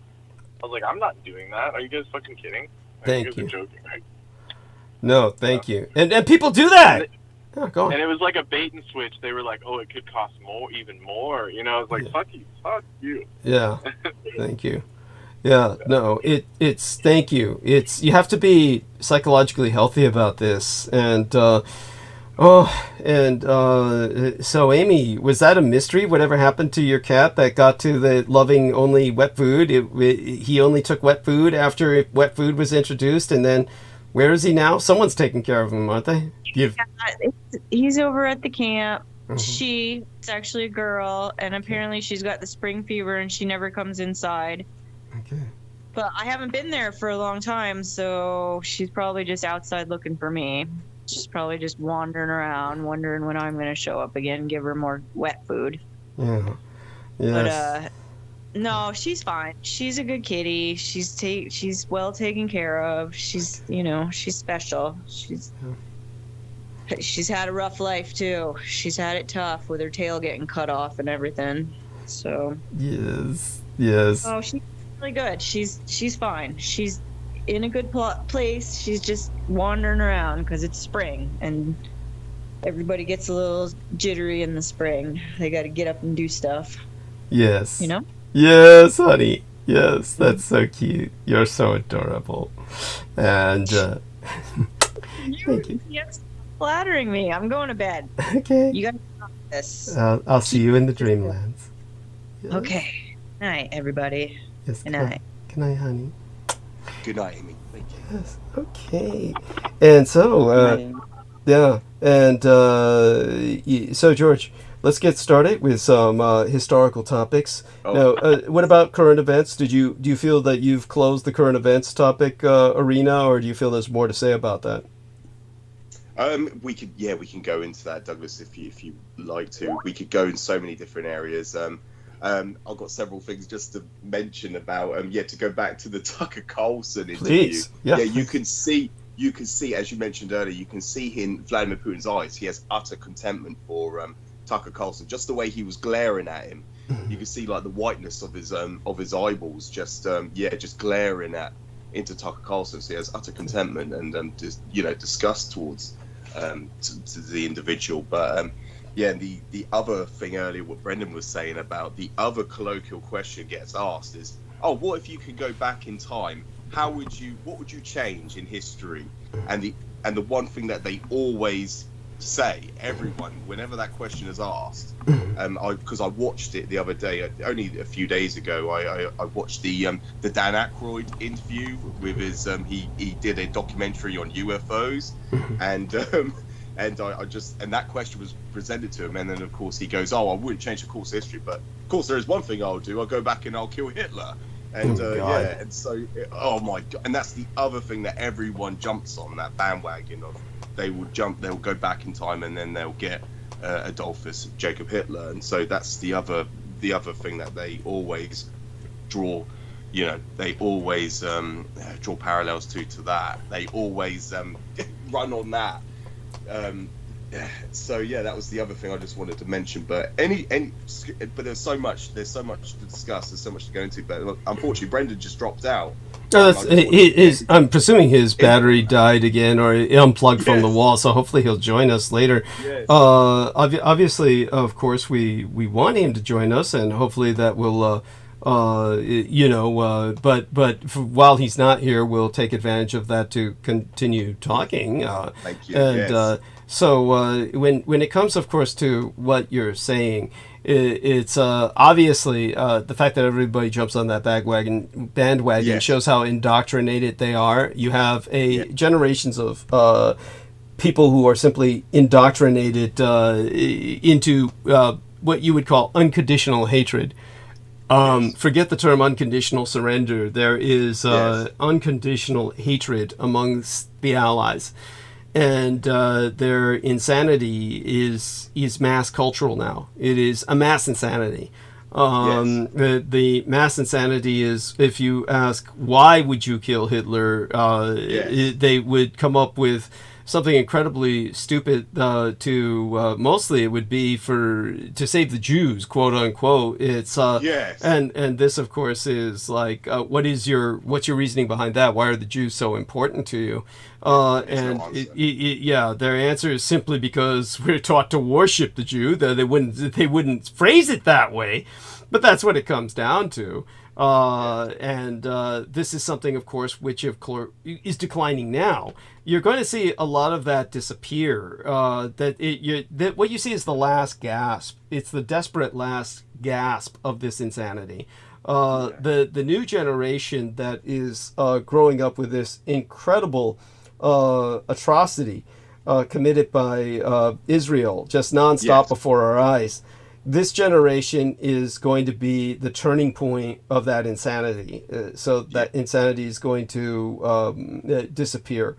I'm not doing that. Are you guys fucking kidding? Thank you. Guys are joking, right? No, thank you. And people do that. Go on. And it was like a bait and switch. They were like, oh, it could cost more, even more. You know, I was like, fuck you. Yeah, thank you. Yeah, no, it's thank you. You have to be psychologically healthy about this. And so Amy, was that a mystery? Whatever happened to your cat that got to the loving only wet food? He only took wet food after wet food was introduced, and then where is he now? Someone's taking care of him, aren't they? He's over at the camp. It's actually a girl, and apparently she's got the spring fever, and she never comes inside. Okay. But I haven't been there for a long time, so she's probably just outside looking for me. She's probably just wandering around, wondering when I'm going to show up again, give her more wet food. Yeah. Yes. But no, she's fine. She's a good kitty. She's well taken care of. She's, you know, she's special. She's had a rough life too. She's had it tough with her tail getting cut off and everything. So yes. Oh, she's really good. She's fine. She's in a good place. She's just wandering around because it's spring and everybody gets a little jittery in the spring. They got to get up and do stuff. Yes. You know? Yes, honey. Yes, that's so cute. You're so adorable. And thank you. Yes, flattering me. I'm going to bed. Okay. You got to stop this. I'll see you in the dreamlands. Yes. Okay. Good night, everybody. Yes. Good night. Good night, honey. Good night, Amy. Thank you. Yes. Okay. And so, yeah. And so, George, let's get started with some historical topics. Now, what about current events? Do you feel that you've closed the current events topic arena, or do you feel there's more to say about that? We can go into that, Douglas, if you like to. We could go in so many different areas. I've got several things just to mention about. To go back to the Tucker Carlson interview. Please. Yeah. You can see, as you mentioned earlier, you can see in Vladimir Putin's eyes. He has utter contentment for Tucker Carlson. Just the way he was glaring at him, you can see like the whiteness of his eyeballs, just glaring into Tucker Carlson. So he has utter contentment and disgust towards to the individual. But the other thing earlier, what Brendan was saying about the other colloquial question gets asked is, what if you could go back in time? What would you change in history? And the one thing that they always say, everyone, whenever that question is asked, because I watched it the other day, only a few days ago, I watched the Dan Aykroyd interview with his, he did a documentary on UFOs, and that question was presented to him, and then of course he goes, I wouldn't change the course of history, but of course there is one thing I'll do, I'll go back and I'll kill Hitler. And and so, oh my God, and that's the other thing that everyone jumps on, that bandwagon of, they'll go back in time and then they'll get Adolphus Jacob Hitler. And so that's the other thing that they always draw, they always draw parallels to that. They always run on that. So that was the other thing I just wanted to mention. But but there's so much to discuss. There's so much to go into. But unfortunately, Brendan just dropped out. I'm presuming his battery died again, or it unplugged from the wall. So hopefully he'll join us later. Yes. Obviously, of course, we want him to join us, and hopefully that will. But while he's not here, we'll take advantage of that to continue talking. Thank you. And so when it comes, of course, to what you're saying, it's obviously the fact that everybody jumps on that bandwagon shows how indoctrinated they are. You have generations of people who are simply indoctrinated into what you would call unconditional hatred. Forget the term unconditional surrender. There is unconditional hatred amongst the Allies. and their insanity is mass cultural now. It is a mass insanity. Yes. The mass insanity is, if you ask why would you kill Hitler, Yes. they would come up with something incredibly stupid. To mostly it would be to save the Jews, quote unquote. It's Yes. and this of course is like, what's your reasoning behind that? Why are the Jews so important to you? And no answer. yeah, their answer is simply because we're taught to worship the Jew. They wouldn't phrase it that way, but that's what it comes down to. And this is something, of course, which is declining now. You're going to see a lot of that disappear. That what you see is the last gasp. It's the desperate last gasp of this insanity. The new generation that is growing up with this incredible atrocity committed by Israel, just nonstop Yes. before our eyes. This generation is going to be the turning point of that insanity. So that insanity is going to disappear.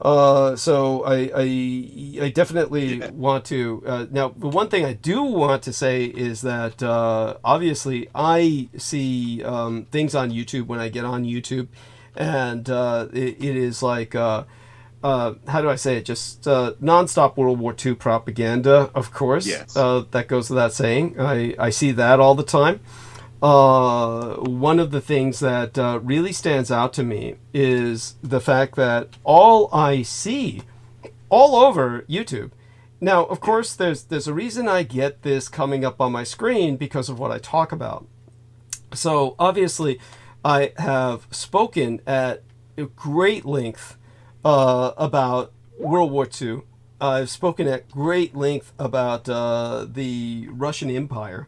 So I definitely want to. Now, the one thing I do want to say is that obviously I see things on YouTube when I get on YouTube, and it is like. How do I say it? Just nonstop World War II propaganda, of course. Yes. That goes without saying. I see that all the time. One of the things that really stands out to me is the fact that all I see all over YouTube. Now, of course, there's a reason I get this coming up on my screen because of what I talk about. So obviously, I have spoken at great length about World War II. I've spoken at great length about the Russian Empire.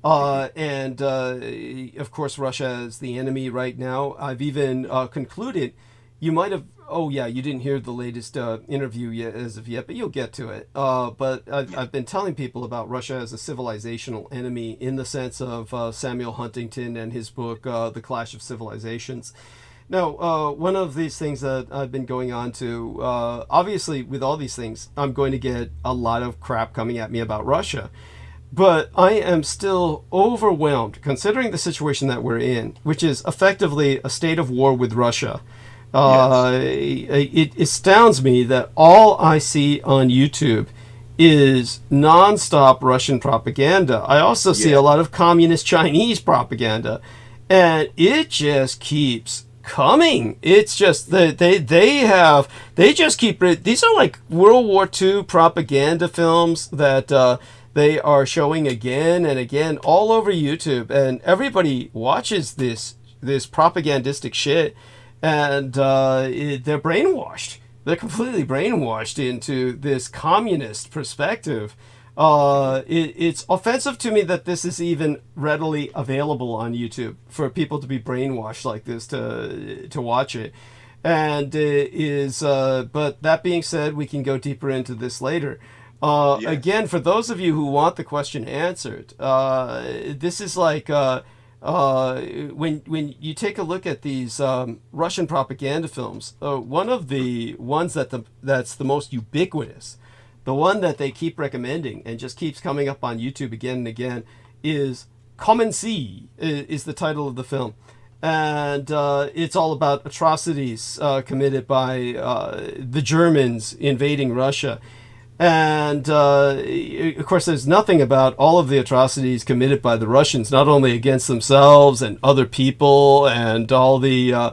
And of course, Russia is the enemy right now. I've even concluded, you might have, oh yeah, you didn't hear the latest interview yet, as of yet, but you'll get to it. But I've been telling people about Russia as a civilizational enemy in the sense of Samuel Huntington and his book, The Clash of Civilizations. Now, one of these things that I've been going on to, obviously with all these things, I'm going to get a lot of crap coming at me about Russia. But I am still overwhelmed, considering the situation that we're in, which is effectively a state of war with Russia. It astounds me that all I see on YouTube is nonstop Russian propaganda. I also see a lot of communist Chinese propaganda, and it just keeps coming. It's just that they just keep it. These are like World War II propaganda films that they are showing again and again all over YouTube, and everybody watches this propagandistic shit, and they're brainwashed. They're completely brainwashed into this communist perspective. It's offensive to me that this is even readily available on YouTube for people to be brainwashed like this to watch it. And but that being said, we can go deeper into this later. Again, for those of you who want the question answered, this is like when you take a look at these Russian propaganda films, one of the ones that's the most ubiquitous, the one that they keep recommending and just keeps coming up on YouTube again and again, is Cum-INT is the title of the film. And it's all about atrocities committed by the Germans invading Russia. And of course, there's nothing about all of the atrocities committed by the Russians, not only against themselves and other people, and all the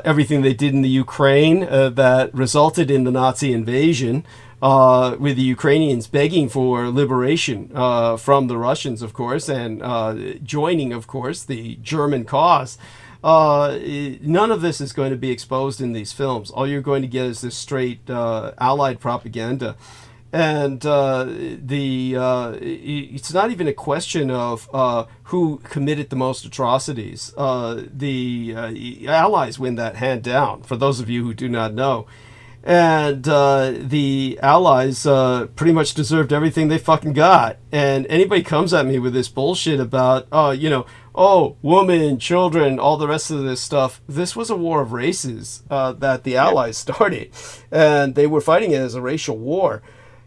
everything they did in the Ukraine that resulted in the Nazi invasion, with the Ukrainians begging for liberation from the Russians, of course, and joining, of course, the German cause. None of this is going to be exposed in these films. All you're going to get is this straight Allied propaganda. And it's not even a question of who committed the most atrocities. The Allies win that hand down, for those of you who do not know. And the Allies pretty much deserved everything they fucking got. And anybody comes at me with this bullshit about, women, children, all the rest of this stuff. This was a war of races that the Allies started. And they were fighting it as a racial war.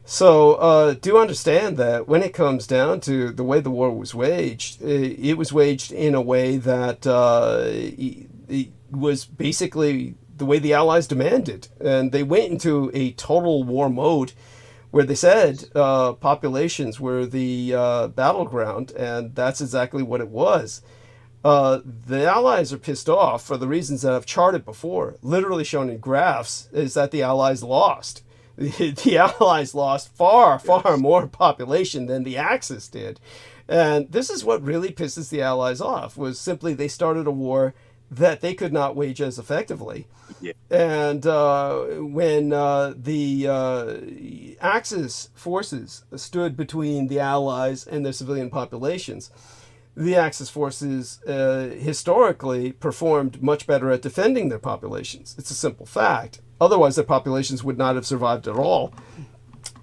So do understand that when it comes down to the way the war was waged, it was waged in a way that it was basically the way the Allies demanded. And they went into a total war mode where they said populations were the battleground, and that's exactly what it was. The Allies are pissed off for the reasons that I've charted before, literally shown in graphs, is that the Allies lost. The Allies lost far more population than the Axis did. And this is what really pisses the Allies off, was simply they started a war that they could not wage as effectively. Yeah. And when the Axis forces stood between the Allies and their civilian populations, the Axis forces historically performed much better at defending their populations. It's a simple fact. Otherwise, their populations would not have survived at all.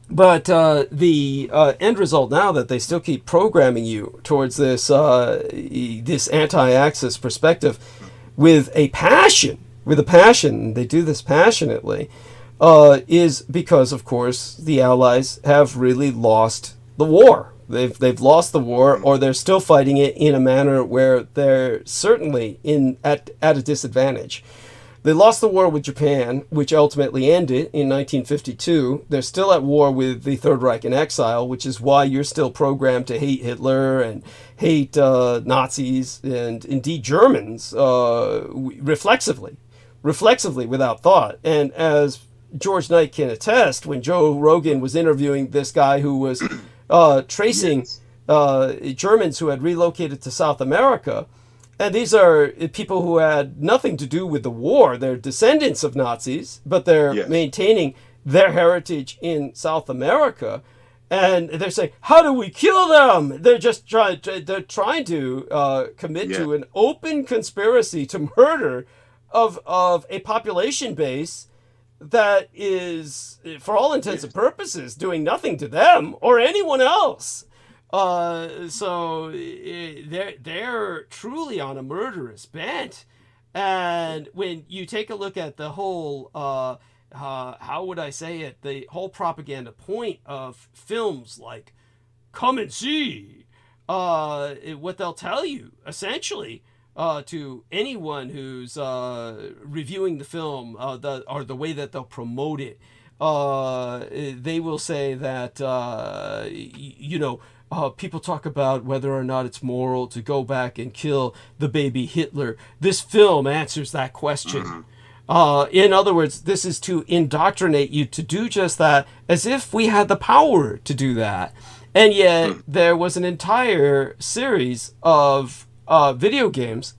But the end result now that they still keep programming you towards this this anti-Axis perspective with a passion, they do this passionately, is because, of course, the Allies have really lost the war. They've lost the war, or they're still fighting it in a manner where they're certainly at a disadvantage. They lost the war with Japan, which ultimately ended in 1952. They're still at war with the Third Reich in exile, which is why you're still programmed to hate Hitler and hate Nazis and indeed Germans reflexively without thought. And as George Knight can attest, when Joe Rogan was interviewing this guy who was tracing Germans who had relocated to South America, and these are people who had nothing to do with the war. They're descendants of Nazis, but they're maintaining their heritage in South America. And they're saying, how do we kill them? They're just trying to commit to an open conspiracy to murder of a population base that is, for all intents and purposes, doing nothing to them or anyone else. So they're truly on a murderous bent. And when you take a look at the whole, how would I say it, the whole propaganda point of films like Come and See, what they'll tell you, essentially, to anyone who's reviewing the film, or the way that they'll promote it, they will say that, people talk about whether or not it's moral to go back and kill the baby Hitler. This film answers that question. In other words, this is to indoctrinate you to do just that, as if we had the power to do that. And yet there was an entire series of video games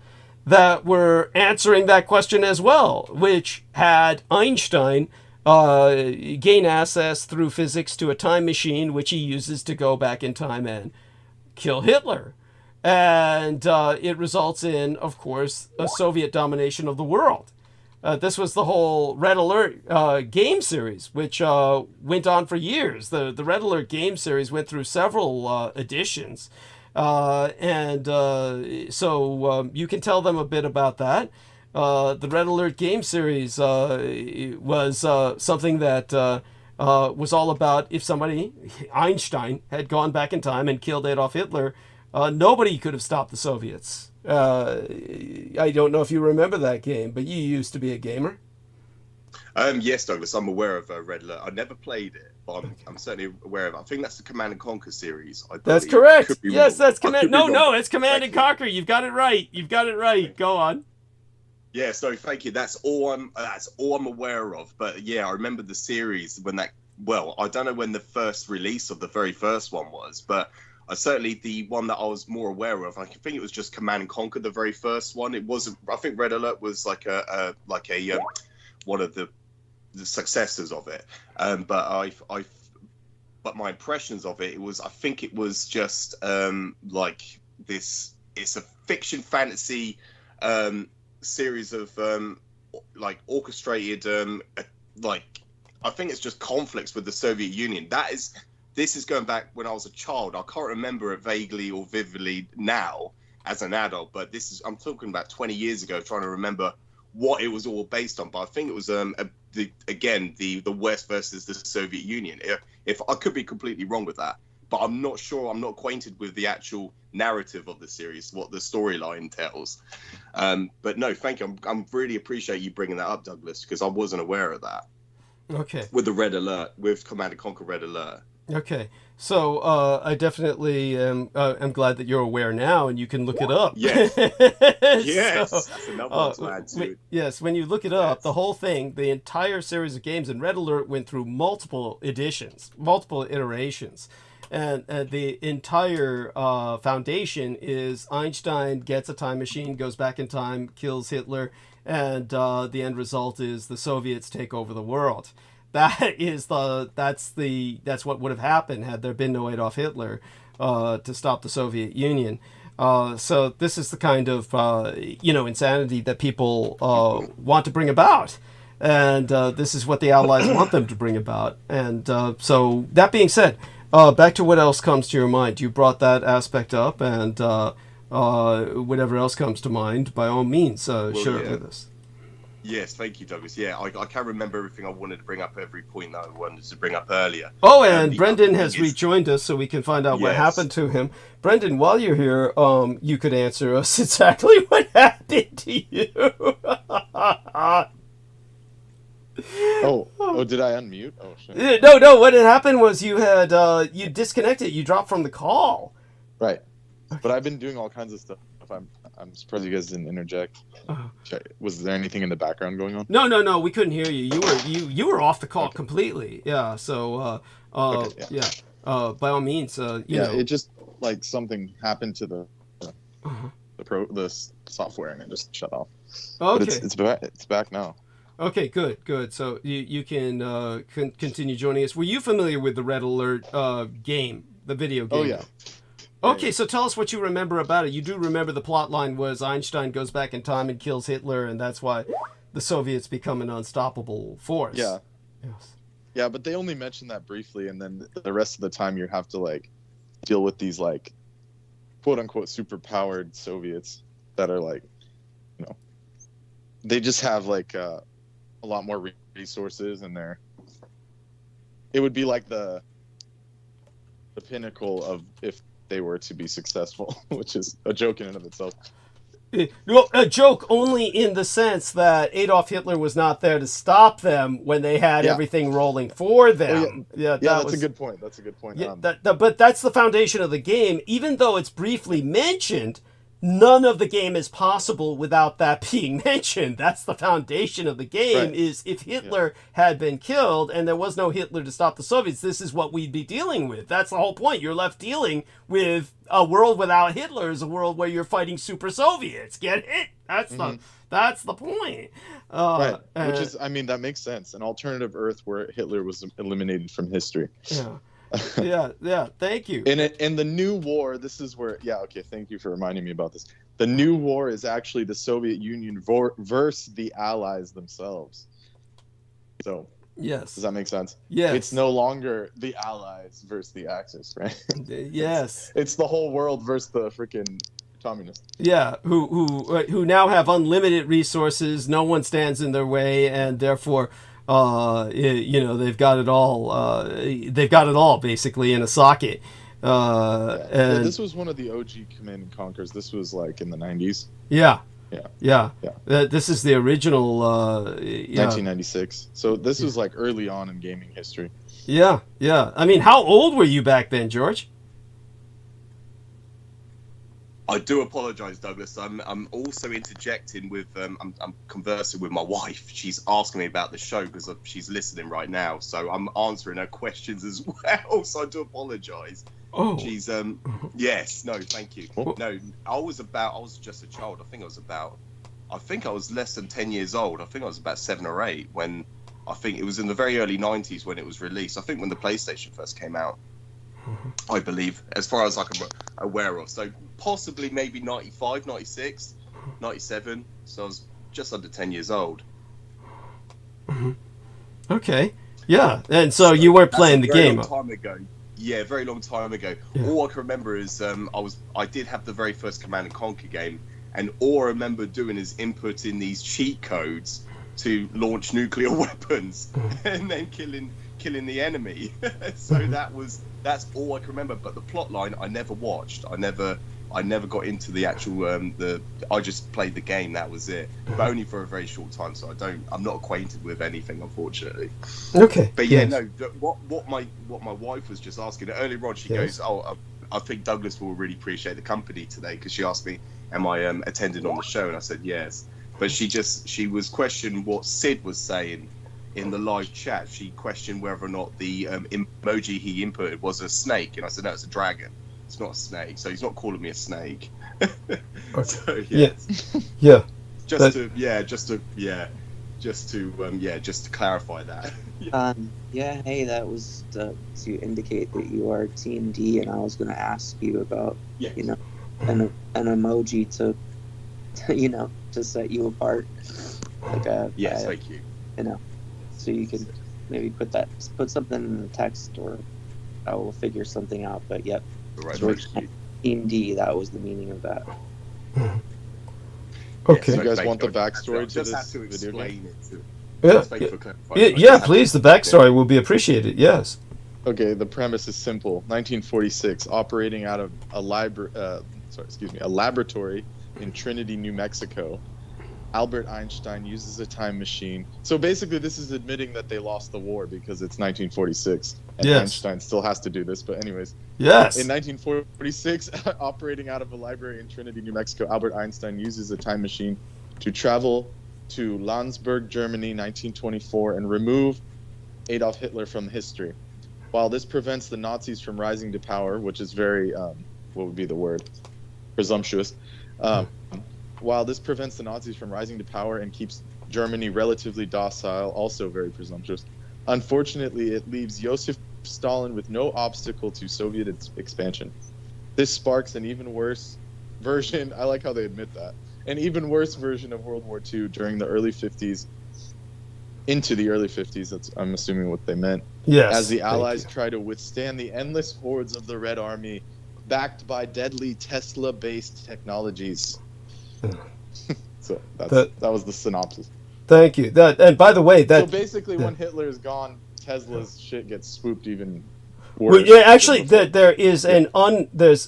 that were answering that question as well, which had Einstein gain access through physics to a time machine, which he uses to go back in time and kill Hitler. And it results in, of course, a Soviet domination of the world. This was the whole Red Alert game series, which went on for years. The Red Alert game series went through several editions. So you can tell them a bit about that. The Red Alert game series was something that was all about if somebody, Einstein, had gone back in time and killed Adolf Hitler, nobody could have stopped the Soviets. I don't know if you remember that game, but you used to be a gamer. Yes, Douglas, I'm aware of Red Alert. I never played it, but I'm certainly aware of it. I think that's the Command and Conquer series. That's correct. Yes, that's Command. No, it's Command and Conquer. You've got it right. Go on. Yeah, so thank you. That's all I'm aware of. But yeah, I remember the series when that. Well, I don't know when the first release of the very first one was, but certainly the one that I was more aware of. I think it was just Command and Conquer, the very first one. It wasn't. I think Red Alert was like a one of the successors of it. But my impressions of it was. I think it was just like this. It's a fiction fantasy. Series of like orchestrated like I think it's just conflicts with the Soviet Union. This is going back when I was a child. I can't remember it vaguely or vividly now as an adult, but I'm talking about 20 years ago, trying to remember what it was all based on. But I think it was the West versus the Soviet Union. If I could be completely wrong with that, but I'm not sure. I'm not acquainted with the actual narrative of the series, what the storyline tells. But no, thank you. I'm really appreciate you bringing that up, Douglas, because I wasn't aware of that. Okay. With the Red Alert, with Command & Conquer Red Alert. Okay, so I definitely am glad that you're aware now, and you can look it up. Yes, yes, So, that's another one to add to. Yes, when you look it up, the whole thing, the entire series of games in Red Alert went through multiple editions, multiple iterations, and the entire foundation is Einstein gets a time machine, goes back in time, kills Hitler, and the end result is the Soviets take over the world. That's what would have happened had there been no Adolf Hitler to stop the Soviet Union. So this is the kind of insanity that people want to bring about, and this is what the Allies want them to bring about. And so that being said, back to what else comes to your mind. You brought that aspect up, and whatever else comes to mind, by all means, share it with us. Yes, thank you, Douglas. Yeah, I can't remember everything I wanted to bring up, every point that I wanted to bring up earlier. Oh, and Brendan has rejoined us, so we can find out what happened to him. Brendan, while you're here, you could answer us exactly what happened to you. Oh, did I unmute? Oh, shit. No, what had happened was you had, you disconnected, you dropped from the call. Right. But I've been doing all kinds of stuff. I'm surprised you guys didn't interject. Was there anything in the background going on? No, we couldn't hear you. You were off the call completely. Yeah. So Okay, yeah. By all means, it just like something happened to the software and it just shut off. Okay. But it's back now. Okay, good. So you can continue joining us. Were you familiar with the Red Alert game, the video game? Oh yeah. Okay, so tell us what you remember about it. You do remember the plot line was Einstein goes back in time and kills Hitler, and that's why the Soviets become an unstoppable force. Yeah. Yes. Yeah, but they only mentioned that briefly, and then the rest of the time you have to like deal with these like quote unquote superpowered Soviets that are like, they just have like a lot more resources, and it would be like the pinnacle of if they were to be successful, which is a joke in and of itself. Well, a joke only in the sense that Adolf Hitler was not there to stop them when they had everything rolling for them. That's a good point. That's a good point. But that's the foundation of the game. Even though it's briefly mentioned, none of the game is possible without that being mentioned. That's the foundation of the game, Right. is if Hitler had been killed and there was no Hitler to stop the Soviets, this is what we'd be dealing with. That's the whole point. You're left dealing with a world without Hitler is a world where you're fighting super Soviets. Get it? That's the point. Right. Which is, that makes sense. An alternative Earth where Hitler was eliminated from history. Yeah. Yeah. Thank you. In the new war, this is where, thank you for reminding me about this. The new war is actually the Soviet Union versus the Allies themselves. So, yes. Does that make sense? Yes. It's no longer the Allies versus the Axis, right? Yes. It's the whole world versus the freaking communists. Yeah, who now have unlimited resources. No one stands in their way, and therefore, they've got it all. They've got it all basically in a socket. And this was one of the OG Command & Conquers. This was like in the 90s. Yeah. This is the original. 1996. So this was like early on in gaming history. Yeah. How old were you back then, George? I do apologize, Douglas. I'm also interjecting with I'm conversing with my wife. She's asking me about the show because she's listening right now. So I'm answering her questions as well. So I do apologize. Oh. She's yes, no, thank you. No, I was just a child. I think I was less than 10 years old. I think I was about 7 or 8 when I think it was in the very early 90s when it was released. I think when the PlayStation first came out. I believe, as far as I'm aware of. So possibly maybe 95, 96, 97. So I was just under 10 years old. Okay. Yeah, and so you weren't playing the game. Long time ago. Yeah, very long time ago. Yeah. All I can remember is I did have the very first Command and Conquer game, and all I remember doing is inputting these cheat codes to launch nuclear weapons and then killing the enemy. So that's all I can remember. But the plot line I never watched. I never got into the actual I just played the game. That was it, but only for a very short time. So I'm not acquainted with anything, unfortunately. Okay. But yeah, no. What my wife was just asking earlier on, she goes, "Oh, I think Douglas will really appreciate the company today," because she asked me, "Am I attending on the show?" And I said yes. But she was questioning what Sid was saying in the live chat. She questioned whether or not the emoji he inputted was a snake, and I said no, it's a dragon. It's not a snake, so he's not calling me a snake. So, yeah. Just to clarify that. Hey, that was to indicate that you are Team D, and I was going to ask you about an emoji to to set you apart. Like thank you. So you can maybe put something in the text, or I will figure something out. But yep. Right, Team D, that was the meaning of that. Okay. So you guys want the backstory to this video game? Yeah, please, the backstory will be appreciated, yes. Okay, the premise is simple. 1946, operating out of a laboratory in Trinity, New Mexico, Albert Einstein uses a time machine. So basically, this is admitting that they lost the war because it's 1946, and Einstein still has to do this. But anyways, yes. In 1946, operating out of a library in Trinity, New Mexico, Albert Einstein uses a time machine to travel to Landsberg, Germany, 1924, and remove Adolf Hitler from history. While this prevents the Nazis from rising to power, which is very, what would be the word? Presumptuous. While this prevents the Nazis from rising to power and keeps Germany relatively docile, also very presumptuous. Unfortunately, it leaves Joseph Stalin with no obstacle to Soviet expansion. This sparks an even worse version, I like how they admit that, an even worse version of World War II during the early 50s, into the early 50s, that's I'm assuming what they meant, as the Allies try to withstand the endless hordes of the Red Army, backed by deadly Tesla-based technologies. So that was the synopsis. Thank you. And by the way, so basically, when Hitler is gone, Tesla's shit gets swooped even worse. Well, yeah, actually, there's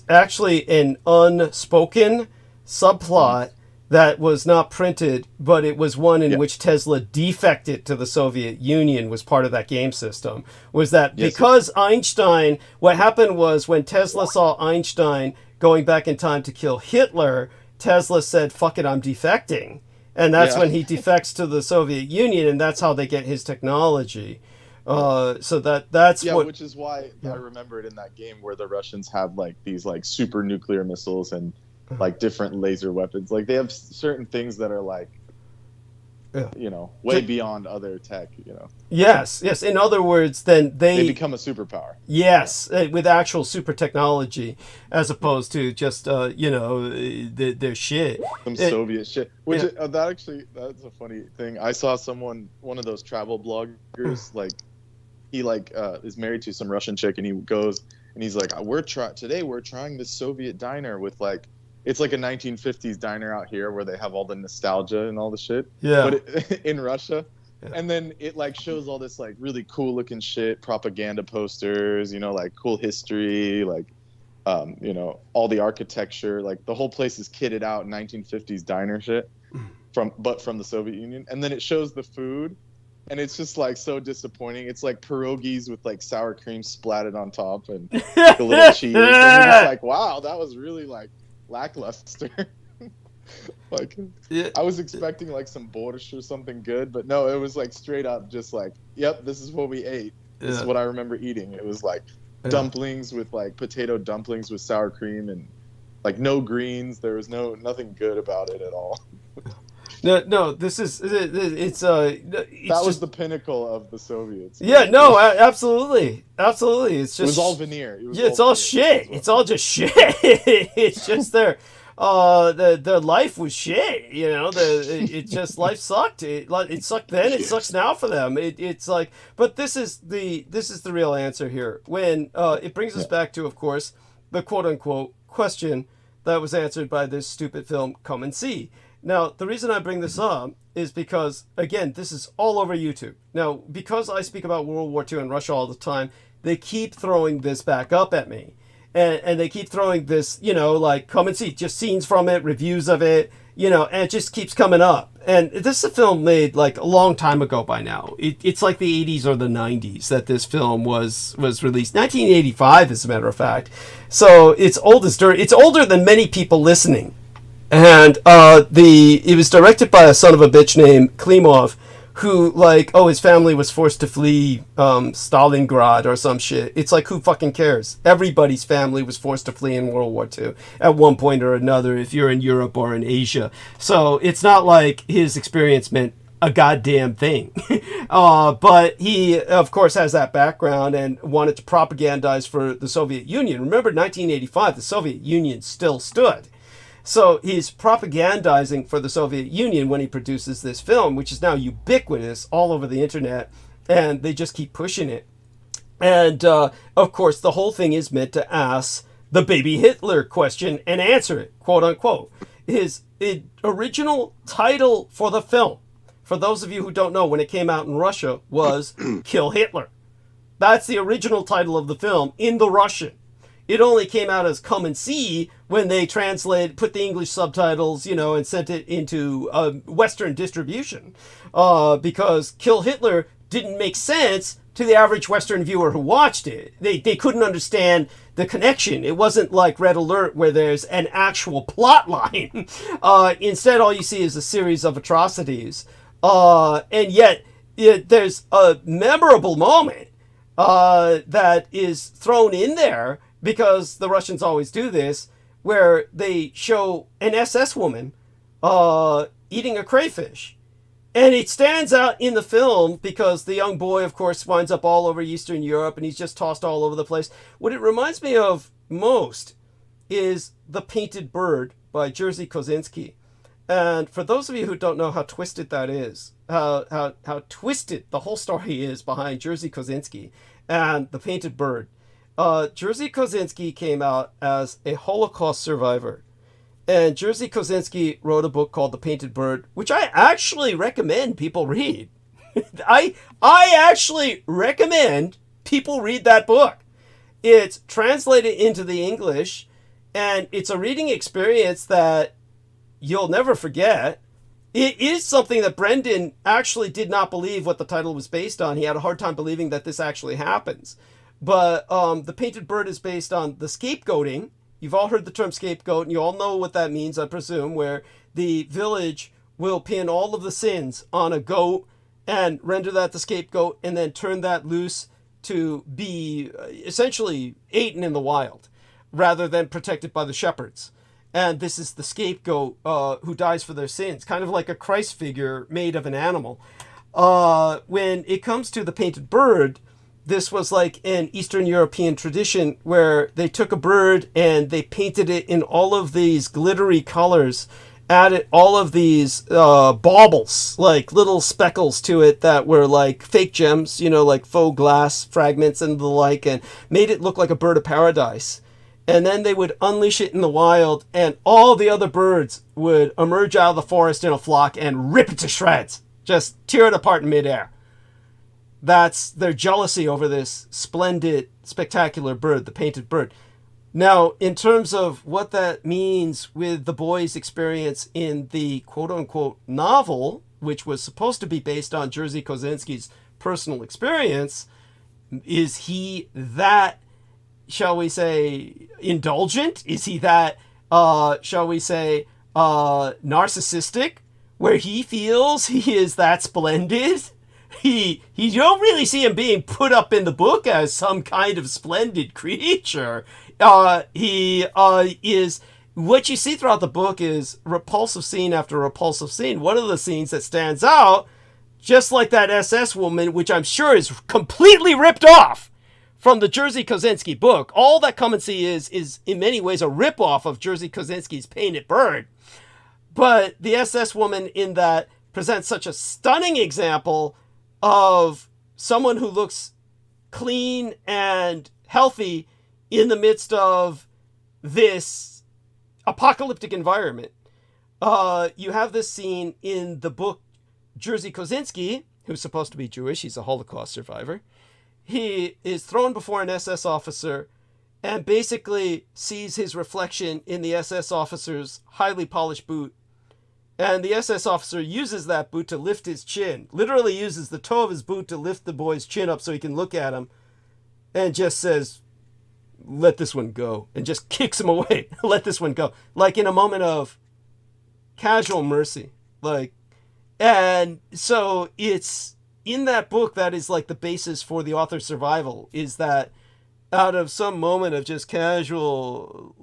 actually an unspoken subplot that was not printed, but it was one in which Tesla defected to the Soviet Union, was part of that game system. Was that because Einstein? What happened was when Tesla saw Einstein going back in time to kill Hitler, Tesla said, "Fuck it, I'm defecting," and that's when he defects to the Soviet Union, and that's how they get his technology. So that's what. Which is why I remember it in that game where the Russians have like these like super nuclear missiles and like different laser weapons. Like they have certain things that are like, way beyond other tech. Yes. In other words, then they become a superpower. Yes, with actual super technology, as opposed to just their shit. Some Soviet shit. Which that's a funny thing. I saw one of those travel bloggers, like he is married to some Russian chick, and he goes and he's like, today we're trying this Soviet diner with like. It's like a 1950s diner out here where they have all the nostalgia and all the shit. Yeah. But in Russia. Yeah. And then it like shows all this like really cool looking shit, propaganda posters, like cool history, like, all the architecture, like the whole place is kitted out 1950s diner shit from the Soviet Union. And then it shows the food and it's just like so disappointing. It's like pierogies with like sour cream splatted on top and a little cheese. And you're just like, wow, that was really like lackluster. I was expecting like some borscht or something good, but no, it was like straight up just like, yep, this is what we ate. This is what I remember eating. It was like dumplings with like potato dumplings with sour cream and like no greens. There was nothing good about it at all. No, this is that was the pinnacle of the Soviets. Yeah, no, absolutely. It's just it was all veneer. It's all shit. It's all just shit. It's just there. the life was shit. You know, it just life sucked. It sucked then. It sucks now for them. It's like, but this is the real answer here. When it brings us back to, of course, the quote unquote question that was answered by this stupid film, Come and See. Now, the reason I bring this up is because, again, this is all over YouTube. Now, because I speak about World War II and Russia all the time, they keep throwing this back up at me. And they keep throwing this, you know, like, Come and See, just scenes from it, reviews of it, you know, and it just keeps coming up. And this is a film made, like, a long time ago by now. It's like the 80s or the 90s that this film was released. 1985, as a matter of fact. So it's old as dirt. It's older than many people listening. And it was directed by a son of a bitch named Klimov, who, like, his family was forced to flee Stalingrad or some shit. It's like, who fucking cares? Everybody's family was forced to flee in World War II at one point or another, if you're in Europe or in Asia. So it's not like his experience meant a goddamn thing. But he, of course, has that background and wanted to propagandize for the Soviet Union. Remember, 1985, the Soviet Union still stood. So he's propagandizing for the Soviet Union when he produces this film, which is now ubiquitous all over the internet, and they just keep pushing it. And, of course, the whole thing is meant to ask the baby Hitler question and answer it, quote unquote. His original title for the film, for those of you who don't know, when it came out in Russia, was Kill Hitler. That's the original title of the film in the Russian. It only came out as Come and See when they put the English subtitles, you know, and sent it into Western distribution. Because Kill Hitler didn't make sense to the average Western viewer who watched it. They couldn't understand the connection. It wasn't like Red Alert where there's an actual plot line. Instead, all you see is a series of atrocities. And yet, there's a memorable moment that is thrown in there, because the Russians always do this, where they show an SS woman eating a crayfish. And it stands out in the film because the young boy, of course, winds up all over Eastern Europe and he's just tossed all over the place. What it reminds me of most is The Painted Bird by Jerzy Kosinski. And for those of you who don't know how twisted that is, how twisted the whole story is behind Jerzy Kosinski and The Painted Bird, Jerzy Kosinski came out as a Holocaust survivor. And Jerzy Kosinski wrote a book called The Painted Bird, which I actually recommend people read. I actually recommend people read that book. It's translated into the English, and it's a reading experience that you'll never forget. It is something that Brendan actually did not believe what the title was based on. He had a hard time believing that this actually happens. But The Painted Bird is based on the scapegoating. You've all heard the term scapegoat, and you all know what that means, I presume, where the village will pin all of the sins on a goat and render that the scapegoat, and then turn that loose to be essentially eaten in the wild, rather than protected by the shepherds. And this is the scapegoat who dies for their sins, kind of like a Christ figure made of an animal. When it comes to The Painted Bird, this was like an Eastern European tradition where they took a bird and they painted it in all of these glittery colors, added all of these baubles, like little speckles to it that were like fake gems, you know, like faux glass fragments and the like, and made it look like a bird of paradise. And then they would unleash it in the wild, and all the other birds would emerge out of the forest in a flock and rip it to shreds, just tear it apart in midair. That's their jealousy over this splendid, spectacular bird, the painted bird. Now, in terms of what that means with the boy's experience in the quote-unquote novel, which was supposed to be based on Jerzy Kosinski's personal experience, is he that, shall we say, indulgent? Is he that, shall we say, narcissistic, where he feels he is that splendid? You don't really see him being put up in the book as some kind of splendid creature. He is, what you see throughout the book is repulsive scene after repulsive scene. One of the scenes that stands out, just like that SS woman, which I'm sure is completely ripped off from the Jerzy Kosinski book. All that Cum-INT is in many ways a ripoff of Jerzy Kosinski's Painted Bird. But the SS woman in that presents such a stunning example of someone who looks clean and healthy in the midst of this apocalyptic environment. You have this scene in the book Jerzy Kosinski, who's supposed to be Jewish. He's a Holocaust survivor. He is thrown before an SS officer and basically sees his reflection in the SS officer's highly polished boot. And the SS officer uses that boot to lift his chin. Literally uses the toe of his boot to lift the boy's chin up so he can look at him. And just says, let this one go. And just kicks him away. Let this one go. Like in a moment of casual mercy. And so it's in that book that is like the basis for the author's survival, is that out of some moment of just casual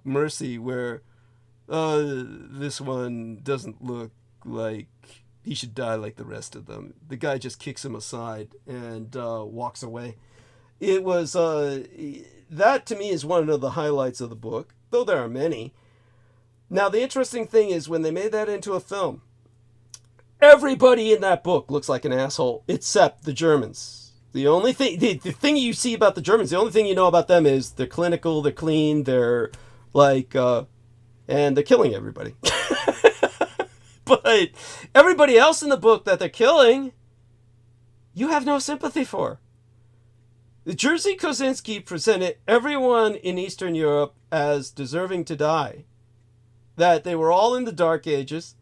mercy where this one doesn't look like he should die like the rest of them, the guy just kicks him aside and walks away. It was that to me is one of the highlights of the book, though there are many. Now the interesting thing is when they made that into a film, everybody in that book looks like an asshole except the Germans. The only thing, the thing you see about the Germans, the only thing you know about them is they're clinical, they're clean, they're and they're killing everybody. But everybody else in the book that they're killing, you have no sympathy for. Jerzy Kosinski presented everyone in Eastern Europe as deserving to die. That they were all in the Dark Ages.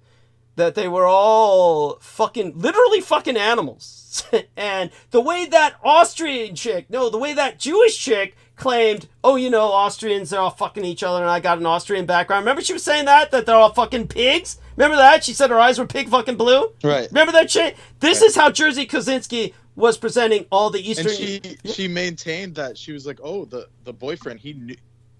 That they were all literally fucking animals. And the way that the way that Jewish chick claimed, Austrians, they're all fucking each other and I got an Austrian background. Remember she was saying that they're all fucking pigs? Remember that? She said her eyes were pig fucking blue? Right. Remember that shit? This is how Jerzy Kosinski was presenting all the Eastern... And she maintained that she was like, the boyfriend, he knew...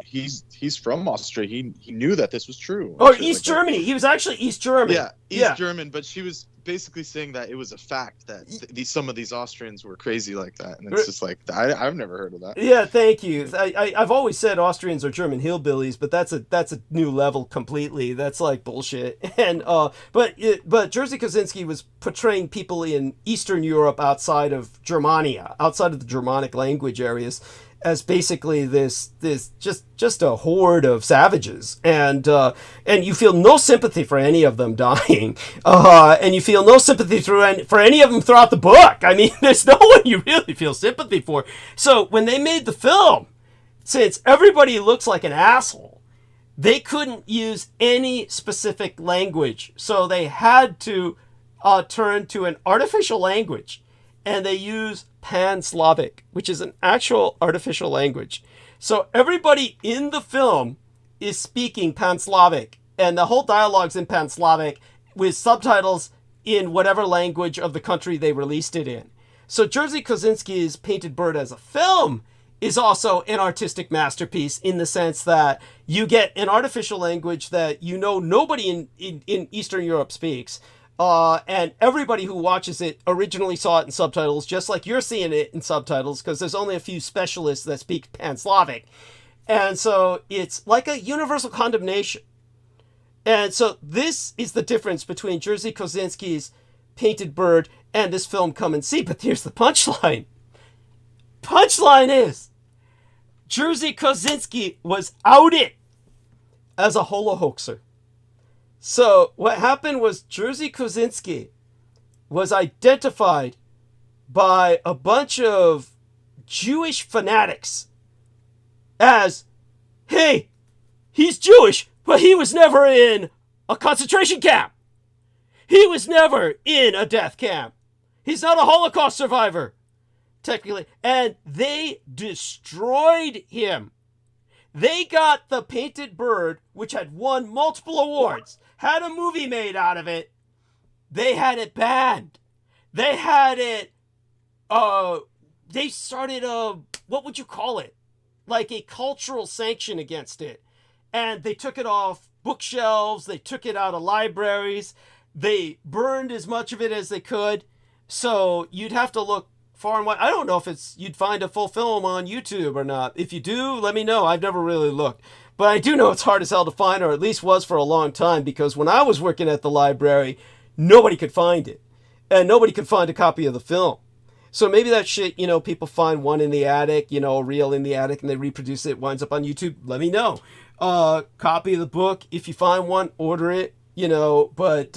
He's from Austria. He knew that this was true. Oh, East Germany. He was actually East German. Yeah, East German. But she was basically saying that it was a fact that some of these Austrians were crazy like that, and it's just like I've never heard of that. Yeah, thank you. I've always said Austrians are German hillbillies, but that's a new level completely. That's like bullshit. And but Jerzy Kosinski was portraying people in Eastern Europe outside of Germania, outside of the Germanic language areas, as basically this just a horde of savages, and you feel no sympathy for any of them dying, and you feel no sympathy for any of them throughout the book. I mean, there's no one you really feel sympathy for. So when they made the film, since everybody looks like an asshole, they couldn't use any specific language, so they had to turn to an artificial language. And they use Pan-Slavic, which is an actual artificial language. So everybody in the film is speaking Pan-Slavic, and the whole dialogue's in Pan-Slavic with subtitles in whatever language of the country they released it in. So Jerzy Kosinski's Painted Bird as a film is also an artistic masterpiece in the sense that you get an artificial language that nobody in Eastern Europe speaks. And everybody who watches it originally saw it in subtitles, just like you're seeing it in subtitles, because there's only a few specialists that speak Pan-Slavic. And so it's like a universal condemnation. And so this is the difference between Jerzy Kosinski's Painted Bird and this film Cum-INT. But here's the punchline. Punchline is, Jerzy Kosinski was outed as a holo-hoaxer. So what happened was Jerzy Kosinski was identified by a bunch of Jewish fanatics as, hey, he's Jewish, but he was never in a concentration camp. He was never in a death camp. He's not a Holocaust survivor, technically. And they destroyed him. They got the Painted Bird, which had won multiple awards, had a movie made out of it. They had it banned. They had it, they started what would you call it? Like a cultural sanction against it. And they took it off bookshelves. They took it out of libraries. They burned as much of it as they could. So you'd have to look far and wide. I don't know if you'd find a full film on YouTube or not. If you do, let me know. I've never really looked. But I do know it's hard as hell to find, or at least was for a long time, because when I was working at the library, nobody could find it. And nobody could find a copy of the film. So maybe that shit, people find one in the attic, a reel in the attic, and they reproduce it, winds up on YouTube. Let me know. Copy of the book. If you find one, order it, But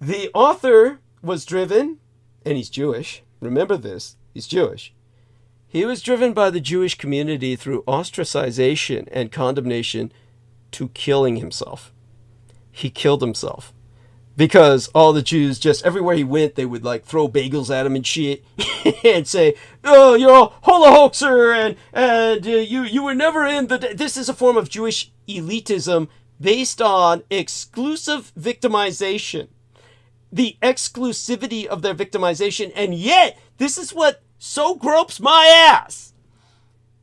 the author was driven, and he's Jewish. Remember this. He's Jewish. He was driven by the Jewish community through ostracization and condemnation to killing himself. He killed himself. Because all the Jews, just everywhere he went, they would throw bagels at him and shit and say, "Oh, you're a holocauster, and you were never in the." This is a form of Jewish elitism based on exclusive victimization, the exclusivity of their victimization, and yet this is what so gropes my ass.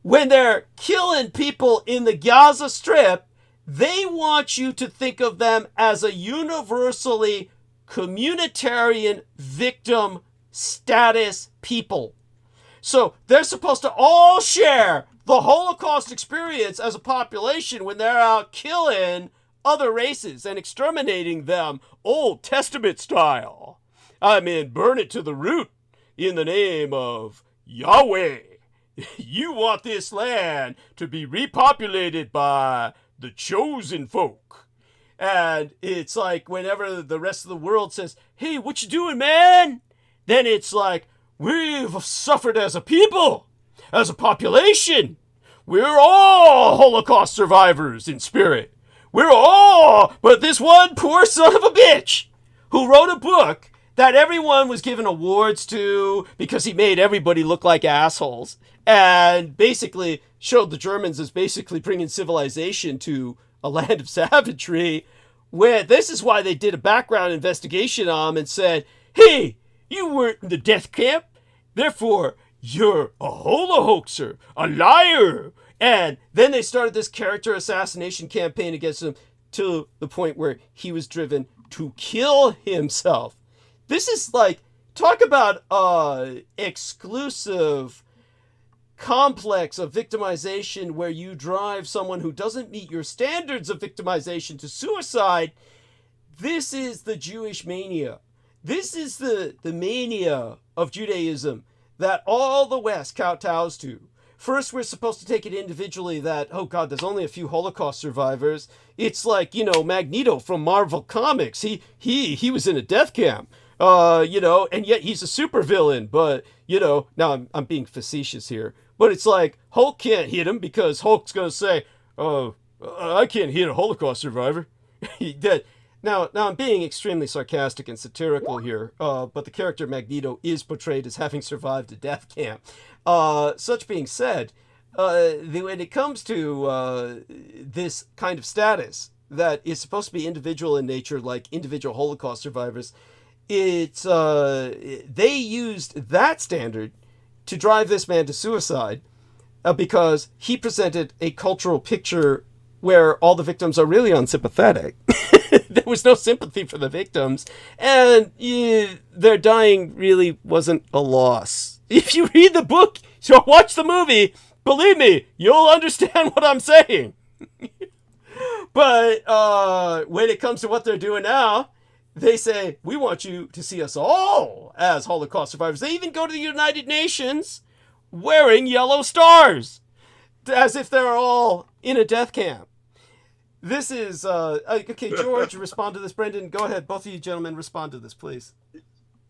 When they're killing people in the Gaza Strip, they want you to think of them as a universally communitarian victim status people. So they're supposed to all share the Holocaust experience as a population when they're out killing other races and exterminating them Old Testament style. Burn it to the root in the name of Yahweh. You want this land to be repopulated by the chosen folk. And it's like whenever the rest of the world says, "Hey, what you doing, man?" Then it's like, we've suffered as a people, as a population. We're all Holocaust survivors in spirit. But this one poor son of a bitch who wrote a book that everyone was given awards to because he made everybody look like assholes and basically showed the Germans as basically bringing civilization to a land of savagery, where this is why they did a background investigation on him and said, "Hey, you weren't in the death camp, therefore you're a holo-hoaxer, a liar." And then they started this character assassination campaign against him to the point where he was driven to kill himself. This is talk about exclusive complex of victimization where you drive someone who doesn't meet your standards of victimization to suicide. This is the Jewish mania. This is the mania of Judaism that all the West kowtows to. First, we're supposed to take it individually that, oh God, there's only a few Holocaust survivors. It's like, Magneto from Marvel Comics. He was in a death camp. And yet he's a supervillain. But, now I'm being facetious here. But it's like, Hulk can't hit him because Hulk's going to say, "Oh, I can't hit a Holocaust survivor." Now I'm being extremely sarcastic and satirical here, but the character Magneto is portrayed as having survived a death camp. Such being said, when it comes to this kind of status that is supposed to be individual in nature, like individual Holocaust survivors, it's they used that standard to drive this man to suicide because he presented a cultural picture where all the victims are really unsympathetic. There was no sympathy for the victims, and their dying really wasn't a loss. If you read the book or watch the movie, believe me, you'll understand what I'm saying. But when it comes to what they're doing now, they say, "We want you to see us all as Holocaust survivors." They even go to the United Nations wearing yellow stars, as if they're all in a death camp. This is, okay, George, respond to this. Brendan, go ahead. Both of you gentlemen, respond to this, please.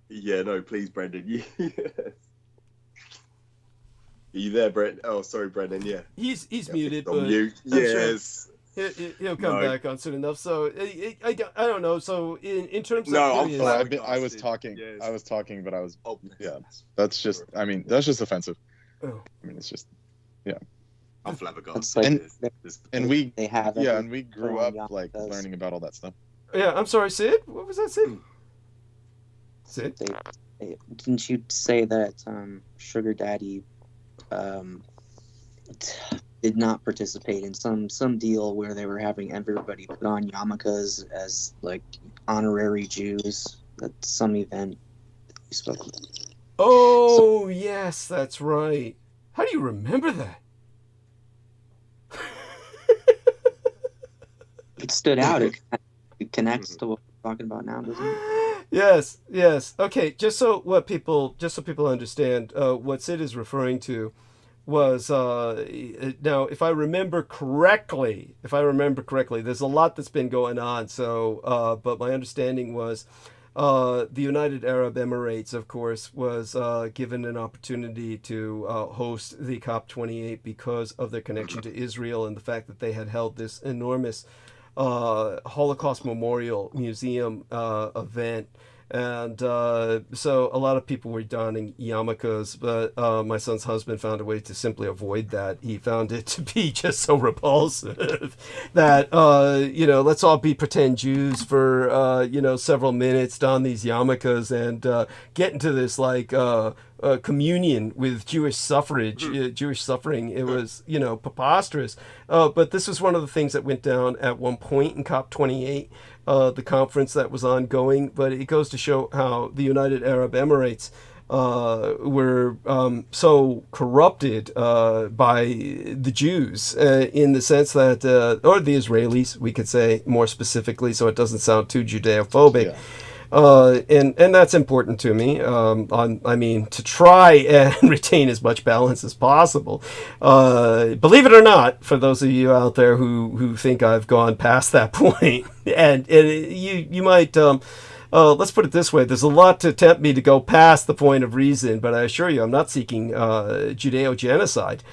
Yeah, no, please, Brendan. Yes. Are you there, Brent? Oh, sorry, Brendan, yeah. He's muted, but mute. Yes. Sure he'll come back on soon enough. So, I don't know. So, in terms of... I was talking, but I was... Oh, yeah. That's just offensive. Oh. I mean, it's just, yeah. I'm flabbergasted. And we we grew up learning about all that stuff. Yeah, I'm sorry, Sid. What was that, Sid? Sid? Didn't you say that Sugar Daddy did not participate in some deal where they were having everybody put on yarmulkes as honorary Jews? That's some event you spoke about. Oh, yes, that's right. How do you remember that? It stood out. It connects to what we're talking about now, doesn't it? Yes, yes. Okay, just so people understand, what Sid is referring to was now, if I remember correctly, there's a lot that's been going on. So, but my understanding was the United Arab Emirates, of course, was given an opportunity to host the COP28 because of their connection to Israel and the fact that they had held this enormous Holocaust Memorial Museum event. And so a lot of people were donning yarmulkes, but my son's husband found a way to simply avoid that. He found it to be just so repulsive that, let's all be pretend Jews for, several minutes, don these yarmulkes, and get into this, communion with Jewish suffrage, Jewish suffering. It was, preposterous. But this was one of the things that went down at one point in COP28. The conference that was ongoing, but it goes to show how the United Arab Emirates were so corrupted by the Jews in the sense that, or the Israelis, we could say more specifically, so it doesn't sound too Judeophobic. Yeah. And that's important to me. To try and retain as much balance as possible. Believe it or not, for those of you out there who think I've gone past that point, and you might, let's put it this way: there's a lot to tempt me to go past the point of reason, but I assure you, I'm not seeking Judeo-genocide,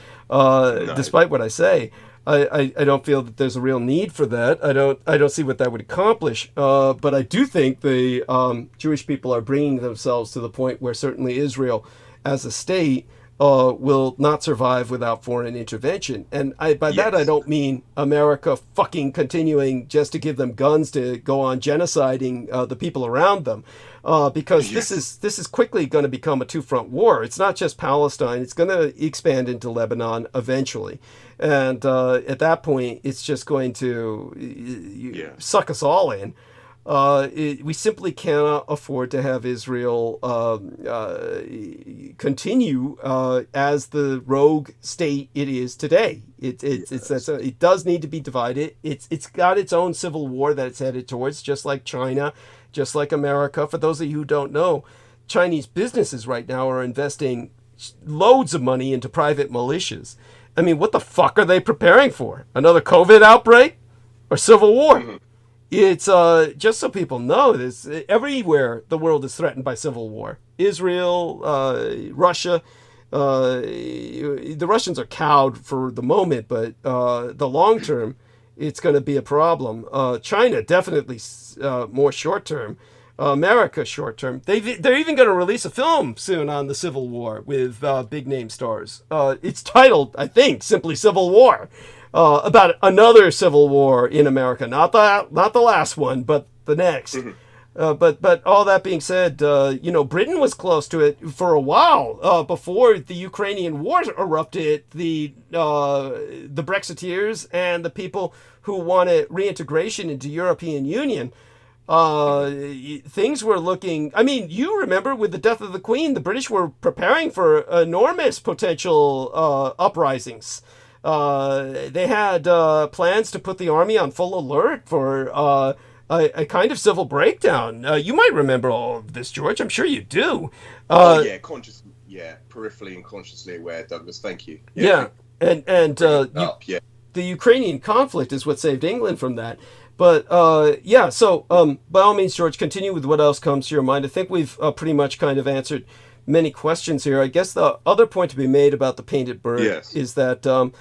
despite what I say. I don't feel that there's a real need for that. I don't see what that would accomplish. But I do think the Jewish people are bringing themselves to the point where certainly Israel, as a state, will not survive without foreign intervention. And by that I don't mean America fucking continuing just to give them guns to go on genociding the people around them. Because this is quickly going to become a two-front war. It's not just Palestine. It's going to expand into Lebanon eventually. And at that point, it's just going to suck us all in. We simply cannot afford to have Israel continue as the rogue state it is today. It does need to be divided. It's got its own civil war that it's headed towards, just like China, just like America. For those of you who don't know, Chinese businesses right now are investing loads of money into private militias. I mean, what the fuck are they preparing for? Another COVID outbreak or civil war? Mm-hmm. It's just so people know this. Everywhere the world is threatened by civil war. Israel, Russia. The Russians are cowed for the moment, but the long term, it's going to be a problem. China definitely more short term. America short term. They're even going to release a film soon on the Civil War with big name stars. It's titled, I think, simply Civil War. About another civil war in America, not the last one, but the next. Mm-hmm. But all that being said, Britain was close to it for a while before the Ukrainian war erupted. The Brexiteers and the people who wanted reintegration into European Union. Things were looking. I mean, you remember with the death of the Queen, the British were preparing for enormous potential uprisings. They had plans to put the army on full alert for a kind of civil breakdown. You might remember all of this, George. I'm sure you do. Peripherally and consciously aware, Douglas. Thank you. The Ukrainian conflict is what saved England from that. But so by all means, George, continue with what else comes to your mind. I think we've pretty much kind of answered many questions here. I guess the other point to be made about the painted bird is that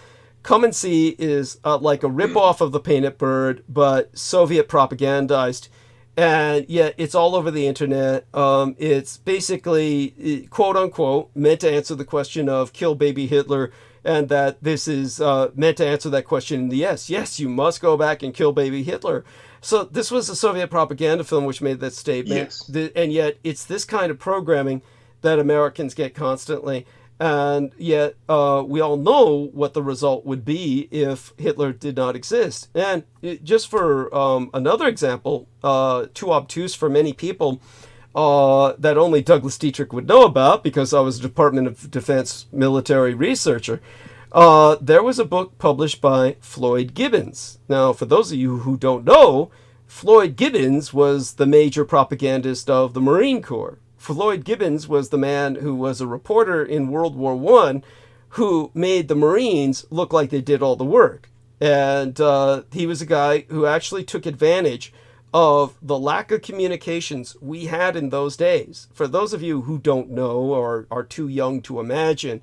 Cum-INT is like a ripoff of the painted bird, but Soviet propagandized. And yet it's all over the internet. It's basically, quote unquote, meant to answer the question of kill baby Hitler, and that this is meant to answer that question in the yes, you must go back and kill baby Hitler. So this was a Soviet propaganda film which made that statement. And yet it's this kind of programming that Americans get constantly. And yet we all know what the result would be if Hitler did not exist. And just for another example, too obtuse for many people, that only Douglas Dietrich would know about because I was a Department of Defense military researcher. There was a book published by Floyd Gibbons. Now, for those of you who don't know, Floyd Gibbons was the major propagandist of the Marine Corps. Floyd Gibbons was the man who was a reporter in World War I who made the Marines look like they did all the work. And he was a guy who actually took advantage of the lack of communications we had in those days. For those of you who don't know or are too young to imagine,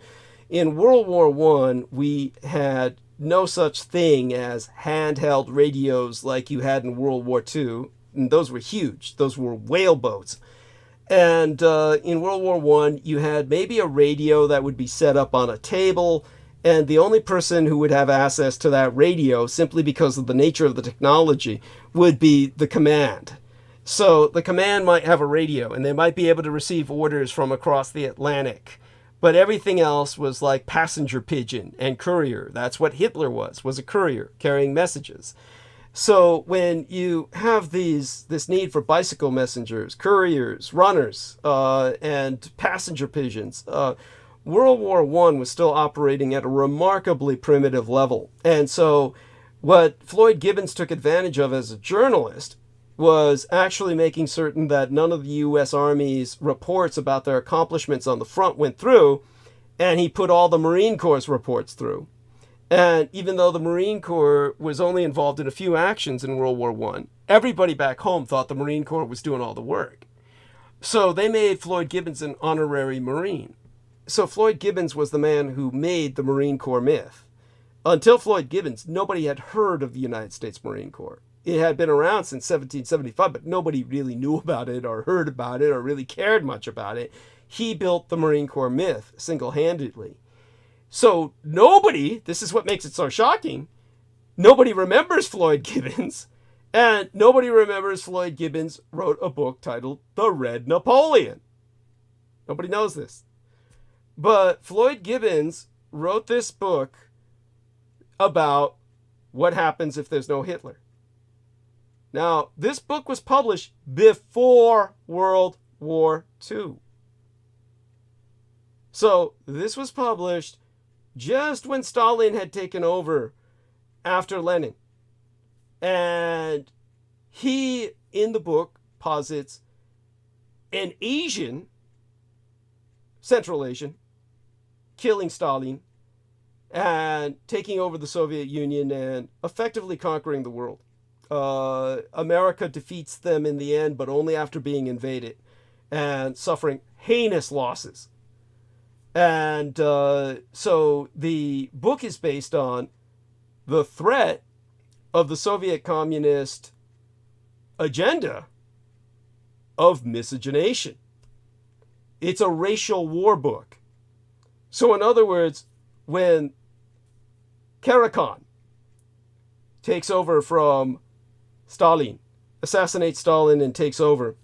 in World War I, we had no such thing as handheld radios like you had in World War II. And those were huge. Those were whaleboats. And in World War I, you had maybe a radio that would be set up on a table, and the only person who would have access to that radio, simply because of the nature of the technology, would be the command. So the command might have a radio, and they might be able to receive orders from across the Atlantic. But everything else was like passenger pigeon and courier. That's what Hitler was a courier carrying messages. So when you have this need for bicycle messengers, couriers, runners, and passenger pigeons, World War I was still operating at a remarkably primitive level. And so what Floyd Gibbons took advantage of as a journalist was actually making certain that none of the U.S. Army's reports about their accomplishments on the front went through, and he put all the Marine Corps' reports through. And even though the Marine Corps was only involved in a few actions in World War I, everybody back home thought the Marine Corps was doing all the work. So they made Floyd Gibbons an honorary Marine. So Floyd Gibbons was the man who made the Marine Corps myth. Until Floyd Gibbons, nobody had heard of the United States Marine Corps. It had been around since 1775, but nobody really knew about it or heard about it or really cared much about it. He built the Marine Corps myth single-handedly. So nobody, this is what makes it so shocking, nobody remembers Floyd Gibbons, and nobody remembers Floyd Gibbons wrote a book titled The Red Napoleon. Nobody knows this. But Floyd Gibbons wrote this book about what happens if there's no Hitler. Now, this book was published before World War II. So this was published just when Stalin had taken over after Lenin. And he, in the book, posits an Asian, Central Asian, killing Stalin and taking over the Soviet Union and effectively conquering the world. America defeats them in the end, but only after being invaded and suffering heinous losses. And so the book is based on the threat of the Soviet communist agenda of miscegenation. It's a racial war book. So in other words, when Karakhan takes over from Stalin, assassinates Stalin and takes over,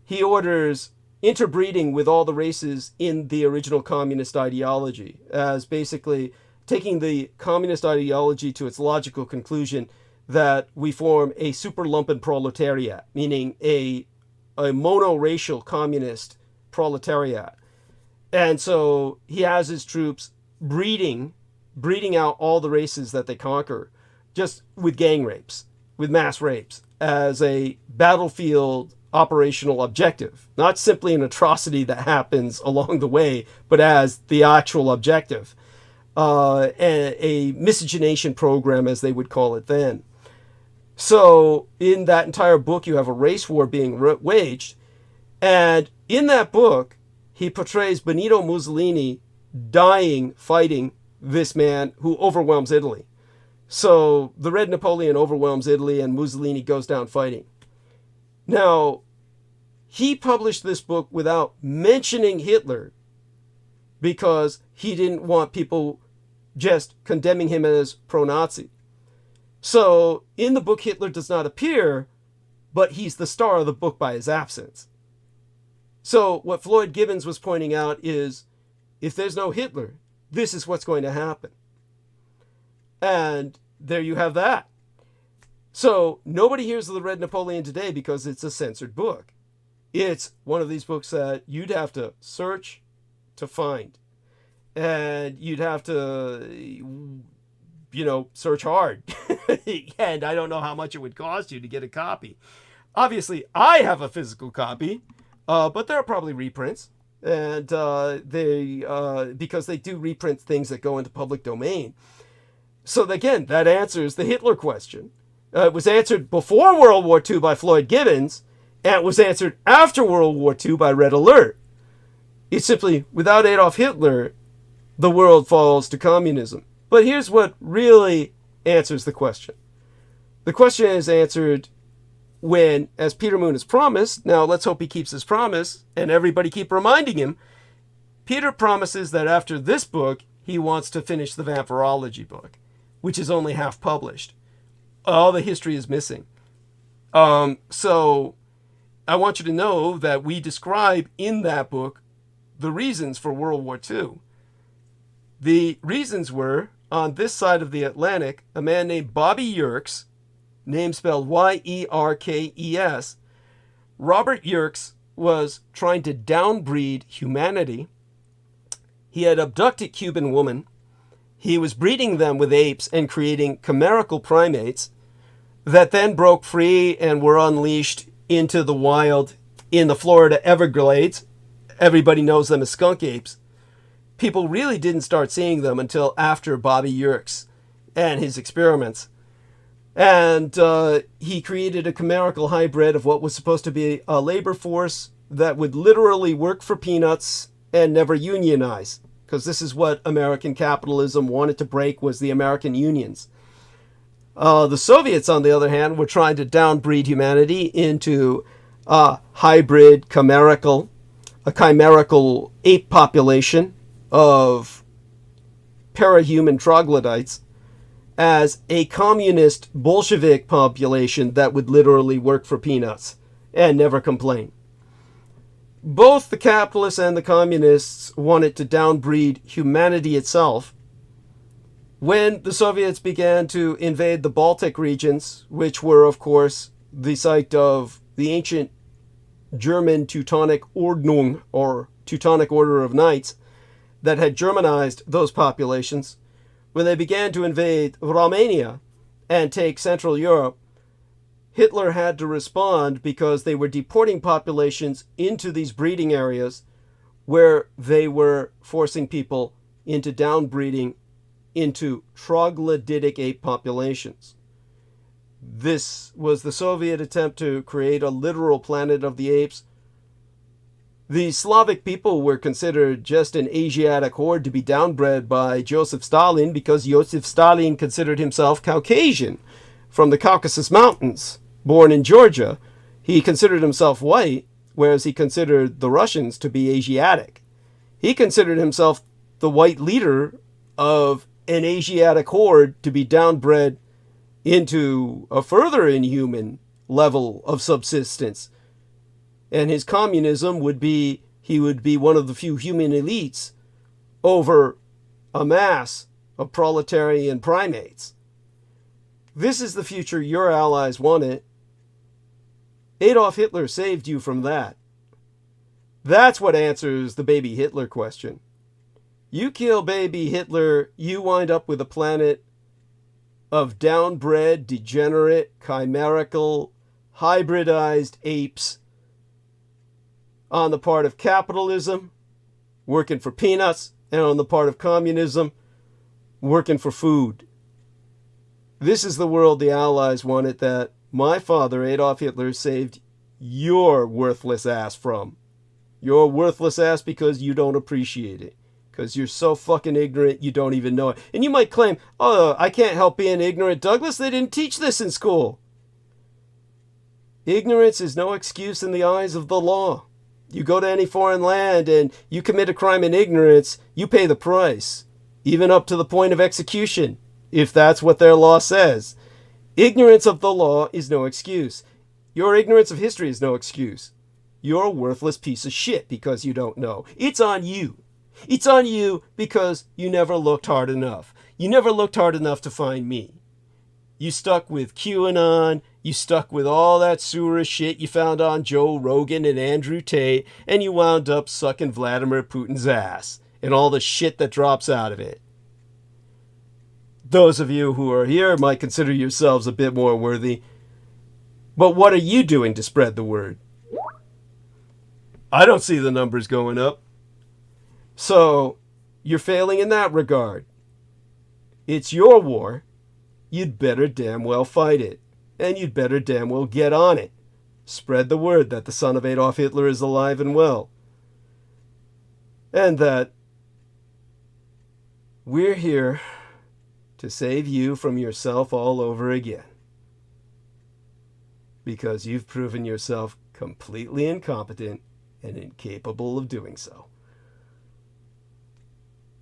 he orders interbreeding with all the races in the original communist ideology, as basically taking the communist ideology to its logical conclusion that we form a super lumpen proletariat, meaning a mono-racial communist proletariat. And so he has his troops breeding out all the races that they conquer, just with gang rapes, with mass rapes, as a battlefield operational objective, not simply an atrocity that happens along the way, but as the actual objective, a miscegenation program, as they would call it then. So in that entire book, you have a race war being waged, and in that book, he portrays Benito Mussolini dying fighting this man who overwhelms Italy. So the Red Napoleon overwhelms Italy and Mussolini goes down fighting. Now, he published this book without mentioning Hitler because he didn't want people just condemning him as pro-Nazi. So in the book, Hitler does not appear, but he's the star of the book by his absence. So what Floyd Gibbons was pointing out is, if there's no Hitler, this is what's going to happen. And there you have that. So nobody hears of the Red Napoleon today because it's a censored book. It's one of these books that you'd have to search to find. And you'd have to, search hard. And I don't know how much it would cost you to get a copy. Obviously, I have a physical copy, but there are probably reprints. And because they do reprint things that go into public domain. So again, that answers the Hitler question. It was answered before World War II by Floyd Gibbons, and it was answered after World War II by Red Alert. It's simply, without Adolf Hitler, the world falls to communism. But here's what really answers the question. The question is answered when, as Peter Moon has promised, now let's hope he keeps his promise, and everybody keep reminding him, Peter promises that after this book, he wants to finish the vampirology book, which is only half published. All the history is missing. So I want you to know that we describe in that book the reasons for World War II. The reasons were, on this side of the Atlantic, a man named Bobby Yerkes, name spelled Yerkes. Robert Yerkes was trying to downbreed humanity. He had abducted Cuban women. He was breeding them with apes and creating chimerical primates that then broke free and were unleashed into the wild in the Florida Everglades. Everybody knows them as skunk apes. People really didn't start seeing them until after Bobby Yerkes and his experiments. And he created a chimerical hybrid of what was supposed to be a labor force that would literally work for peanuts and never unionize. Because this is what American capitalism wanted to break, was the American unions. The Soviets, on the other hand, were trying to downbreed humanity into a hybrid chimerical ape population of parahuman troglodytes as a communist Bolshevik population that would literally work for peanuts and never complain. Both the capitalists and the communists wanted to downbreed humanity itself. When the Soviets began to invade the Baltic regions, which were, of course, the site of the ancient German Teutonic Ordnung, or Teutonic Order of Knights, that had Germanized those populations, when they began to invade Romania and take Central Europe, Hitler had to respond because they were deporting populations into these breeding areas where they were forcing people into downbreeding into troglodytic ape populations. This was the Soviet attempt to create a literal planet of the apes. The Slavic people were considered just an Asiatic horde to be downbred by Joseph Stalin because Joseph Stalin considered himself Caucasian from the Caucasus Mountains, born in Georgia. He considered himself white, whereas he considered the Russians to be Asiatic. He considered himself the white leader of an Asiatic horde to be downbred into a further inhuman level of subsistence. And his communism would be, he would be one of the few human elites over a mass of proletarian primates. This is the future your allies wanted. Adolf Hitler saved you from that. That's what answers the baby Hitler question. You kill baby Hitler, you wind up with a planet of downbred, degenerate, chimerical, hybridized apes on the part of capitalism, working for peanuts, and on the part of communism, working for food. This is the world the Allies wanted that my father, Adolf Hitler, saved your worthless ass from. You're worthless ass because you don't appreciate it. Because you're so fucking ignorant, you don't even know it. And you might claim, oh, I can't help being ignorant, Douglas. They didn't teach this in school. Ignorance is no excuse in the eyes of the law. You go to any foreign land and you commit a crime in ignorance, you pay the price. Even up to the point of execution, if that's what their law says. Ignorance of the law is no excuse. Your ignorance of history is no excuse. You're a worthless piece of shit because you don't know. It's on you. It's on you because you never looked hard enough. You never looked hard enough to find me. You stuck with QAnon You stuck with all that sewer shit you found on Joe Rogan and Andrew Tate, and you wound up sucking Vladimir Putin's ass and all the shit that drops out of it. Those of you who are here might consider yourselves a bit more worthy. But what are you doing to spread the word? I don't see the numbers going up. So, you're failing in that regard. It's your war. You'd better damn well fight it. And you'd better damn well get on it. Spread the word that the son of Adolf Hitler is alive and well. And that we're here to save you from yourself all over again. Because you've proven yourself completely incompetent and incapable of doing so.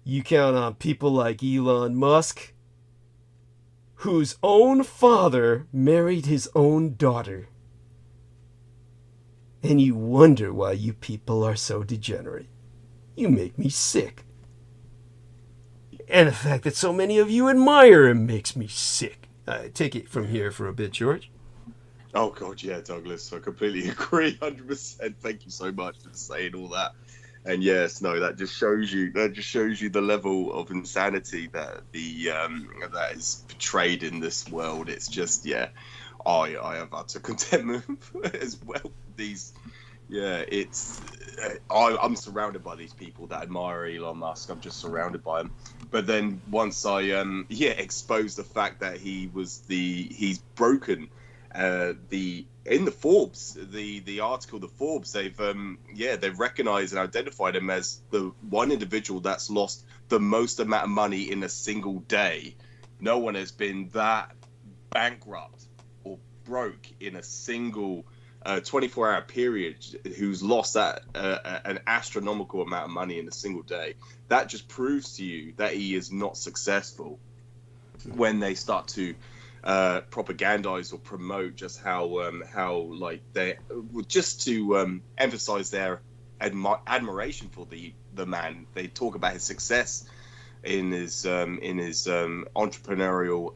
You count on people like Elon Musk, whose own father married his own daughter. And you wonder why you people are so degenerate. You make me sick. And the fact that so many of you admire him makes me sick. Take it from here for a bit, George. Oh, God, yeah, Douglas. I completely agree, 100%. Thank you so much for saying all that. And yes, no, that just shows you the level of insanity that that is portrayed in this world. It's just, yeah, I have utter contentment as well. I'm surrounded by these people that admire Elon Musk. I'm just surrounded by him. But then once I exposed the fact that he's broken in the Forbes, the article, the Forbes, they've recognized and identified him as the one individual that's lost the most amount of money in a single day. No one has been that bankrupt or broke in a single 24-hour period who's lost that an astronomical amount of money in a single day. That just proves to you that he is not successful when they start to propagandize or promote just how like they just to emphasize their admiration for the man. They talk about his success in his entrepreneurial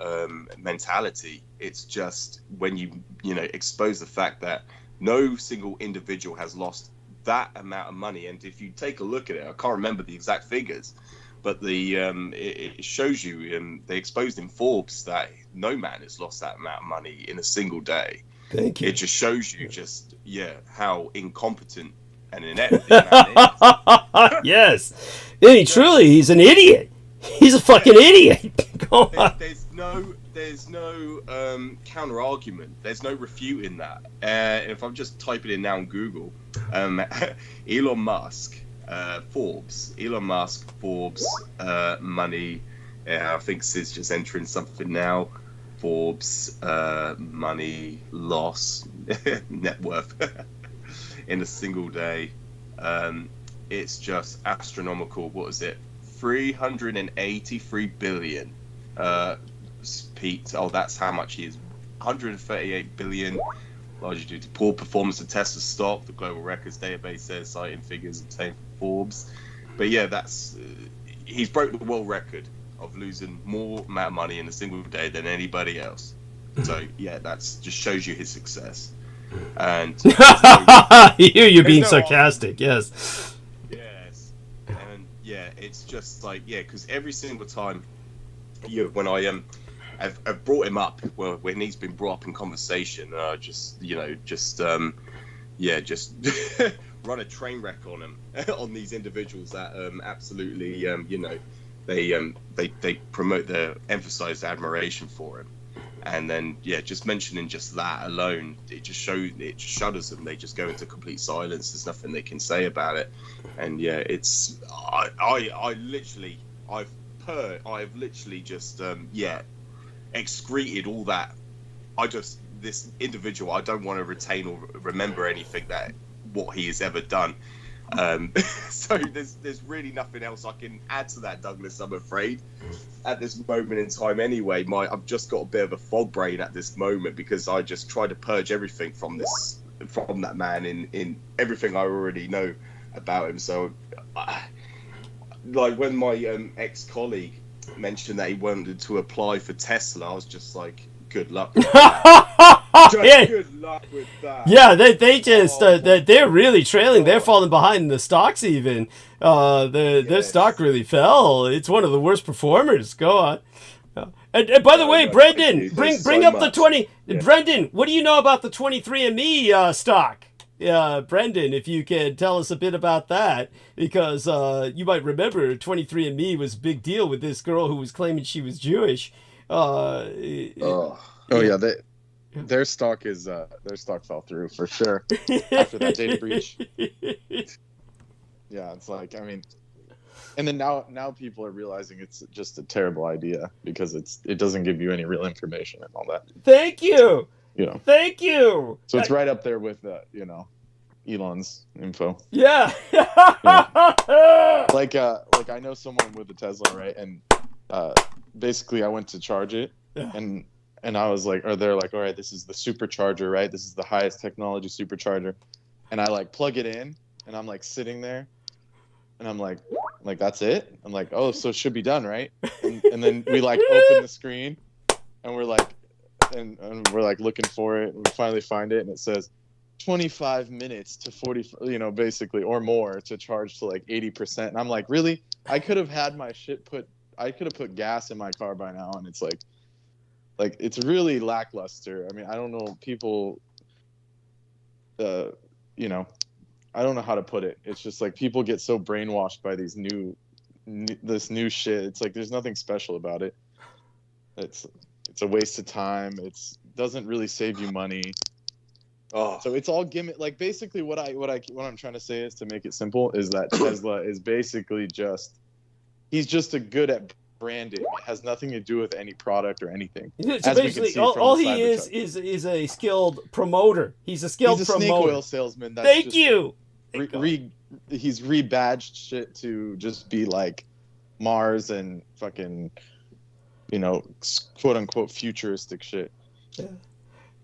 mentality. It's just when you expose the fact that no single individual has lost that amount of money, and if you take a look at it, I can't remember the exact figures, but it shows you, they exposed in Forbes that no man has lost that amount of money in a single day. Thank you. It just shows you how incompetent and inept this man is. Yes. He's an idiot. He's a fucking idiot. Go on. There's no counter argument. There's no refuting that. If I'm just typing in now on Google, Elon Musk, Forbes, money. I think Sid's just entering something now. Forbes, money loss, net worth in a single day. It's just astronomical. What is it? 383 billion. Pete, that's how much he is. 138 billion, largely due to poor performance of Tesla stock. The global records database says, citing figures obtained from Forbes. But yeah, he's broke the world record of losing more amount of money in a single day than anybody else. So yeah, that's just shows you his success. And you're being sarcastic. Yes. Yes. And yeah, it's just like, because every single time when I've brought him up, when he's been brought up in conversation, just run a train wreck on him, on these individuals that absolutely they promote emphasize admiration for him, and then just mentioning just that alone, it just shudders them. They just go into complete silence. There's nothing they can say about it, and I've literally just excreted all that. This individual, I don't want to retain or remember anything what he has ever done. So there's really nothing else I can add to that, Douglas, I'm afraid, at this moment in time. Anyway, I've just got a bit of a fog brain at this moment because I just try to purge everything from that man in everything I already know about him. So like when my ex-colleague mentioned that he wanted to apply for Tesla, I was just like, good luck. Yeah. Good luck with that. Yeah, they just they're really trailing. They're falling behind in the stocks even. Their stock really fell. It's one of the worst performers. Go on. And by the way, Brendan, bring up the 20. Yeah. Brendan, what do you know about the 23andMe stock? Brendan, if you can tell us a bit about that, because you might remember 23andMe was a big deal with this girl who was claiming she was Jewish. Yeah, their stock fell through for sure after that data breach. Yeah, it's like, I mean, and then now people are realizing it's just a terrible idea because it doesn't give you any real information and all that. Thank you. Thank you. So it's right up there with Elon's info. Yeah. Like I know someone with a Tesla, right? And basically I went to charge it, and I was like, or they're like, all right, this is the supercharger, right? This is the highest technology supercharger. And I like plug it in, and I'm like sitting there, and I'm like that's it? I'm like, oh, so it should be done, right? And then we like open the screen, and we're like, and we're like looking for it, and we finally find it, and it says 25 minutes to 40, basically, or more to charge to like 80%. And I'm like, really? I could have had my shit I could have put gas in my car by now, and it's like it's really lackluster. I mean, I don't know, people, I don't know how to put it. It's just like people get so brainwashed by this new shit. It's like there's nothing special about it. It's a waste of time. Doesn't really save you money. Oh, so it's all gimmick. Like basically, what I'm trying to say is, to make it simple, is that Tesla is basically he's just a good at branding. It has nothing to do with any product or anything. So basically, all he is a skilled promoter. He's a skilled promoter. Snake oil salesman. Thank you. He's rebadged shit to just be like Mars and fucking, quote unquote futuristic shit. Yeah.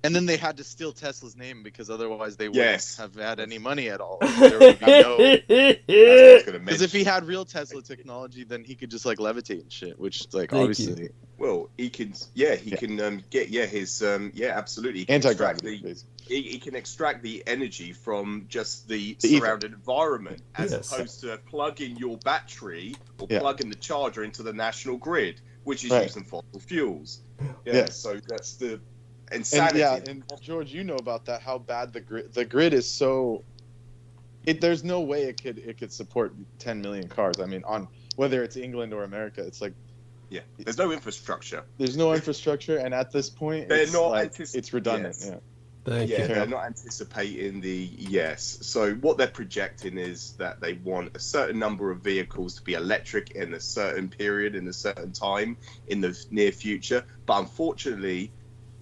And then they had to steal Tesla's name because otherwise they wouldn't have had any money at all. There would be no. Because if he had real Tesla technology, then he could just like levitate and shit, which like obviously. Well, he can. Yeah, he can get his. Absolutely. Anti-gravity. He can extract the energy from just the surrounding environment, as opposed to plugging your battery or plugging the charger into the national grid, which is using fossil fuels. Yeah. So that's the. Insanity. And George, you know about that, how bad the grid is. So there's no way it could support 10 million cars. I mean, on whether it's England or America, it's like there's no infrastructure. There's no infrastructure, and at this point it's redundant. They're not anticipating so what they're projecting is that they want a certain number of vehicles to be electric in a certain period, in a certain time in the near future, but unfortunately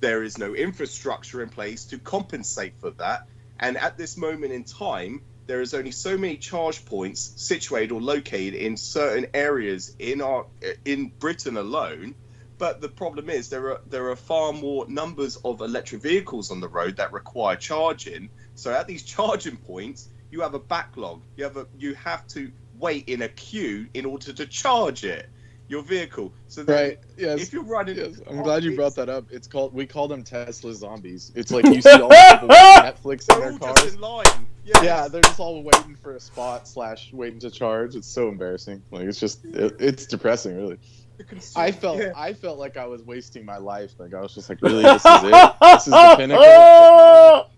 there is no infrastructure in place to compensate for that. And at this moment in time, there is only so many charge points situated or located in certain areas in Britain alone. But the problem is there are far more numbers of electric vehicles on the road that require charging. So at these charging points, you have a backlog. You have to wait in a queue in order to charge your vehicle. So if you're running, I'm glad you brought that up. We call them Tesla zombies. It's like you see all the people with Netflix in their cars. Just in line. Yeah, they're just all waiting for a spot / waiting to charge. It's so embarrassing. Like it's depressing, really. I felt like I was wasting my life. Like I was just like, really, this is it. This is the pinnacle of technology.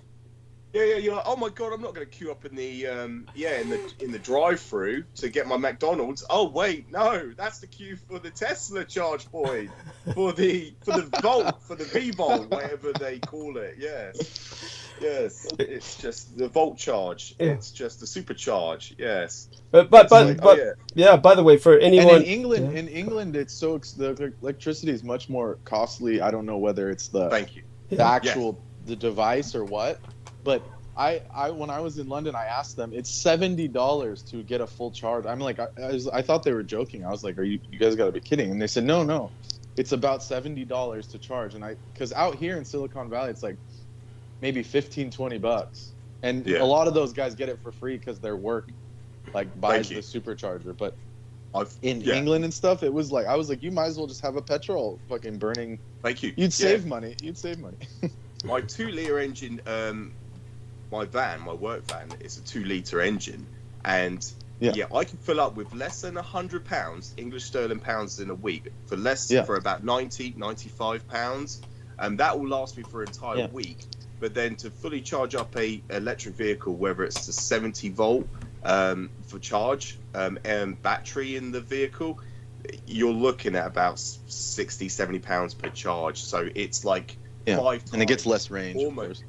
Yeah, you're like, oh my god, I'm not going to queue up in the in the drive-through to get my McDonald's. Oh wait, no, that's the queue for the Tesla charge point, for the Volt, for the V-Volt, whatever they call it. Yes, it's just the Volt charge. It's just the supercharge. Yes. But by the way, for anyone in England, it's so the electricity is much more costly. I don't know whether it's the actual the device or what. But I when I was in London, I asked them, it's $70 to get a full charge. I'm like, I thought they were joking. I was like, you guys got to be kidding. And they said, no, it's about $70 to charge. And because out here in Silicon Valley, it's like maybe $15-20. And a lot of those guys get it for free because their work like buys the supercharger. But in England and stuff, it was like, I was like, you might as well just have a petrol fucking burning. Thank you. You'd save money. my 2-liter engine, my work van, is a 2-liter engine, and yeah, I can fill up with less than £100 English sterling pounds in a week for for about 95 pounds, and that will last me for an entire week. But then to fully charge up a electric vehicle, whether it's a 70 volt for charge and battery in the vehicle, you're looking at about 60-70 pounds per charge. So it's like 5 times, and it gets less range almost.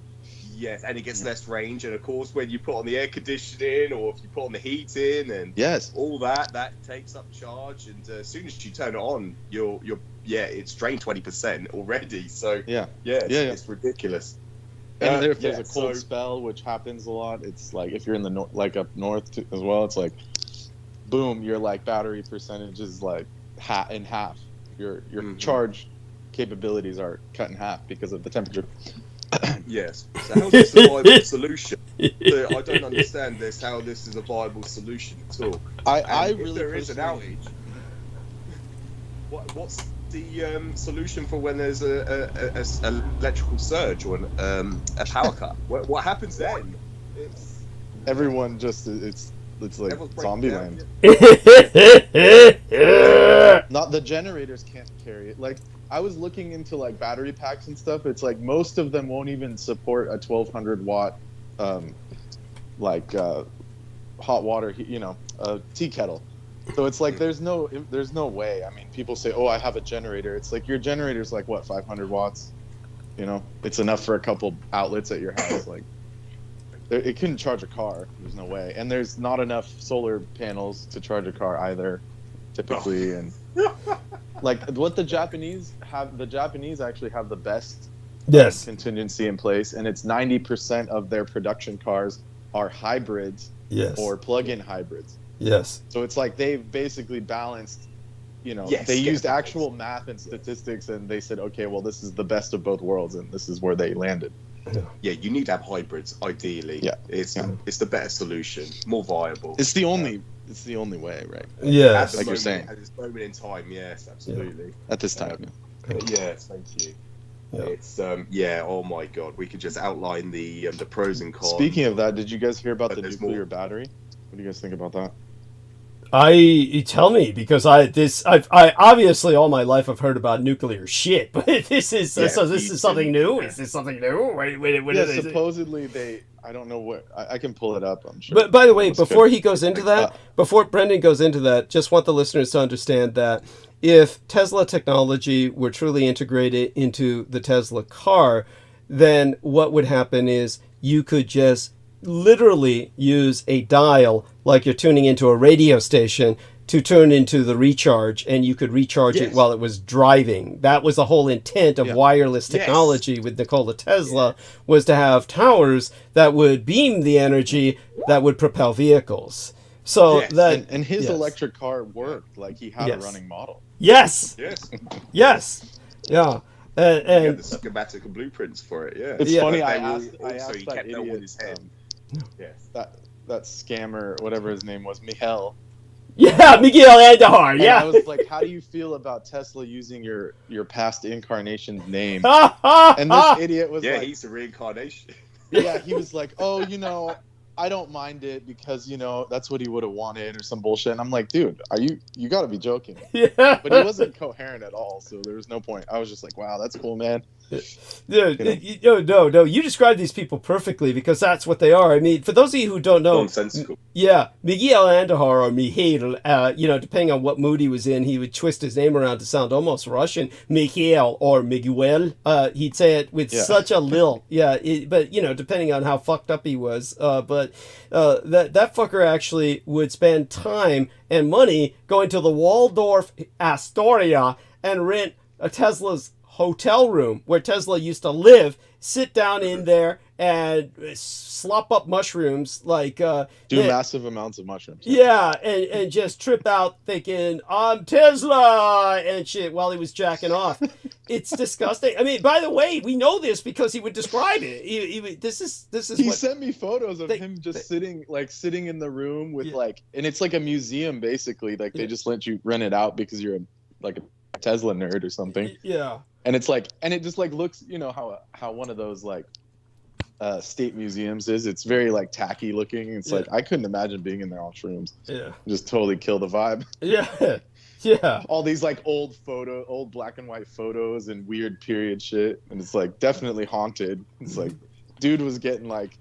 Yes, and it gets less range, and of course when you put on the air conditioning or if you put on the heating and all that takes up charge, and as soon as you turn it on, you're it's drained 20% already. So it's ridiculous. And if there's a cold spell, which happens a lot, it's like if you're in the like up north as well, it's like boom, your like battery percentage is like in half. Your charge capabilities are cut in half because of the temperature. Yes. So how's this a viable solution? So I don't understand how this is a viable solution at all. If there is an outage, what's the solution for when there's a electrical surge or a power cut? What happens then? Everyone just it's like zombie land. Not the generators can't carry it. Like I was looking into like battery packs and stuff. It's like most of them won't even support a 1200 watt hot water, a tea kettle. So it's like there's no way. I mean, people say, "Oh, I have a generator." It's like your generator's like what, 500 watts? It's enough for a couple outlets at your house. Like it couldn't charge a car. There's no way. And there's not enough solar panels to charge a car either, typically. And like what the Japanese actually have the best contingency in place, and it's 90% of their production cars are hybrids or plug-in hybrids. Yes. So it's like they've basically balanced, they used actual math and statistics, and they said, okay, well, this is the best of both worlds, and this is where they landed. Yeah, you need to have hybrids, ideally. Yeah. It's the better solution, more viable. It's the only way, right? Yeah. Like you're saying. At this moment in time, yes, absolutely. Yeah. At this time, yes, thank you. Yeah. It's oh my god, we could just outline the pros and cons. Speaking of that, did you guys hear about the nuclear battery? What do you guys think about that? Tell me, because I obviously all my life I've heard about nuclear shit, but this is something new. Is this something new? Wait, supposedly I don't know what I can pull it up. I'm sure. But by the way, before he goes into that, before Brendan goes into that, just want the listeners to understand that if Tesla technology were truly integrated into the Tesla car, then what would happen is you could just literally use a dial like you're tuning into a radio station to turn into the recharge, and you could recharge it while it was driving. That was the whole intent of wireless technology with Nikola Tesla, was to have towers that would beam the energy that would propel vehicles. So that and his electric car worked, like he had a running model. Yes. Yeah. And the schematic and blueprints for it. Yeah. It's funny. I asked he that kept that idiot. on his head. That scammer, whatever his name was, Michel. Yeah, Miguel Andahar. Yeah. I was like, how do you feel about Tesla using your past incarnation's name? And this idiot was like, he's a reincarnation. Yeah, he was like, oh, I don't mind it because, that's what he would have wanted or some bullshit. And I'm like, dude, you got to be joking. Yeah. But he wasn't coherent at all, so there was no point. I was just like, wow, that's cool, man. No, you describe these people perfectly, because that's what they are. I mean, for those of you who don't know, nonsensical. Yeah, Miguel Andahar, or Mihail, depending on what mood he was in, he would twist his name around to sound almost Russian. Michael or Miguel, he'd say it with such a lil. But depending on how fucked up he was. But that fucker actually would spend time and money going to the Waldorf Astoria and rent a Tesla's hotel room where Tesla used to live, sit down in there and slop up mushrooms, like do massive amounts of mushrooms. And just trip out thinking I'm Tesla and shit while he was jacking off. It's disgusting. I mean, by the way, we know this because he would describe it. He sent me photos of him just sitting in the room with and it's like a museum basically. Like they just let you rent it out because you're a Tesla nerd or something. Yeah. And it's like, and it just like looks, you know how one of those like state museums is. It's very like tacky looking. It's like I couldn't imagine being in there on shrooms. Yeah. Just totally kill the vibe. Yeah. Yeah. All these like old black and white photos and weird period shit, and it's like definitely haunted. It's like dude was getting like,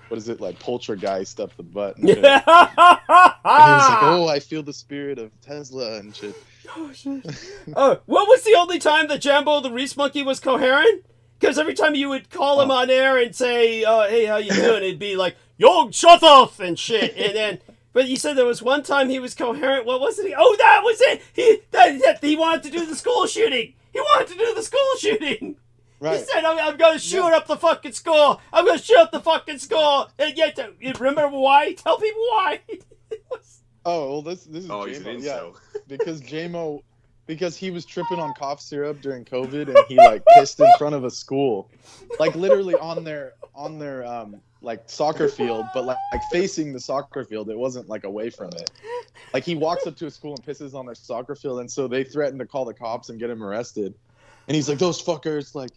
what is it, like poltergeist up the butt and shit. And he was like, oh, I feel the spirit of Tesla and shit. Oh shit. What was the only time that Jambo the Reese Monkey was coherent? Because every time you would call him on air and say, hey, how you doing? It'd be like, yo, shut up and shit. And then, but you said there was one time he was coherent. What was it? Oh, that was it. He wanted to do the school shooting. He wanted to do the school shooting. Right. He said, I'm going to shoot up the fucking school. I'm going to shoot up the fucking school. And yet, you remember why? Tell people why. Well, this is J-Mo. He's an incel. Because he was tripping on cough syrup during COVID, and he like pissed in front of a school, like literally on their like soccer field, but like facing the soccer field. It wasn't like away from it. Like he walks up to a school and pisses on their soccer field, and so they threatened to call the cops and get him arrested. And he's like, those fuckers, like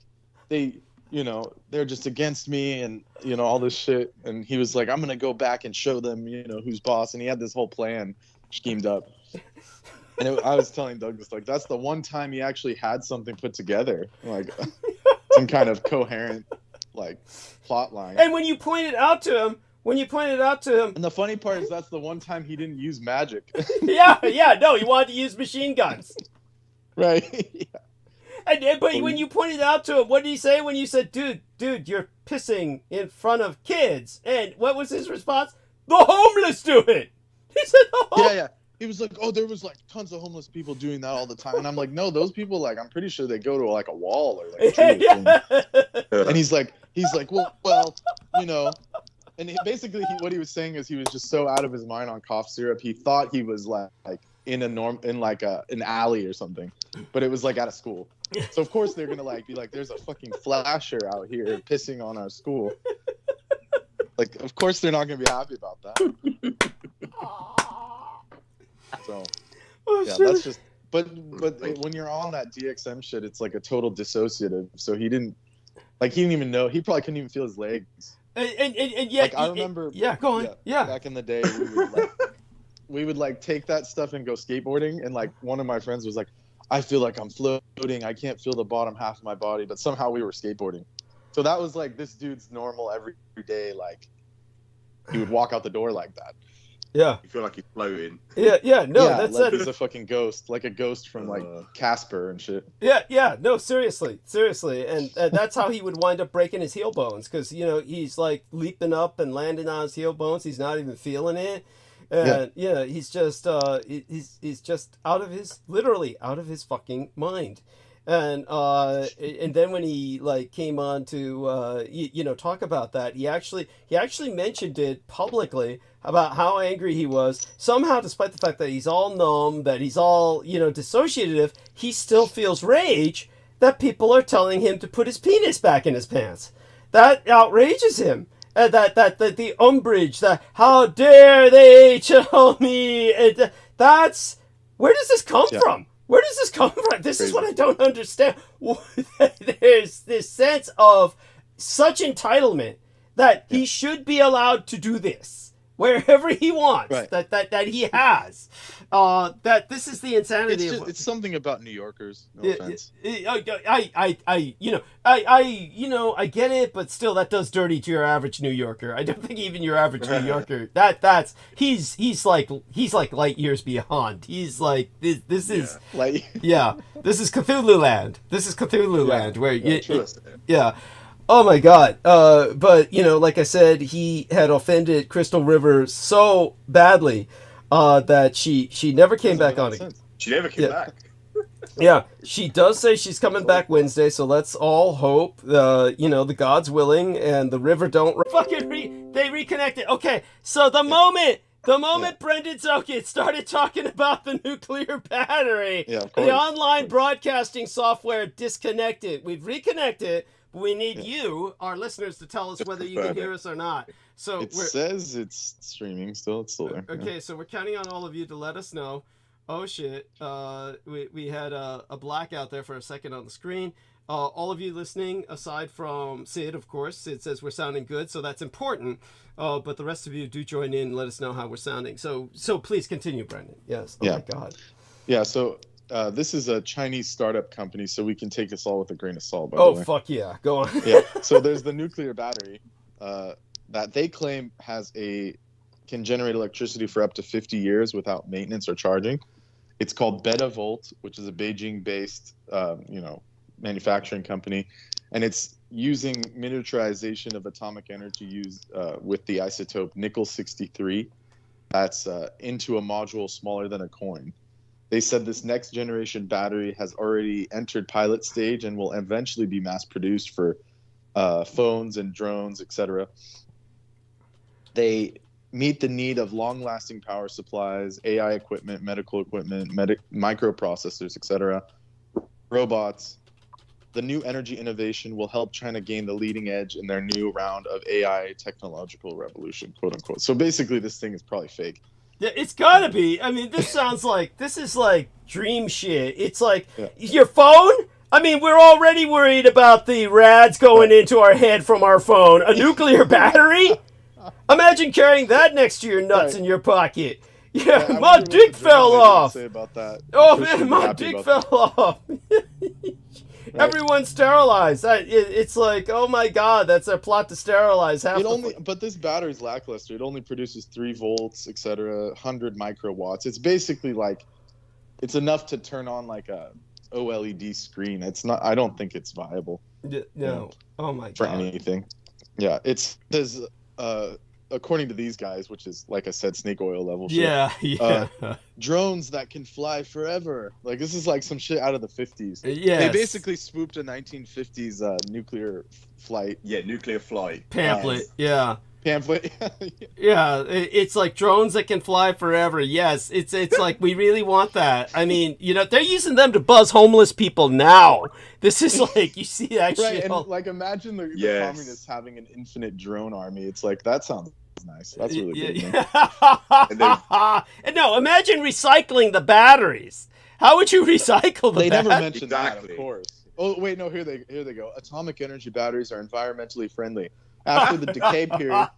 they, you know, they're just against me, and you know all this shit. And he was like, I'm gonna go back and show them, you know, who's boss. And he had this whole plan schemed up. And I was telling Douglas, like, that's the one time he actually had something put together, like some kind of coherent, like, plot line. And when you pointed out to him, and the funny part is that's the one time he didn't use magic. no, he wanted to use machine guns. Right. Yeah. But when you pointed out to him, what did he say when you said, dude, you're pissing in front of kids? And what was his response? The homeless do it. He said, Yeah. He was like, oh, there was like tons of homeless people doing that all the time. And I'm like, no, those people, like, I'm pretty sure they go to like a wall or like a tree. And he's like, well, you know, and what he was saying is he was just so out of his mind on cough syrup. He thought he was like in an alley or something, but it was like at a school. So of course they're going to like be like, there's a fucking flasher out here pissing on our school. Like, of course they're not going to be happy about that. So, that's just. But when you're on that DXM shit, it's like a total dissociative. So he didn't even know. He probably couldn't even feel his legs. And yeah, like I remember. Go on. Yeah. Back in the day, we would like take that stuff and go skateboarding. And like one of my friends was like, I feel like I'm floating. I can't feel the bottom half of my body, but somehow we were skateboarding. So that was like this dude's normal everyday. Like he would walk out the door like that. Yeah. You feel like you're floating. That's like he's a fucking ghost, like a ghost from like Casper and shit. No, seriously, and that's how he would wind up breaking his heel bones, because you know he's like leaping up and landing on his heel bones. He's not even feeling it, and he's just he's just literally out of his fucking mind. And then when he like came on to talk about that, he actually mentioned it publicly about how angry he was. Somehow, despite the fact that he's all numb, that he's all dissociative, he still feels rage that people are telling him to put his penis back in his pants. That outrages him. That the umbrage, that how dare they tell me? That's where does this come from? Where does this come from? This is what I don't understand. There's this sense of such entitlement that he should be allowed to do this wherever he wants. Right. That he has. That this is the insanity. It's something about New Yorkers. No offense. I get it, but still, that does dirty to your average New Yorker. I don't think even your average New Yorker. He's like light years beyond. He's like this is this is Cthulhu land. This is Cthulhu land where Oh my God. But like I said, he had offended Crystal River so badly that she never came back on it. She never came back. She does say she's coming back Wednesday, so let's all hope the gods willing and the river don't they reconnected. Okay, so the moment Brendan Zokit started talking about the nuclear battery, the online broadcasting software disconnected. We've reconnected. We need you, our listeners, to tell us whether you can hear us or not. So it says it's streaming still. It's still there. Okay, so we're counting on all of you to let us know. Oh shit. We had a blackout there for a second on the screen. All of you listening, aside from Sid, of course, Sid says we're sounding good, so that's important. But the rest of you do join in and let us know how we're sounding. So please continue, Brendan. Yes. Oh my God. Yeah. So this is a Chinese startup company, so we can take this all with a grain of salt. By the way. Fuck yeah. Go on. Yeah. So there's the nuclear battery that they claim can generate electricity for up to 50 years without maintenance or charging. It's called Betavolt, which is a Beijing-based, manufacturing company, and it's using miniaturization of atomic energy used with the isotope nickel-63. That's into a module smaller than a coin. They said this next generation battery has already entered pilot stage and will eventually be mass produced for phones and drones, etc. They meet the need of long-lasting power supplies, AI equipment, medical equipment, microprocessors, etc., robots. The new energy innovation will help China gain the leading edge in their new round of AI technological revolution, quote unquote. So basically, this thing is probably fake. Yeah, it's gotta be. I mean, this is like dream shit. It's like your phone. I mean, we're already worried about the rads going into our head from our phone. A nuclear battery? Imagine carrying that next to your nuts in your pocket. Yeah, my dick fell off. Say about that. Oh man, my dick fell off. Everyone's sterilized. It's like, oh my God, that's their plot to sterilize half. But this battery's lackluster. It only produces 3 volts, etc., 100 microwatts. It's basically like, it's enough to turn on like a OLED screen. It's not. I don't think it's viable. No. Oh my God. For anything. Yeah, there's according to these guys, which is like I said, snake oil level shit. Yeah. Drones that can fly forever. Like this is like some shit out of the 50s. Yeah. They basically spoofed a 1950s nuclear flight. Yeah, nuclear flight. Pamphlet. Yeah. Pamphlet. Yeah, it's like drones that can fly forever. Yes, it's like we really want that. I mean, they're using them to buzz homeless people now. This is like, you see that right, shit. And like imagine the communists having an infinite drone army. It's like, that sounds nice. That's really good. Yeah. And no, imagine recycling the batteries. How would you recycle the batteries? They never mentioned that, of course. Oh wait, no, here they go. Atomic energy batteries are environmentally friendly. After the decay period,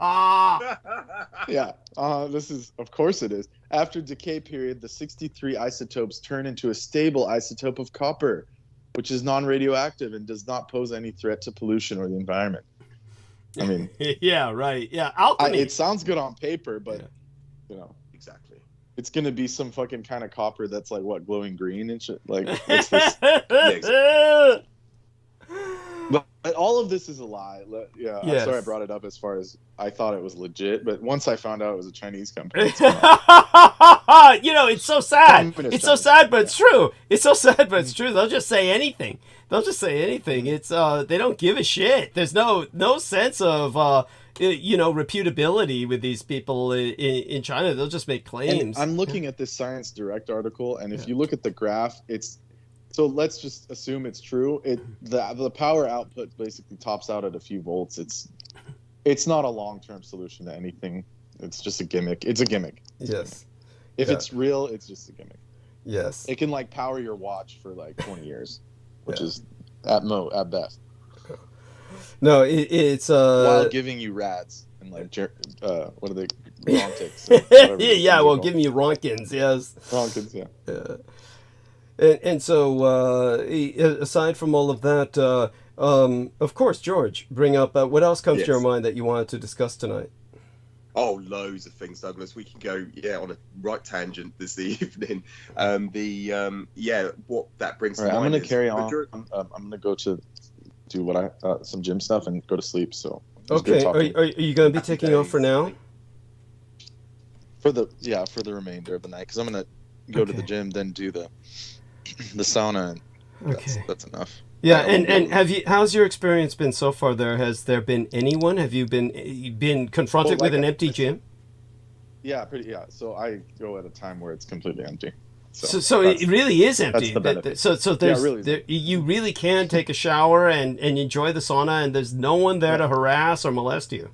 this is, of course it is. After decay period, the 63 isotopes turn into a stable isotope of copper, which is non-radioactive and does not pose any threat to pollution or the environment. I mean, yeah, right, yeah. Alchemy. It sounds good on paper, but exactly. It's gonna be some fucking kind of copper that's like what, glowing green and shit. Like, what's this? But all of this is a lie. Yeah, I'm sorry I brought it up as far as I thought it was legit, but once I found out it was a Chinese company. It's so sad. It's so sad, but it's true. It's so sad, but it's true. They'll just say anything. It's they don't give a shit. There's no sense of reputability with these people in China. They'll just make claims. And I'm looking at this Science Direct article, and if you look at the graph, so let's just assume it's true. The power output basically tops out at a few volts. It's not a long-term solution to anything. It's just a gimmick. It's a gimmick. Yes. If it's real, it's just a gimmick. Yes. It can like power your watch for like 20 years, which is at best. No, it's while giving you rads and like what are they? Rontics. Giving you Ronkins. Yes. Ronkins. Yeah. And so, aside from all of that, of course, George, bring up what else comes to your mind that you wanted to discuss tonight? Oh, loads of things, Douglas. We can go, on a right tangent this evening. What that brings to mind. I'm going to carry on. I'm going to go to do what some gym stuff and go to sleep. So okay, are you going to be taking off for now? For the remainder of the night, because I'm going to go to the gym, then do the sauna, and that's enough. Yeah, and how's your experience been so far there? Has there been anyone? Have you been confronted with an empty gym? Yeah, so I go at a time where it's completely empty. So it really is empty. That's the so there's you really can take a shower and enjoy the sauna, and there's no one there to harass or molest you.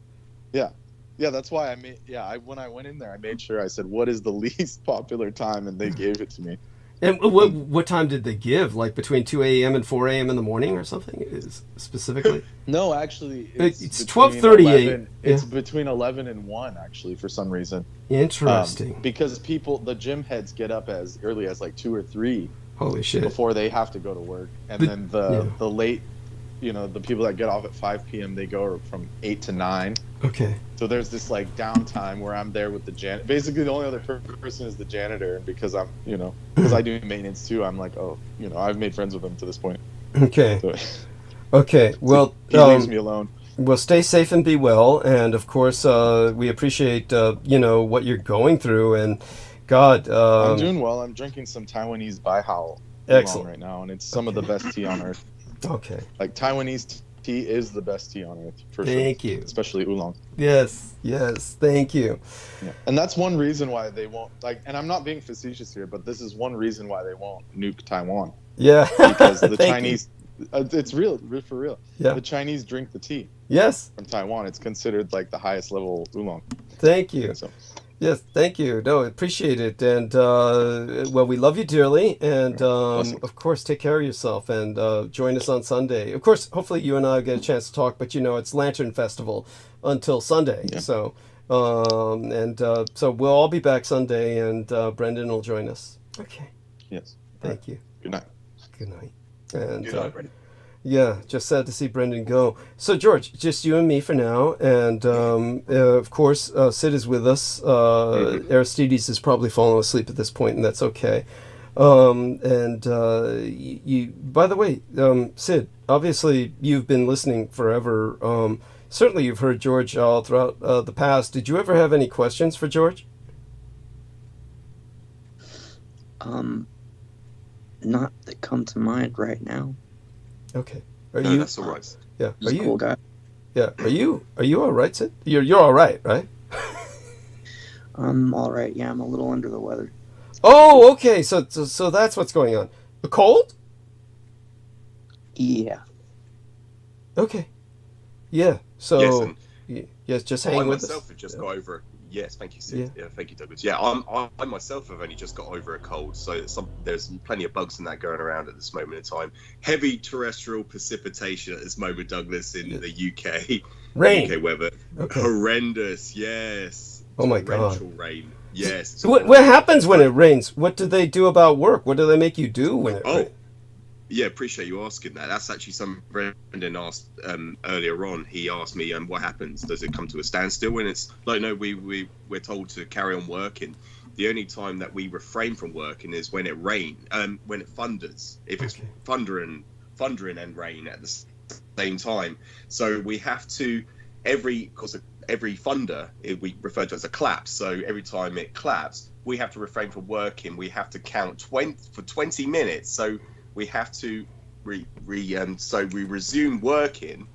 Yeah. Yeah, that's why I made. Yeah, when I went in there, I made sure I said, "What is the least popular time?" and they gave it to me. And what time did they give? Like between 2 a.m. and 4 a.m. in the morning or something? Specifically? No, actually, it's 12:30 a.m. It's between 11 and 1, actually, for some reason. Interesting. Because the gym heads get up as early as like 2 or 3. Holy shit! Before they have to go to work, and then the late, the people that get off at 5 p.m. they go from 8 to 9. Okay. So there's this like downtime where I'm there with the janitor. Basically, the only other person is the janitor, and because I'm, because I do maintenance too, I'm like, I've made friends with him to this point. Okay. So, okay. Well, he leaves me alone. Well, stay safe and be well, and of course, we appreciate what you're going through, and God. I'm doing well. I'm drinking some Taiwanese Baihao oolong right now, and it's some of the best tea on earth. Okay. Like Taiwanese tea is the best tea on earth, for sure. Thank you. Especially oolong. Yes, thank you. Yeah. And that's one reason why they won't, and I'm not being facetious here, but this is one reason why they won't nuke Taiwan. Yeah. Because the Chinese, it's real, for real. Yeah. The Chinese drink the tea. Yes. From Taiwan. It's considered like the highest level oolong. Thank you. Yes, thank you. No, appreciate it. And, well, we love you dearly. And, awesome. Of course, take care of yourself and join us on Sunday. Of course, hopefully you and I get a chance to talk, but, it's Lantern Festival until Sunday. Yeah. So, so we'll all be back Sunday, and Brendan will join us. Okay. Yes. Thank you. Good night. Good night. And, Good night, Brendan. Yeah, just sad to see Brendan go. So, George, just you and me for now. And, of course, Sid is with us. Aristides is probably fallen asleep at this point, and that's okay. You, by the way, Sid, obviously you've been listening forever. Certainly you've heard George all throughout the past. Did you ever have any questions for George? Not that come to mind right now. Okay. No, that's all right. Yeah. He's a cool guy. Yeah. Are you all right, Sid? You're all right, right? I'm all right. Yeah, I'm a little under the weather. Oh, okay. So that's what's going on. A cold? Yeah. Okay. Yeah. So yes, yes, just hang with us. I myself have just got over. Yes, thank you, Sid. Yeah, thank you, Douglas. Yeah, I myself have only just got over a cold, so there's plenty of bugs in that going around at this moment in time. Heavy terrestrial precipitation at this moment, Douglas, in the UK. Rain. UK weather. Okay. Horrendous. Yes. Oh my God. Torrential rain. Yes. What happens when it rains? What do they do about work? What do they make you do when it rains? Yeah, appreciate you asking that. That's actually something Brendan asked earlier on. He asked me, what happens? Does it come to a standstill? When it's like, no, we're told to carry on working. The only time that we refrain from working is when it when it thunders. If it's thundering and rain at the same time. So we have to, every thunder, we refer to as a clap. So every time it claps, we have to refrain from working. We have to count for 20 minutes. So we have to we resume working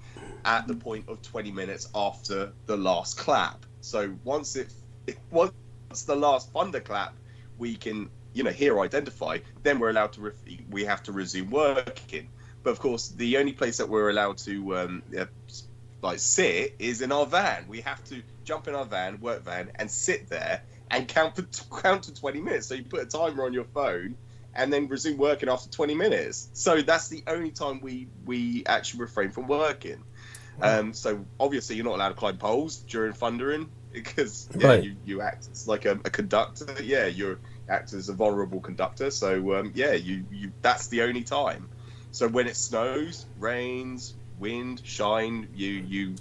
at the point of 20 minutes after the last clap. So once the last thunder clap, we can identify, then we're allowed to we have to resume working. But of course, the only place that we're allowed to sit is in our van. We have to jump in our work van, and sit there and count to 20 minutes. So you put a timer on your phone, and then resume working after 20 minutes. So that's the only time we actually refrain from working. So obviously you're not allowed to climb poles during thundering, because you act as like a conductor. Yeah, you act as a vulnerable conductor. So you that's the only time. So when it snows, rains, wind, shine, you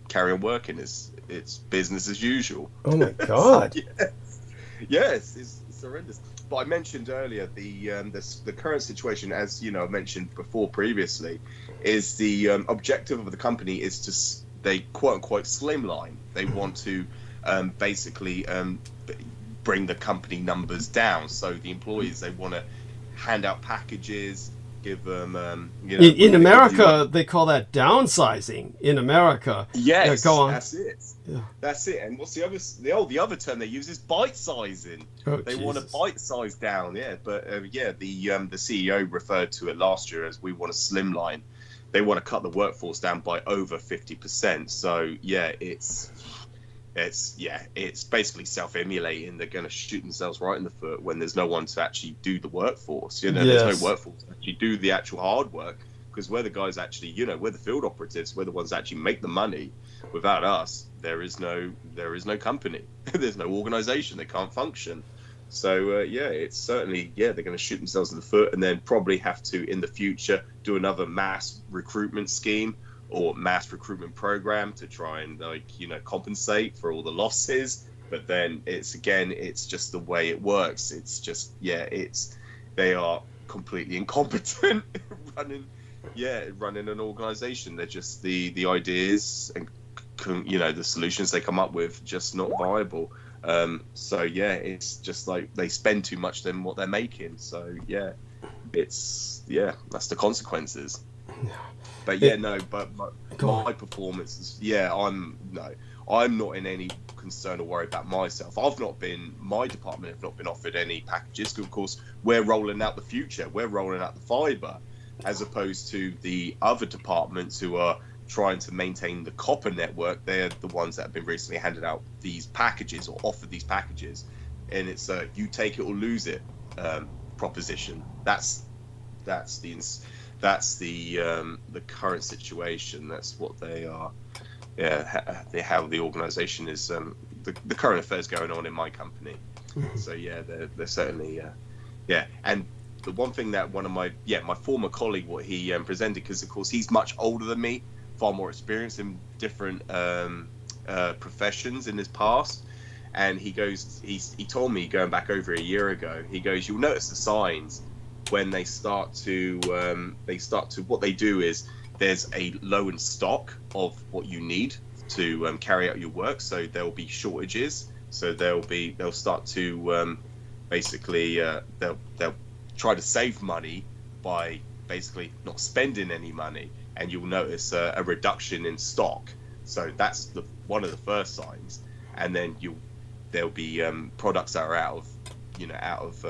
carry on working. It's business as usual. Oh my God. Yes, it's horrendous. But I mentioned earlier the current situation, as I mentioned before previously, is the objective of the company is they quote unquote slimline. They want to basically bring the company numbers down. So the employees, they want to hand out packages, give them in America they call that downsizing. In America, yes, go on. That's it. Yeah. That's it. And what's the other term they use is bite sizing. They want to bite size down. Yeah, but the CEO referred to it last year as we want to slimline. They want to cut the workforce down by over 50%. So yeah, it's it's basically self-emulating. They're going to shoot themselves right in the foot when there's no one to actually do the workforce. You know, Yes. there's no workforce to actually do the actual hard work, because we're the guys actually, you know, we're the field operatives. We're the ones that actually make the money. Without us, there is no company. There's no organization. They can't function. So it's certainly, they're going to shoot themselves in the foot, and then probably have to in the future do another mass recruitment scheme or mass recruitment program to try and, like, you know, compensate for all the losses. But then it's just the way it works. It's just, they are completely incompetent running an organization. They're just the ideas and, you know, the solutions they come up with just not viable. It's just like they spend too much than what they're making. So that's the consequences. But my performance is, I'm not in any concern or worry about myself. My department have not been offered any packages, because of course we're rolling out the future. We're rolling out the fiber, as opposed to the other departments who are trying to maintain the copper network. They're the ones that have been recently handed out these packages or offered these packages, and it's a you take it or lose it proposition. That's the current situation. That's what they are. How the organization is. The current affairs going on in my company. So they're certainly and the one thing that one of my former colleague, what he presented, because of course he's much older than me, far more experienced in different professions in his past, and he told me, going back over a year ago, he goes, you'll notice the signs when they start to what they do is there's a low in stock of what you need to carry out your work, so there'll be shortages. So they'll start to basically they'll try to save money by basically not spending any money, and you'll notice a reduction in stock. So that's one of the first signs. And then there'll be products that are out of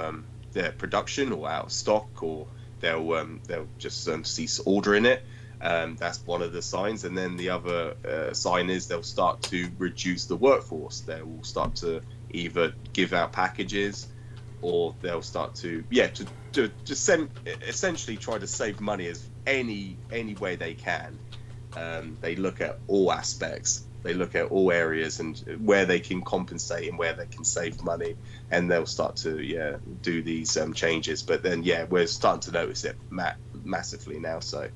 their production or out of stock, or they'll just cease ordering it. That's one of the signs. And then the other sign is they'll start to reduce the workforce. They will start to either give out packages, or they'll start to essentially try to save money as any way they can. They look at all aspects. They look at all areas and where they can compensate and where they can save money, and they'll start to do these changes. But then we're starting to notice it massively now. So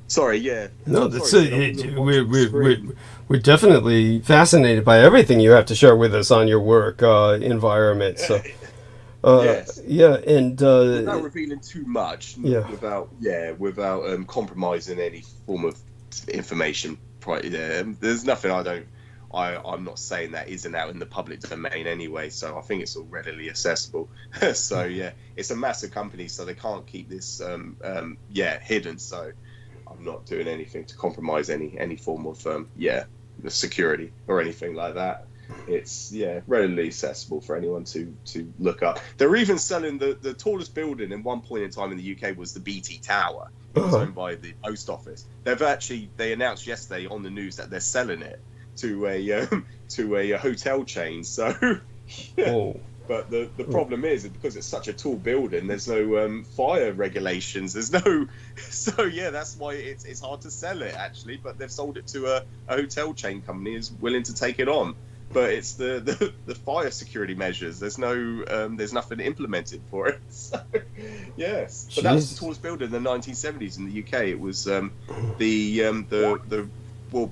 sorry, no, that's we're definitely fascinated by everything you have to share with us on your work environment. So yes. And without revealing too much, without compromising any form of information. There's nothing I'm not saying that isn't out in the public domain anyway, so I think it's all readily accessible. So it's a massive company, so they can't keep this hidden. So I'm not doing anything to compromise any form of the security or anything like that. It's readily accessible for anyone to look up. They're even selling the tallest building in one point in time in the UK was the BT Tower. It was owned by the post office. They announced yesterday on the news that they're selling it to a hotel chain. So but the problem is because it's such a tall building, there's no fire regulations. There's no that's why it's hard to sell it actually. But they've sold it to a hotel chain company is willing to take it on. But it's the fire security measures. There's nothing implemented for it. So, yes, but that was the tallest building in the 1970s in the UK. It was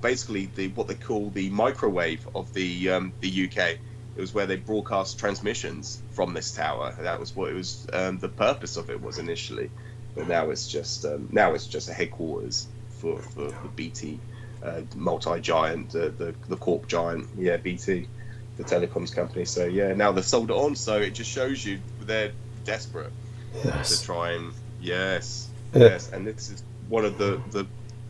basically what they call the microwave of the UK. It was where they broadcast transmissions from this tower. That was what it was. The purpose of it was initially, but now it's just a headquarters for the BT. Multi-giant, the corp giant, BT, the telecoms company. So now they've sold it on. So it just shows you they're desperate to try and and this is one of the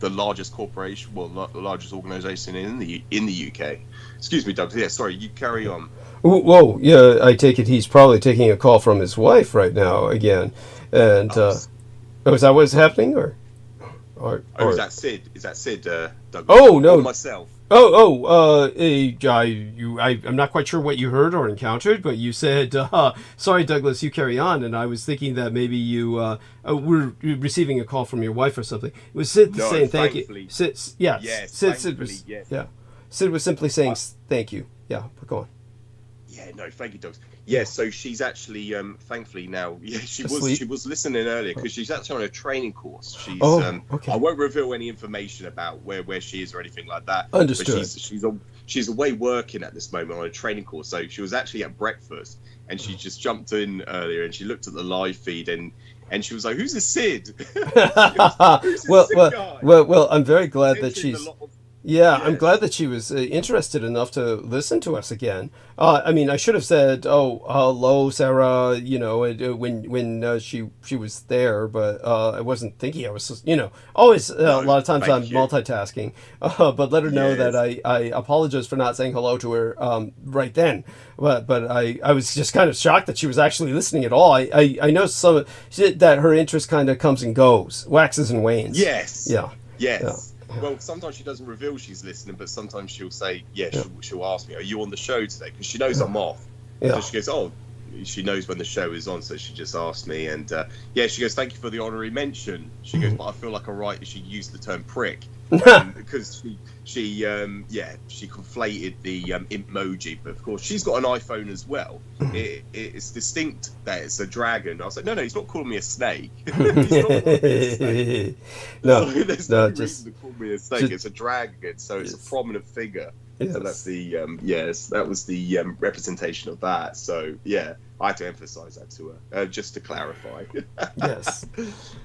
largest corporation, the largest organization in the UK. Excuse me, Doug. Sorry, you carry on. Whoa, I take it he's probably taking a call from his wife right now again, and is that what's happening, or is that Sid? Is that Sid, Douglas? Oh no, or myself. I'm not quite sure what you heard or encountered, but you said, sorry, Douglas, you carry on. And I was thinking that maybe you were receiving a call from your wife or something. It was Sid saying thank you. Sid, yes. Sid was, yes. yeah. Sid was simply saying thank you. Yeah, but go on. Yeah, no, thank you, Dogs. Yeah, so she's actually, thankfully now, she was listening earlier because she's actually on a training course. She's, okay. I won't reveal any information about where she is or anything like that. Understood. But she's away working at this moment on a training course. So she was actually at breakfast and she just jumped in earlier and she looked at the live feed and she was like, "Who's this Sid?" Well, I'm very glad that she's. Yes. I'm glad that she was interested enough to listen to us again. I mean, I should have said, "Oh, hello, Sarah," when she was there, but I wasn't thinking. I was, always a lot of times I'm multitasking. But let her know that I apologize for not saying hello to her right then. But I was just kind of shocked that she was actually listening at all. I know that her interest kind of comes and goes, waxes and wanes. Yes. Yeah. Yes. Yeah. Well, sometimes she doesn't reveal she's listening, but sometimes she'll say, she'll ask me, "Are you on the show today?" Because she knows I'm off. Yeah. So she goes, "Oh," she knows when the show is on, so she just asked me, and she goes, "Thank you for the honorary mention." She goes, "But I feel like she used the term prick because she conflated the emoji, but of course she's got an iPhone as well. It's distinct that it's a dragon." I was like, no, he's not calling me a snake. He's not calling me a snake. There's no reason to call me a snake. It's a dragon, so it's a prominent figure. Yes. So that's the that was the representation of that. So I had to emphasize that to her just to clarify. Yes.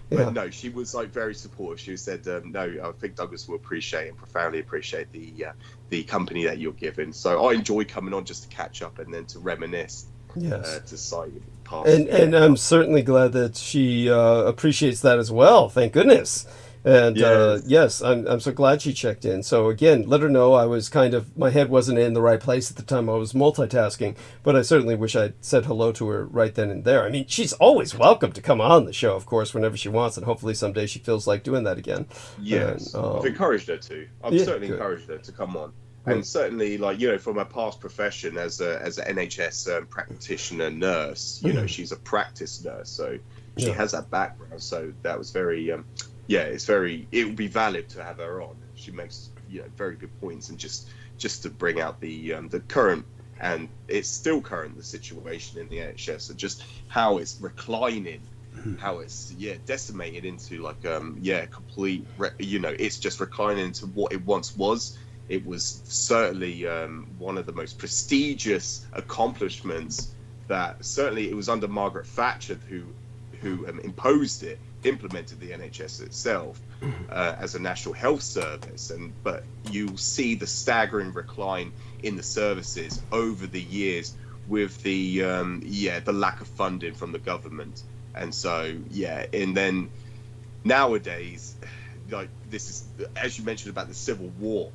But no, she was like very supportive. She said, "No, I think Douglas will appreciate and profoundly appreciate the company that you're given." So I enjoy coming on just to catch up and then to reminisce. Yes. To cite past. And I'm certainly glad that she appreciates that as well. Thank goodness. And yes, I'm so glad she checked in. So again, let her know I was my head wasn't in the right place at the time. I was multitasking, but I certainly wish I'd said hello to her right then and there. I mean, she's always welcome to come on the show, of course, whenever she wants, and hopefully someday she feels like doing that again. Yes, and, I've encouraged her to. I've certainly encouraged her to come on. And certainly, from her past profession as an NHS practitioner nurse, she's a practice nurse, so she has that background. So that was very, it would be valid to have her on. She makes very good points, and just to bring out the current, and it's still current, the situation in the NHS, and just how it's reclining, how it's decimated into complete, it's just reclining into what it once was. It was certainly one of the most prestigious accomplishments that certainly it was under Margaret Thatcher who implemented the NHS itself as a national health service. But you see the staggering decline in the services over the years with the lack of funding from the government. And so and then nowadays, this is, as you mentioned about the Civil War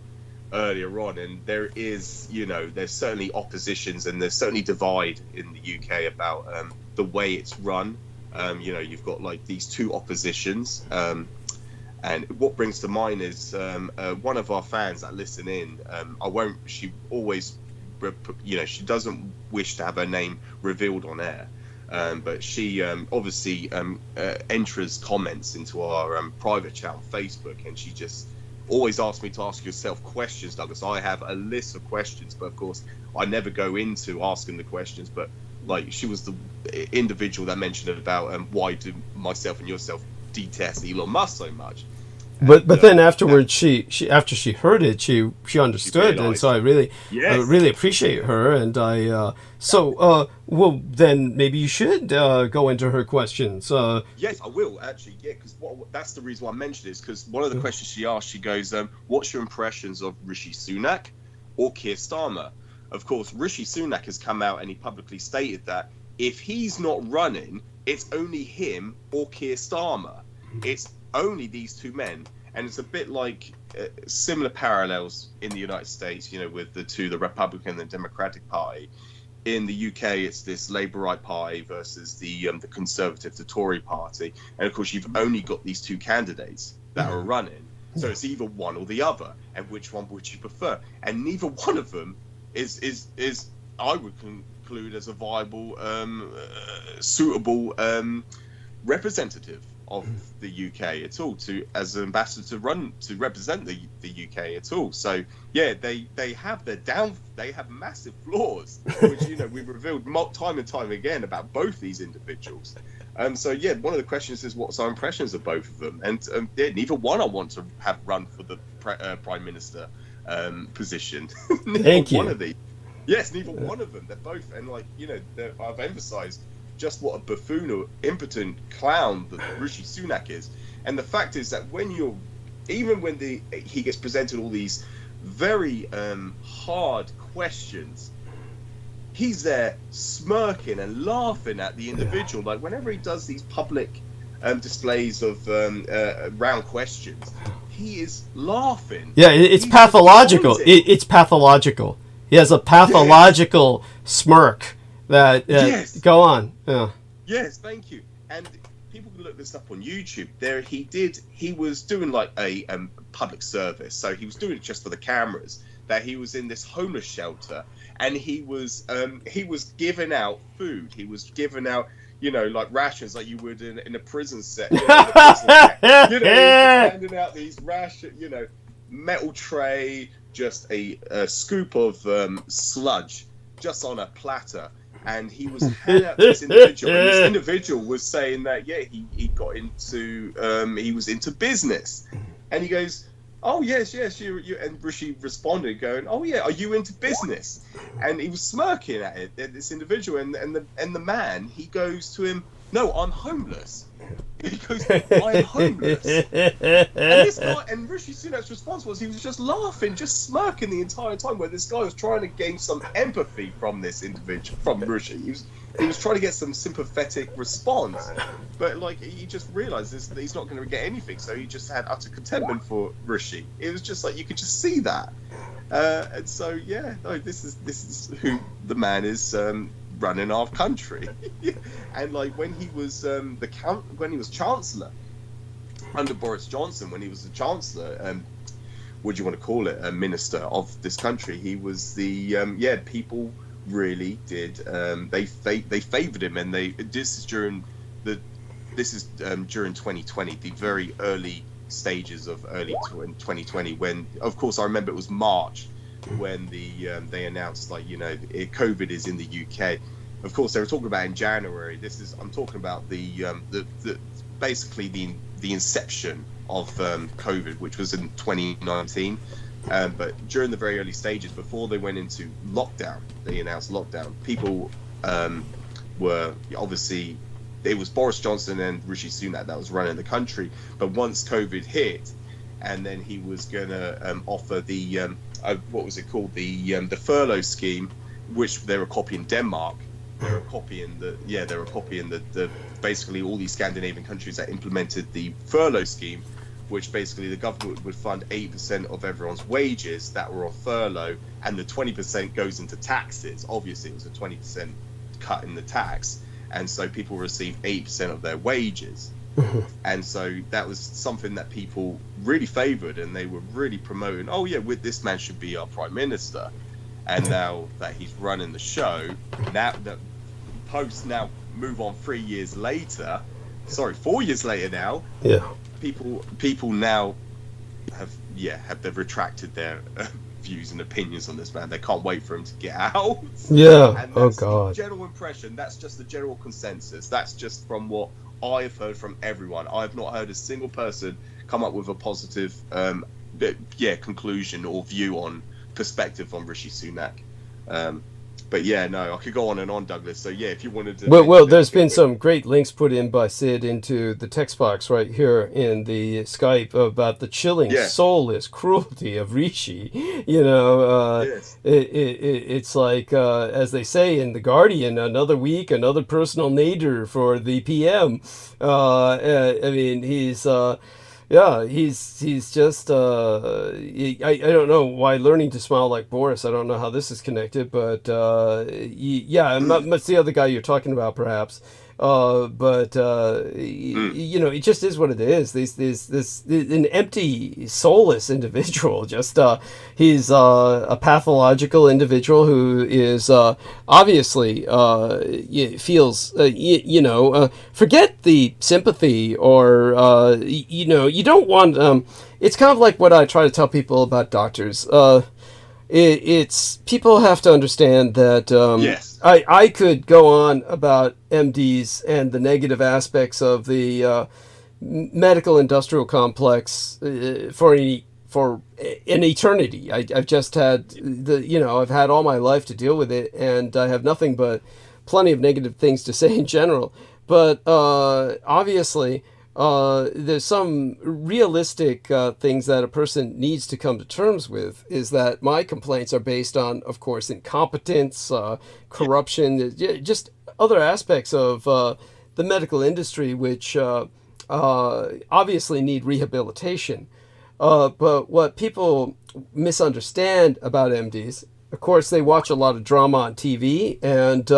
earlier on, and there is there's certainly oppositions and there's certainly divide in the UK about the way it's run. You've got these two oppositions, and what brings to mind is one of our fans that listen in. She always she doesn't wish to have her name revealed on air, but she obviously enters comments into our private chat on Facebook, and she just always ask me to ask yourself questions, Douglas. I have a list of questions, but of course I never go into asking the questions. But she was the individual that mentioned about why do myself and yourself detest Elon Musk so much. But then afterwards, she after she heard it, she understood, and so I really appreciate her, and well then maybe you should go into her questions. Yes, I will actually. Yeah, because that's the reason why I mentioned this, because one of the questions she asked, she goes, "What's your impressions of Rishi Sunak or Keir Starmer?" Of course, Rishi Sunak has come out and he publicly stated that if he's not running, it's only him or Keir Starmer. It's only these two men. And it's a bit like similar parallels in the United States, with the Republican and Democratic Party. In the UK, it's this Labourite Party versus the Conservative, the Tory Party. And of course, you've only got these two candidates that are running. So it's either one or the other, and which one would you prefer? And neither one of them is I would conclude as a viable, suitable representative of the UK at all, as an ambassador to represent the UK at all. So yeah, they have massive flaws, which we've revealed time and time again about both these individuals. So yeah, one of the questions is what's our impressions of both of them, and yeah, neither one I want to have run for the prime minister position. Thank you. One of these. Yes, neither one of them. They're both, and I've emphasized just what a buffoon or impotent clown that Rishi Sunak is. And the fact is that when he gets presented all these very hard questions, he's there smirking and laughing at the individual. Like whenever he does these public displays of round questions, he is laughing. Yeah, it's pathological. It's pathological. He has a pathological smirk. Yes. Go on. Yeah. Yes, thank you. And people can look this up on YouTube. He was doing like a public service, so he was doing it just for the cameras. That he was in this homeless shelter, and he was giving out food. He was giving out, like rations, like you would in a prison set. He was handing out these rations, metal tray, just a scoop of sludge, just on a platter. And he was handing out to this individual, and this individual was saying that he got into he was into business, and he goes, "Oh yes, you." And Rishi responded, going, "Oh yeah, are you into business?" And he was smirking at it, at this individual, and the man, he goes to him, "No, I'm homeless." He goes, "I'm homeless." And Rishi Sunak's response was he was just laughing, just smirking the entire time, where this guy was trying to gain some empathy from this individual, from Rishi. He was trying to get some sympathetic response, but he just realised that he's not going to get anything, so he just had utter contentment for Rishi. It was just like you could just see that, and so yeah, no, this is who the man is. Running our country. And when he was when he was Chancellor under Boris Johnson, when he was the Chancellor, what do you want to call it, a minister of this country, he was the people really did they favoured him, and this is during 2020, the very early stages of early 2020, when of course I remember it was March when they announced COVID is in the UK. Of course, they were talking about in January. I'm talking about the basically the inception of COVID, which was in 2019. But during the very early stages, before they went into lockdown, they announced lockdown. People were obviously, it was Boris Johnson and Rishi Sunak that was running the country. But once COVID hit, and then he was gonna offer the what was it called, the furlough scheme, which they were copying Denmark. They were copying the basically all these Scandinavian countries that implemented the furlough scheme, which basically the government would fund 8% of everyone's wages that were on furlough, and the 20% goes into taxes. Obviously, it was a 20% cut in the tax, and so people receive 8% of their wages. And so that was something that people really favoured, and they were really promoting, oh yeah, this man should be our prime minister. And now that he's running the show, now that now move on 4 years later now, people now have retracted their views and opinions on this man. They can't wait for him to get out. Yeah. And that's the general impression. That's just the general consensus. That's just from what I've heard from everyone. I've not heard a single person come up with a positive conclusion or view on perspective on Rishi Sunak. But yeah, no, I could go on and on, Douglas. So yeah, if you wanted to. Well, there's been some great links put in by Sid into the text box right here in the Skype about the chilling, soulless cruelty of Rishi. It's like, as they say in The Guardian, another week, another personal nadir for the PM. I mean, he's just, I don't know why learning to smile like Boris, I don't know how this is connected, but it's the other guy you're talking about, perhaps. You know, it just is what it is. This an empty, soulless individual. Just he's a pathological individual who is obviously feels you know. Forget the sympathy or you know. You don't want. It's kind of like what I try to tell people about doctors. It's people have to understand that Yes. I could go on about MDs and the negative aspects of the medical industrial complex for an eternity. I've just had I've had all my life to deal with it, and I have nothing but plenty of negative things to say in general. But obviously, there's some realistic things that a person needs to come to terms with. Is that my complaints are based on, of course, incompetence, corruption, just other aspects of the medical industry, which obviously need rehabilitation. But what people misunderstand about MDs, of course, they watch a lot of drama on TV, and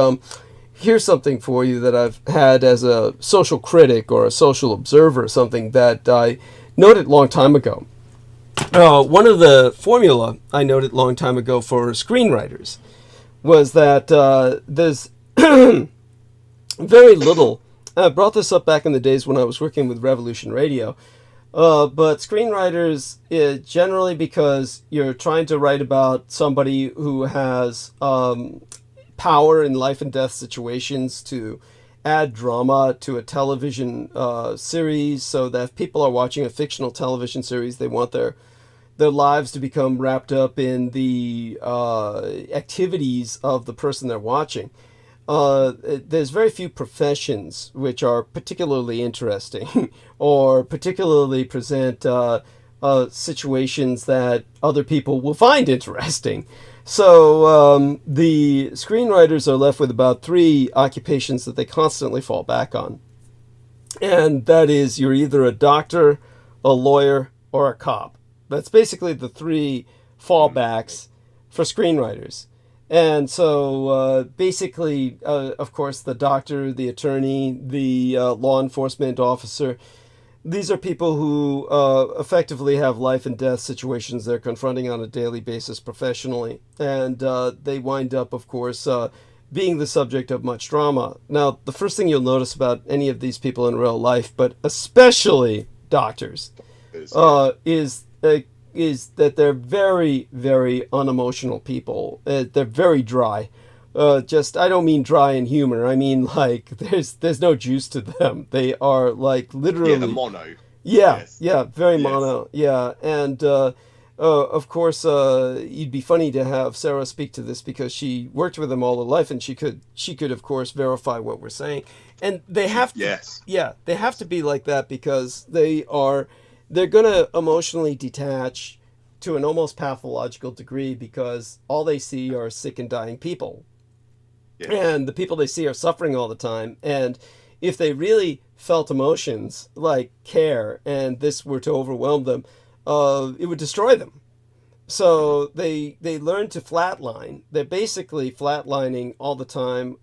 here's something for you that I've had as a social critic or a social observer, something that I noted a long time ago. One of the formula I noted a long time ago for screenwriters was that there's very little. I brought this up back in the days when I was working with Revolution Radio. But screenwriters, generally, because you're trying to write about somebody who has power in life and death situations, to add drama to a television series, so that if people are watching a fictional television series, they want their lives to become wrapped up in the activities of the person they're watching. There's very few professions which are particularly interesting or particularly present situations that other people will find interesting. So the screenwriters are left with about 3 occupations that they constantly fall back on. And that is, you're either a doctor, a lawyer, or a cop. That's basically the 3 fallbacks for screenwriters. And so basically, of course, the doctor, the attorney, the law enforcement officer, these are people who effectively have life and death situations they're confronting on a daily basis professionally. And they wind up, of course, being the subject of much drama. Now, the first thing you'll notice about any of these people in real life, but especially doctors, is that they're very, very unemotional people. They're very dry. I don't mean dry in humor. I mean, like, there's no juice to them. They are, like, literally... Yeah, the mono. Yeah, Yes. yeah, very mono. Yeah, and of course, it'd be funny to have Sarah speak to this because she worked with them all her life, and she could, of course, verify what we're saying. And they have to... Yes. Yeah, they have to be like that because they're going to emotionally detach to an almost pathological degree because all they see are sick and dying people. Yes. And the people they see are suffering all the time. And if they really felt emotions like care and this were to overwhelm them, it would destroy them. So they learn to flatline. They're basically flatlining all the time.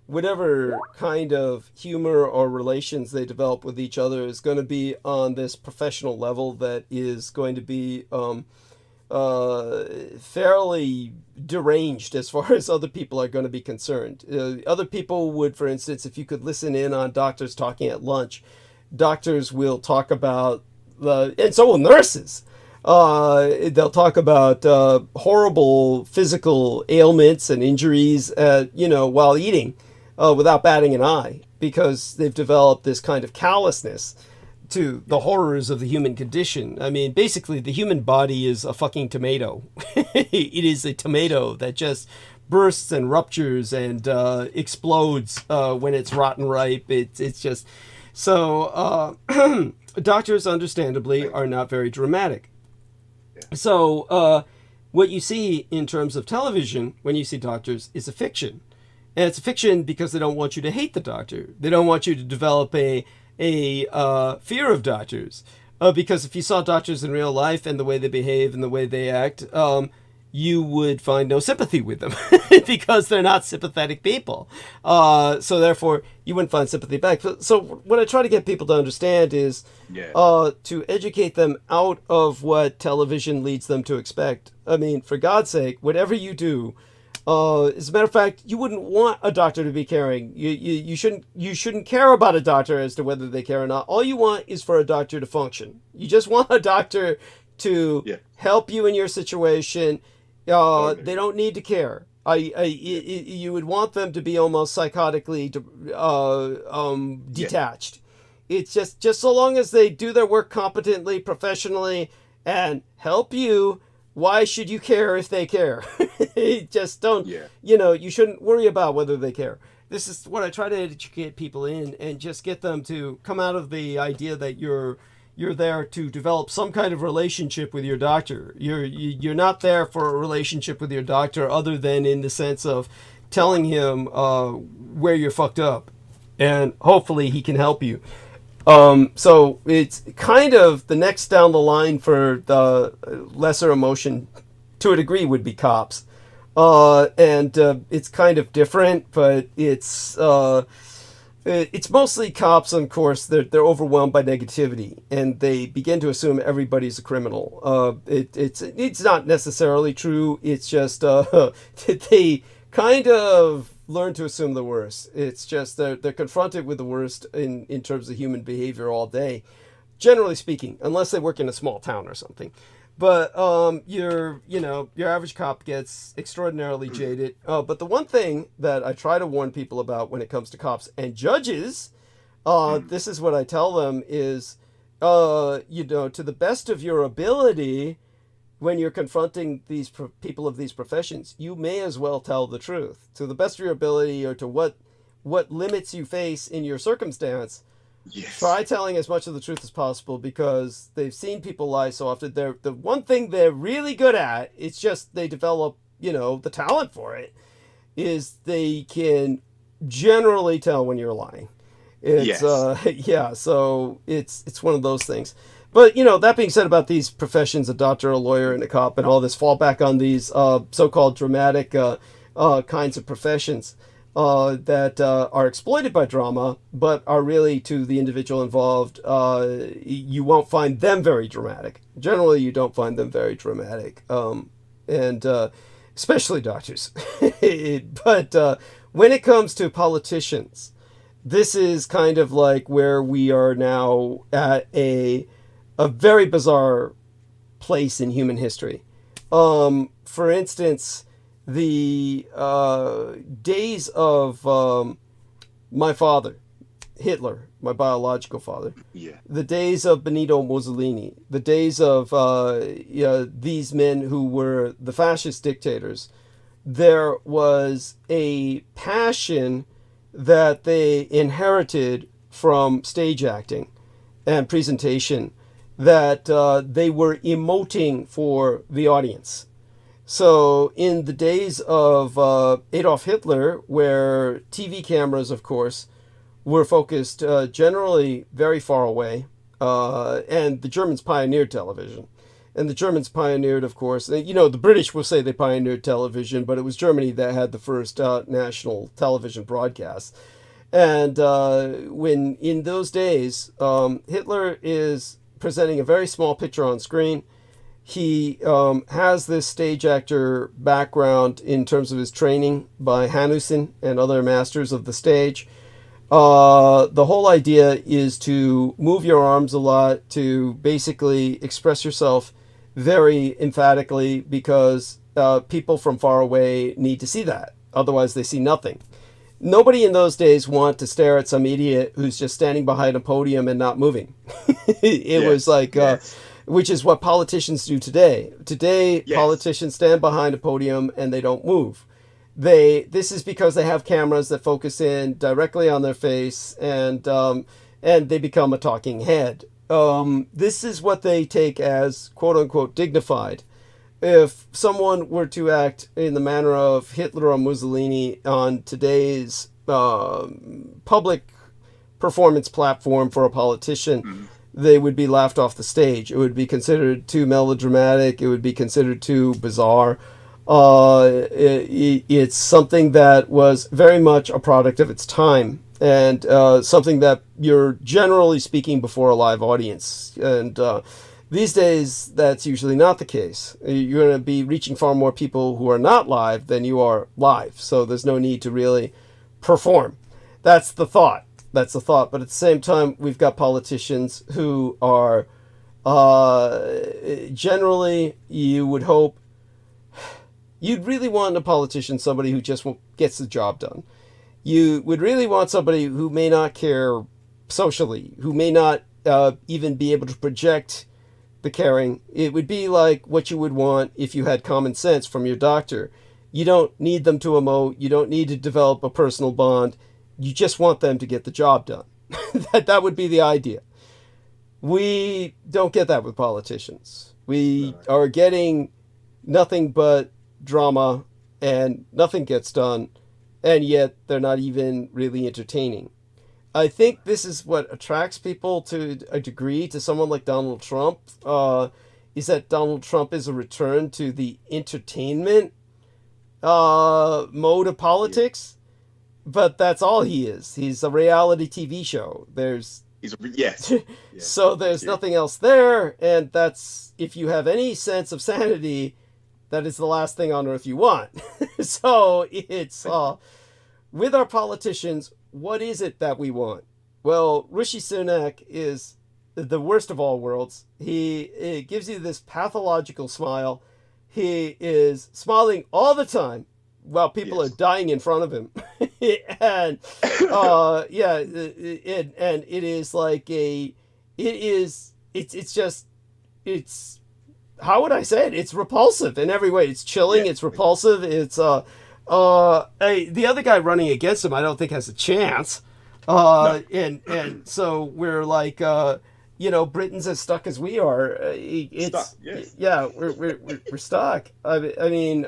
Whatever kind of humor or relations they develop with each other is going to be on this professional level that is going to be fairly deranged as far as other people are going to be concerned. Other people would, for instance, if you could listen in on doctors talking at lunch, doctors will talk about, and so will nurses. They'll talk about horrible physical ailments and injuries, while eating. Without batting an eye, because they've developed this kind of callousness to the horrors of the human condition. I mean, basically, the human body is a fucking tomato. It is a tomato that just bursts and ruptures and explodes when it's rotten ripe. It's just... So, doctors, understandably, are not very dramatic. So, what you see in terms of television, when you see doctors, is a fiction. And it's a fiction because they don't want you to hate the doctor. They don't want you to develop a fear of doctors. Because if you saw doctors in real life and the way they behave and the way they act, you would find no sympathy with them because they're not sympathetic people. So therefore, you wouldn't find sympathy back. So what I try to get people to understand is to educate them out of what television leads them to expect. I mean, for God's sake, whatever you do, as a matter of fact, you wouldn't want a doctor to be caring. You shouldn't care about a doctor as to whether they care or not. All you want is for a doctor to function. You just want a doctor to help you in your situation. They don't need to care. You would want them to be almost psychotically detached. It's just so long as they do their work competently, professionally, and help you. Why should you care if they care? Just don't, you shouldn't worry about whether they care. This is what I try to educate people in, and just get them to come out of the idea that you're there to develop some kind of relationship with your doctor. You're not there for a relationship with your doctor other than in the sense of telling him where you're fucked up, and hopefully he can help you. So it's kind of the next down the line for the lesser emotion, to a degree, would be cops. And it's kind of different, but it's mostly cops. Of course, they're overwhelmed by negativity, and they begin to assume everybody's a criminal. It's not necessarily true. It's just they kind of learn to assume the worst. It's just they're confronted with the worst in terms of human behavior all day, generally speaking, unless they work in a small town or something. But your average cop gets extraordinarily jaded. But the one thing that I try to warn people about when it comes to cops and judges, this is what I tell them is, to the best of your ability, when you're confronting these people of these professions, you may as well tell the truth to the best of your ability, or to what limits you face in your circumstance. Try telling as much of the truth as possible, because they've seen people lie so often. The one thing they're really good at, it's just they develop, the talent for it, is they can generally tell when you're lying. So it's one of those things. But, that being said about these professions, a doctor, a lawyer, and a cop, and all this fallback on these so-called dramatic kinds of professions that are exploited by drama, but are really, to the individual involved, you won't find them very dramatic. Generally, you don't find them very dramatic, and especially doctors. But when it comes to politicians, this is kind of like where we are now at a very bizarre place in human history. For instance, the days of my father, Hitler, my biological father, the days of Benito Mussolini, the days of these men who were the fascist dictators, there was a passion that they inherited from stage acting and presentation, that they were emoting for the audience. So in the days of Adolf Hitler, where TV cameras, of course, were focused generally very far away, and the Germans pioneered television. And the Germans pioneered, of course, the British will say they pioneered television, but it was Germany that had the first national television broadcast. And when in those days, Hitler is presenting a very small picture on screen. He has this stage actor background in terms of his training by Hanussen and other masters of the stage. The whole idea is to move your arms a lot, to basically express yourself very emphatically, because people from far away need to see that. Otherwise, they see nothing. Nobody in those days want to stare at some idiot who's just standing behind a podium and not moving. It was like, which is what politicians do today. Today, politicians stand behind a podium and they don't move. This is because they have cameras that focus in directly on their face, and they become a talking head. This is what they take as quote unquote dignified. If someone were to act in the manner of Hitler or Mussolini on today's public performance platform for a politician, they would be laughed off the stage. It would be considered too melodramatic. It would be considered too bizarre. It's something that was very much a product of its time, and something that you're generally speaking before a live audience. And these days, that's usually not the case. You're going to be reaching far more people who are not live than you are live. So there's no need to really perform. That's the thought. That's the thought. But at the same time, we've got politicians who are generally, you would hope, you'd really want in a politician somebody who just gets the job done. You would really want somebody who may not care socially, who may not even be able to project the caring. It would be like what you would want if you had common sense from your doctor. You don't need them to emote. You don't need to develop a personal bond. You just want them to get the job done. that would be the idea. We don't get that with politicians. We are getting nothing but drama, and nothing gets done, and yet they're not even really entertaining. I think this is what attracts people to a degree to someone like Donald Trump, is that Donald Trump is a return to the entertainment mode of politics, but that's all he is. He's a reality TV show. Yes. So there's nothing else there, and that's, if you have any sense of sanity, that is the last thing on earth you want. So it's, with our politicians, what is it that we want? Well, Rishi Sunak is the worst of all worlds. He gives you this pathological smile. He is smiling all the time while people are dying in front of him. And, and it is like it's, how would I say it? It's repulsive in every way. It's chilling. It's repulsive. It's, the other guy running against him, I don't think has a chance. No. And so we're like, Britain's as stuck as we are. It's stuck, yes. Yeah, we're stuck. I mean,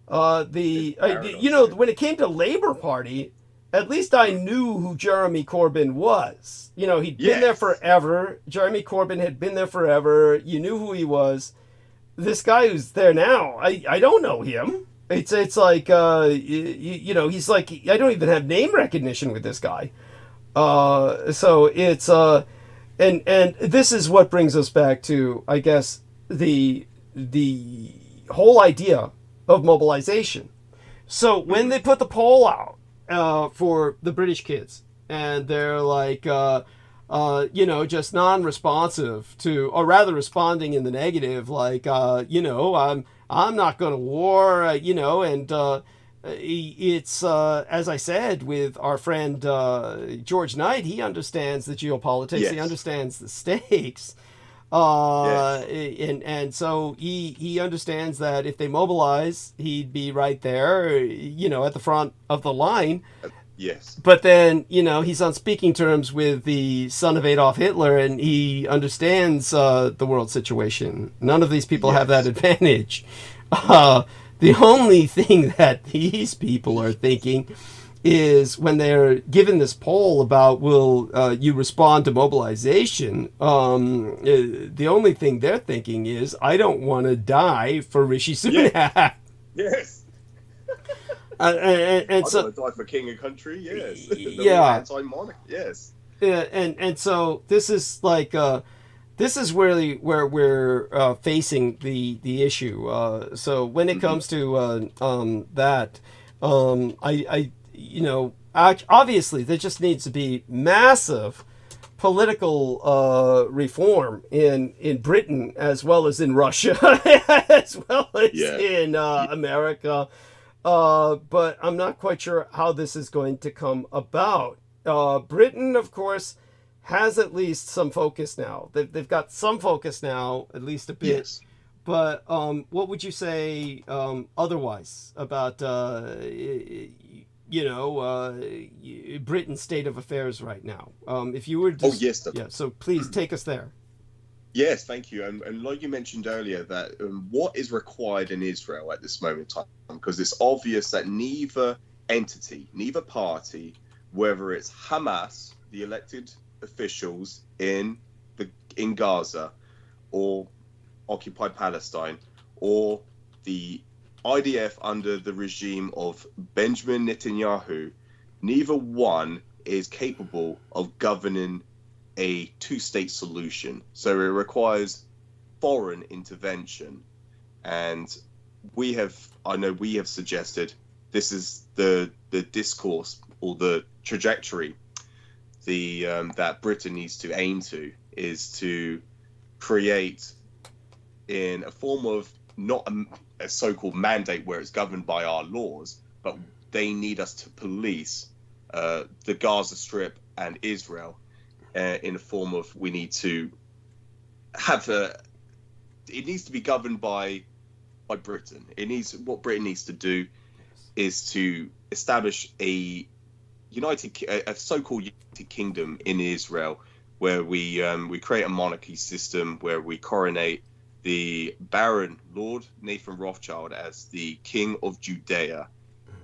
when it came to Labour Party, at least I knew who Jeremy Corbyn was. He'd been there forever. Jeremy Corbyn had been there forever. You knew who he was. This guy who's there now, I don't know him. It's like, he's like, I don't even have name recognition with this guy. So it's, and this is what brings us back to, I guess, the whole idea of mobilization. So when they put the poll out for the British kids, and they're like, just non-responsive to, or rather responding in the negative, like, I'm not going to war, and it's, as I said, with our friend George Knight, he understands the geopolitics, he understands the stakes, and so he understands that if they mobilize, he'd be right there, at the front of the line. Yes. But then, he's on speaking terms with the son of Adolf Hitler, and he understands the world situation. None of these people have that advantage. The only thing that these people are thinking is when they're given this poll about will you respond to mobilization, the only thing they're thinking is, I don't want to die for Rishi Sunak. Yes. And so, I want to die for king and country. Yes. Anti-monarch. Yes. And so this is like this is really where we're facing the issue. So when it comes to that, obviously there just needs to be massive political reform in Britain, as well as in Russia, as well as in America. But I'm not quite sure how this is going to come about. Britain, of course, has at least some focus now. They've got some focus now, at least a bit. Yes. But what would you say otherwise about, Britain's state of affairs right now? If you were to... so please take us there. Yes, thank you. And like you mentioned earlier, that what is required in Israel at this moment in time, because it's obvious that neither entity, neither party, whether it's Hamas, the elected officials in Gaza, or occupied Palestine, or the IDF under the regime of Benjamin Netanyahu, neither one is capable of governing a two-state solution. So it requires foreign intervention. And I know we have suggested this is the discourse or the trajectory that Britain needs to aim to, is to create in a form of not a so-called mandate where it's governed by our laws, but they need us to police the Gaza Strip and Israel in a form of, we need to have it needs to be governed by Britain. What Britain needs to do is to establish a so-called United Kingdom in Israel, where we create a monarchy system where we coronate the Baron Lord Nathan Rothschild as the King of Judea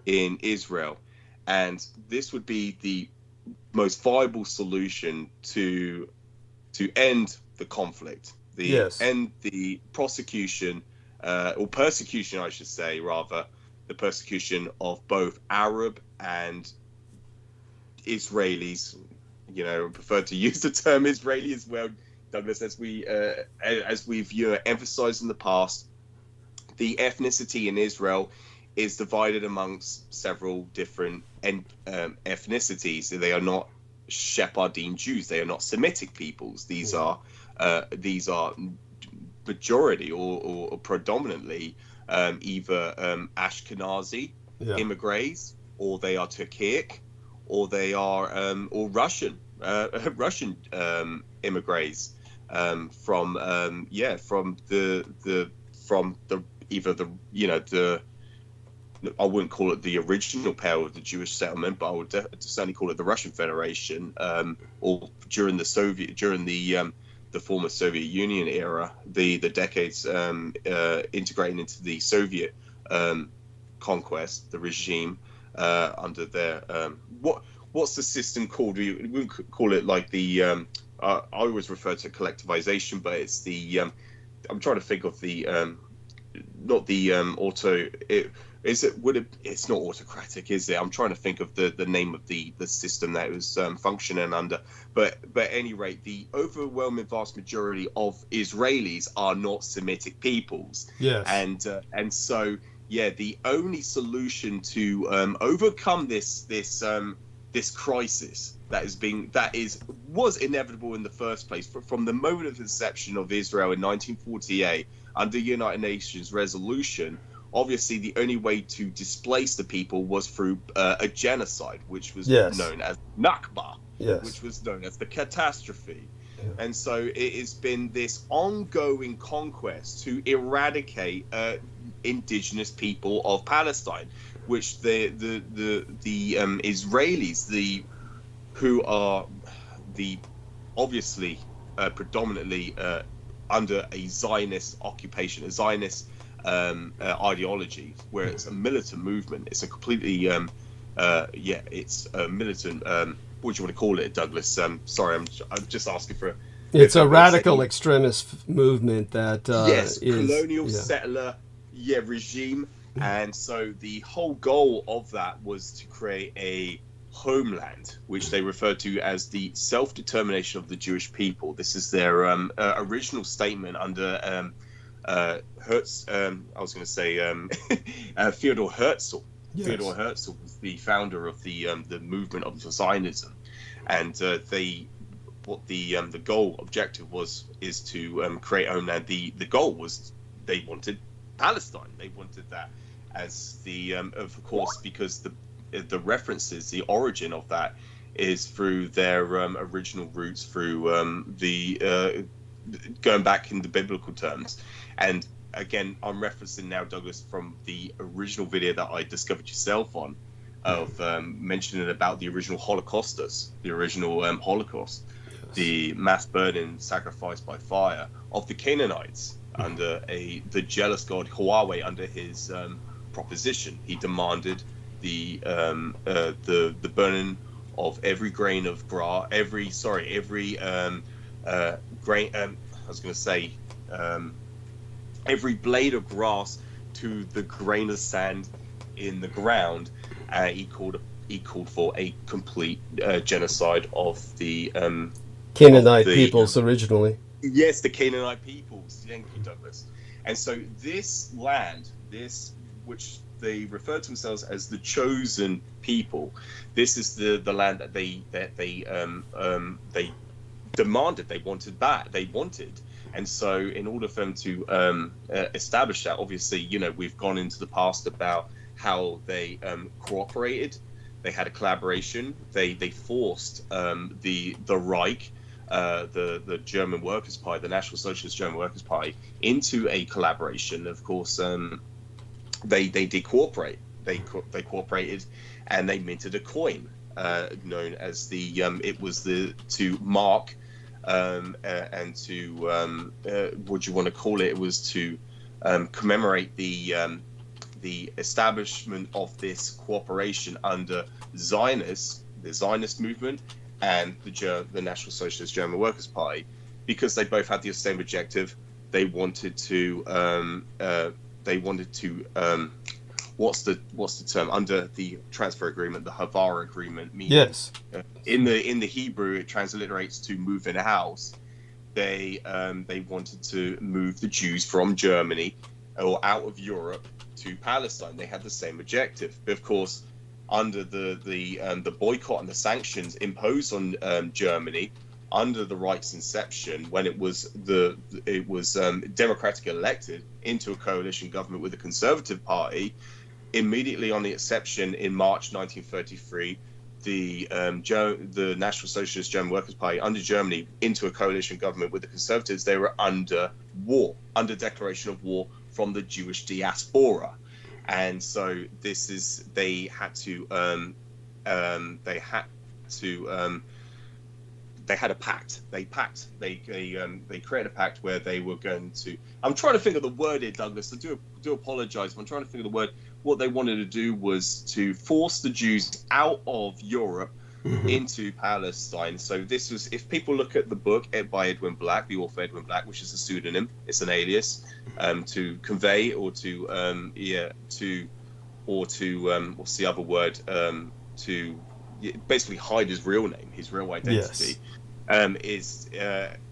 in Israel. And this would be the most viable solution to end the conflict, end the prosecution, or persecution, I should say, rather, the persecution of both Arab and Israelis. I prefer to use the term Israeli as well, Douglas, as we've emphasized in the past. The ethnicity in Israel is divided amongst several different ethnicities. They are not Sephardim Jews. They are not Semitic peoples. These are majority or predominantly either Ashkenazi immigrants, or they are Turkic, or they are or Russian immigrants from I wouldn't call it the original pale of the Jewish settlement, but I would certainly call it the Russian Federation, or during the former Soviet Union era, the decades integrating into the Soviet conquest, the regime under their what's the system called? We would call it like the I always refer to collectivization, but it's the I'm trying to think of the not the it's not autocratic, is it? I'm trying to think of the name of the system that it was functioning under. But at any rate, the overwhelming vast majority of Israelis are not Semitic peoples. Yes. And so the only solution to overcome this crisis was inevitable in the first place from the moment of inception of Israel in 1948 under United Nations resolution. Obviously, the only way to displace the people was through a genocide, which was known as Nakba, which was known as the catastrophe. Yeah. And so it has been this ongoing conquest to eradicate indigenous people of Palestine, which the Israelis, who are obviously predominantly under a Zionist occupation, a Zionist ideology, where it's a militant movement. It's a completely it's a militant what do you want to call it, Douglas? Sorry, I'm just asking for it's a radical extremist movement that colonial settler regime. And so the whole goal of that was to create a homeland, which they refer to as the self-determination of the Jewish people. This is their original statement under Hertz, I was going to say Theodor Herzl. Yes. Theodor Herzl was the founder of the movement of Zionism, and the objective is to create a homeland. The goal was they wanted Palestine. They wanted that as of course, because the references, the origin of that is through their original roots, through going back in the biblical terms. And again, I'm referencing now, Douglas, from the original video that I discovered yourself on, of mentioning about the original Holocaustus, the original Holocaust, the mass burning, sacrifice by fire of the Canaanites under the jealous god Yahweh. Under his proposition, he demanded the burning of every grain of grass, every grain. I was going to say every blade of grass to the grain of sand in the ground. He called for a complete genocide of the Canaanite peoples originally. Yes, the Canaanite peoples. Thank you, Douglas. And so this land, which they refer to themselves as the chosen people, this is the land that they demanded, they wanted back, and so in order for them to establish that, obviously, you know, we've gone into the past about how they cooperated, they had a collaboration, they forced the Reich, the German Workers' Party, the National Socialist German Workers' Party, into a collaboration. Of course, they did cooperate. They cooperated, and they minted a coin known as the it was to mark and to what do you want to call it? It was to commemorate the establishment of this cooperation under the Zionist movement, and the National Socialist German Workers' Party, because they both had the same objective. They wanted to what's the term under the transfer agreement, the Havara agreement, meaning, yes, in the Hebrew it transliterates to move in a house. They wanted to move the Jews from Germany or out of Europe to Palestine. They had the same objective, but of course, under the boycott and the sanctions imposed on Germany under the Reich's inception, when it was democratically elected into a coalition government with the Conservative Party, immediately on the inception in March 1933, the National Socialist German Workers' Party under Germany into a coalition government with the Conservatives, they were under declaration of war from the Jewish diaspora. And so they had a pact. They created a pact where they were going to. I'm trying to think of the word here, Douglas. I do apologize, but I'm trying to think of the word. What they wanted to do was to force the Jews out of Europe into Palestine. So this was, if people look at the book by Edwin Black, the author Edwin Black, which is a pseudonym, it's an alias, to convey or to what's the other word, to basically hide his real name, his real identity. Yes.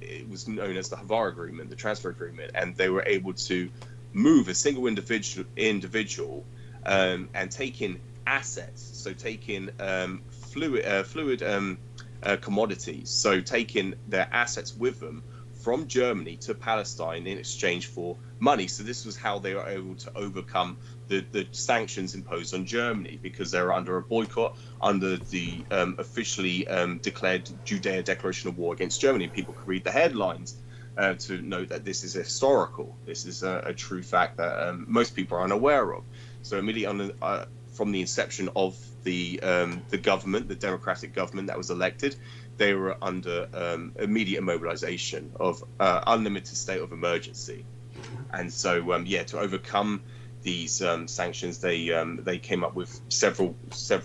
It was known as the Havara Agreement, the transfer agreement, and they were able to move a single individual and take in assets, so take in fluid commodities, so taking their assets with them from Germany to Palestine in exchange for money. So this was how they were able to overcome the sanctions imposed on Germany, because they were under a boycott, under the officially declared Judea Declaration of War against Germany. People could read the headlines to know that this is historical. This is a true fact that most people are unaware of. So immediately from the inception of the government, the democratic government that was elected, they were under immediate mobilization of unlimited state of emergency. And so, to overcome these sanctions, they came up with several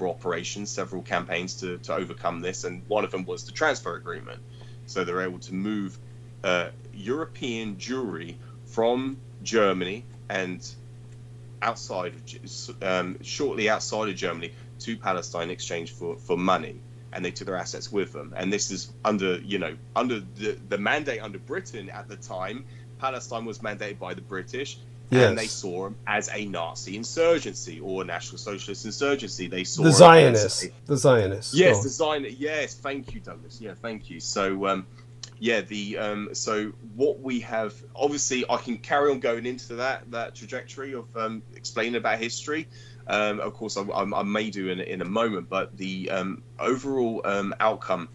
operations, several campaigns to overcome this, and one of them was the transfer agreement. So they were able to move European Jewry from Germany and shortly outside of Germany to Palestine in exchange for money, and they took their assets with them. And this is under the mandate under Britain at the time. Palestine was mandated by the British. Yes. And they saw them as a Nazi insurgency or a National Socialist insurgency. They saw the Zionists. Yes, the Zionists. Yes, thank you, Douglas. Yeah, thank you. So, so what we have, obviously, I can carry on going into that trajectory of explaining about history. Of course, I may do in a moment, but the overall outcome,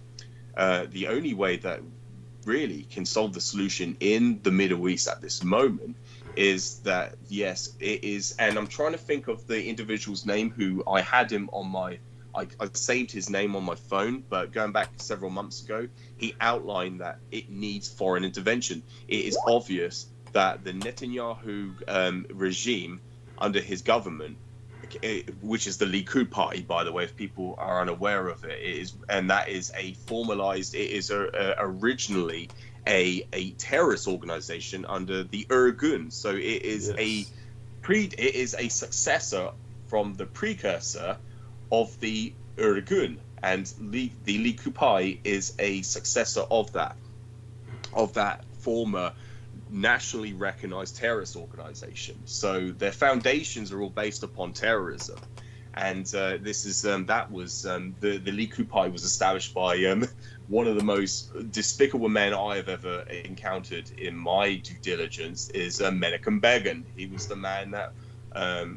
the only way that really can solve the solution in the Middle East at this moment is that, yes, it is, and I'm trying to think of the individual's name who I had him on my, I saved his name on my phone, but going back several months ago, he outlined that it needs foreign intervention. It is obvious that the Netanyahu regime under his government, which is the Likud party, by the way, if people are unaware of it, that is a formalized, it is originally a terrorist organization under the Irgun. So it is it is a successor from the precursor of the Irgun, and the Likupai is a successor of that former nationally recognized terrorist organization. So their foundations are all based upon terrorism, and this is the Likupai was established by one of the most despicable men I have ever encountered in my due diligence is Menachem Begin. He was the man that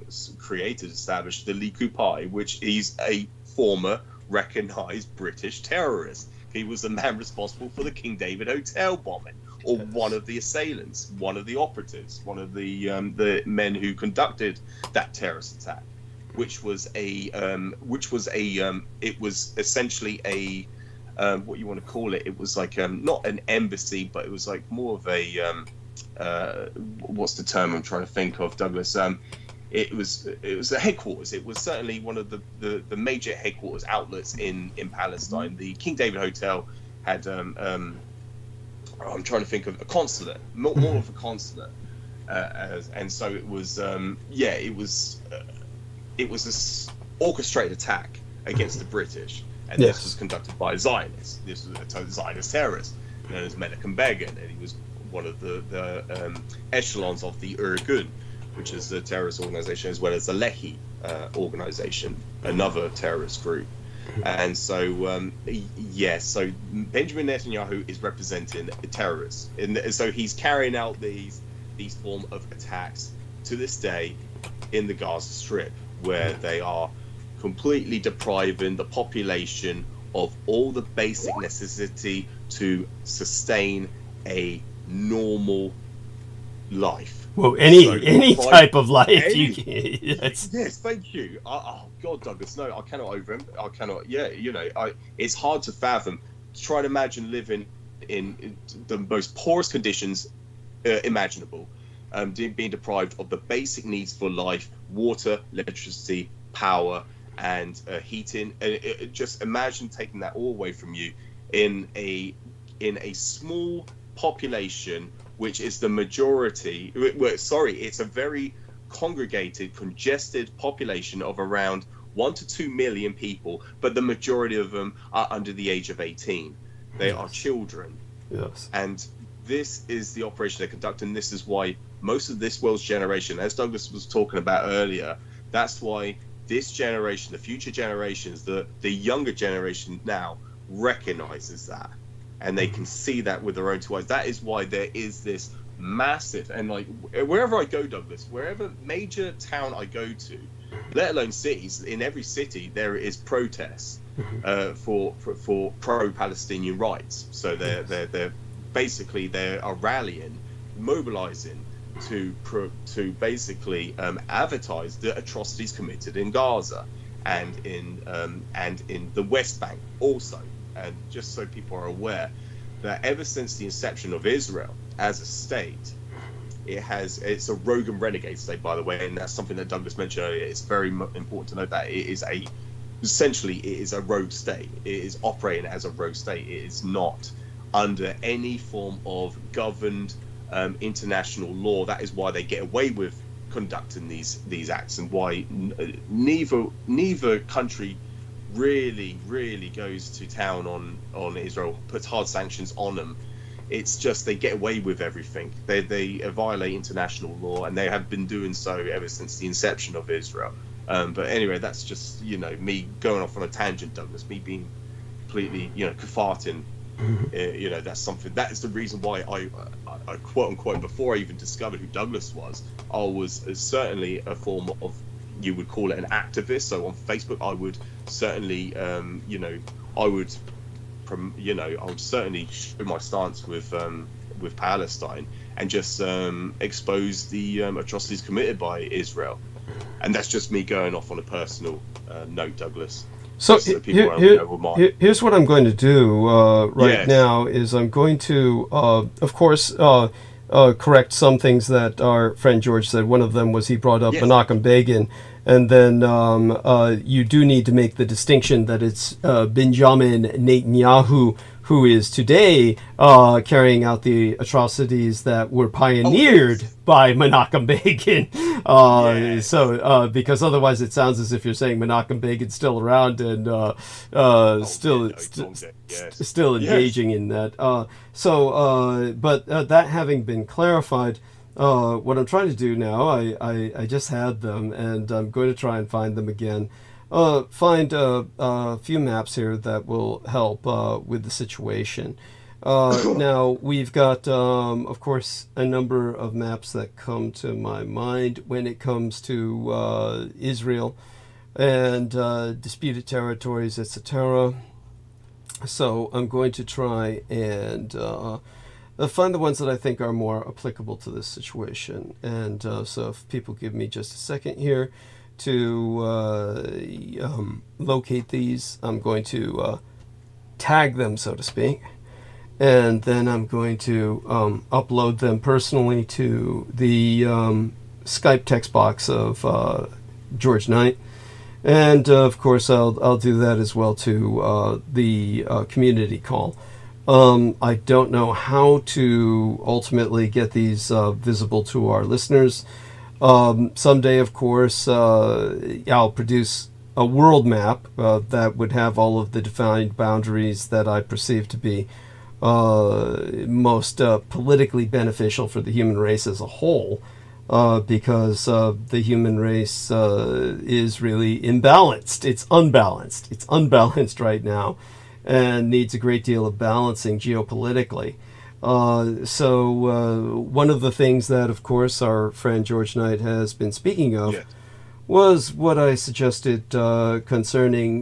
established the Likupai, which is a former recognized British terrorist. He was the man responsible for the King David Hotel bombing, or one of the assailants, one of the operatives, one of the men who conducted that terrorist attack, which was essentially a what you want to call it? It was like not an embassy, but it was like more of a what's the term I'm trying to think of, Douglas? It was a headquarters. It was certainly one of the major headquarters outlets in Palestine. The King David Hotel had I'm trying to think of a consulate, more of a consulate, and so it was it was this orchestrated attack against the British, and this was conducted by Zionists. This was a Zionist terrorist known as Menachem Begin, and he was one of the echelons of the Irgun, which is the terrorist organization, as well as the Lehi organization, another terrorist group. And so, so Benjamin Netanyahu is representing a terrorist, and so he's carrying out these form of attacks to this day in the Gaza Strip, where they are completely depriving the population of all the basic necessity to sustain a normal life. Well, any type of life. Yes, thank you. Oh God, Douglas, no, I cannot I cannot. Yeah, it's hard to fathom. Try to imagine living in the most poorest conditions imaginable, being deprived of the basic needs for life: water, electricity, power, and heating. Just imagine taking that all away from you in a small population, which is the majority. It's a very congregated, congested population of around 1 to 2 million people, but the majority of them are under the age of 18. They are children. Yes. And this is the operation they're conducting. This is why most of this world's generation, as Douglas was talking about earlier, that's why this generation, the future generations, the younger generation now recognizes that. And they can see that with their own two eyes. That is why there is this massive, and like wherever I go, Douglas, wherever major town I go to, let alone cities, in every city there is protests for pro-Palestinian rights. So they're basically they are rallying, mobilizing to basically advertise the atrocities committed in Gaza and in the West Bank also. And just so people are aware that ever since the inception of Israel as a state, it's a rogue and renegade state, by the way, and that's something that Douglas mentioned earlier. It's very important to note that it is a rogue state. It is operating as a rogue state. It is not under any form of governed international law. That is why they get away with conducting these acts, and why neither country really goes to town on Israel, puts hard sanctions on them. It's just they get away with everything. They violate international law, and they have been doing so ever since the inception of Israel. But anyway, that's just me going off on a tangent, Douglas. Me being completely farting. That's something. That is the reason why I quote unquote, before I even discovered who Douglas was, I was certainly a form of, you would call it, an activist. So on Facebook, I would certainly, I would certainly show my stance with Palestine and just expose the atrocities committed by Israel. And that's just me going off on a personal note, Douglas. So here's what I'm going to do now is I'm going to, of course, correct some things that our friend George said. One of them was he brought up Menachem Begin, and then you do need to make the distinction that it's Benjamin Netanyahu who is today carrying out the atrocities that were pioneered by Menachem Begin. So, because otherwise it sounds as if you're saying Menachem Begin's still around and still engaging in that. But that having been clarified, what I'm trying to do now, I just had them, and I'm going to try and find them again. Find a few maps here that will help with the situation. Now, we've got, of course, a number of maps that come to my mind when it comes to Israel and disputed territories, etc. So I'm going to try and find the ones that I think are more applicable to this situation. And so if people give me just a second here to locate these, I'm going to tag them, so to speak, and then I'm going to upload them personally to the Skype text box of George Knight, and of course I'll do that as well to the community call. I don't know how to ultimately get these visible to our listeners. Someday, of course, I'll produce a world map that would have all of the defined boundaries that I perceive to be most politically beneficial for the human race as a whole, because the human race is really imbalanced. It's unbalanced. It's unbalanced right now and needs a great deal of balancing geopolitically. So one of the things that, of course, our friend George Knight has been speaking of was what I suggested concerning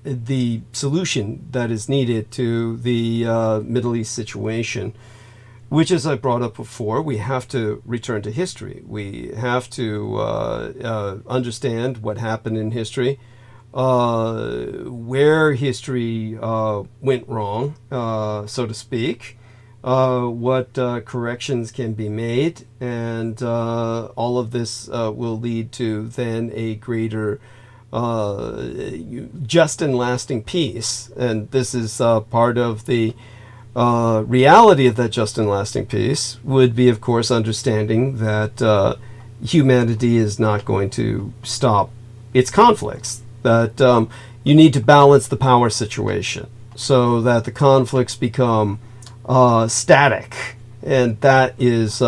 the solution that is needed to the Middle East situation, which, as I brought up before, we have to return to history. We have to understand what happened in history, where history went wrong, so to speak, what corrections can be made, and all of this will lead to then a greater just and lasting peace. And this is part of the reality of that just and lasting peace would be, of course, understanding that humanity is not going to stop its conflicts, that you need to balance the power situation so that the conflicts become static, and that is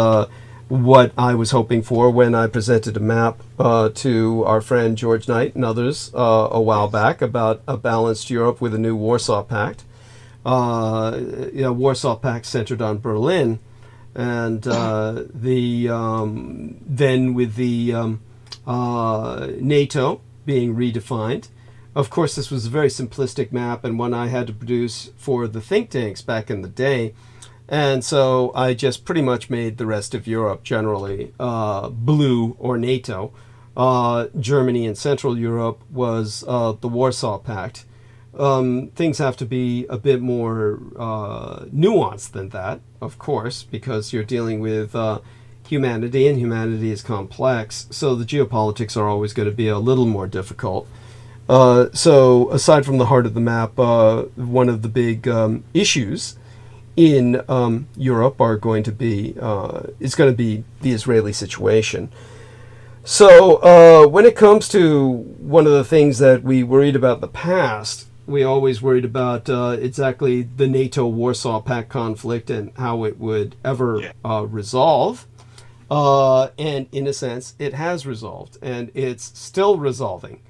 what I was hoping for when I presented a map to our friend George Knight and others a while back about a balanced Europe with a new Warsaw Pact. Warsaw Pact centered on Berlin, and then with the NATO being redefined. Of course, this was a very simplistic map and one I had to produce for the think tanks back in the day. And so I just pretty much made the rest of Europe generally blue or NATO. Germany and Central Europe was the Warsaw Pact. Things have to be a bit more nuanced than that, of course, because you're dealing with humanity, and humanity is complex. So the geopolitics are always going to be a little more difficult. So aside from the heart of the map, one of the big issues in Europe is going to be the Israeli situation. So when it comes to one of the things that we worried about in the past, we always worried about exactly the NATO-Warsaw Pact conflict and how it would ever resolve. And in a sense, it has resolved, and it's still resolving.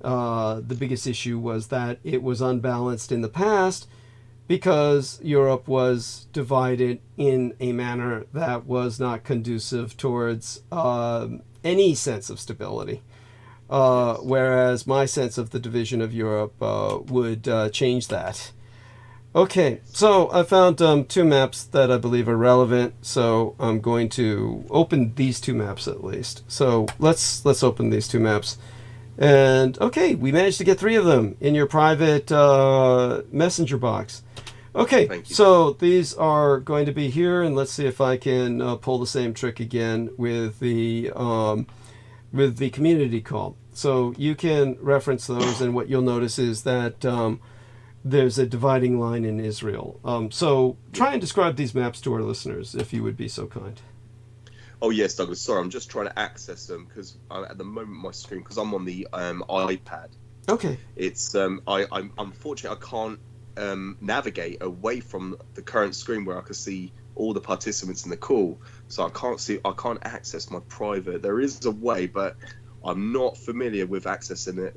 The biggest issue was that it was unbalanced in the past because Europe was divided in a manner that was not conducive towards any sense of stability. Whereas my sense of the division of Europe would change that. Okay, so I found two maps that I believe are relevant, so I'm going to open these two maps at least. So let's open these two maps. And okay, we managed to get 3 of them in your private messenger box. Okay, so these are going to be here, and let's see if I can pull the same trick again with the community call. So you can reference those, and what you'll notice is that there's a dividing line in Israel. So try and describe these maps to our listeners, if you would be so kind. Oh yes, Douglas. Sorry, I'm just trying to access them because at the moment my screen, because I'm on the iPad. Okay. It's I'm unfortunately I can't navigate away from the current screen where I can see all the participants in the call, so I can't access my private. There is a way, but I'm not familiar with accessing it.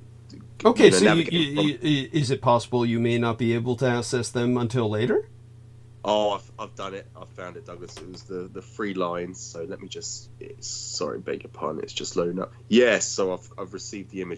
Okay, so is it possible you may not be able to access them until later? Oh, I've done it. I've found it, Douglas. It was the free lines. So let me just. Sorry, beg your pardon. It's just loading up. Yes. So I've received the image